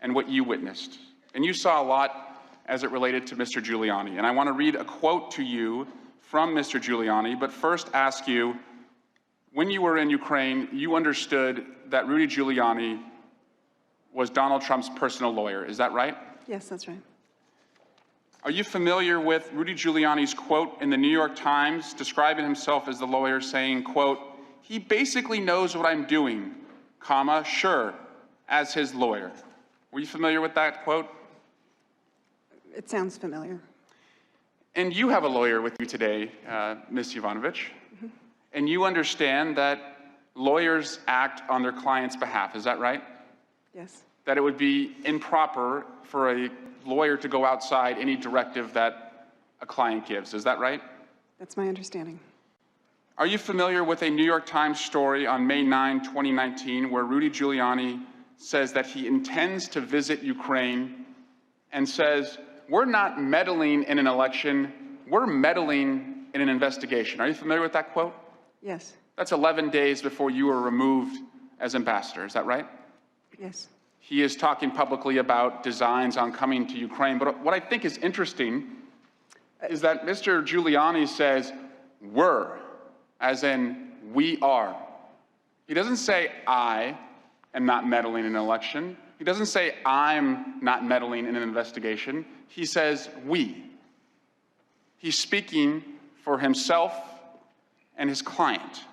and what you witnessed. And you saw a lot as it related to Mr. Giuliani. And I want to read a quote to you from Mr. Giuliani, but first ask you, when you were in Ukraine, you understood that Rudy Giuliani was Donald Trump's personal lawyer. Is that right? Yes, that's right. Are you familiar with Rudy Giuliani's quote in the New York Times describing himself as the lawyer, saying, quote, he basically knows what I'm doing, comma, sure, as his lawyer. Were you familiar with that quote? It sounds familiar. And you have a lawyer with you today, Ms. Yovanovitch. And you understand that lawyers act on their client's behalf, is that right? Yes. That it would be improper for a lawyer to go outside any directive that a client gives, is that right? That's my understanding. Are you familiar with a New York Times story on May 9, 2019, where Rudy Giuliani says that he intends to visit Ukraine and says, we're not meddling in an election, we're meddling in an investigation. Are you familiar with that quote? Yes. That's 11 days before you were removed as ambassador, is that right? Yes. He is talking publicly about designs on coming to Ukraine. But what I think is interesting is that Mr. Giuliani says, we're, as in we are. He doesn't say, I am not meddling in an election. He doesn't say, I'm not meddling in an investigation. He says, we. He's speaking for himself and his client.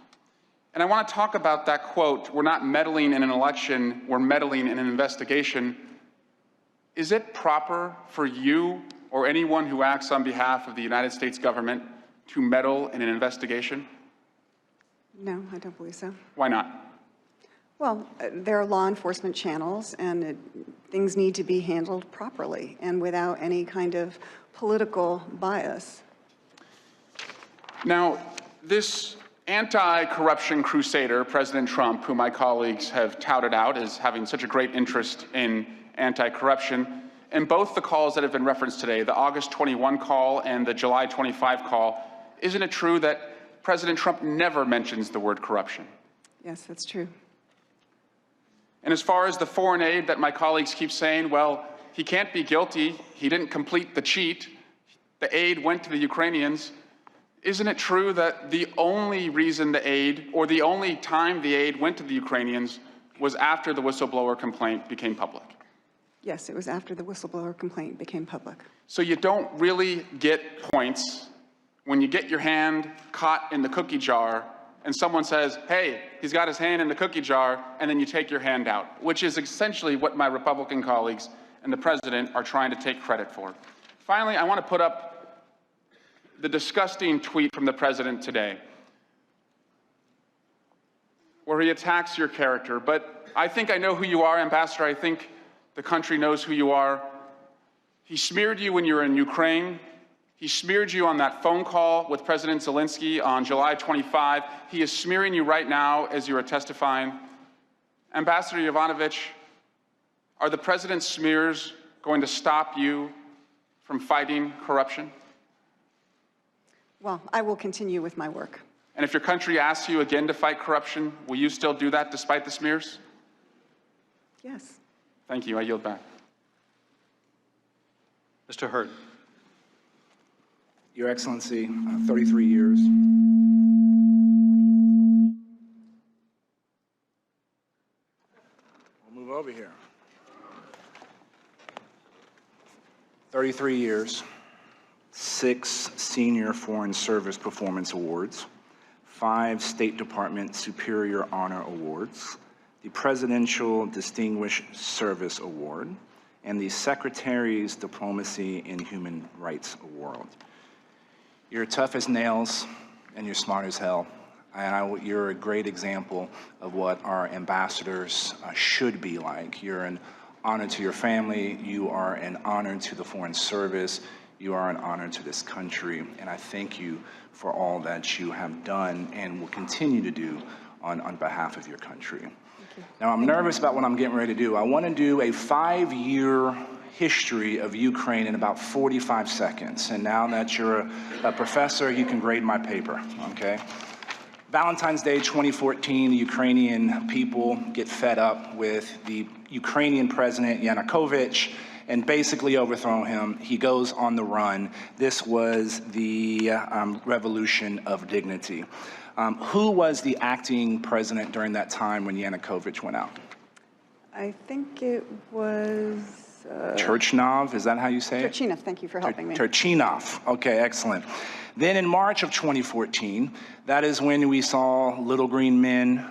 And I want to talk about that quote, we're not meddling in an election, we're meddling in an investigation. Is it proper for you or anyone who acts on behalf of the United States government to meddle in an investigation? No, I don't believe so. Why not? Well, there are law enforcement channels, and things need to be handled properly and without any kind of political bias. Now, this anti-corruption crusader, President Trump, who my colleagues have touted out as having such a great interest in anti-corruption, in both the calls that have been referenced today, the August 21 call and the July 25 call, isn't it true that President Trump never mentions the word corruption? Yes, that's true. And as far as the foreign aid that my colleagues keep saying, well, he can't be guilty, he didn't complete the cheat, the aid went to the Ukrainians, isn't it true that the only reason the aid, or the only time the aid went to the Ukrainians was after the whistleblower complaint became public? Yes, it was after the whistleblower complaint became public. So you don't really get points when you get your hand caught in the cookie jar and someone says, hey, he's got his hand in the cookie jar, and then you take your hand out, which is essentially what my Republican colleagues and the president are trying to take credit for. Finally, I want to put up the disgusting tweet from the president today, where he attacks your character. But I think I know who you are, Ambassador. I think the country knows who you are. He smeared you when you were in Ukraine. He smeared you on that phone call with President Zelensky on July 25. He is smearing you right now as you are testifying. Ambassador Yovanovitch, are the president's smears going to stop you from fighting corruption? Well, I will continue with my work. And if your country asks you again to fight corruption, will you still do that despite the smears? Yes. Thank you. I yield back. Mr. Hurd. Your Excellency, 33 years. We'll move over here. 33 years, 6 Senior Foreign Service Performance Awards, 5 State Department Superior Honor Awards, the Presidential Distinguished Service Award, and the Secretary's Diplomacy and Human Rights Award. You're tough as nails, and you're smart as hell. And you're a great example of what our ambassadors should be like. You're an honor to your family. You are an honor to the Foreign Service. You are an honor to this country. And I thank you for all that you have done and will continue to do on behalf of your country. Now, I'm nervous about what I'm getting ready to do. I want to do a 5-year history of Ukraine in about 45 seconds. And now that you're a professor, you can grade my paper, okay? Valentine's Day 2014, the Ukrainian people get fed up with the Ukrainian president, Yanukovych, and basically overthrow him. He goes on the run. This was the Revolution of Dignity. Who was the acting president during that time when Yanukovych went out? I think it was... Turchinov, is that how you say it? Turchinov, thank you for helping me. Turchinov, okay, excellent. Then in March of 2014, that is when we saw little green men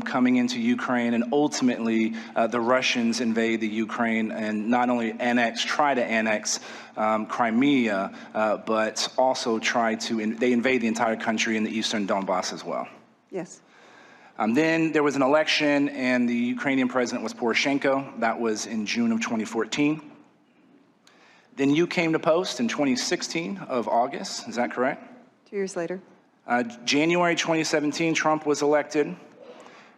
coming into Ukraine, and ultimately the Russians invade the Ukraine and not only try to annex Crimea, but also they invade the entire country in the eastern Donbass as well. Yes. Then there was an election, and the Ukrainian president was Poroshenko. That was in June of 2014. Then you came to post in 2016 of August, is that correct? 2 years later. January 2017, Trump was elected.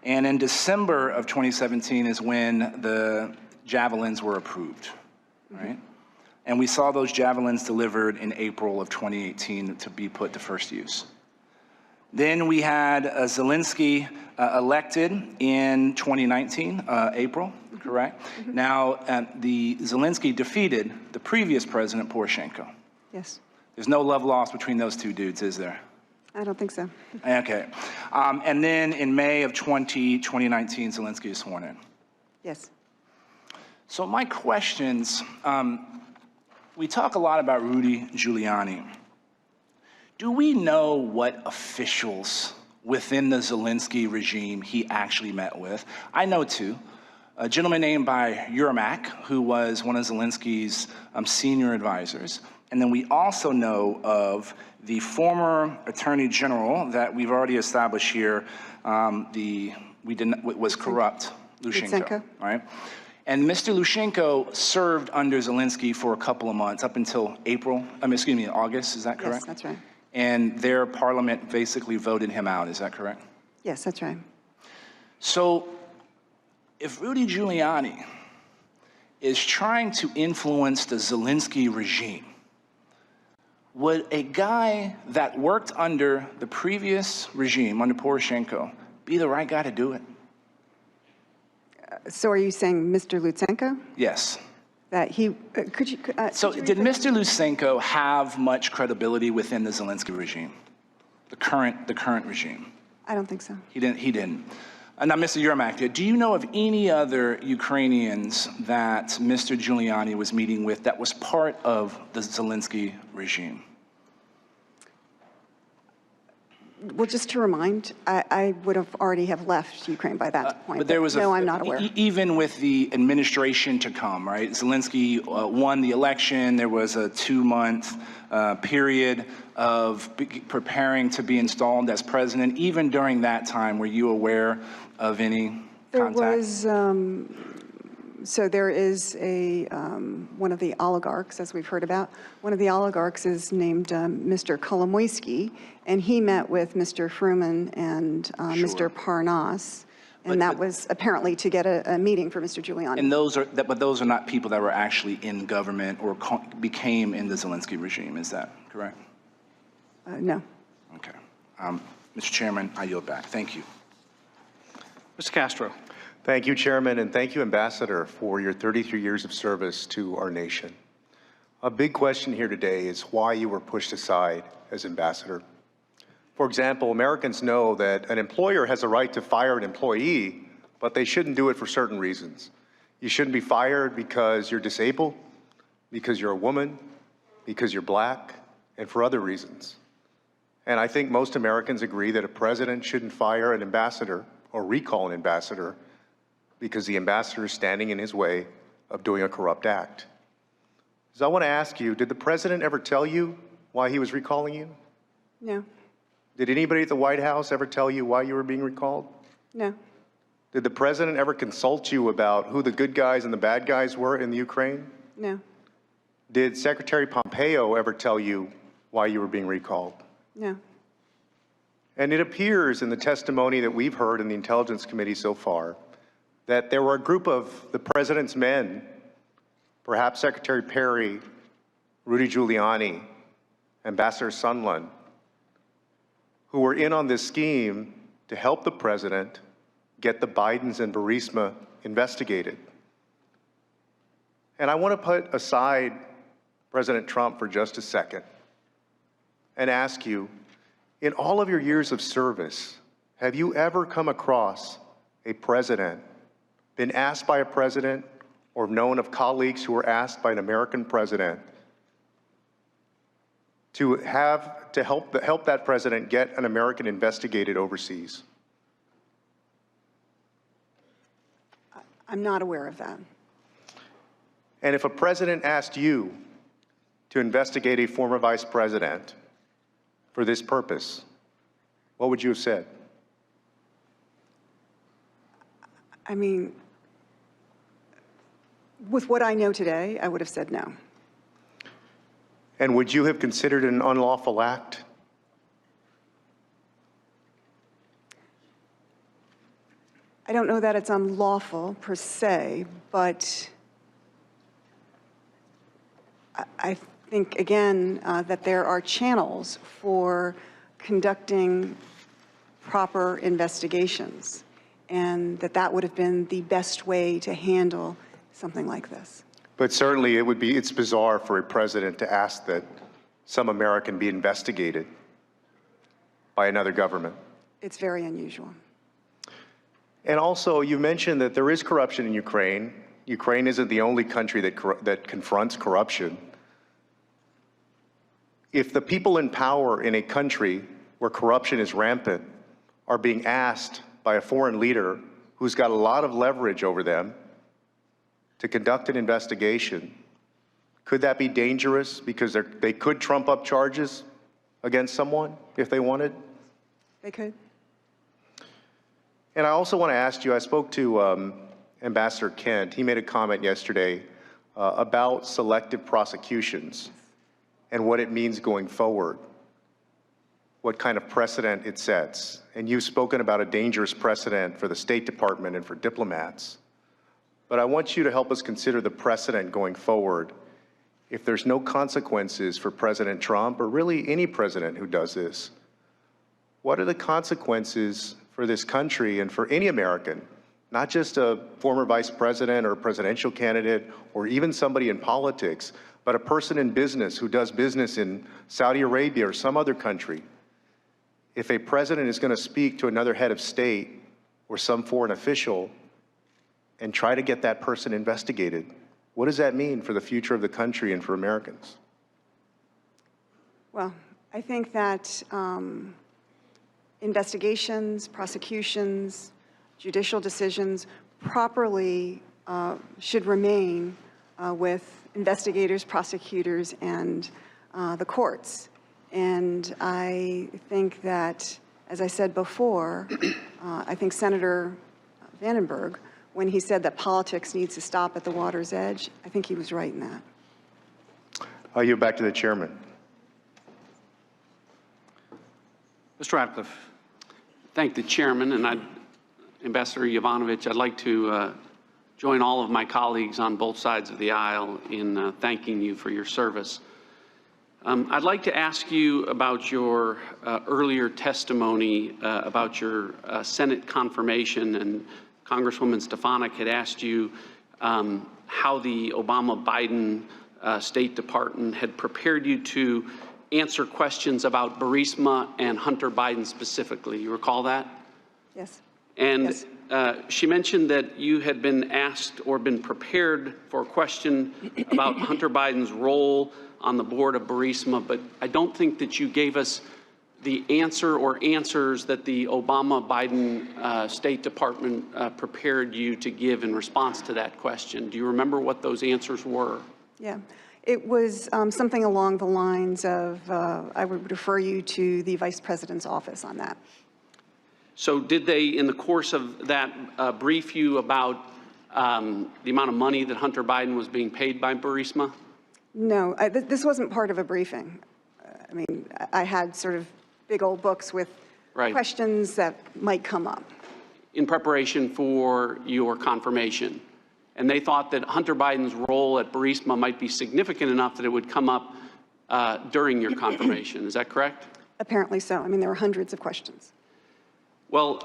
And in December of 2017 is when the javelins were approved, right? And we saw those javelins delivered in April of 2018 to be put to first use. Then we had Zelensky elected in 2019, April, correct? Now, the Zelensky defeated the previous president, Poroshenko. Yes. There's no love lost between those two dudes, is there? I don't think so. Okay. And then in May of 2019, Zelensky is sworn in. Yes. So my questions, we talk a lot about Rudy Giuliani. Do we know what officials within the Zelensky regime he actually met with? I know two. A gentleman named by Yermak, who was one of Zelensky's senior advisors. And then we also know of the former attorney general that we've already established here, was corrupt, Lushenko, right? And Mr. Lushenko served under Zelensky for a couple of months, up until August, is that correct? Yes, that's right. And their parliament basically voted him out, is that correct? Yes, that's right. So if Rudy Giuliani is trying to influence the Zelensky regime, would a guy that worked under the previous regime, under Poroshenko, be the right guy to do it? So are you saying Mr. Lutsenko? Yes. That he, So did Mr. Lutsenko have much credibility within the Zelensky regime, the current regime? I don't think so. He didn't. Now, Mr. Yermak, do you know of any other Ukrainians that Mr. Giuliani was meeting with that was part of the Zelensky regime? Well, just to remind, I would have already have left Ukraine by that point. But there was no, I'm not aware. Even with the administration to come, right? Zelensky won the election. There was a 2-month period of preparing to be installed as president. Even during that time, were you aware of any contact? There was, so there is a, one of the oligarchs, as we've heard about. One of the oligarchs is named Mr. Kolomoisky, and he met with Mr. Fruman and Mr. Parnas, and that was apparently to get a meeting for Mr. Giuliani. And but those are not people that were actually in government or became in the Zelensky regime, is that correct? No. Okay. Mr. Chairman, I yield back. Thank you. Mr. Castro. Thank you, Chairman, and thank you, Ambassador, for your 33 years of service to our nation. A big question here today is why you were pushed aside as ambassador. For example, Americans know that an employer has a right to fire an employee, but they shouldn't do it for certain reasons. You shouldn't be fired because you're disabled, because you're a woman, because you're black, and for other reasons. And I think most Americans agree that a president shouldn't fire an ambassador or recall an ambassador because the ambassador is standing in his way of doing a corrupt act. So I want to ask you, did the president ever tell you why he was recalling you? No. Did anybody at the White House ever tell you why you were being recalled? No. Did the president ever consult you about who the good guys and the bad guys were in the Ukraine? No. Did Secretary Pompeo ever tell you why you were being recalled? No. And it appears in the testimony that we've heard in the Intelligence Committee so far that there were a group of the president's men, perhaps Secretary Perry, Rudy Giuliani, Ambassador Sondland, who were in on this scheme to help the president get the Bidens and Burisma investigated. And I want to put aside President Trump for just a second and ask you, in all of your years of service, have you ever come across a president, been asked by a president, or known of colleagues who were asked by an American president to help that president get an American investigated overseas? I'm not aware of that. And if a president asked you to investigate a former vice president for this purpose, what would you have said? I mean, with what I know today, I would have said no. And would you have considered it an unlawful act? I don't know that it's unlawful per se, but I think, again, that there are channels for conducting proper investigations, and that would have been the best way to handle something like this. But certainly it's bizarre for a president to ask that some American be investigated. by another government. It's very unusual. And also, you mentioned that there is corruption in Ukraine. Ukraine isn't the only country that confronts corruption. If the people in power in a country where corruption is rampant are being asked by a foreign leader who's got a lot of leverage over them to conduct an investigation, could that be dangerous because they could trump up charges against someone if they wanted? They could. And I also want to ask you, I spoke to Ambassador Kent. He made a comment yesterday about selective prosecutions and what it means going forward, what kind of precedent it sets. And you've spoken about a dangerous precedent for the State Department and for diplomats. But I want you to help us consider the precedent going forward. If there's no consequences for President Trump, or really any president who does this, what are the consequences for this country and for any American, not just a former vice president or a presidential candidate or even somebody in politics, but a person in business who does business in Saudi Arabia or some other country? If a president is going to speak to another head of state or some foreign official and try to get that person investigated, what does that mean for the future of the country and for Americans? Well, I think that investigations, prosecutions, judicial decisions properly should remain with investigators, prosecutors, and the courts. And I think that, as I said before, I think Senator Vandenberg, when he said that politics needs to stop at the water's edge, I think he was right in that. I'll yield back to the chairman. Mr. Ratcliffe. Thank the chairman, and Ambassador Yovanovitch, I'd like to join all of my colleagues on both sides of the aisle in thanking you for your service. I'd like to ask you about your earlier testimony about your Senate confirmation, and Congresswoman Stefanik had asked you how the Obama-Biden State Department had prepared you to answer questions about Burisma and Hunter Biden specifically. You recall that? Yes. And yes. She mentioned that you had been asked or been prepared for a question about Hunter Biden's role on the board of Burisma, but I don't think that you gave us the answer or answers that the Obama-Biden State Department prepared you to give in response to that question. Do you remember what those answers were? Yeah. It was something along the lines of, I would refer you to the Vice President's office on that. So did they, in the course of that, brief you about the amount of money that Hunter Biden was being paid by Burisma? No, this wasn't part of a briefing. I mean, I had sort of big old books with questions that might come up. In preparation for your confirmation. And they thought that Hunter Biden's role at Burisma might be significant enough that it would come up during your confirmation. Is that correct? Apparently so. I mean, there were hundreds of questions. Well,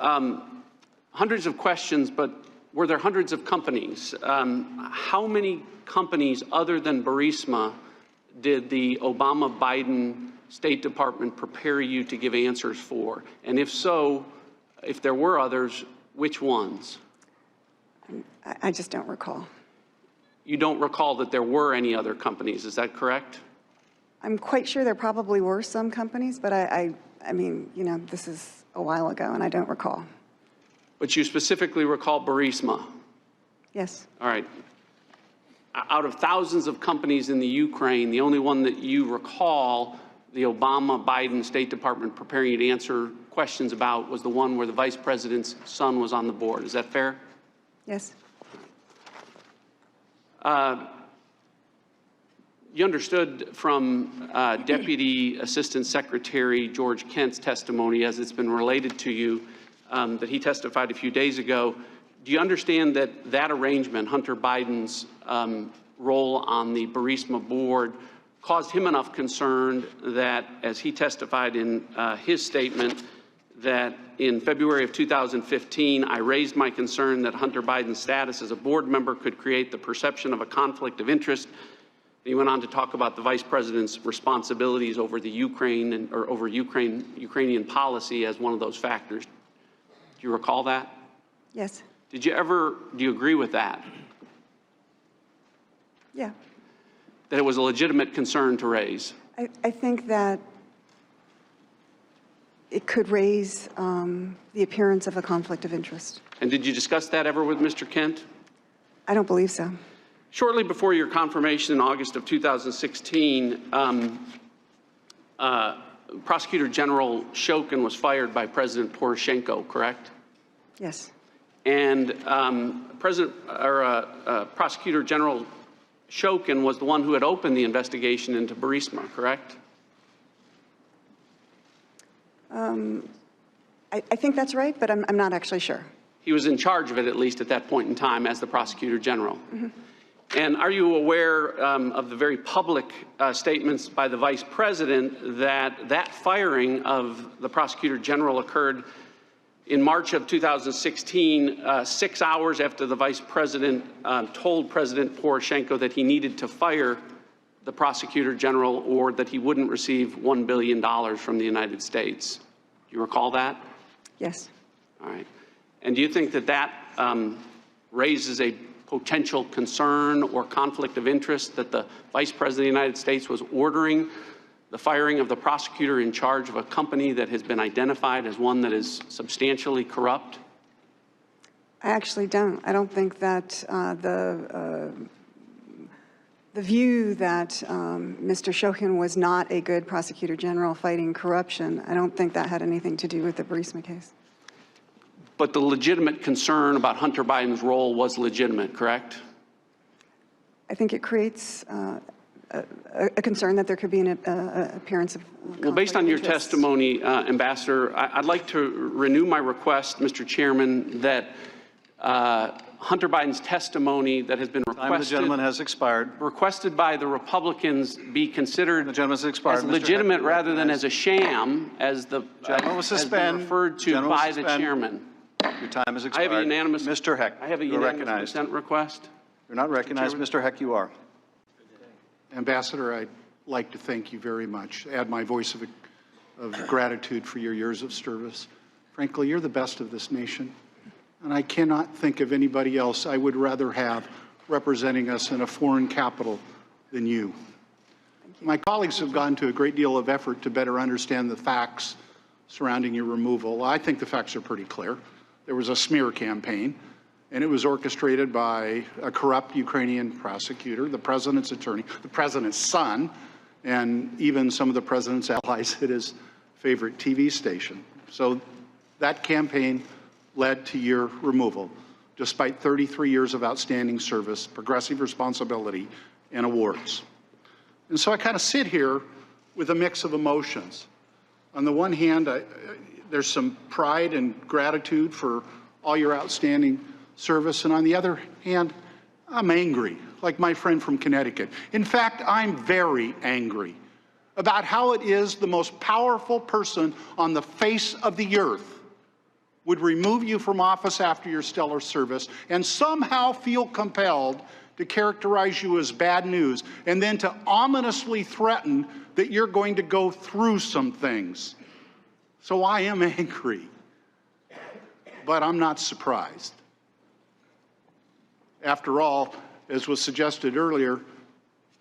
hundreds of questions, but were there hundreds of companies? How many companies other than Burisma did the Obama-Biden State Department prepare you to give answers for? And if so, if there were others, which ones? I just don't recall. You don't recall that there were any other companies, is that correct? I'm quite sure there probably were some companies, but I mean, you know, this is a while ago and I don't recall. But you specifically recall Burisma? Yes. All right. Out of thousands of companies in the Ukraine, the only one that you recall the Obama-Biden State Department preparing you to answer questions about was the one where the vice president's son was on the board. Is that fair? Yes. You understood from Deputy Assistant Secretary George Kent's testimony, as it's been related to you, that he testified a few days ago. Do you understand that that arrangement, Hunter Biden's role on the Burisma board, caused him enough concern that, as he testified in his statement, that in February of 2015, I raised my concern that Hunter Biden's status as a board member could create the perception of a conflict of interest. And he went on to talk about the vice president's responsibilities over the Ukraine or over Ukrainian policy as one of those factors. Do you recall that? Yes. Do you agree with that? Yeah. That it was a legitimate concern to raise? I think that it could raise the appearance of a conflict of interest. And did you discuss that ever with Mr. Kent? I don't believe so. Shortly before your confirmation in August of 2016, Prosecutor General Shokin was fired by President Poroshenko, correct? Yes. And Prosecutor General Shokin was the one who had opened the investigation into Burisma, correct? I think that's right, but I'm not actually sure. He was in charge of it, at least at that point in time, as the Prosecutor General. And are you aware of the very public statements by the Vice President that firing of the Prosecutor General occurred in March of 2016, 6 hours after the Vice President told President Poroshenko that he needed to fire the Prosecutor General or that he wouldn't receive $1 billion from the United States? Do you recall that? Yes. All right. And do you think that raises a potential concern or conflict of interest that the Vice President of the United States was ordering the firing of the prosecutor in charge of a company that has been identified as one that is substantially corrupt? I actually don't. I don't think that the view that Mr. Shokin was not a good prosecutor general fighting corruption, I don't think that had anything to do with the Burisma case. But the legitimate concern about Hunter Biden's role was legitimate, correct? I think it creates a concern that there could be an appearance of Well, based on your interest. testimony, Ambassador, I'd like to renew my request, Mr. Chairman, that Hunter Biden's testimony that has been Time of the gentleman has expired. requested by the Republicans be considered The gentleman's expired. as Mr. legitimate Heck, rather than as a sham, as the Gentleman will has been suspend. referred to Gentleman will by the suspend. chairman. Your time has I expired. have a unanimous. Mr. Heck, I have a you are unanimous recognized. consent request. You're not recognized. Mr. Heck, you are. Ambassador, I'd like to thank you very much. Add my voice of gratitude for your years of service. Frankly, you're the best of this nation, and I cannot think of anybody else I would rather have representing us in a foreign capital than you. My colleagues have gone to a great deal of effort to better understand the facts surrounding your removal. I think the facts are pretty clear. There was a smear campaign, and it was orchestrated by a corrupt Ukrainian prosecutor, the president's attorney, the president's son, and even some of the president's allies at his favorite TV station. So that campaign led to your removal, despite 33 years of outstanding service, progressive responsibility, and awards. And so I kind of sit here with a mix of emotions. On the one hand, there's some pride and gratitude for all your outstanding service, and on the other hand, I'm angry, like my friend from Connecticut. In fact, I'm very angry about how it is the most powerful person on the face of the earth would remove you from office after your stellar service and somehow feel compelled to characterize you as bad news and then to ominously threaten that you're going to go through some things. So I am angry, but I'm not surprised. After all, as was suggested earlier,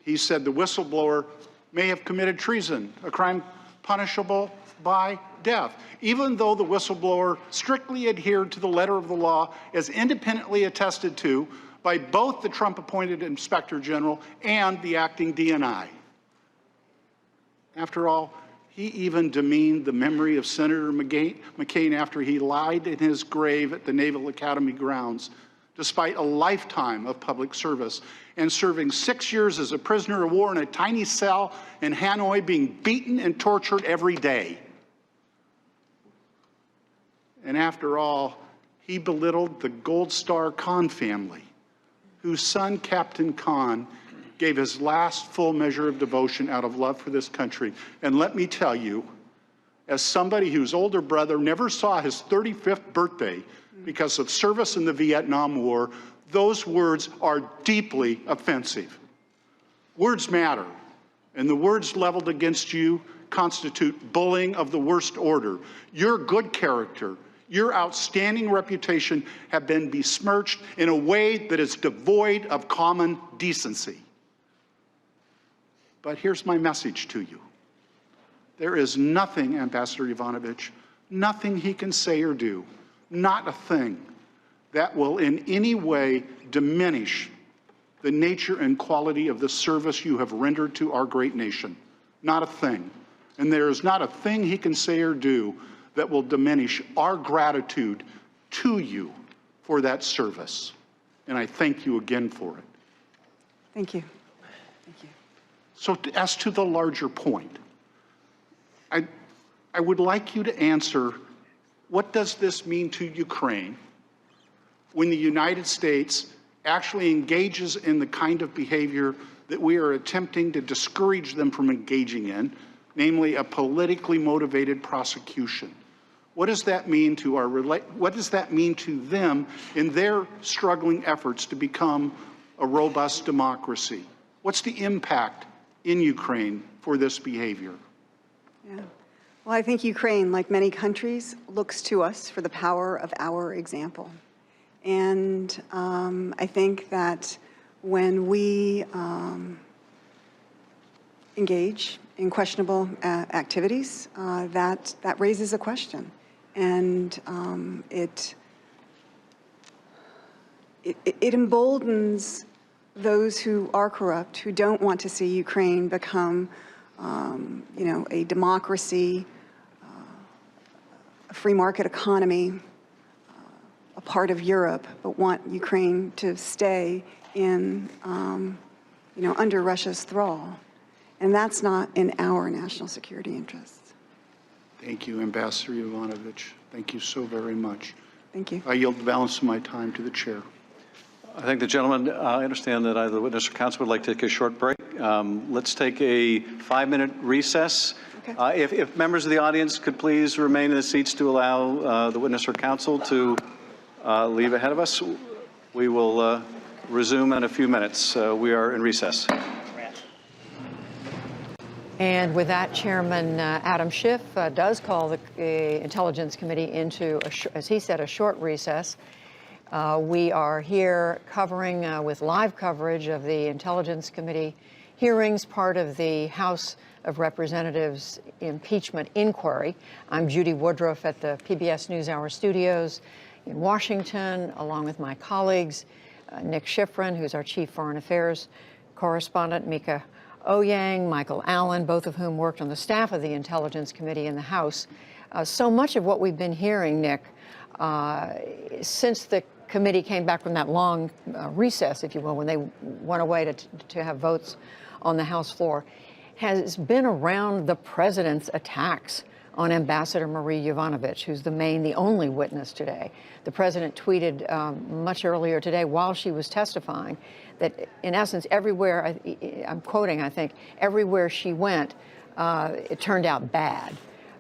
he said the whistleblower may have committed treason, a crime punishable by death, even though the whistleblower strictly adhered to the letter of the law as independently attested to by both the Trump-appointed Inspector General and the acting DNI. After all, he even demeaned the memory of Senator McCain after he lied in his grave at the Naval Academy grounds, despite a lifetime of public service and serving 6 years as a prisoner of war in a tiny cell in Hanoi, being beaten and tortured every day. And after all, he belittled the Gold Star Khan family, whose son, Captain Khan, gave his last full measure of devotion out of love for this country. And let me tell you, as somebody whose older brother never saw his 35th birthday because of service in the Vietnam War, those words are deeply offensive. Words matter, and the words leveled against you constitute bullying of the worst order. Your good character, your outstanding reputation have been besmirched in a way that is devoid of common decency. But here's my message to you. There is nothing, Ambassador Yovanovitch, nothing he can say or do, not a thing, that will in any way diminish the nature and quality of the service you have rendered to our great nation. Not a thing. And there is not a thing he can say or do that will diminish our gratitude to you for that service. And I thank you again for it. Thank you. Thank you. So as to the larger point, I would like you to answer, what does this mean to Ukraine when the United States actually engages in the kind of behavior that we are attempting to discourage them from engaging in, namely a politically motivated prosecution? What does that mean to what does that mean to them in their struggling efforts to become a robust democracy? What's the impact in Ukraine for this behavior? Yeah. Well, I think Ukraine, like many countries, looks to us for the power of our example. And I think that when we engage in questionable activities, that raises a question. And it emboldens those who are corrupt, who don't want to see Ukraine become, a democracy, a free market economy, a part of Europe, but want Ukraine to stay in, under Russia's thrall. And that's not in our national security interests. Thank you, Ambassador Yovanovitch. Thank you so very much. Thank you. I yield the balance of my time to the chair. I thank the gentleman. I understand that either the witness or counsel would like to take a short break. Let's take a 5-minute recess. Okay. If members of the audience could please remain in the seats to allow the witness or counsel to leave ahead of us, we will resume in a few minutes. We are in recess. And with that, Chairman Adam Schiff does call the Intelligence Committee into, as he said, a short recess. We are here covering with live coverage of the Intelligence Committee hearings, part of the House of Representatives impeachment inquiry. I'm Judy Woodruff at the PBS NewsHour studios in Washington, along with my colleagues, Nick Schifrin, who's our Chief Foreign Affairs Correspondent, Mika Oyang, Michael Allen, both of whom worked on the staff of the Intelligence Committee in the House. So much of what we've been hearing, Nick, since the committee came back from that long recess, if you will, when they went away to have votes on the House floor, has been around the president's attacks on Ambassador Marie Yovanovitch, who's the only witness today. The president tweeted much earlier today while she was testifying that, in essence, everywhere, I'm quoting, I think, everywhere she went, it turned out bad.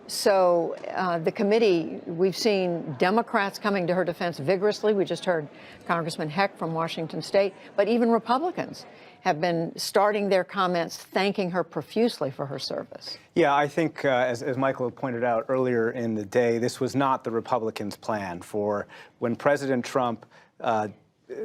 So the committee, we've seen Democrats coming to her defense vigorously. We just heard Congressman Heck from Washington State, but even Republicans have been starting their comments thanking her profusely for her service. Yeah, I think, as Michael pointed out earlier in the day, this was not the Republicans' plan. For when President Trump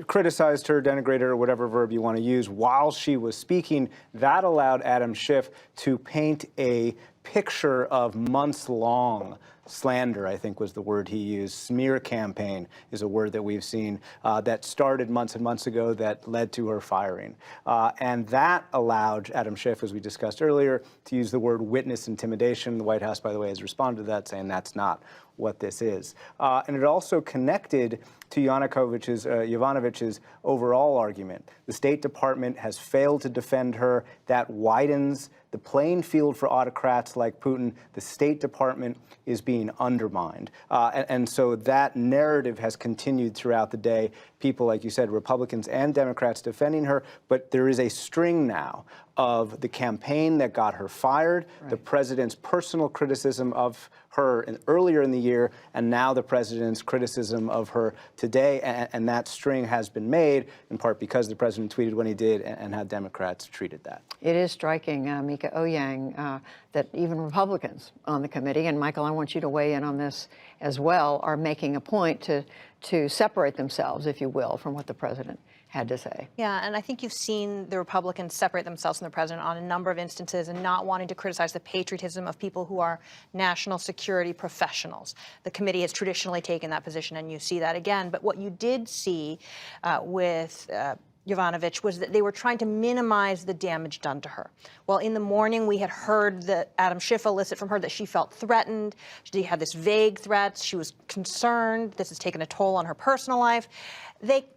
criticized her, denigrated her, whatever verb you want to use, while she was speaking, that allowed Adam Schiff to paint a picture of months-long slander, I think was the word he used. Smear campaign is a word that we've seen that started months and months ago that led to her firing. And that allowed Adam Schiff, as we discussed earlier, to use the word witness intimidation. The White House, by the way, has responded to that, saying that's not what this is. And it also connected to Yovanovitch's overall argument. The State Department has failed to defend her. That widens the playing field for autocrats like Putin. The State Department is being undermined. And so that narrative has continued throughout the day. People, like you said, Republicans and Democrats defending her, but there is a string now of the campaign that got her fired, the president's personal criticism of her earlier in the year, and now the president's criticism of her today. And that string has been made, in part because the president tweeted when he did and how Democrats treated that. It is striking, Mika Oyang, that even Republicans on the committee, and Michael, I want you to weigh in on this as well, are making a point to separate themselves, if you will, from what the president had to say. Yeah, and I think you've seen the Republicans separate themselves from the president on a number of instances and not wanting to criticize the patriotism of people who are national security professionals. The committee has traditionally taken that position, and you see that again. But what you did see with Yovanovitch was that they were trying to minimize the damage done to her. Well, in the morning, we had heard that Adam Schiff elicit from her that she felt threatened. She had this vague threat. She was concerned. This has taken a toll on her personal life.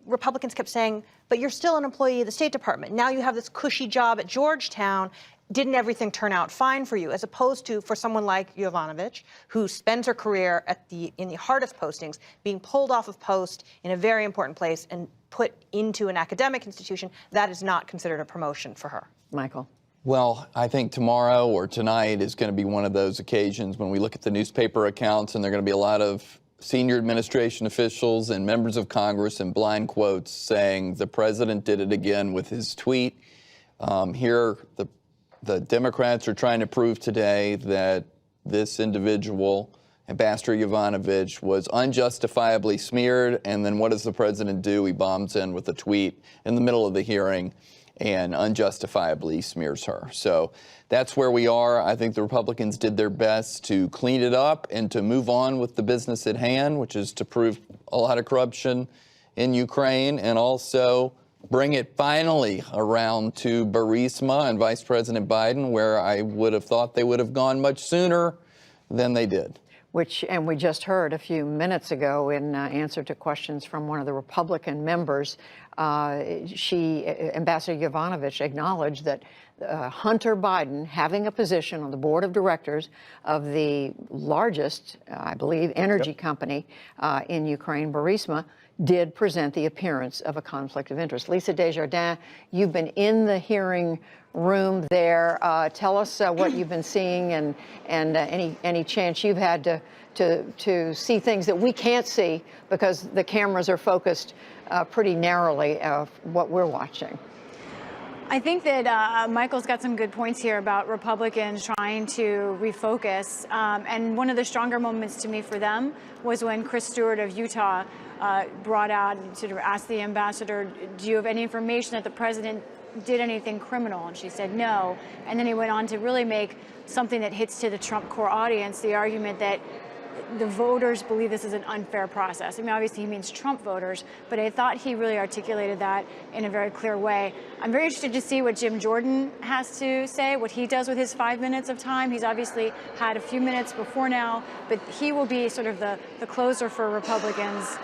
Republicans kept saying, but you're still an employee of the State Department. Now you have this cushy job at Georgetown. Didn't everything turn out fine for you? As opposed to for someone like Yovanovitch, who spends her career in the hardest postings, being pulled off of post in a very important place and put into an academic institution, that is not considered a promotion for her. Michael. Well, I think tomorrow or tonight is going to be one of those occasions when we look at the newspaper accounts, and there are going to be a lot of senior administration officials and members of Congress in blind quotes saying the president did it again with his tweet. Here, the Democrats are trying to prove today that this individual, Ambassador Yovanovitch, was unjustifiably smeared, and then what does the president do? He bombs in with a tweet in the middle of the hearing and unjustifiably smears her. So that's where we are. I think the Republicans did their best to clean it up and to move on with the business at hand, which is to prove a lot of corruption in Ukraine and also bring it finally around to Burisma and Vice President Biden, where I would have thought they would have gone much sooner than they did. And we just heard a few minutes ago in answer to questions from one of the Republican members, Ambassador Yovanovitch acknowledged that Hunter Biden, having a position on the board of directors of the largest, I believe, energy company in Ukraine, Burisma, did present the appearance of a conflict of interest. Lisa Desjardins, you've been in the hearing room there. Tell us what you've been seeing and any chance you've had to see things that we can't see because the cameras are focused pretty narrowly of what we're watching. I think that Michael's got some good points here about Republicans trying to refocus. And one of the stronger moments to me for them was when Chris Stewart of Utah brought out and sort of asked the ambassador, do you have any information that the president did anything criminal? And she said no. And then he went on to really make something that hits to the Trump core audience, the argument that the voters believe this is an unfair process. I mean, obviously he means Trump voters, but I thought he really articulated that in a very clear way. I'm very interested to see what Jim Jordan has to say, what he does with his 5 minutes of time. He's obviously had a few minutes before now, but he will be sort of the closer for Republicans.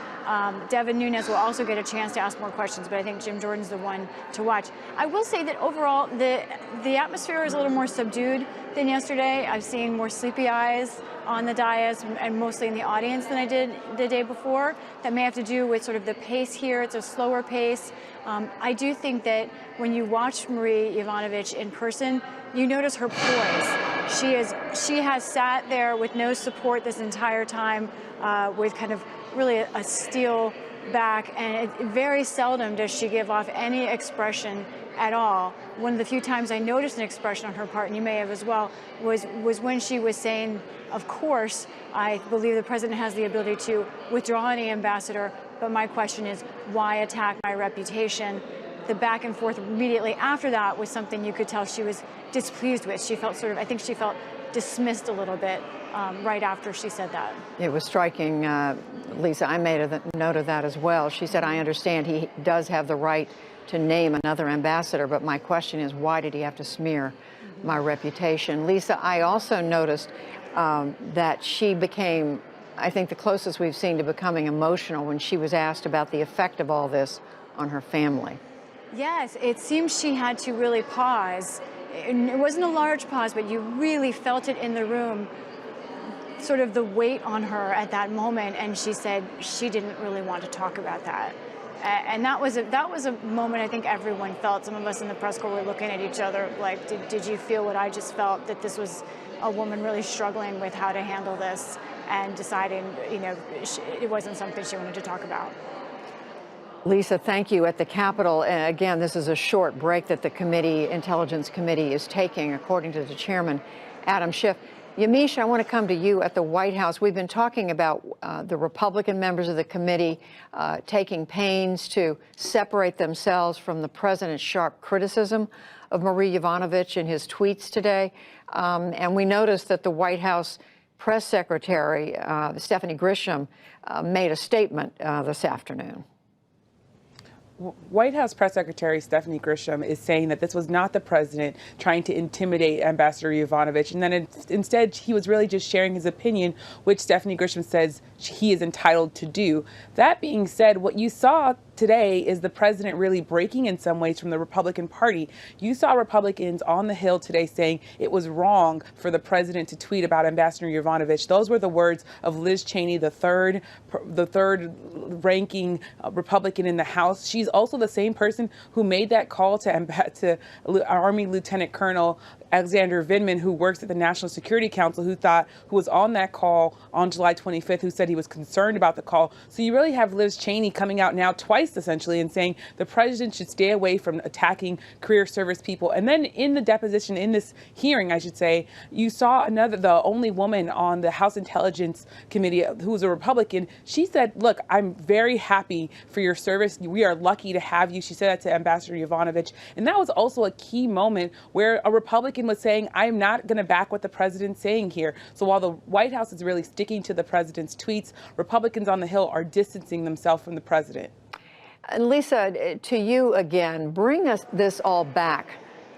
Devin Nunes will also get a chance to ask more questions, but I think Jim Jordan's the one to watch. I will say that overall, the atmosphere is a little more subdued than yesterday. I've seen more sleepy eyes on the dais and mostly in the audience than I did the day before. That may have to do with sort of the pace here. It's a slower pace. I do think that when you watch Marie Yovanovitch in person, you notice her poise. She has sat there with no support this entire time, with kind of really a steel back, and very seldom does she give off any expression at all. One of the few times I noticed an expression on her part, and you may have as well, was when she was saying, of course, I believe the president has the ability to withdraw any ambassador, but my question is, why attack my reputation? The back and forth immediately after that was something you could tell she was displeased with. She felt I think she felt dismissed a little bit right after she said that. It was striking, Lisa. I made a note of that as well. She said, I understand he does have the right to name another ambassador, but my question is, why did he have to smear my reputation? Lisa, I also noticed that she became, I think, the closest we've seen to becoming emotional when she was asked about the effect of all this on her family. Yes, it seems she had to really pause. It wasn't a large pause, but you really felt it in the room, sort of the weight on her at that moment, and she said she didn't really want to talk about that. And that was a moment I think everyone felt. Some of us in the press corps were looking at each other like, did you feel what I just felt, that this was a woman really struggling with how to handle this and deciding, it wasn't something she wanted to talk about. Lisa, thank you. At the Capitol, again, this is a short break that the Intelligence Committee is taking, according to the chairman, Adam Schiff. Yamiche, I want to come to you at the White House. We've been talking about the Republican members of the committee taking pains to separate themselves from the president's sharp criticism of Marie Yovanovitch in his tweets today. And we noticed that the White House press secretary, Stephanie Grisham, made a statement this afternoon. White House Press Secretary Stephanie Grisham is saying that this was not the president trying to intimidate Ambassador Yovanovitch, and then instead he was really just sharing his opinion, which Stephanie Grisham says he is entitled to do. That being said, what you saw today is the president really breaking in some ways from the Republican Party. You saw Republicans on the Hill today saying it was wrong for the president to tweet about Ambassador Yovanovitch. Those were the words of Liz Cheney, the third ranking Republican in the House. She's also the same person who made that call to Army Lieutenant Colonel Alexander Vindman, who works at the National Security Council, who was on that call on July 25th, who said he was concerned about the call. So you really have Liz Cheney coming out now twice, essentially, and saying the president should stay away from attacking career service people. And then in the deposition, in this hearing, I should say, you saw the only woman on the House Intelligence Committee who was a Republican. She said, look, I'm very happy for your service. We are lucky to have you. She said that to Ambassador Yovanovitch. And that was also a key moment where a Republican was saying, I'm not going to back what the president's saying here. So while the White House is really sticking to the president's tweets, Republicans on the Hill are distancing themselves from the president. And Lisa, to you again, bring this all back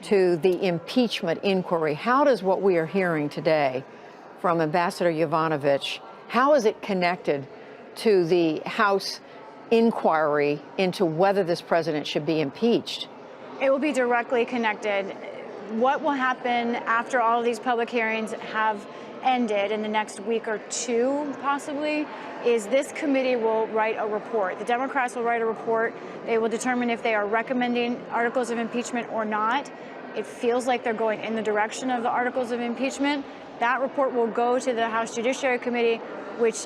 to the impeachment inquiry. How does what we are hearing today from Ambassador Yovanovitch, how is it connected to the House inquiry into whether this president should be impeached? It will be directly connected. What will happen after all of these public hearings have ended in the next week or two, possibly, is this committee will write a report. The Democrats will write a report. They will determine if they are recommending articles of impeachment or not. It feels like they're going in the direction of the articles of impeachment. That report will go to the House Judiciary Committee, which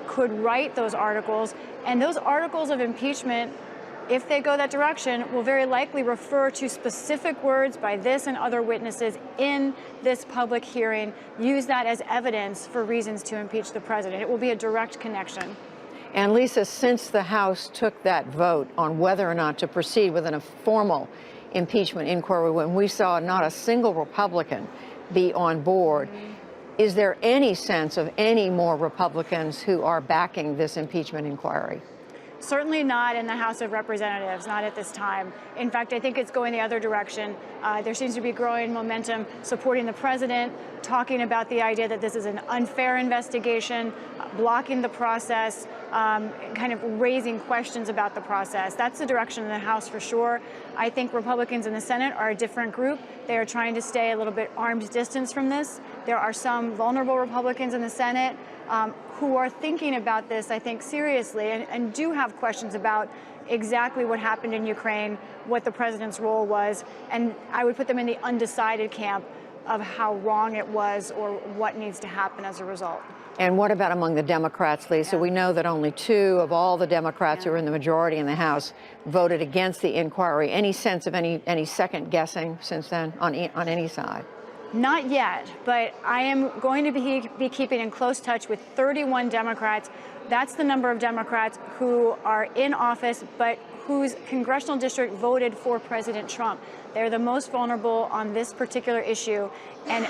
could write those articles. And those articles of impeachment, if they go that direction, will very likely refer to specific words by this and other witnesses in this public hearing, use that as evidence for reasons to impeach the president. It will be a direct connection. And Lisa, since the House took that vote on whether or not to proceed with a formal impeachment inquiry, when we saw not a single Republican be on board, is there any sense of any more Republicans who are backing this impeachment inquiry? Certainly not in the House of Representatives, not at this time. In fact, I think it's going the other direction. There seems to be growing momentum supporting the president, talking about the idea that this is an unfair investigation, blocking the process, kind of raising questions about the process. That's the direction in the House for sure. I think Republicans in the Senate are a different group. They are trying to stay a little bit arm's distance from this. There are some vulnerable Republicans in the Senate who are thinking about this, I think, seriously and do have questions about exactly what happened in Ukraine, what the president's role was, and I would put them in the undecided camp of how wrong it was or what needs to happen as a result. And what about among the Democrats, Lisa? We know that only 2 of all the Democrats who are in the majority in the House voted against the inquiry. Any sense of any second guessing since then on any side? Not yet, but I am going to be keeping in close touch with 31 Democrats. That's the number of Democrats who are in office, but whose congressional district voted for President Trump. They're the most vulnerable on this particular issue. And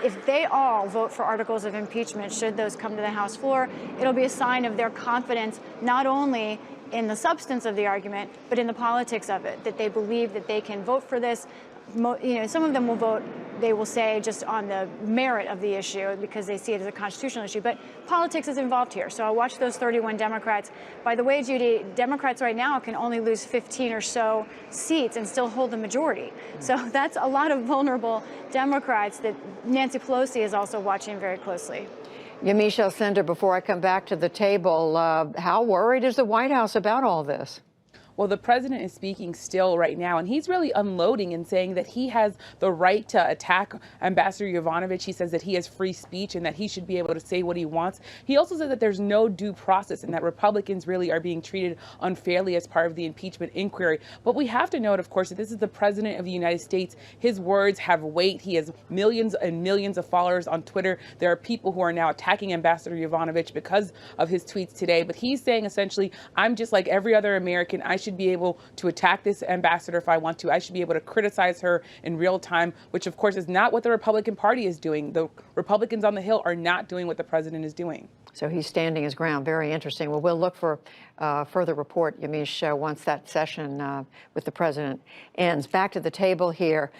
if they all vote for articles of impeachment, should those come to the House floor, it'll be a sign of their confidence, not only in the substance of the argument, but in the politics of it, that they believe that they can vote for this. Some of them will vote, they will say, just on the merit of the issue because they see it as a constitutional issue. But politics is involved here. So I'll watch those 31 Democrats. By the way, Judy, Democrats right now can only lose 15 or so seats and still hold the majority. So that's a lot of vulnerable Democrats that Nancy Pelosi is also watching very closely. Yamiche Alcindor, before I come back to the table, how worried is the White House about all this? Well, the president is speaking still right now, and he's really unloading and saying that he has the right to attack Ambassador Yovanovitch. He says that he has free speech and that he should be able to say what he wants. He also said that there's no due process and that Republicans really are being treated unfairly as part of the impeachment inquiry. But we have to note, of course, that this is the president of the United States. His words have weight. He has millions and millions of followers on Twitter. There are people who are now attacking Ambassador Yovanovitch because of his tweets today. But he's saying essentially, I'm just like every other American. I should be able to attack this ambassador if I want to. I should be able to criticize her in real time, which of course is not what the Republican Party is doing. The Republicans on the Hill are not doing what the president is doing. So he's standing his ground. Very interesting. Well, we'll look for further report, Yamiche, once that session with the president ends. Back to the table here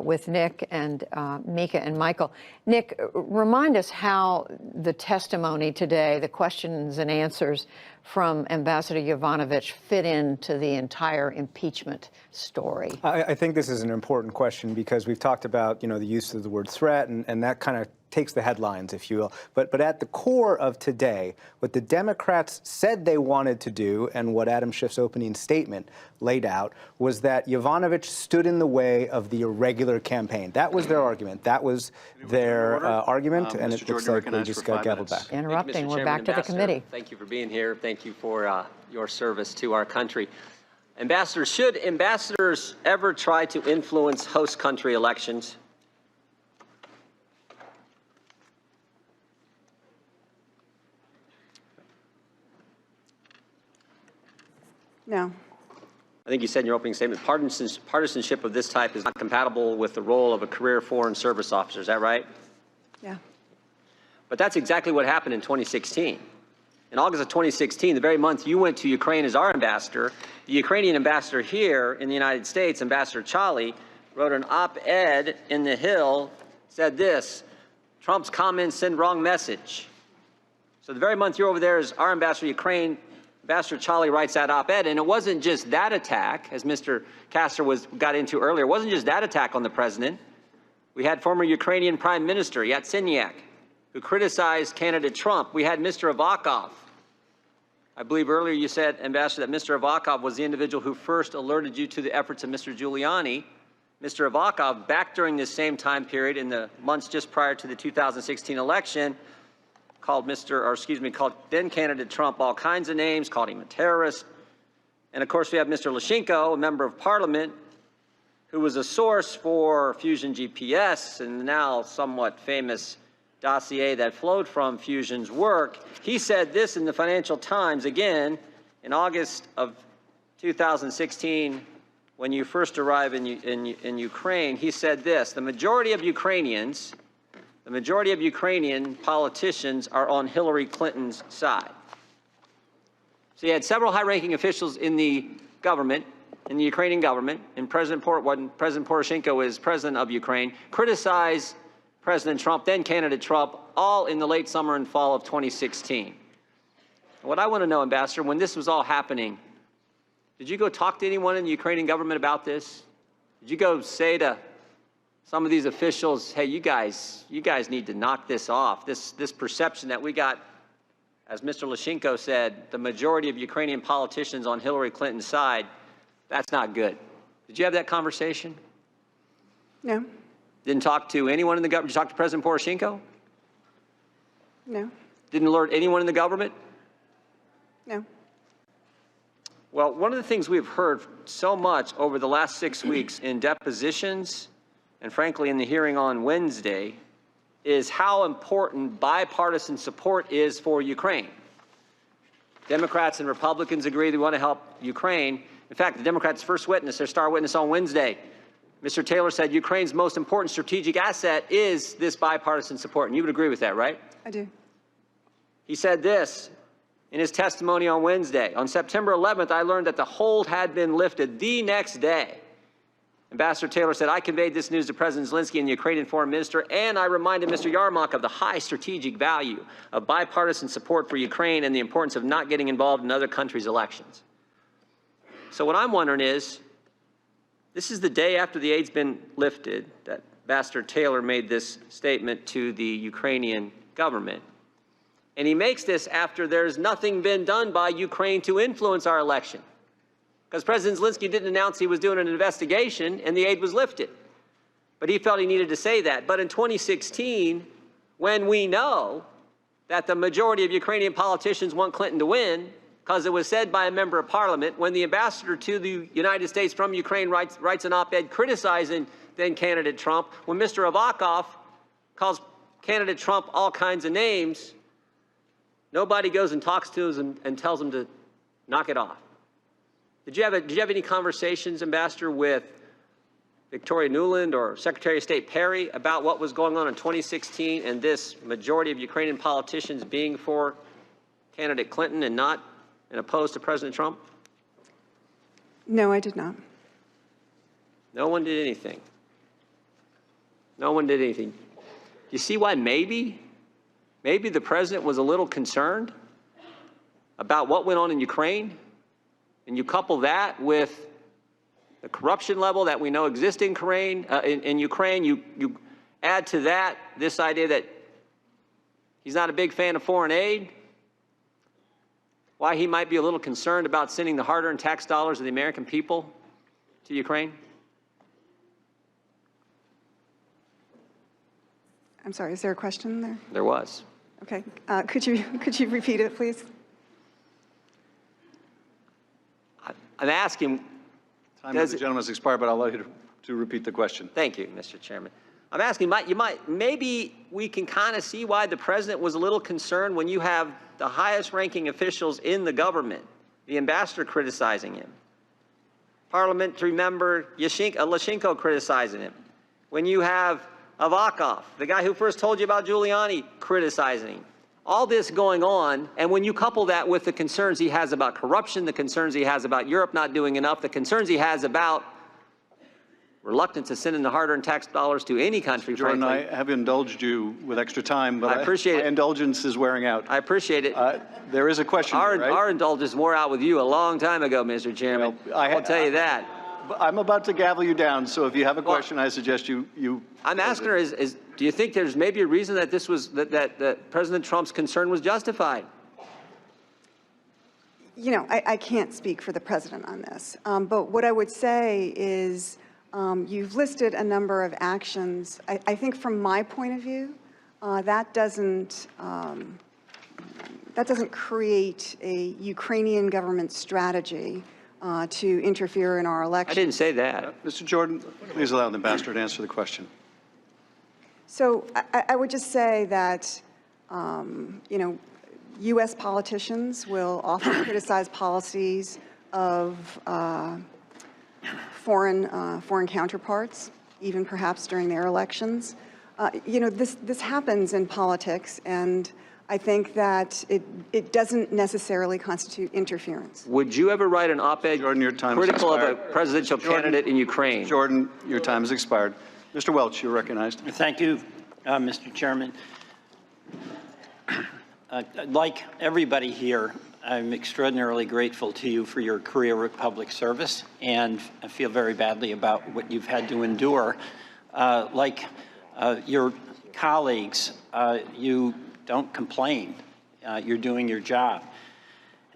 with Nick and Mika and Michael. Nick, remind us how the testimony today, the questions and answers from Ambassador Yovanovitch fit into the entire impeachment story. I think this is an important question because we've talked about, the use of the word threat, and that kind of takes the headlines, if you will. But at the core of today, what the Democrats said they wanted to do and what Adam Schiff's opening statement laid out was that Yovanovitch stood in the way of the irregular campaign. That was their argument. That was their argument, and it looks like they just got gavelled back. Interrupting. We're back to the committee. Thank you for being here. Thank you for your service to our country. Ambassador, should ambassadors ever try to influence host country elections? No. I think you said in your opening statement, partisanship of this type is not compatible with the role of a career foreign service officer. Is that right? Yeah. But that's exactly what happened in 2016. In August of 2016, the very month you went to Ukraine as our ambassador, the Ukrainian ambassador here in the United States, Ambassador Chali, wrote an op-ed in The Hill, said this: Trump's comments send wrong message. So the very month you're over there as our ambassador to Ukraine, Ambassador Chali writes that op-ed, and it wasn't just that attack, as Mr. Castor got into earlier, it wasn't just that attack on the president. We had former Ukrainian Prime Minister Yatsenyuk, who criticized candidate Trump. We had Mr. Avakov. I believe earlier you said, Ambassador, that Mr. Avakov was the individual who first alerted you to the efforts of Mr. Giuliani. Mr. Avakov, back during this same time period in the months just prior to the 2016 election, called then candidate Trump all kinds of names, called him a terrorist. And of course, we have Mr. Lushenko, a member of parliament, who was a source for Fusion GPS and the now somewhat famous dossier that flowed from Fusion's work. He said this in the Financial Times, again, in August of 2016, when you first arrived in Ukraine. He said this: the majority of Ukrainian politicians are on Hillary Clinton's side. So you had several high-ranking officials in the government, in the Ukrainian government, and President Poroshenko is president of Ukraine, criticize President Trump, then candidate Trump, all in the late summer and fall of 2016. What I want to know, Ambassador, when this was all happening, did you go talk to anyone in the Ukrainian government about this? Did you go say to some of these officials, hey, you guys need to knock this off, this perception that we got, as Mr. Lushenko said, the majority of Ukrainian politicians on Hillary Clinton's side, that's not good. Did you have that conversation? No. Didn't talk to anyone in the government? Did you talk to President Poroshenko? No. Didn't alert anyone in the government? No. Well, one of the things we've heard so much over the last 6 weeks in depositions and frankly in the hearing on Wednesday is how important bipartisan support is for Ukraine. Democrats and Republicans agree they want to help Ukraine. In fact, the Democrats' first witness, their star witness on Wednesday, Mr. Taylor said Ukraine's most important strategic asset is this bipartisan support. And you would agree with that, right? I do. He said this in his testimony on Wednesday. On September 11th, I learned that the hold had been lifted the next day. Ambassador Taylor said, I conveyed this news to President Zelensky and the Ukrainian foreign minister, and I reminded Mr. Yarmak of the high strategic value of bipartisan support for Ukraine and the importance of not getting involved in other countries' elections. So what I'm wondering is, this is the day after the aid's been lifted that Ambassador Taylor made this statement to the Ukrainian government. And he makes this after there's nothing been done by Ukraine to influence our election. because President Zelensky didn't announce he was doing an investigation and the aid was lifted. But he felt he needed to say that. But in 2016, when we know that the majority of Ukrainian politicians want Clinton to win, because it was said by a member of parliament, when the ambassador to the United States from Ukraine writes an op-ed criticizing then candidate Trump, when Mr. Avakov calls candidate Trump all kinds of names, nobody goes and talks to him and tells him to knock it off. Did you have any conversations, Ambassador, with Victoria Nuland or Secretary of State Perry about what was going on in 2016 and this majority of Ukrainian politicians being for candidate Clinton and not and opposed to President Trump? No, I did not. No one did anything. No one did anything. You see why maybe the president was a little concerned about what went on in Ukraine? And you couple that with the corruption level that we know exists in Ukraine, you add to that this idea that he's not a big fan of foreign aid, why he might be a little concerned about sending the hard-earned tax dollars of the American people to Ukraine? I'm sorry, is there a question there? There was. Okay, could you repeat it, please? I'm asking. Time of the gentleman's expired, but I'll allow you to repeat the question. Thank you, Mr. Chairman. I'm asking, maybe we can kind of see why the president was a little concerned when you have the highest ranking officials in the government, the ambassador criticizing him, parliamentary member Lashchenko criticizing him, when you have Avakov, the guy who first told you about Giuliani, criticizing him. All this going on, and when you couple that with the concerns he has about corruption, the concerns he has about Europe not doing enough, the concerns he has about reluctance to send in the hard-earned tax dollars to any country, Jordan, frankly. I have indulged you with extra time, but I appreciate it. My indulgence is wearing out. I appreciate it. There is a question here, right? Our indulgence wore out with you a long time ago, Mr. Chairman. Well, I'll tell you that. I'm about to gavel you down, so if you have a question, I suggest you. I'm asking her: do you think there's maybe a reason that this was that President Trump's concern was justified? You know, I can't speak for the president on this, but what I would say is you've listed a number of actions. I think from my point of view, that doesn't create a Ukrainian government strategy to interfere in our election. I didn't say that. Mr. Jordan, please allow the ambassador to answer the question. So I would just say that, you know, U.S. politicians will often criticize policies of foreign counterparts, even perhaps during their elections. You know, this happens in politics, and I think that it doesn't necessarily constitute interference. Would you ever write an op-ed critical of a presidential candidate in Ukraine? Jordan, your time has expired. Mr. Welch, you're recognized. Thank you, Mr. Chairman. Like everybody here, I'm extraordinarily grateful to you for your career of public service, and I feel very badly about what you've had to endure. Like your colleagues, you don't complain. You're doing your job.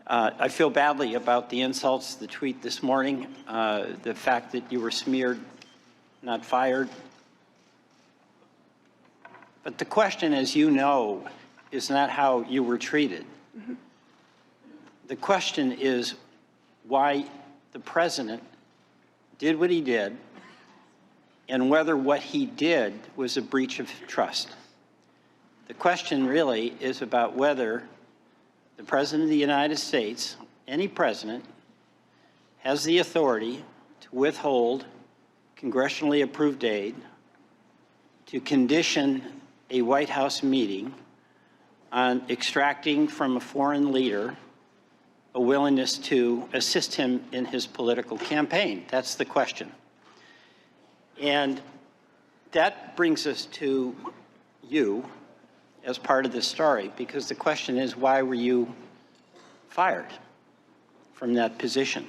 I feel badly about the insults, the tweet this morning, the fact that you were smeared, not fired. But the question, as you know, is not how you were treated. Mm-hmm. The question is why the president did what he did and whether what he did was a breach of trust. The question really is about whether the President of the United States, any president, has the authority to withhold congressionally approved aid, to condition a White House meeting on extracting from a foreign leader a willingness to assist him in his political campaign. That's the question. And that brings us to you as part of this story, because the question is, why were you fired from that position?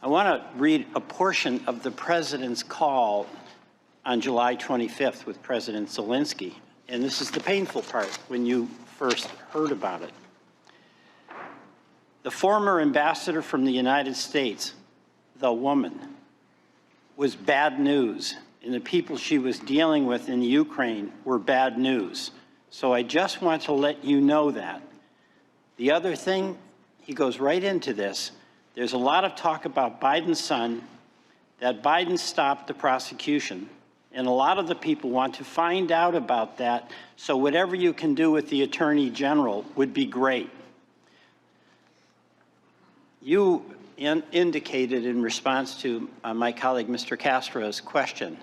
I want to read a portion of the president's call on July 25th with President Zelensky. And this is the painful part when you first heard about it. The former ambassador from the United States, the woman, was bad news, and the people she was dealing with in Ukraine were bad news. So I just want to let you know that. The other thing, he goes right into this, there's a lot of talk about Biden's son, that Biden stopped the prosecution, and a lot of the people want to find out about that, so whatever you can do with the Attorney General would be great. You indicated in response to my colleague, Mr. Castro's question,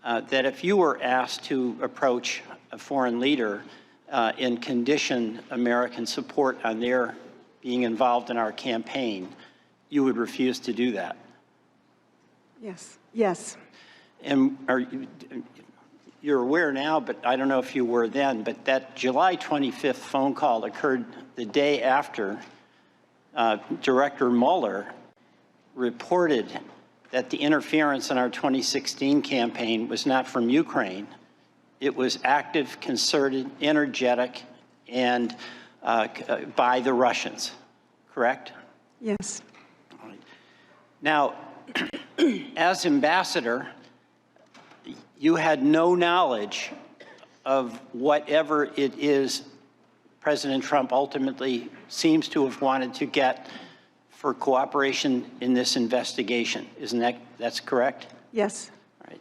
that if you were asked to approach a foreign leader and condition American support on their being involved in our campaign, you would refuse to do that. Yes. Yes. And you're aware now, but I don't know if you were then, but that July 25th phone call occurred the day after Director Mueller reported that the interference in our 2016 campaign was not from Ukraine. It was active, concerted, energetic, and by the Russians, correct? Yes. Now, as ambassador, you had no knowledge of whatever it is President Trump ultimately seems to have wanted to get for cooperation in this investigation. Isn't that's correct? Yes. Right.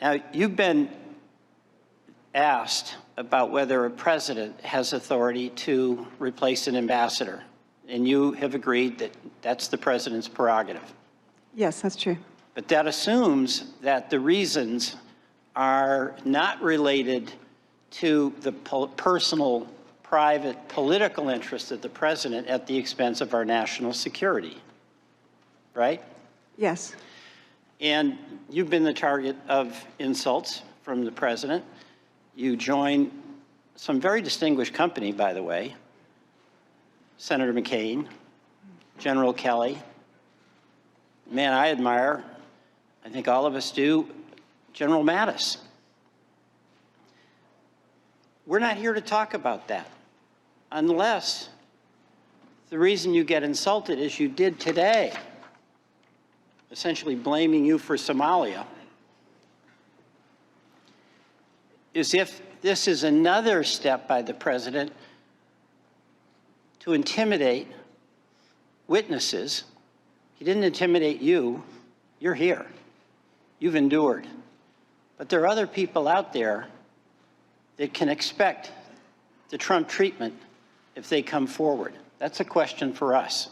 Now, you've been asked about whether a president has authority to replace an ambassador, and you have agreed that that's the president's prerogative. Yes, that's true. But that assumes that the reasons are not related to the personal, private, political interest of the president at the expense of our national security, right? Yes. And you've been the target of insults from the president. You join some very distinguished company, by the way, Senator McCain, General Kelly, man I admire, I think all of us do, General Mattis. We're not here to talk about that unless the reason you get insulted is you did today, essentially blaming you for Somalia, is if this is another step by the president to intimidate witnesses. He didn't intimidate you. You're here. You've endured. But there are other people out there that can expect the Trump treatment if they come forward. That's a question for us.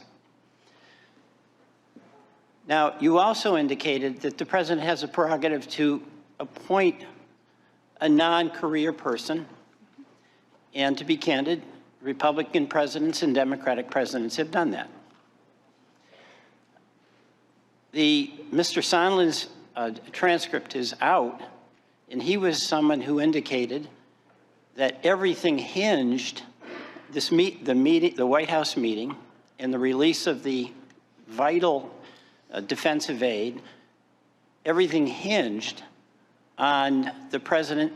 Now, you also indicated that the president has a prerogative to appoint a non-career person, and to be candid, Republican presidents and Democratic presidents have done that. Mr. Sondland's transcript is out, and he was someone who indicated that everything hinged, the White House meeting and the release of the vital defensive aid, everything hinged on the President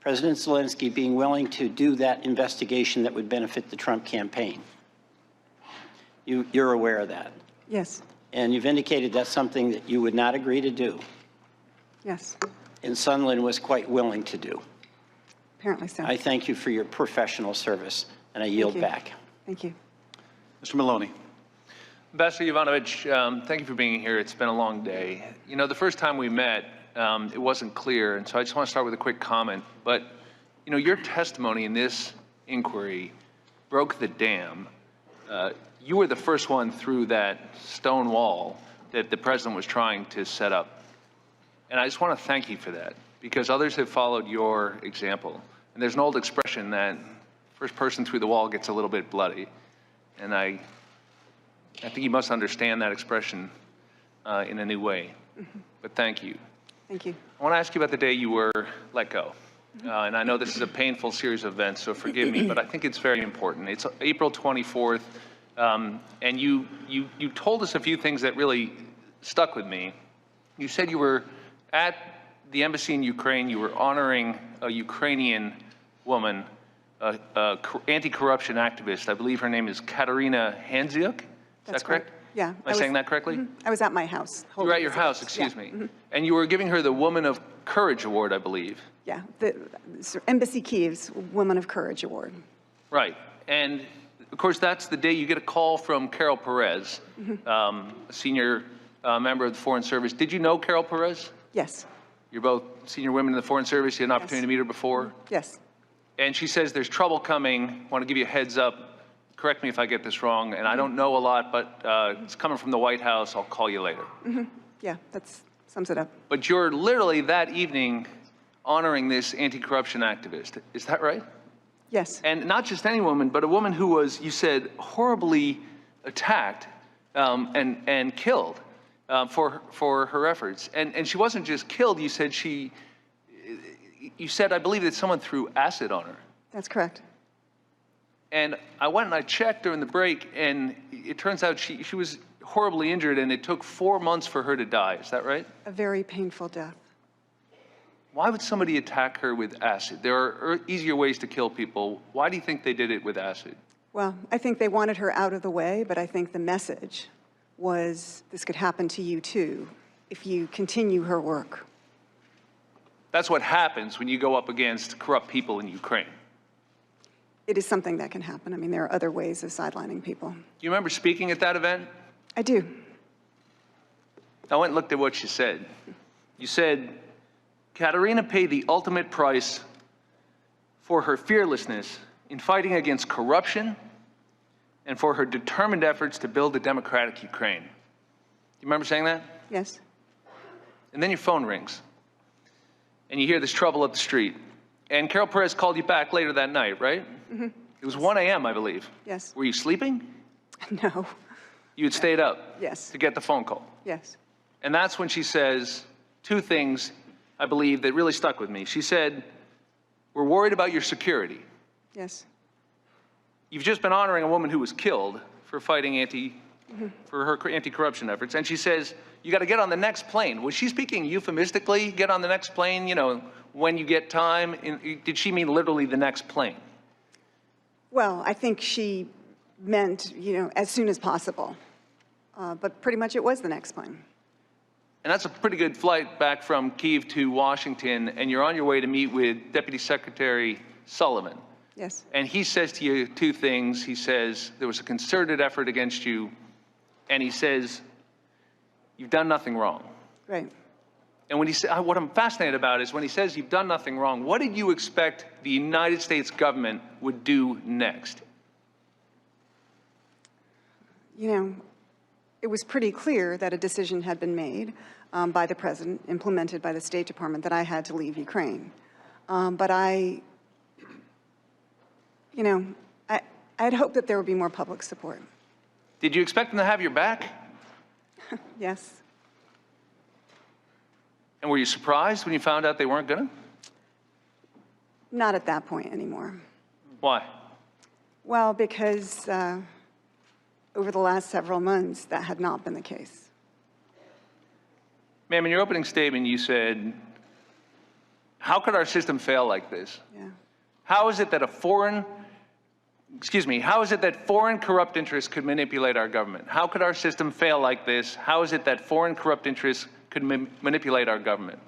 Zelensky being willing to do that investigation that would benefit the Trump campaign. You're aware of that? Yes. And you've indicated that's something that you would not agree to do. Yes. And Sondland was quite willing to do. Apparently so. I thank you for your professional service, and I yield back. Thank you. Mr. Maloney. Ambassador Yovanovitch, thank you for being here. It's been a long day. You know, the first time we met, it wasn't clear, and so I just want to start with a quick comment. But, you know, your testimony in this inquiry broke the dam. You were the first one through that stone wall that the president was trying to set up. And I just want to thank you for that, because others have followed your example. And there's an old expression that first person through the wall gets a little bit bloody. And I think you must understand that expression in a new way. But thank you. Thank you. I want to ask you about the day you were let go. And I know this is a painful series of events, so forgive me, but I think it's very important. It's April 24th, and you told us a few things that really stuck with me. You said you were at the embassy in Ukraine, you were honoring a Ukrainian woman anti-corruption activist. I believe her name is Katarina Handziuk. Is that correct? Yeah. Am I saying that correctly? I was at my house. You were at your house, excuse me. And you were giving her the Woman of Courage Award, I believe. Yeah, the Embassy Kiev's Woman of Courage Award. Right. And of course, that's the day you get a call from Carol Perez, a senior member of the Foreign Service. Did you know Carol Perez? Yes. You're both senior women in the Foreign Service. You had an opportunity to meet her before. Yes. And she says there's trouble coming. Want to give you a heads up. Correct me if I get this wrong. And I don't know a lot, but it's coming from the White House. I'll call you later. Yeah, that sums it up. But you're literally that evening honoring this anti-corruption activist. Is that right? Yes. And not just any woman, but a woman who was, you said, horribly attacked and killed for her efforts. And she wasn't just killed. You said I believe that someone threw acid on her. That's correct. And I went and I checked during the break, and it turns out she was horribly injured, and it took 4 months for her to die. Is that right? A very painful death. Why would somebody attack her with acid? There are easier ways to kill people. Why do you think they did it with acid? Well, I think they wanted her out of the way, but I think the message was this could happen to you too if you continue her work. That's what happens when you go up against corrupt people in Ukraine. It is something that can happen. I mean, there are other ways of sidelining people. Do you remember speaking at that event? I do. I went and looked at what you said. You said, Katerina paid the ultimate price for her fearlessness in fighting against corruption and for her determined efforts to build a democratic Ukraine. Do you remember saying that? Yes. And then your phone rings, and you hear this trouble up the street. And Carol Perez called you back later that night, right? It was 1 a.m., I believe. Yes. Were you sleeping? No. You had stayed up Yes. to get the phone call. Yes. And that's when she says two things, I believe, that really stuck with me. She said, we're worried about your security. Yes. You've just been honoring a woman who was killed for fighting for her anti-corruption efforts. And she says, you got to get on the next plane. Was she speaking euphemistically, get on the next plane, when you get time? Did she mean literally the next plane? Well, I think she meant, as soon as possible. But pretty much it was the next plane. And that's a pretty good flight back from Kyiv to Washington, and you're on your way to meet with Deputy Secretary Sullivan. Yes. And he says to you two things. He says there was a concerted effort against you, and he says you've done nothing wrong. Right. And when what I'm fascinated about is when he says you've done nothing wrong, what did you expect the United States government would do next? It was pretty clear that a decision had been made by the president, implemented by the State Department, that I had to leave Ukraine. But I'd hoped that there would be more public support. Did you expect them to have your back? Yes. And were you surprised when you found out they weren't gonna? Not at that point anymore. Why? Well, because over the last several months, that had not been the case. Ma'am, in your opening statement, you said, how could our system fail like this? Yeah. How is it that how is it that foreign corrupt interests could manipulate our government? How could our system fail like this? How is it that foreign corrupt interests could manipulate our government?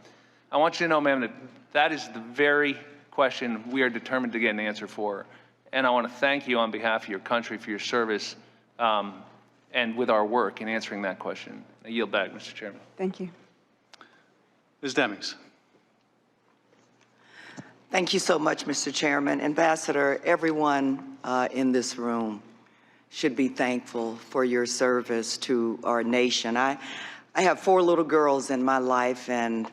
I want you to know, ma'am, that is the very question we are determined to get an answer for. And I want to thank you on behalf of your country for your service and with our work in answering that question. I yield back, Mr. Chairman. Thank you. Ms. Demings. Thank you so much, Mr. Chairman. Ambassador, everyone in this room should be thankful for your service to our nation. I have 4 little girls in my life, and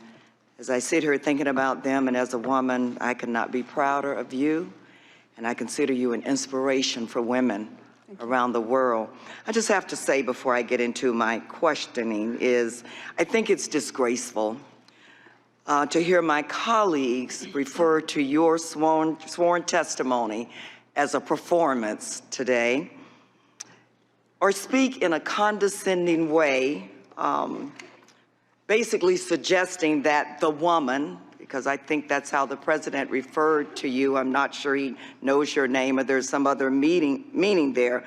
as I sit here thinking about them, and as a woman, I could not be prouder of you, and I consider you an inspiration for women around the world. I just have to say before I get into my questioning is I think it's disgraceful to hear my colleagues refer to your sworn testimony as a performance today, or speak in a condescending way, basically suggesting that the woman, because I think that's how the president referred to you. I'm not sure he knows your name or there's some other meaning there.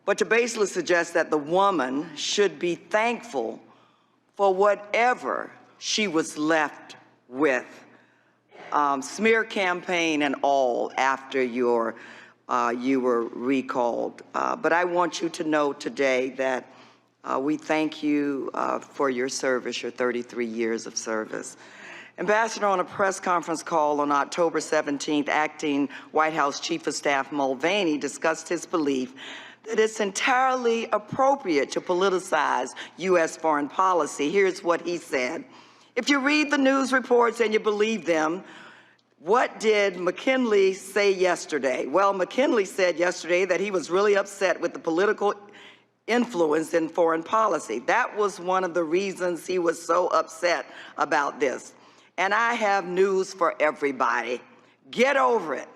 But to basically suggest that the woman should be thankful for whatever she was left with, smear campaign and all, after you were recalled. But I want you to know today that we thank you for your service, your 33 years of service. Ambassador, on a press conference call on October 17th, acting White House Chief of Staff Mulvaney discussed his belief that it's entirely appropriate to politicize U.S. foreign policy. Here's what he said. If you read the news reports and you believe them, what did McKinley say yesterday? Well, McKinley said yesterday that he was really upset with the political influence in foreign policy. That was one of the reasons he was so upset about this. And I have news for everybody. Get over it.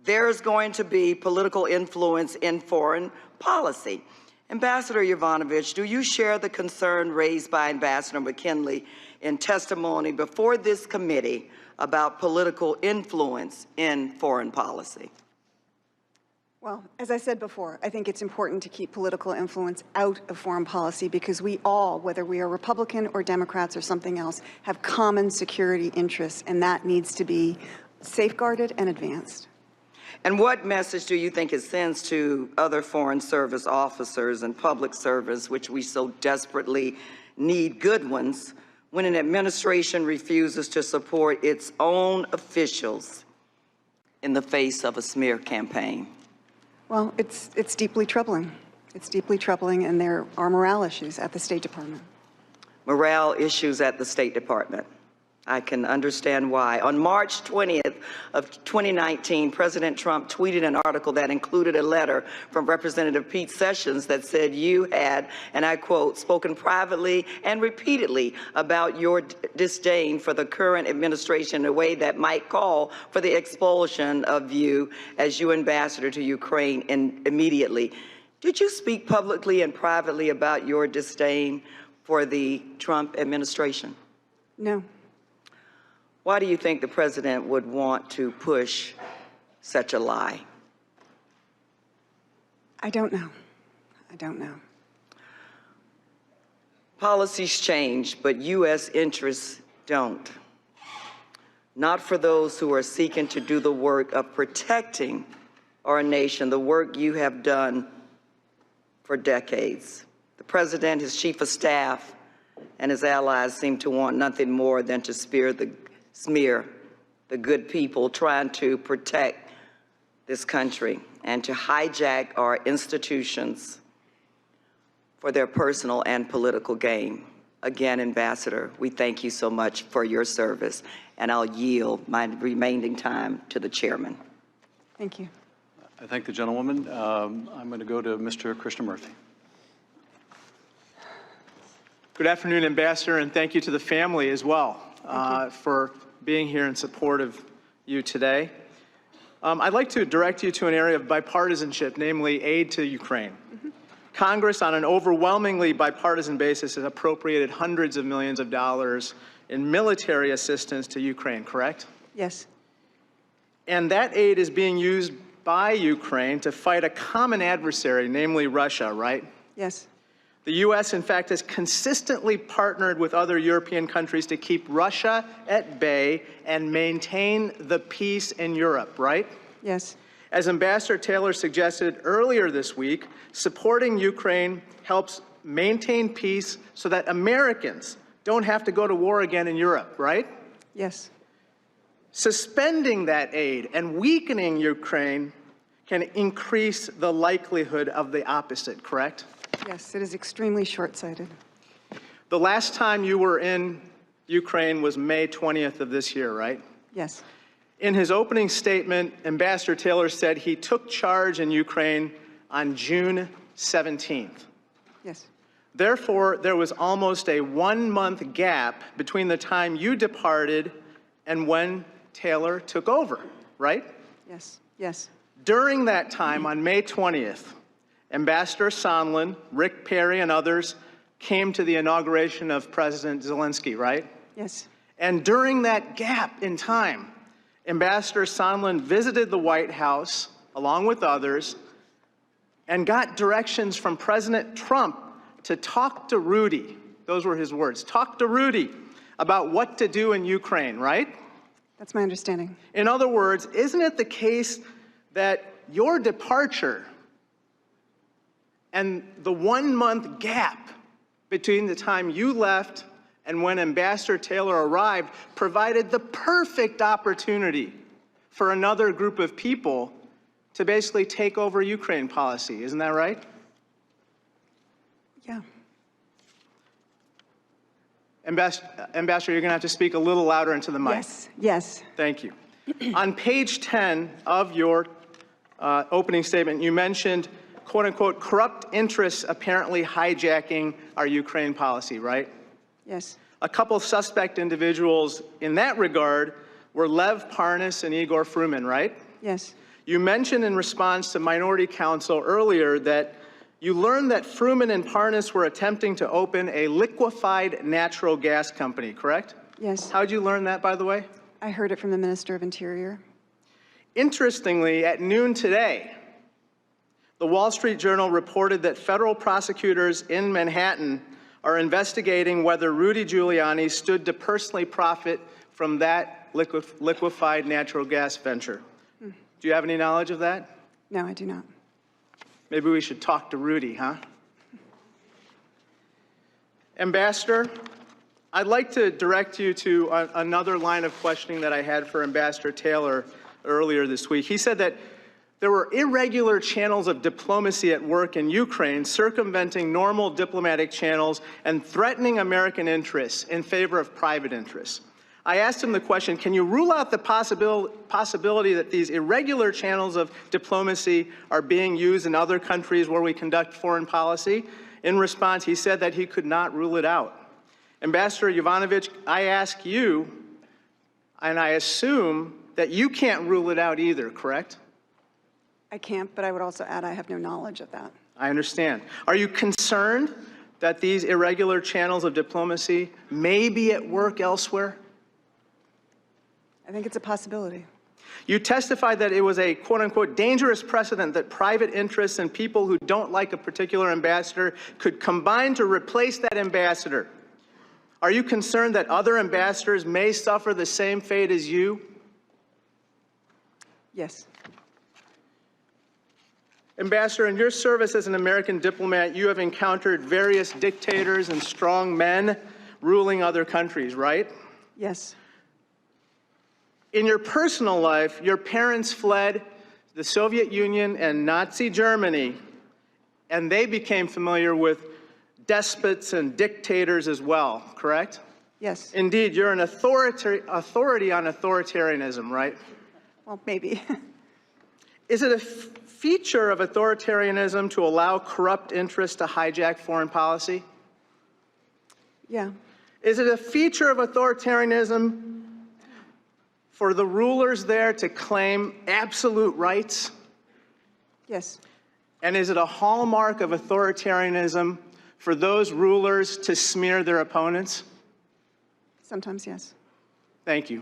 There's going to be political influence in foreign policy. Ambassador Yovanovitch, do you share the concern raised by Ambassador McKinley in testimony before this committee about political influence in foreign policy? Well, as I said before, I think it's important to keep political influence out of foreign policy because we all, whether we are Republican or Democrats or something else, have common security interests, and that needs to be safeguarded and advanced. And what message do you think it sends to other foreign service officers and public service, which we so desperately need good ones, when an administration refuses to support its own officials in the face of a smear campaign? Well, it's deeply troubling. It's deeply troubling, and there are morale issues at the State Department. Morale issues at the State Department. I can understand why. On March 20th of 2019, President Trump tweeted an article that included a letter from Representative Pete Sessions that said you had, and I quote, spoken privately and repeatedly about your disdain for the current administration in a way that might call for the expulsion of you as your ambassador to Ukraine immediately. Did you speak publicly and privately about your disdain for the Trump administration? No. Why do you think the president would want to push such a lie? I don't know. I don't know. Policies change, but U.S. interests don't. Not for those who are seeking to do the work of protecting our nation, the work you have done for decades. The president, his chief of staff, and his allies seem to want nothing more than to smear the good people trying to protect this country and to hijack our institutions for their personal and political gain. Again, Ambassador, we thank you so much for your service, and I'll yield my remaining time to the chairman. Thank you. I thank the gentlewoman. I'm going to go to Mr. Krishnamurthy. Good afternoon, Ambassador, and thank you to the family as well for being here in support of you today. I'd like to direct you to an area of bipartisanship, namely aid to Ukraine. Congress, on an overwhelmingly bipartisan basis, has appropriated hundreds of millions of dollars in military assistance to Ukraine, correct? Yes. And that aid is being used by Ukraine to fight a common adversary, namely Russia, right? Yes. The U.S., in fact, has consistently partnered with other European countries to keep Russia at bay and maintain the peace in Europe, right? Yes. As Ambassador Taylor suggested earlier this week, supporting Ukraine helps maintain peace so that Americans don't have to go to war again in Europe, right? Yes. Suspending that aid and weakening Ukraine can increase the likelihood of the opposite, correct? Yes, it is extremely short-sighted. The last time you were in Ukraine was May 20th of this year, right? Yes. In his opening statement, Ambassador Taylor said he took charge in Ukraine on June 17th. Yes. Therefore, there was almost a 1-month gap between the time you departed and when Taylor took over, right? Yes. Yes. During that time, on May 20th, Ambassador Sondland, Rick Perry, and others came to the inauguration of President Zelensky, right? Yes. And during that gap in time, Ambassador Sondland visited the White House, along with others, and got directions from President Trump to talk to Rudy. Those were his words. Talk to Rudy about what to do in Ukraine, right? That's my understanding. In other words, isn't it the case that your departure and the 1 month gap between the time you left and when Ambassador Taylor arrived provided the perfect opportunity for another group of people to basically take over Ukraine policy? Isn't that right? Yeah. Ambassador, you're going to have to speak a little louder into the mic. Yes, yes. Thank you. On page 10 of your opening statement, you mentioned, quote unquote, corrupt interests apparently hijacking our Ukraine policy, right? Yes. A couple suspect individuals in that regard were Lev Parnas and Igor Fruman, right? Yes. You mentioned in response to Minority Counsel earlier that you learned that Fruman and Parnas were attempting to open a liquefied natural gas company, correct? Yes. How'd you learn that, by the way? I heard it from the Minister of Interior. Interestingly, at noon today, the Wall Street Journal reported that federal prosecutors in Manhattan are investigating whether Rudy Giuliani stood to personally profit from that liquefied natural gas venture. Do you have any knowledge of that? No, I do not. Maybe we should talk to Rudy, huh? Ambassador, I'd like to direct you to another line of questioning that I had for Ambassador Taylor earlier this week. He said that there were irregular channels of diplomacy at work in Ukraine, circumventing normal diplomatic channels and threatening American interests in favor of private interests. I asked him the question, can you rule out the possibility that these irregular channels of diplomacy are being used in other countries where we conduct foreign policy? In response, he said that he could not rule it out. Ambassador Yovanovitch, I ask you, and I assume that you can't rule it out either, correct? I can't, but I would also add I have no knowledge of that. I understand. Are you concerned that these irregular channels of diplomacy may be at work elsewhere? I think it's a possibility. You testified that it was a quote-unquote dangerous precedent that private interests and people who don't like a particular ambassador could combine to replace that ambassador. Are you concerned that other ambassadors may suffer the same fate as you? Yes. Ambassador, in your service as an American diplomat, you have encountered various dictators and strong men ruling other countries, right? Yes. In your personal life, your parents fled the Soviet Union and Nazi Germany, and they became familiar with despots and dictators as well, correct? Yes. Indeed, you're an authority on authoritarianism, right? Well, maybe. Is it a feature of authoritarianism to allow corrupt interests to hijack foreign policy? Yeah. Is it a feature of authoritarianism for the rulers there to claim absolute rights? Yes. And is it a hallmark of authoritarianism for those rulers to smear their opponents? Sometimes, yes. Thank you.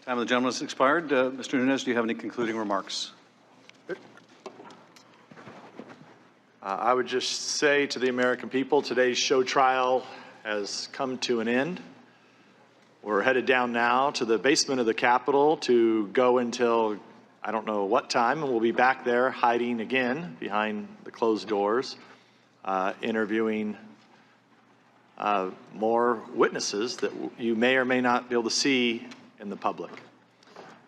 Time of the gentleman has expired. Mr. Nunes, do you have any concluding remarks? I would just say to the American people, today's show trial has come to an end. We're headed down now to the basement of the Capitol to go until I don't know what time, and we'll be back there hiding again behind the closed doors, interviewing more witnesses that you may or may not be able to see in the public.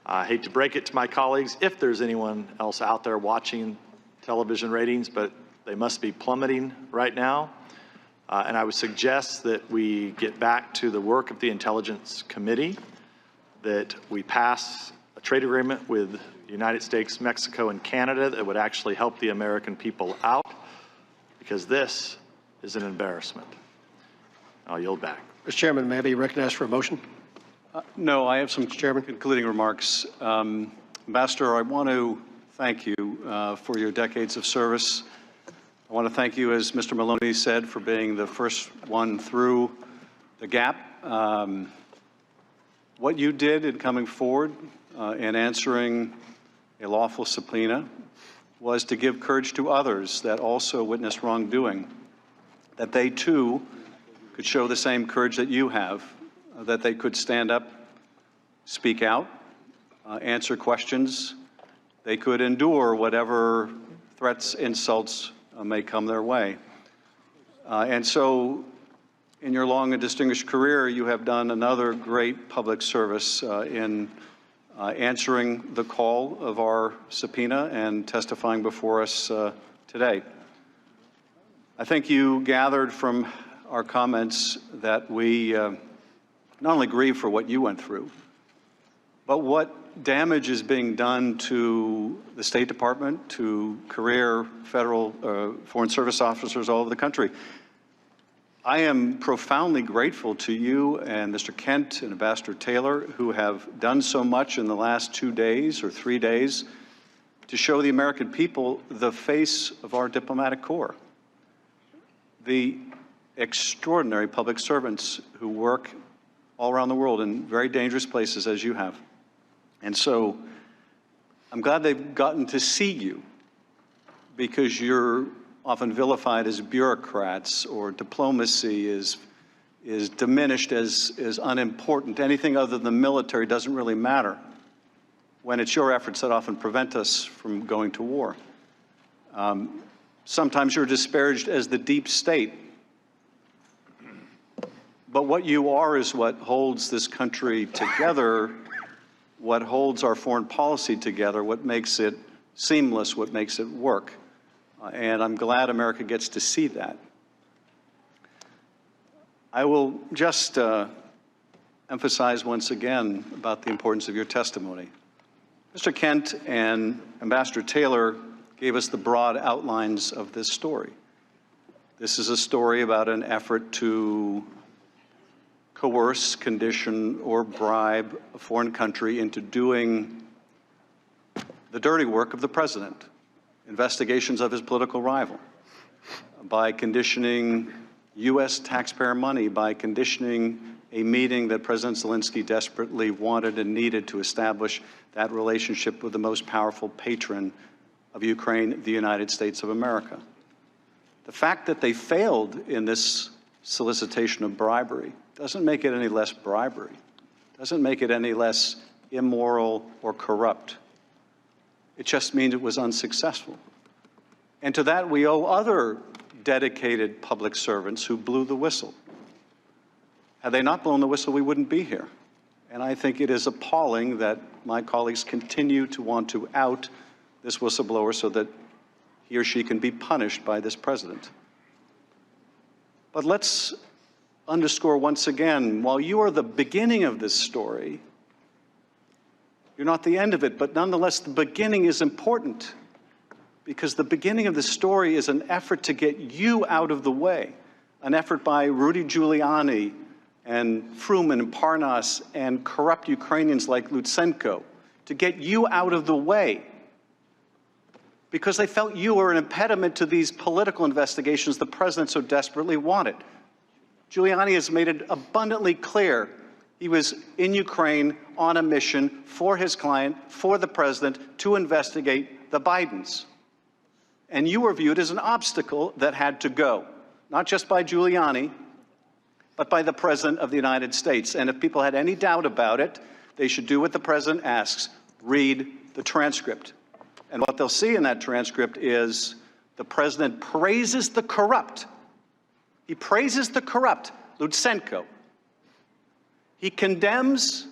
I hate to break it to my colleagues if there's anyone else out there watching television ratings, but they must be plummeting right now. And I would suggest that we get back to the work of the Intelligence Committee, that we pass a trade agreement with the United States, Mexico, and Canada that would actually help the American people out, because this is an embarrassment. I'll yield back. Mr. Chairman, may I be recognized for a motion? No, I have some concluding remarks. Ambassador, I want to thank you for your decades of service. I want to thank you, as Mr. Maloney said, for being the first one through the gap What you did in coming forward and answering a lawful subpoena was to give courage to others that also witnessed wrongdoing, that they too could show the same courage that you have, that they could stand up, speak out, answer questions. They could endure whatever threats, insults may come their way. And so in your long and distinguished career, you have done another great public service in answering the call of our subpoena and testifying before us today. I think you gathered from our comments that we not only grieve for what you went through, but what damage is being done to the State Department, to career federal Foreign Service officers all over the country. I am profoundly grateful to you and Mr. Kent and Ambassador Taylor, who have done so much in the last 2 days or 3 days to show the American people the face of our diplomatic corps. The extraordinary public servants who work all around the world in very dangerous places as you have. And so I'm glad they've gotten to see you, because you're often vilified as bureaucrats, or diplomacy is diminished as unimportant. Anything other than the military doesn't really matter, when it's your efforts that often prevent us from going to war. Sometimes you're disparaged as the deep state. But what you are is what holds this country together, what holds our foreign policy together, what makes it seamless, what makes it work. And I'm glad America gets to see that. I will just emphasize once again about the importance of your testimony. Mr. Kent and Ambassador Taylor gave us the broad outlines of this story. This is a story about an effort to coerce, condition, or bribe a foreign country into doing the dirty work of the president. Investigations of his political rival, by conditioning U.S. taxpayer money, by conditioning a meeting that President Zelensky desperately wanted and needed to establish that relationship with the most powerful patron of Ukraine, the United States of America. The fact that they failed in this solicitation of bribery doesn't make it any less bribery, doesn't make it any less immoral or corrupt. It just means it was unsuccessful. And to that, we owe other dedicated public servants who blew the whistle. Had they not blown the whistle, we wouldn't be here. And I think it is appalling that my colleagues continue to want to out this whistleblower so that he or she can be punished by this president. But let's underscore once again, while you are the beginning of this story, you're not the end of it, but nonetheless, the beginning is important, because the beginning of the story is an effort to get you out of the way, an effort by Rudy Giuliani and Fruman and Parnas and corrupt Ukrainians like Lutsenko to get you out of the way, because they felt you were an impediment to these political investigations the president so desperately wanted. Giuliani has made it abundantly clear he was in Ukraine on a mission for his client, for the president, to investigate the Bidens. And you were viewed as an obstacle that had to go, not just by Giuliani, but by the President of the United States. And if people had any doubt about it, they should do what the president asks: read the transcript. And what they'll see in that transcript is the president praises the corrupt. He praises the corrupt, Lutsenko. He condemns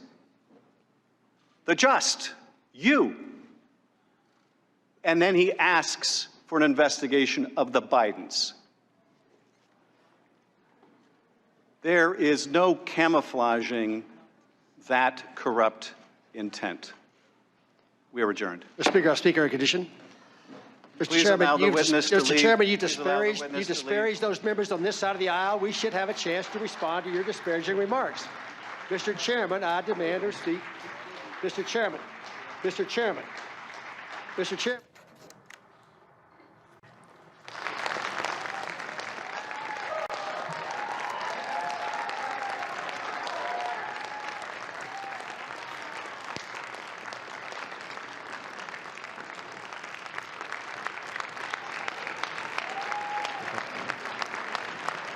the just, you. And then he asks for an investigation of the Bidens. There is no camouflaging that corrupt intent. We are adjourned. Mr. Speaker, I'll speak on condition. Please allow the witness to leave. Mr. Chairman, you Please allow the disparaged witness to leave. those members on this side of the aisle. We should have a chance to respond to your disparaging remarks. Mr. Chairman, I demand or speak. Mr. Chairman, Mr. Chairman, Mr. Chairman.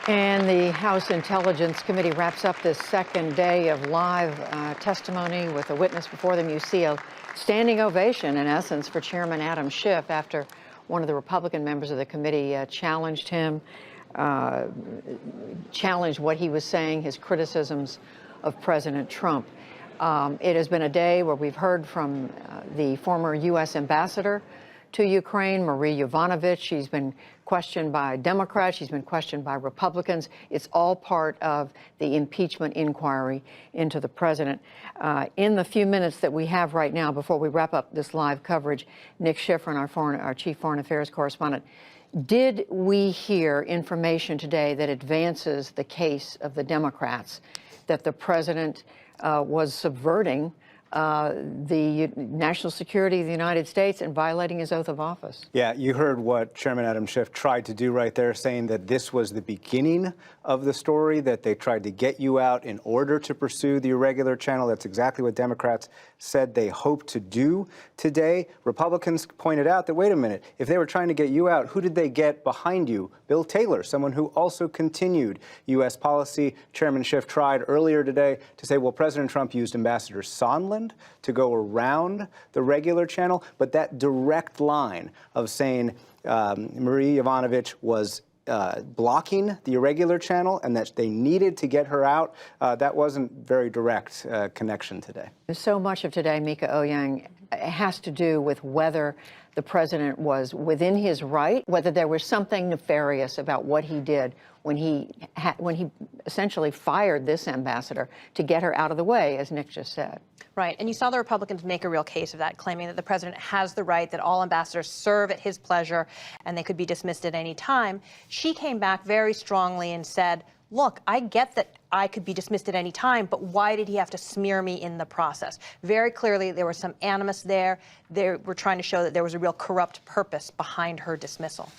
And the House Intelligence Committee wraps up this second day of live testimony with a witness before them. You see a standing ovation, in essence, for Chairman Adam Schiff after one of the Republican members of the committee challenged him, challenged what he was saying, his criticisms of President Trump. It has been a day where we've heard from the former U.S. ambassador to Ukraine, Marie Yovanovitch. She's been questioned by Democrats. She's been questioned by Republicans. It's all part of the impeachment inquiry into the president. In the few minutes that we have right now, before we wrap up this live coverage, Nick Schifrin, our chief foreign affairs correspondent, did we hear information today that advances the case of the Democrats that the president was subverting the national security of the United States and violating his oath of office? Yeah, you heard what Chairman Adam Schiff tried to do right there, saying that this was the beginning of the story, that they tried to get you out in order to pursue the irregular channel. That's exactly what Democrats said they hoped to do today. Republicans pointed out that, wait a minute, if they were trying to get you out, who did they get behind you? Bill Taylor, someone who also continued U.S. policy. Chairman Schiff tried earlier today to say, well, President Trump used Ambassador Sondland to go around the regular channel, but that direct line of saying Marie Yovanovitch was blocking the irregular channel and that they needed to get her out, that wasn't very direct connection today. So much of today, Mika Ouyang, has to do with whether the president was within his right, whether there was something nefarious about what he did when he essentially fired this ambassador to get her out of the way, as Nick just said. Right, and you saw the Republicans make a real case of that, claiming that the president has the right, that all ambassadors serve at his pleasure, and they could be dismissed at any time. She came back very strongly and said, look, I get that I could be dismissed at any time, but why did he have to smear me in the process? Very clearly, there was some animus there. They were trying to show that there was a real corrupt purpose behind her dismissal.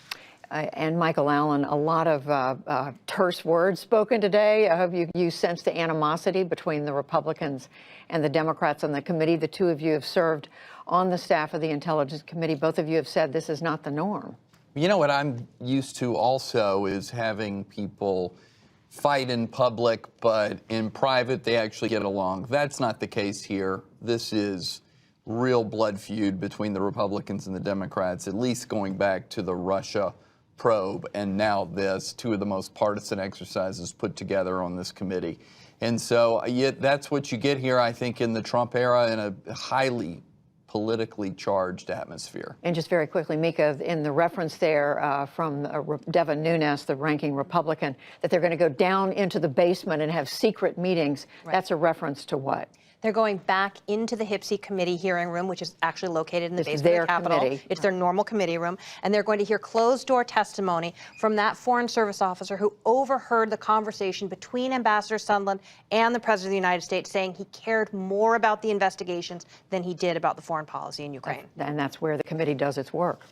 And Michael Allen, a lot of terse words spoken today. I hope you sense the animosity between the Republicans and the Democrats on the committee. The two of you have served on the staff of the Intelligence Committee. Both of you have said this is not the norm. You know what I'm used to also is having people fight in public, but in private they actually get along. That's not the case here. This is real blood feud between the Republicans and the Democrats, at least going back to the Russia probe, and now this, two of the most partisan exercises put together on this committee. And so that's what you get here, I think, in the Trump era, in a highly politically charged atmosphere. And just very quickly, Mika, in the reference there from Devin Nunes, the ranking Republican, that they're going to go down into the basement and have secret meetings, right. That's a reference to what? They're going back into the HPSC committee hearing room, which is actually located in the basement of the Capitol. Committee. It's their normal committee room. And they're going to hear closed-door testimony from that Foreign Service officer who overheard the conversation between Ambassador Sondland and the President of the United States, saying he cared more about the investigations than he did about the foreign policy in Ukraine. And that's where the committee does its work.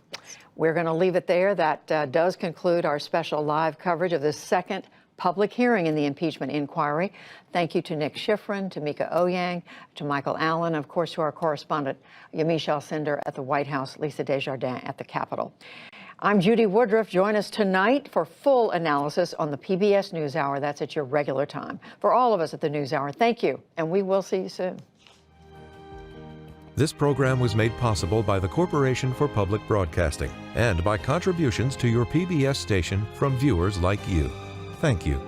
We're going to leave it there. That does conclude our special live coverage of this second public hearing in the impeachment inquiry. Thank you to Nick Schifrin, to Mika Ouyang, to Michael Allen, of course, to our correspondent, Yamiche Alcindor at the White House, Lisa Desjardins at the Capitol. I'm Judy Woodruff. Join us tonight for full analysis on the PBS NewsHour. That's at your regular time. For all of us at the NewsHour, thank you, and we will see you soon. This program was made possible by the Corporation for Public Broadcasting and by contributions to your PBS station from viewers like you. Thank you.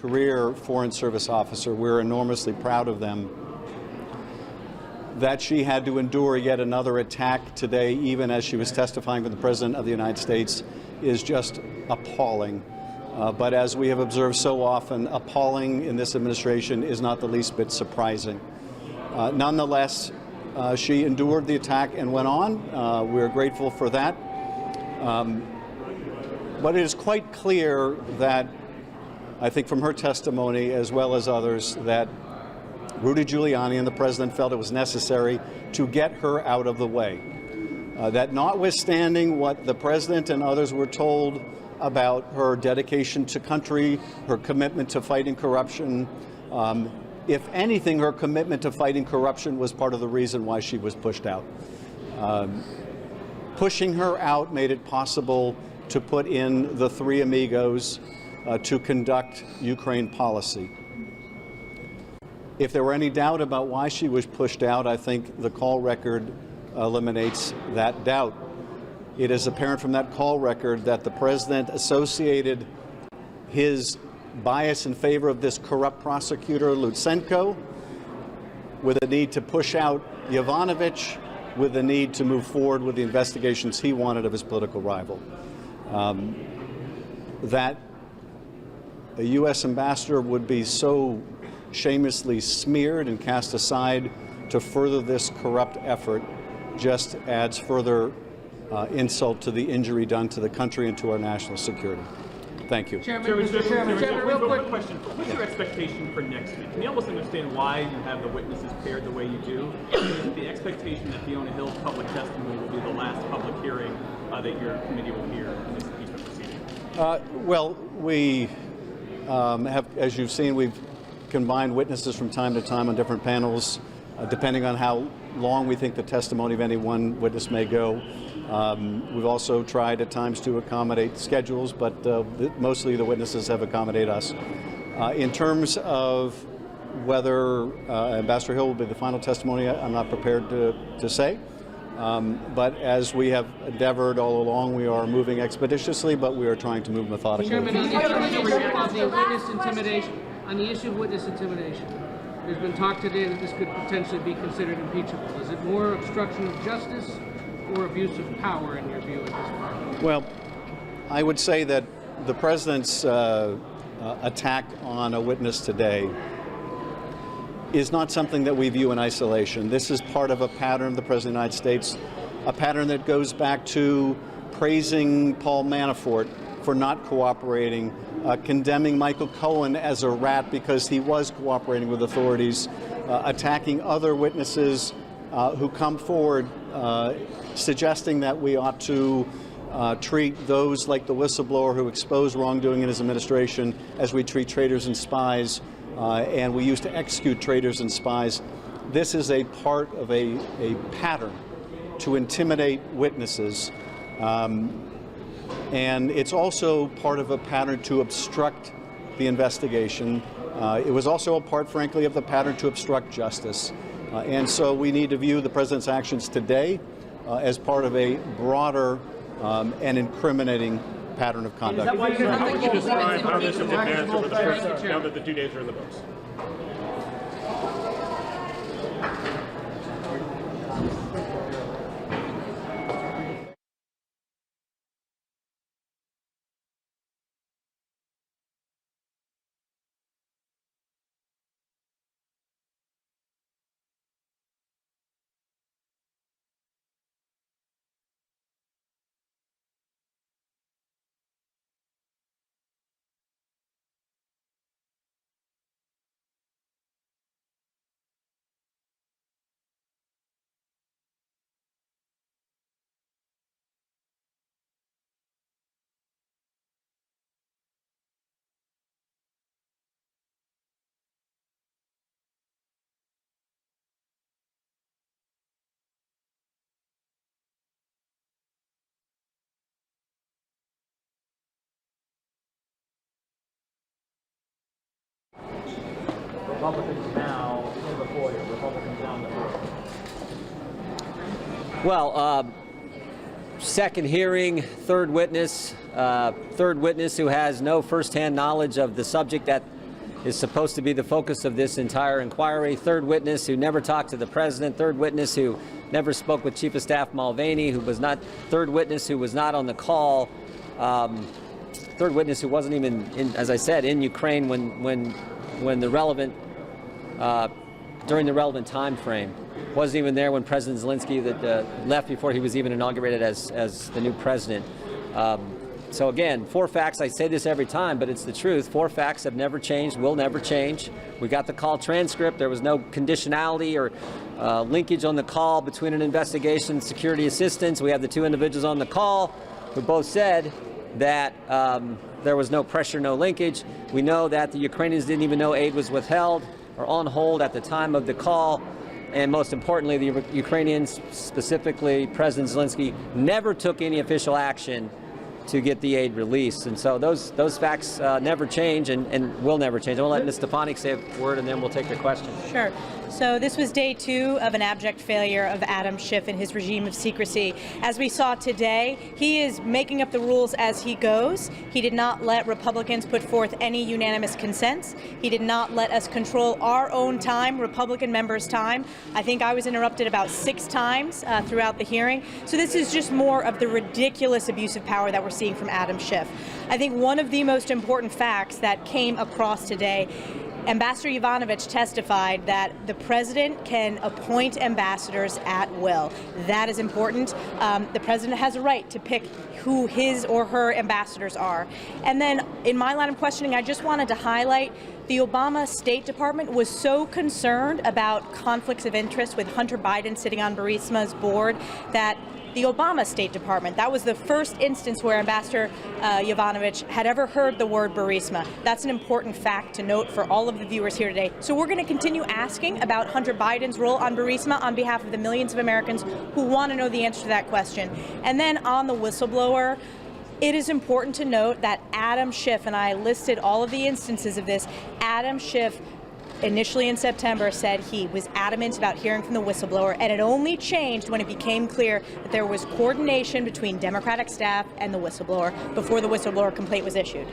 career Foreign Service officer. We're enormously proud of them. That she had to endure yet another attack today, even as she was testifying for the President of the United States, is just appalling. But as we have observed so often, appalling in this administration is not the least bit surprising. Nonetheless, she endured the attack and went on. We're grateful for that. But it is quite clear that, I think from her testimony as well as others, that Rudy Giuliani and the President felt it was necessary to get her out of the way. That notwithstanding what the President and others were told about her dedication to country, her commitment to fighting corruption, if anything, her commitment to fighting corruption was part of the reason why she was pushed out. Pushing her out made it possible to put in the three amigos to conduct Ukraine policy. If there were any doubt about why she was pushed out, I think the call record eliminates that doubt. It is apparent from that call record that the President associated his bias in favor of this corrupt prosecutor, Lutsenko, with a need to push out Yovanovitch, with the need to move forward with the investigations he wanted of his political rival. That a U.S. ambassador would be so shamelessly smeared and cast aside to further this corrupt effort just adds further insult to the injury done to the country and to our national security. Thank you. Chairman, real quick question. What's your expectation for next week? Can you almost understand why you have the witnesses paired the way you do? Is it the expectation that Fiona Hill's public testimony will be the last public hearing that your committee will hear in this impeachment proceeding? Well, we have, as you've seen, we've combined witnesses from time to time on different panels, depending on how long we think the testimony of any one witness may go. We've also tried at times to accommodate schedules, but mostly the witnesses have accommodated us. In terms of whether Ambassador Hill will be the final testimony, I'm not prepared to say. But as we have endeavored all along, we are moving expeditiously, but we are trying to move methodically. Chairman, on the issue of witness intimidation, there's been talk today that this could potentially be considered impeachable. Is it more obstruction of justice or abuse of power in your view at this point? Well, I would say that the President's attack on a witness today is not something that we view in isolation. This is part of a pattern of the President of the United States, a pattern that goes back to praising Paul Manafort for not cooperating, condemning Michael Cohen as a rat because he was cooperating with authorities, attacking other witnesses who come forward, suggesting that we ought to treat those like the whistleblower who exposed wrongdoing in his administration as we treat traitors and spies, and we used to execute traitors and spies. This is a part of a pattern to intimidate witnesses. And it's also part of a pattern to obstruct the investigation. It was also a part, frankly, of the pattern to obstruct justice. And so we need to view the President's actions today as part of a broader and incriminating pattern of conduct. How would you describe how this has advanced over the first, now that the 2 days are in the books? Republicans now in the foyer, Republicans down the floor. Well, second hearing, third witness who has no firsthand knowledge of the subject at is supposed to be the focus of this entire inquiry. Third witness who never talked to the president. Third witness who never spoke with Chief of Staff Mulvaney, who was not. Third witness who was not on the call. Third witness who wasn't even, as I said, in Ukraine when the relevant during the relevant time frame. Wasn't even there when President Zelensky left before he was even inaugurated as the new president. So again, 4 facts, I say this every time, but it's the truth. 4 facts have never changed, will never change. We got the call transcript. There was no conditionality or linkage on the call between an investigation and security assistance. We have the 2 individuals on the call who both said that there was no pressure, no linkage. We know that the Ukrainians didn't even know aid was withheld or on hold at the time of the call. And most importantly, the Ukrainians, specifically President Zelensky, never took any official action to get the aid released. And so those facts never change and will never change. I want to let Ms. Stefanik say a word, and then we'll take your question. Sure. So this was day 2 of an abject failure of Adam Schiff and his regime of secrecy. As we saw today, he is making up the rules as he goes. He did not let Republicans put forth any unanimous consents. He did not let us control our own time, Republican members' time. I think I was interrupted about 6 times throughout the hearing. So this is just more of the ridiculous abuse of power that we're seeing from Adam Schiff. I think one of the most important facts that came across today, Ambassador Yovanovitch testified that the president can appoint ambassadors at will. That is important. The president has a right to pick who his or her ambassadors are. And then in my line of questioning, I just wanted to highlight the Obama State Department was so concerned about conflicts of interest with Hunter Biden sitting on Burisma's board that the Obama State Department, that was the first instance where Ambassador Yovanovitch had ever heard the word Burisma. That's an important fact to note for all of the viewers here today. So we're going to continue asking about Hunter Biden's role on Burisma on behalf of the millions of Americans who want to know the answer to that question. And then on the whistleblower, it is important to note that Adam Schiff, and I listed all of the instances of this, Adam Schiff initially in September said he was adamant about hearing from the whistleblower, and it only changed when it became clear that there was coordination between Democratic staff and the whistleblower before the whistleblower complaint was issued.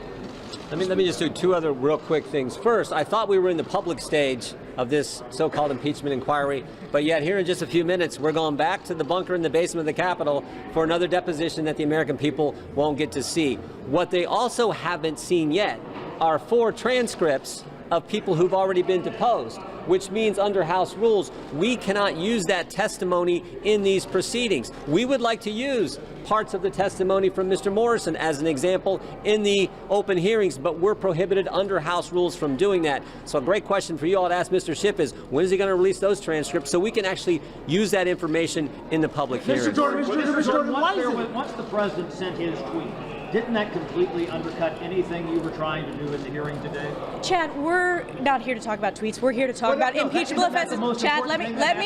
Let me just do 2 other real quick things. First, I thought we were in the public stage of this so-called impeachment inquiry, but yet here in just a few minutes, we're going back to the bunker in the basement of the Capitol for another deposition that the American people won't get to see. What they also haven't seen yet are 4 transcripts of people who've already been deposed, which means under House rules, we cannot use that testimony in these proceedings. We would like to use parts of the testimony from Mr. Morrison as an example in the open hearings, but we're prohibited under House rules from doing that. So a great question for you all to ask Mr. Schiff is, when is he going to release those transcripts so we can actually use that information in the public hearings? Mr. Jordan, once the president sent his tweet, didn't that completely undercut anything you were trying to do in the hearing today? Chad, we're not here to talk about tweets. We're here to talk about impeachable offenses. Chad, let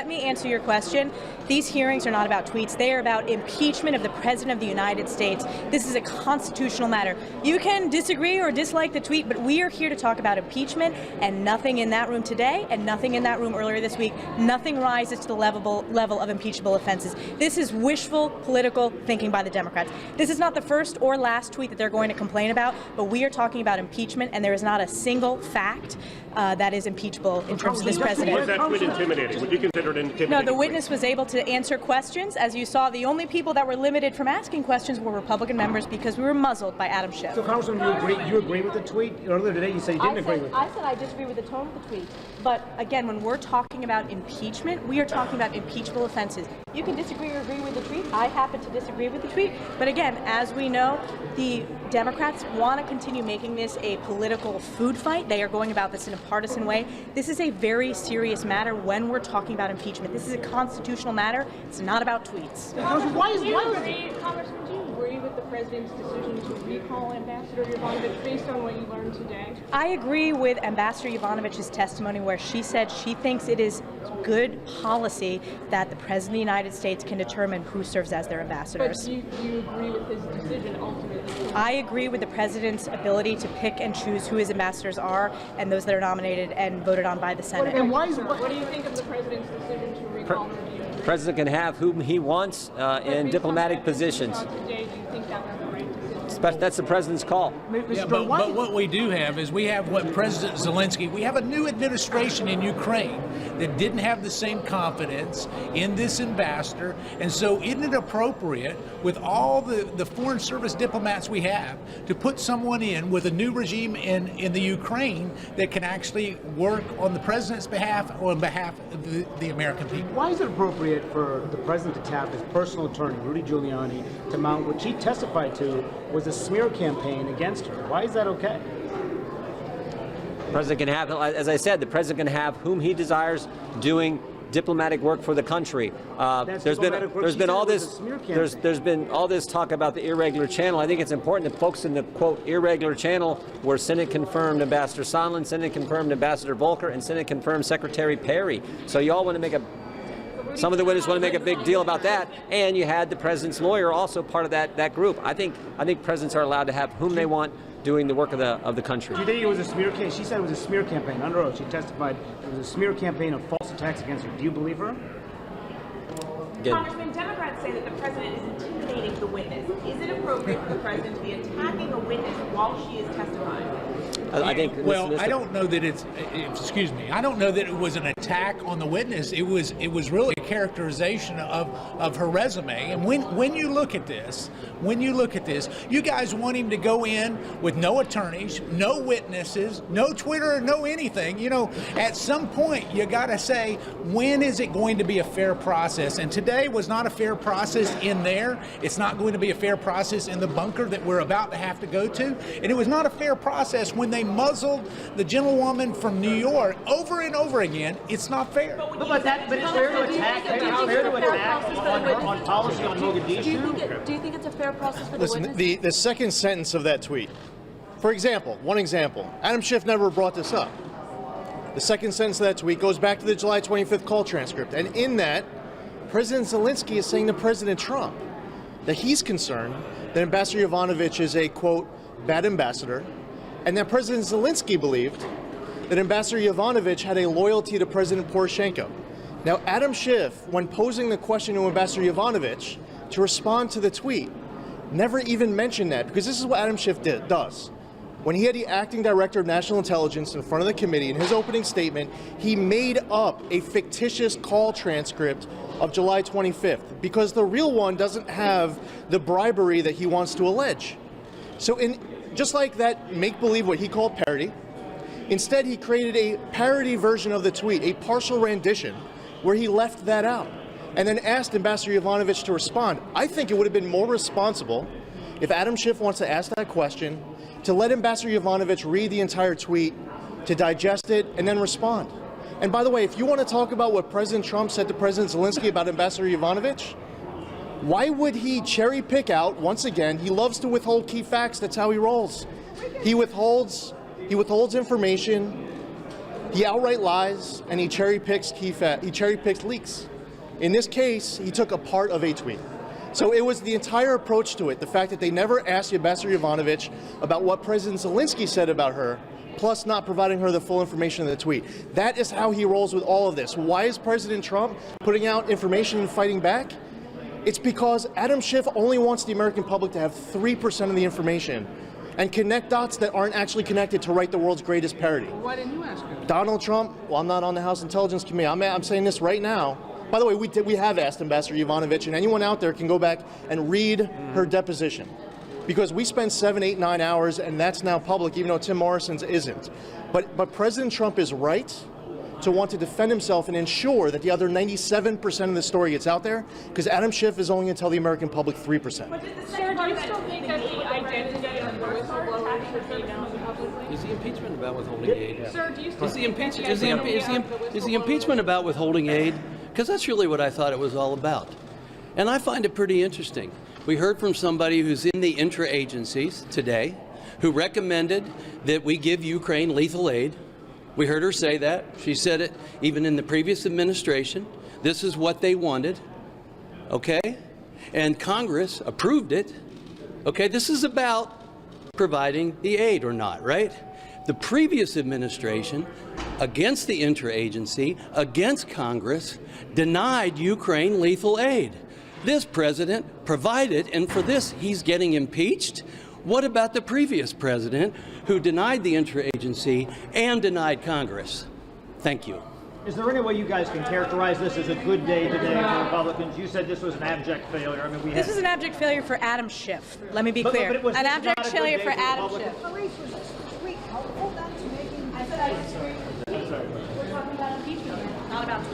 me answer your question. These hearings are not about tweets. They are about impeachment of the President of the United States. This is a constitutional matter. You can disagree or dislike the tweet, but we are here to talk about impeachment, and nothing in that room today and nothing in that room earlier this week, nothing rises to the level of impeachable offenses. This is wishful political thinking by the Democrats. This is not the first or last tweet that they're going to complain about, but we are talking about impeachment, and there is not a single fact that is impeachable in terms of this president. Was that tweet intimidating? Would you consider it intimidating? No, the witness was able to answer questions. As you saw, the only people that were limited from asking questions were Republican members because we were muzzled by Adam Schiff. So, Congresswoman, you agree with the tweet? Earlier today, you said you didn't agree with it. I said I disagree with the tone of the tweet. But again, when we're talking about impeachment, we are talking about impeachable offenses. You can disagree or agree with the tweet. I happen to disagree with the tweet. But again, as we know, the Democrats want to continue making this a political food fight. They are going about this in a partisan way. This is a very serious matter when we're talking about impeachment. This is a constitutional matter. It's not about tweets. Congressman, do you agree with the president's decision to recall Ambassador Yovanovitch based on what you learned today? I agree with Ambassador Yovanovitch's testimony where she said she thinks it is good policy that the President of the United States can determine who serves as their ambassadors. But do you agree with his decision ultimately? I agree with the President's ability to pick and choose who his ambassadors are and those that are nominated and voted on by the Senate. What do you think of the President's decision to recall him? The President can have whom he wants in diplomatic positions. Today, do you think that was the right decision? That's the president's call. Yeah, but what we do have is we have what President Zelensky, we have a new administration in Ukraine that didn't have the same confidence in this ambassador. And so isn't it appropriate with all the Foreign Service diplomats we have to put someone in with a new regime in the Ukraine that can actually work on the president's behalf or on behalf of the American people? Why is it appropriate for the president to tap his personal attorney, Rudy Giuliani, to mount what she testified to was a smear campaign against her? Why is that okay? The president can have, as I said, the president can have whom he desires doing diplomatic work for the country. There's been all this talk about the irregular channel. I think it's important that folks in the quote irregular channel were Senate confirmed Ambassador Sondland, Senate confirmed Ambassador Volker, and Senate confirmed Secretary Perry. So you all want to make some of the witnesses want to make a big deal about that, and you had the president's lawyer also part of that group. I think presidents are allowed to have whom they want doing the work of the country. Do you think it was a smear campaign? She said it was a smear campaign. Under oath, she testified it was a smear campaign of false attacks against her. Do you believe her? Congressman, Democrats say that the president is intimidating the witness. Is it appropriate for the president to be attacking a witness while she is testifying? I don't know that it's. Excuse me. I don't know that it was an attack on the witness. It was really a characterization of her resume. And when you look at this, you guys want him to go in with no attorneys, no witnesses, no Twitter, no anything. You know, at some point you got to say, when is it going to be a fair process? And today was not a fair process in there. It's not going to be a fair process in the bunker that we're about to have to go to. And it was not a fair process when they muzzled the gentlewoman from New York over and over again. It's not fair. But it's fair to attack. It's fair to attack on policy on Mogadishu. Do you think it's a fair process for the Listen, witness? the second sentence of that tweet. For example, one example. Adam Schiff never brought this up. The second sentence of that tweet goes back to the July 25th call transcript. And in that, President Zelensky is saying to President Trump that he's concerned that Ambassador Yovanovitch is a, quote, bad ambassador, and that President Zelensky believed that Ambassador Yovanovitch had a loyalty to President Poroshenko. Now, Adam Schiff, when posing the question to Ambassador Yovanovitch to respond to the tweet, never even mentioned that, because this is what Adam Schiff does. When he had the acting director of national intelligence in front of the committee, in his opening statement, he made up a fictitious call transcript of July 25th, because the real one doesn't have the bribery that he wants to allege. So just like that make-believe, what he called parody, instead he created a parody version of the tweet, a partial rendition, where he left that out, and then asked Ambassador Yovanovitch to respond. I think it would have been more responsible if Adam Schiff wants to ask that question, to let Ambassador Yovanovitch read the entire tweet, to digest it, and then respond. And by the way, if you want to talk about what President Trump said to President Zelensky about Ambassador Yovanovitch, why would he cherry pick out, once again, he loves to withhold key facts, that's how he rolls. He withholds information, he outright lies, and he cherry picks leaks. In this case, he took a part of a tweet. So it was the entire approach to it, the fact that they never asked Ambassador Yovanovitch about what President Zelensky said about her, plus not providing her the full information in the tweet. That is how he rolls with all of this. Why is President Trump putting out information and fighting back? It's because Adam Schiff only wants the American public to have 3% of the information and connect dots that aren't actually connected to write the world's greatest parody. Why didn't you ask him? Donald Trump, well, I'm not on the House Intelligence Committee. I'm saying this right now. By the way, we have asked Ambassador Yovanovitch, and anyone out there can go back and read her deposition. Because we spent 7, 8, 9 hours, and that's now public, even though Tim Morrison's isn't. But President Trump is right to want to defend himself and ensure that the other 97% of the story gets out there, because Adam Schiff is only going to tell the American public 3%. Sir, do you still think that the identity of the whistleblower should be known publicly? Is the impeachment about withholding aid? Sir, do you still Is the think the impeachment about withholding aid? Because that's really what I thought it was all about. And I find it pretty interesting. We heard from somebody who's in the intra-agencies today who recommended that we give Ukraine lethal aid. We heard her say that. She said it even in the previous administration. This is what they wanted, okay? And Congress approved it, okay? This is about providing the aid or not, right? The previous administration, against the interagency, against Congress, denied Ukraine lethal aid. This president provided, and for this he's getting impeached. What about the previous president who denied the interagency and denied Congress? Thank you. Is there any way you guys can characterize this as a good day today for Republicans? You said this was an abject failure. I mean, This is an abject failure for Adam Schiff. Let me be clear. But it was an not abject a good failure day for for Adam Republicans. Schiff. I said I disagree. We're talking about impeachment, not about